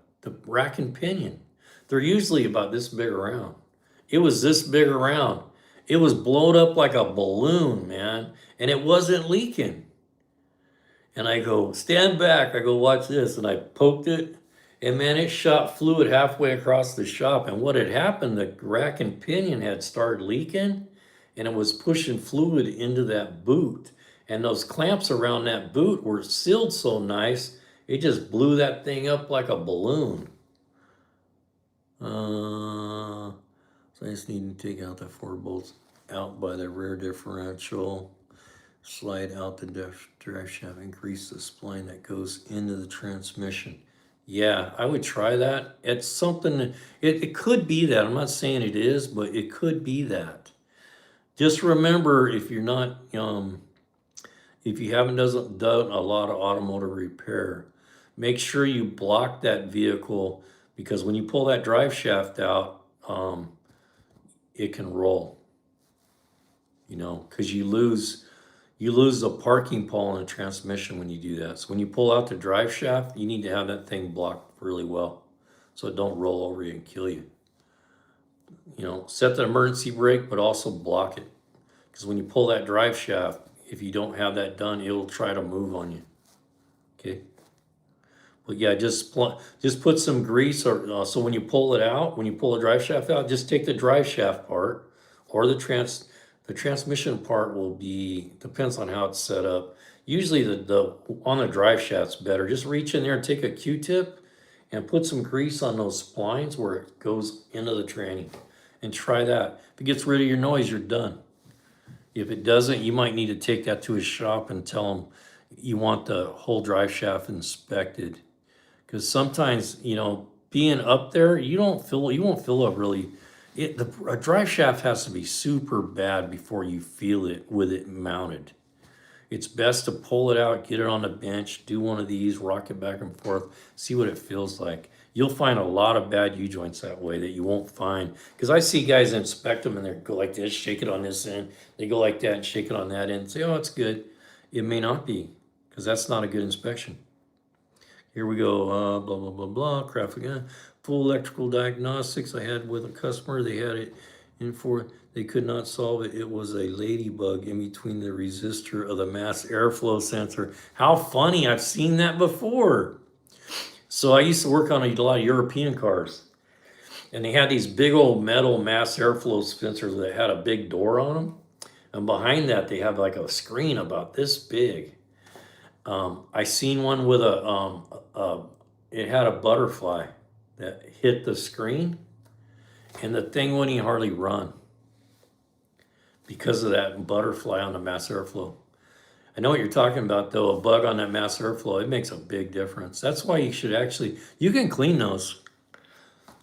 [SPEAKER 1] rack and pinion. They're usually about this big around. It was this big around. It was blown up like a balloon, man. And it wasn't leaking. And I go, stand back. I go, watch this. And I poked it. And man, it shot fluid halfway across the shop. And what had happened, the rack and pinion had started leaking. And it was pushing fluid into that boot. And those clamps around that boot were sealed so nice, it just blew that thing up like a balloon. So I just need to take out the 4 bolts out by the rear differential. Slide out the drive shaft, increase the spline that goes into the transmission. Yeah, I would try that. It's something, it could be that. I'm not saying it is, but it could be that. Just remember, if you're not, if you haven't done a lot of automotive repair, make sure you block that vehicle, because when you pull that drive shaft out, it can roll, you know, because you lose the parking pole in the transmission when you do that. So when you pull out the drive shaft, you need to have that thing blocked really well so it don't roll over you and kill you. You know, set the emergency brake, but also block it. Because when you pull that drive shaft, if you don't have that done, it'll try to move on you. Okay. But yeah, just put some grease, or so when you pull it out, when you pull the drive shaft out, just take the drive shaft part, or the transmission part will be, depends on how it's set up. Usually the on the drive shaft's better. Just reach in there and take a Q-tip and put some grease on those splines where it goes into the tranny, and try that. If it gets rid of your noise, you're done. If it doesn't, you might need to take that to a shop and tell them you want the whole drive shaft inspected. Because sometimes, you know, being up there, you won't feel a really, a drive shaft has to be super bad before you feel it with it mounted. It's best to pull it out, get it on the bench, do one of these, rock it back and forth, see what it feels like. You'll find a lot of bad U-joints that way that you won't find. Because I see guys inspect them and they go like this, shake it on this end. They go like that and shake it on that end and say, oh, it's good. It may not be, because that's not a good inspection. Here we go, blah, blah, blah, blah, full electrical diagnostics I had with a customer. They had it And for they could not solve it. It was a ladybug in between the resistor of the mass airflow sensor. How funny! I've seen that before. So I used to work on a lot of European cars, and they had these big old metal mass airflow sensors that had a big door on them, and behind that they have like a screen about this big. I seen one with it had a butterfly that hit the screen, and the thing wouldn't hardly run because of that butterfly on the mass airflow. I know what you're talking about though, a bug on that mass airflow, it makes a big difference. That's why you should actually, you can clean those.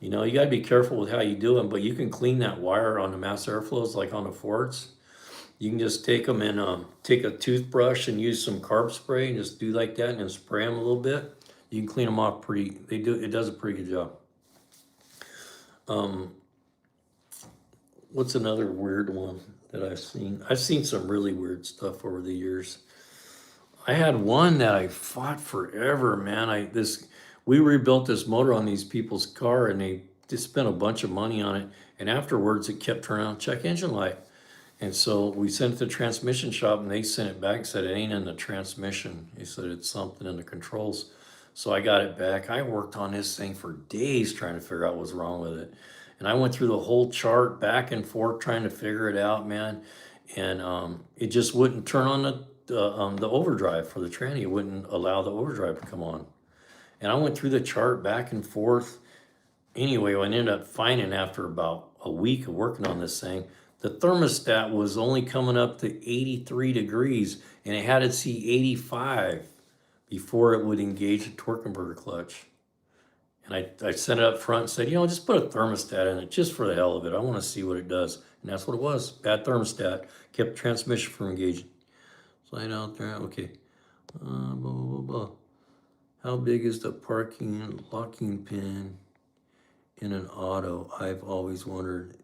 [SPEAKER 1] You know, you gotta be careful with how you do them, but you can clean that wire on the mass airflows like on the Fords. You can just take them and take a toothbrush and use some carb spray and just do like that and then spray them a little bit. You can clean them off pretty, it does a pretty good job. What's another weird one that I've seen? I've seen some really weird stuff over the years. I had one that I fought forever, man. We rebuilt this motor on these people's car and they just spent a bunch of money on it. And afterwards it kept turning on check engine light. And so we sent it to the transmission shop and they sent it back and said, it ain't in the transmission. They said it's something in the controls. So I got it back. I worked on this thing for days trying to figure out what was wrong with it. And I went through the whole chart back and forth trying to figure it out, man. And it just wouldn't turn on the overdrive for the tranny. It wouldn't allow the overdrive to come on. And I went through the chart back and forth. Anyway, I ended up finding after about a week of working on this thing, the thermostat was only coming up to 83 degrees and it had to see 85 before it would engage the torque converter clutch. And I sent it up front and said, just put a thermostat in it just for the hell of it. I want to see what it does. And that's what it was. Bad thermostat. Kept transmission from engaging. Slide out there. Okay. Blah, blah, blah, blah. How big is the parking and locking pin in an auto? I've always wondered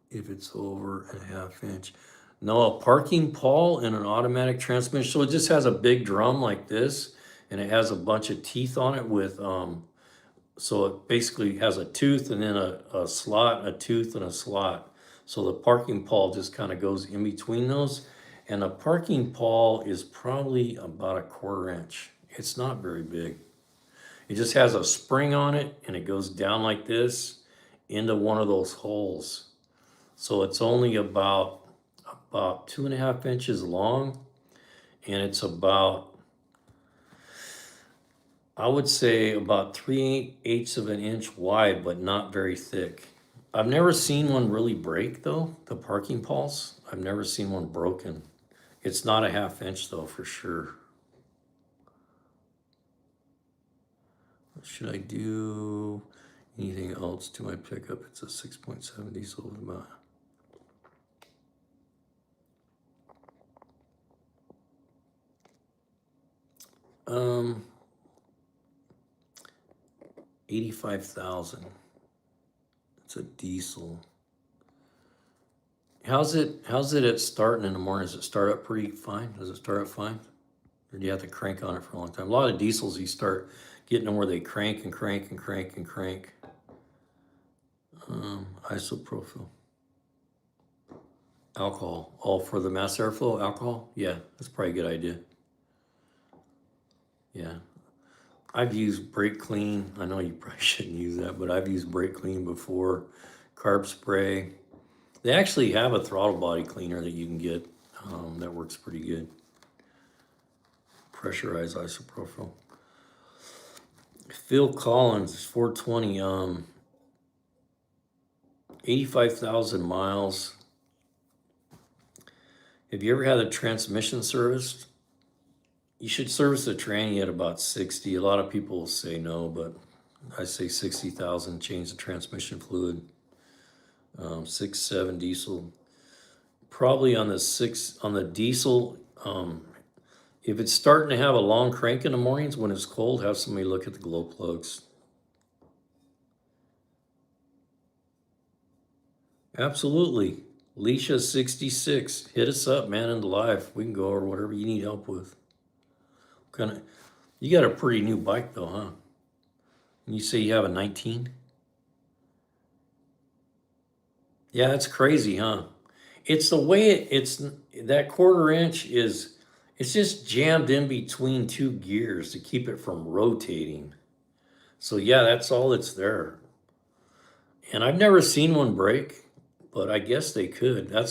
[SPEAKER 1] if it's over a half inch. No, a parking pawl in an automatic transmission. So it just has a big drum like this, and it has a bunch of teeth on it with, so it basically has a tooth and then a slot, a tooth and a slot. So the parking pawl just kind of goes in between those. And the parking pawl is probably about a 1/4 inch. It's not very big. It just has a spring on it and it goes down like this into one of those holes. So it's only about 2.5 inches long, and it's about, I would say about 3/8 of an inch wide, but not very thick. I've never seen one really break though, the parking pawls. I've never seen one broken. It's not a 1/2 inch though, for sure. Should I do anything else to my pickup? It's a 6.7 diesel with about 85,000. It's a diesel. How's it at starting in the morning? Does it start up pretty fine? Does it start up fine? Or do you have to crank on it for a long time? A lot of diesels, you start getting them where they crank and crank and crank and crank. Isopropyl. Alcohol. All for the mass airflow, alcohol? Yeah, that's probably a good idea. Yeah. I've used brake clean. I know you probably shouldn't use that, but I've used brake clean before. Carb spray. They actually have a throttle body cleaner that you can get that works pretty good. Pressurized isopropyl. Phil Collins, 420, 85,000 miles. Have you ever had a transmission serviced? You should service the tranny at about 60. A lot of people will say no, but I say 60,000, change the transmission fluid. 6.7 diesel. Probably on the diesel, if it's starting to have a long crank in the mornings when it's cold, have somebody look at the glow plugs. Absolutely. Leisha 66. Hit us up, man, in the live. We can go over whatever you need help with. You got a pretty new bike though, huh? And you say you have a 19? Yeah, it's crazy, huh? It's the way it's that quarter inch is, it's just jammed in between two gears to keep it from rotating. So yeah, that's all that's there. And I've never seen one break, but I guess they could. I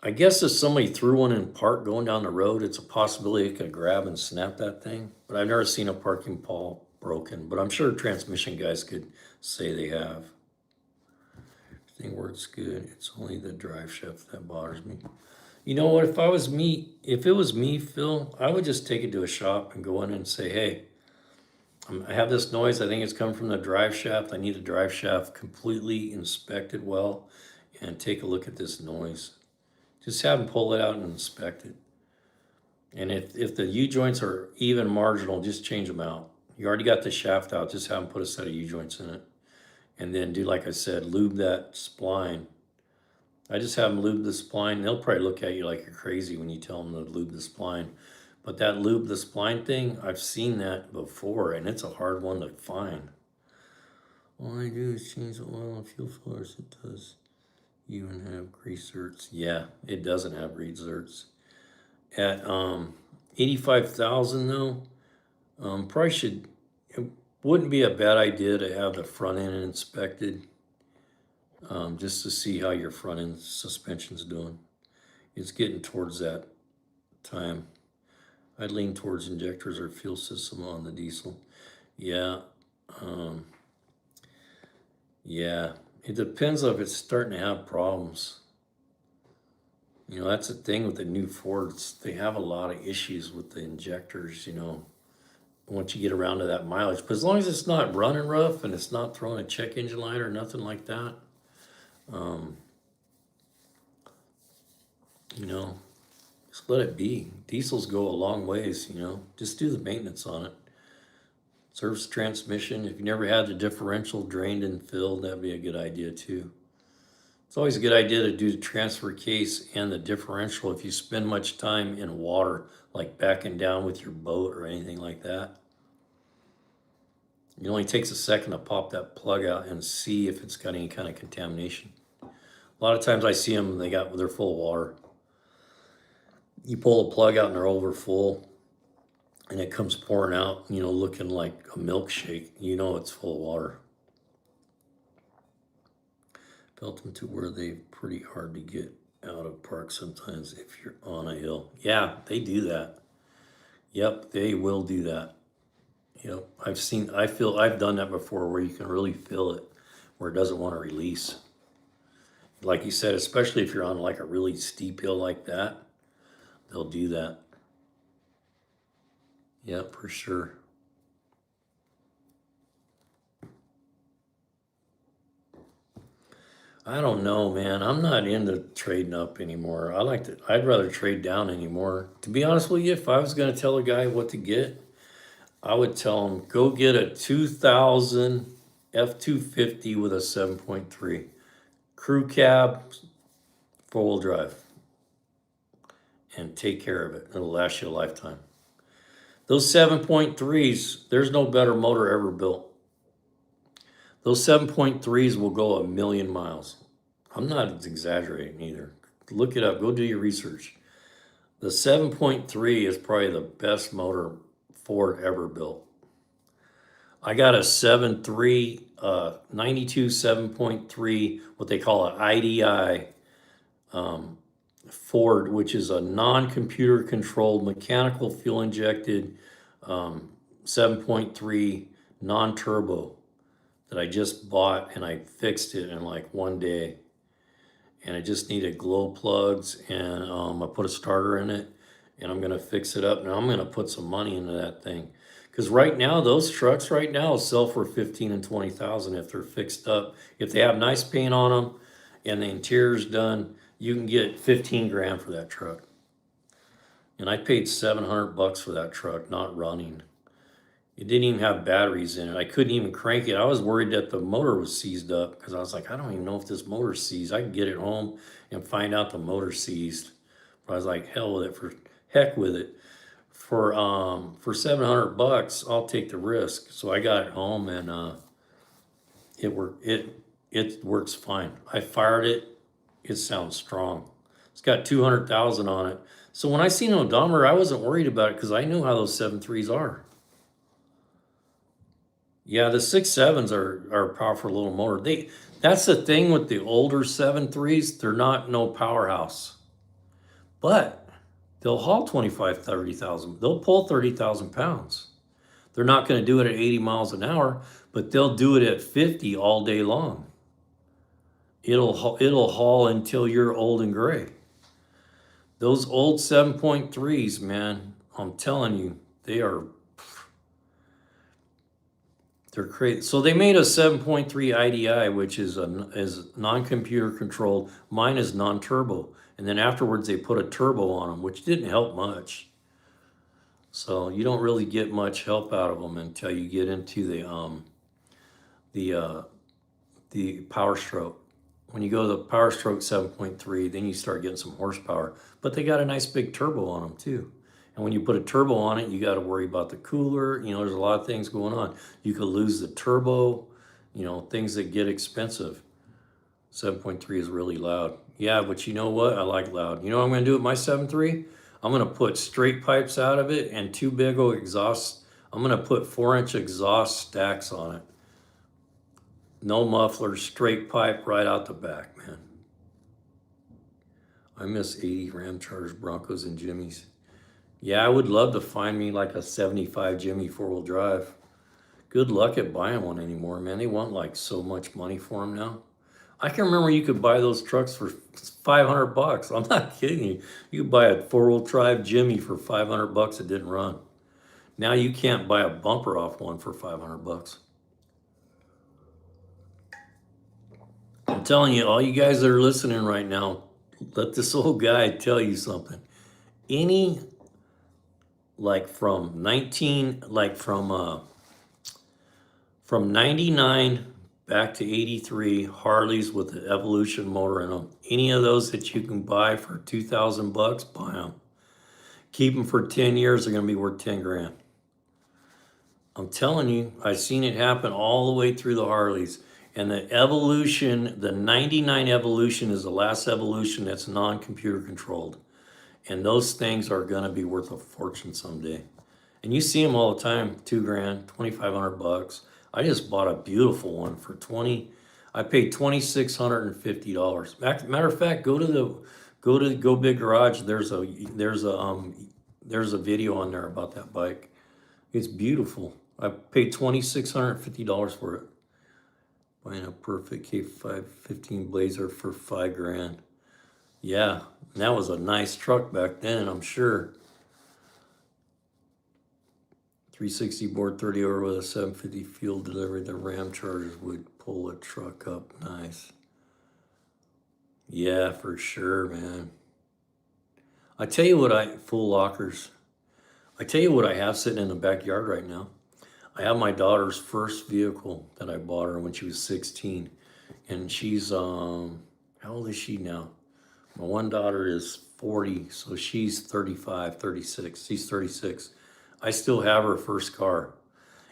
[SPEAKER 1] guess if somebody threw one in park going down the road, it's a possibility it could grab and snap that thing. But I've never seen a parking pawl broken. But I'm sure transmission guys could say they have. Thing works good. It's only the drive shaft that bothers me. You know what? If it was me, Phil, I would just take it to a shop and go in and say, hey, I have this noise. I think it's coming from the drive shaft. I need the drive shaft completely inspected well and take a look at this noise. Just have them pull it out and inspect it. And if the U-joints are even marginal, just change them out. You already got the shaft out, just have them put a set of U-joints in it. And then do, like I said, lube that spline. I just have them lube the spline. They'll probably look at you like you're crazy when you tell them to lube the spline. But that lube the spline thing, I've seen that before, and it's a hard one to find. All I do is change the oil and fuel fillers. It does even have grease zerts. Yeah, it doesn't have grease zerts. At 85,000 though, probably should, it wouldn't be a bad idea to have the front end inspected, just to see how your front end suspension's doing. It's getting towards that time. I'd lean towards injectors or fuel system on the diesel. Yeah, yeah. It depends if it's starting to have problems. You know, that's the thing with the new Fords. They have a lot of issues with the injectors, you know, once you get around to that mileage. But as long as it's not running rough and it's not throwing a check engine light or nothing like that, um, you know, just let it be. Diesels go a long ways, you know. Just do the maintenance on it. Service transmission. If you never had the differential drained and filled, that'd be a good idea too. It's always a good idea to do the transfer case and the differential if you spend much time in water, like backing down with your boat or anything like that. It only takes a second to pop that plug out and see if it's got any kind of contamination. A lot of times I see them, they're full of water. You pull the plug out and they're over full and it comes pouring out, you know, looking like a milkshake. You know it's full of water. Built them to where they're pretty hard to get out of park sometimes if you're on a hill. Yeah, they do that. Yep, they will do that. Yep, I've done that before where you can really feel it, where it doesn't want to release. Like you said, especially if you're on like a really steep hill like that, they'll do that. Yep, for sure. I don't know, man. I'm not into trading up anymore. I'd rather trade down anymore. To be honest with you, if I was going to tell a guy what to get, I would tell him go get a 2000 F250 with a 7.3 crew cab, four-wheel drive, and take care of it. It'll last you a lifetime. Those 7.3s, there's no better motor ever built. Those 7.3s will go a million miles. I'm not exaggerating either. Look it up. Go do your research. The 7.3 is probably the best motor Ford ever built. I got a 7.3, 92 7.3, what they call an IDI Ford, which is a non-computer controlled mechanical fuel injected 7.3 non-turbo that I just bought, and I fixed it in like one day. And I just needed glow plugs, and I put a starter in it, and I'm gonna fix it up. Now I'm gonna put some money into that thing, because right now those trucks right now sell for 15 and 20,000 if they're fixed up. If they have nice paint on them and the interior's done, you can get 15 grand for that truck. And I paid 700 bucks for that truck, not running. It didn't even have batteries in it. I couldn't even crank it. I was worried that the motor was seized up, because I was like, I don't even know if this motor's seized. I can get it home and find out the motor's seized. But I was like, hell with it, for heck with it. For 700 bucks, I'll take the risk. So I got it home, and it worked. it works fine. I fired it. It sounds strong. It's got 200,000 on it. So when I seen an odometer, I wasn't worried about it because I knew how those 7.3s are. Yeah, the 6.7s are powerful little motor. That's the thing with the older 7.3s. They're not no powerhouse, but they'll haul 25, 30,000. They'll pull 30,000 pounds. They're not going to do it at 80 miles an hour, but they'll do it at 50 all day long. It'll haul until you're old and gray. Those old 7.3s, man, I'm telling you, they're crazy. So they made a 7.3 IDI, which is non-computer controlled. Mine is non-turbo. And then afterwards they put a turbo on them, which didn't help much. So you don't really get much help out of them until you get into the Power Stroke. When you go to the Power Stroke 7.3, then you start getting some horsepower. But they got a nice big turbo on them too. And when you put a turbo on it, you got to worry about the cooler. You know, there's a lot of things going on. You could lose the turbo, you know, things that get expensive. 7.3 is really loud. Yeah, but you know what? I like loud. You know what I'm going to do with my 7.3? I'm going to put straight pipes out of it and two big old exhausts. I'm going to put 4-inch exhaust stacks on it. No muffler, straight pipe right out the back, man. I miss 80 Ram Chargers, Broncos, and Jimmys. Yeah, I would love to find me like a 75 Jimmy 4-wheel drive. Good luck at buying one anymore, man. They want like so much money for them now. I can remember you could buy those trucks for $500. I'm not kidding you. You could buy a 4-wheel drive Jimmy for $500 that didn't run. Now you can't buy a bumper off one for $500. I'm telling you, all you guys that are listening right now, let this old guy tell you something. Any, like from 99 back to 83 Harleys with the Evolution motor in them, any of those that you can buy for $2,000, buy them. Keep them for 10 years, they're going to be worth 10 grand. I'm telling you, I've seen it happen all the way through the Harleys. And the Evolution, the 99 Evolution is the last Evolution that's non-computer controlled. And those things are going to be worth a fortune someday. And you see them all the time, 2 grand, $2,500. I just bought a beautiful one for I paid $2,650. Matter of fact, go to Go Big Garage. There's a video on there about that bike. It's beautiful. I paid $2,650 for it. Buying a perfect K515 Blazer for 5 grand. Yeah, that was a nice truck back then, I'm sure. 360 board 30 over with a 750 fuel delivery. The Ram Chargers would pull a truck up. Nice. Yeah, for sure, man. I tell you what, full lockers. I tell you what I have sitting in the backyard right now. I have my daughter's first vehicle that I bought her when she was 16. And she's, how old is she now? My one daughter is 40, so she's 35, 36. She's 36. I still have her first car.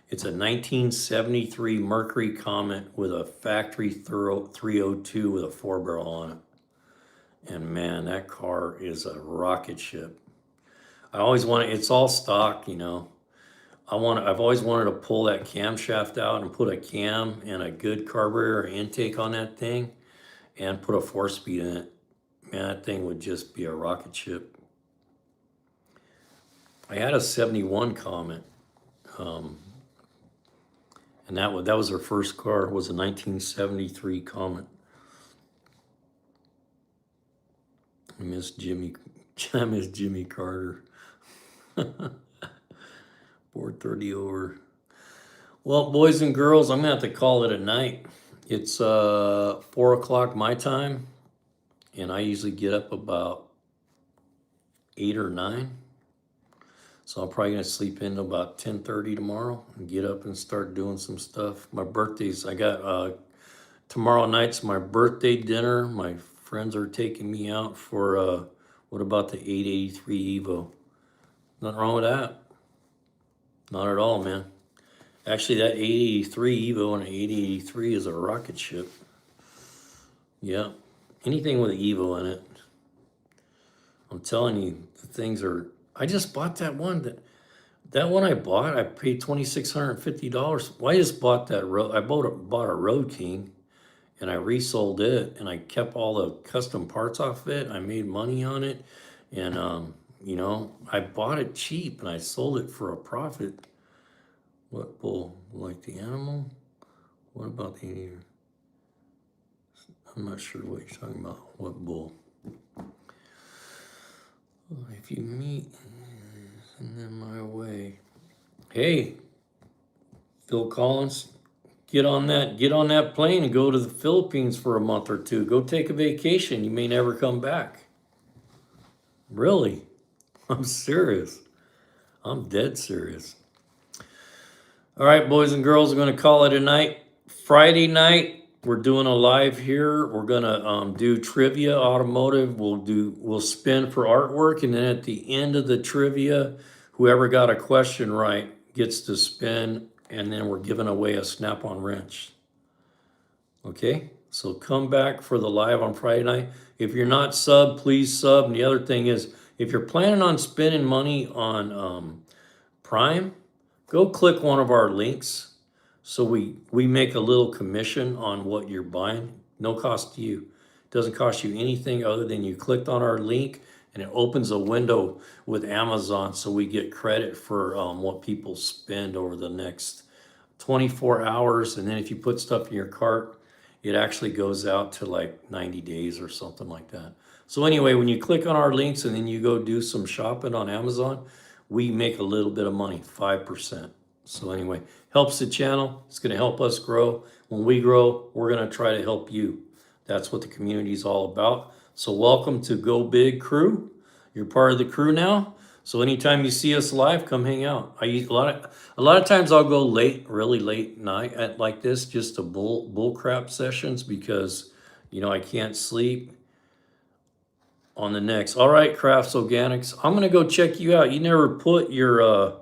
[SPEAKER 1] It's a 1973 Mercury Comet with a factory 302 with a 4-barrel on it. And man, that car is a rocket ship. It's all stock, you know. I've always wanted to pull that camshaft out and put a cam and a good carburetor intake on that thing and put a 4-speed in it. Man, that thing would just be a rocket ship. I had a 71 Comet, and that was her first car. It was a 1973 Comet. I miss Jimmy Carter. Board 30 over. Well, boys and girls, I'm gonna have to call it a night. It's 4 o'clock my time, and I usually get up about 8 or 9. So I'm probably gonna sleep in about 10:30 tomorrow and get up and start doing some stuff. My birthday's, I got tomorrow night's my birthday dinner. My friends are taking me out for what about the 883 Evo? Nothing wrong with that. Not at all, man. Actually, that 883 Evo and an 883 is a rocket ship. Yeah. Anything with Evo in it. I'm telling you, the things are. I just bought that one. That one I bought, I paid $2,650. Well, I just bought that road. I bought a Road King, and I resold it, and I kept all the custom parts off it. I made money on it, and I bought it cheap, and I sold it for a profit. What bull? Like the animal? What about the? I'm not sure what you're talking about. What bull? If you meet, send them my way. Hey, Phil Collins, get on that plane and go to the Philippines for a month or two. Go take a vacation. You may never come back. Really? I'm serious. I'm dead serious. All right, boys and girls, we're going to call it a night. Friday night, we're doing a live here. We're going to do trivia, automotive. We'll spin for artwork, and then at the end of the trivia, whoever got a question right gets to spin, and then we're giving away a snap-on wrench. Okay, so come back for the live on Friday night. If you're not sub, please sub. And the other thing is, if you're planning on spending money on Prime, go click one of our links. So we make a little commission on what you're buying. No cost to you. It doesn't cost you anything other than you clicked on our link, and it opens a window with Amazon, so we get credit for what people spend over the next 24 hours. And then if you put stuff in your cart, it actually goes out to like 90 days or something like that. So anyway, when you click on our links and then you go do some shopping on Amazon, we make a little bit of money, 5%. So anyway, helps the channel. It's going to help us grow. When we grow, we're going to try to help you. That's what the community is all about. So welcome to Go Big Crew. You're part of the crew now. So anytime you see us live, come hang out. A lot of times I'll go late, really late night at like this, just to bull crap sessions, because I can't sleep on the next. All right, Crafts Organics. I'm gonna go check you out. You never put your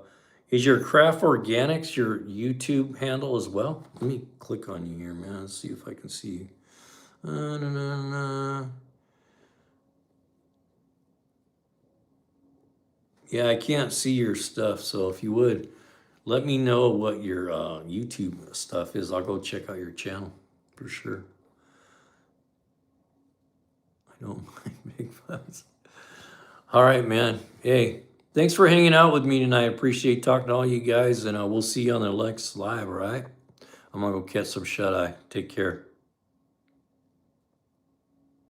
[SPEAKER 1] is your Craft Organics your YouTube handle as well? Let me click on you here, man. Let's see if I can see you. Yeah, I can't see your stuff, so if you would, let me know what your YouTube stuff is. I'll go check out your channel for sure. I don't mind big fuss. All right, man. Hey, thanks for hanging out with me tonight. I appreciate talking to all you guys, and we'll see you on the next live, all right? I'm going to go catch some shut-eye. Take care.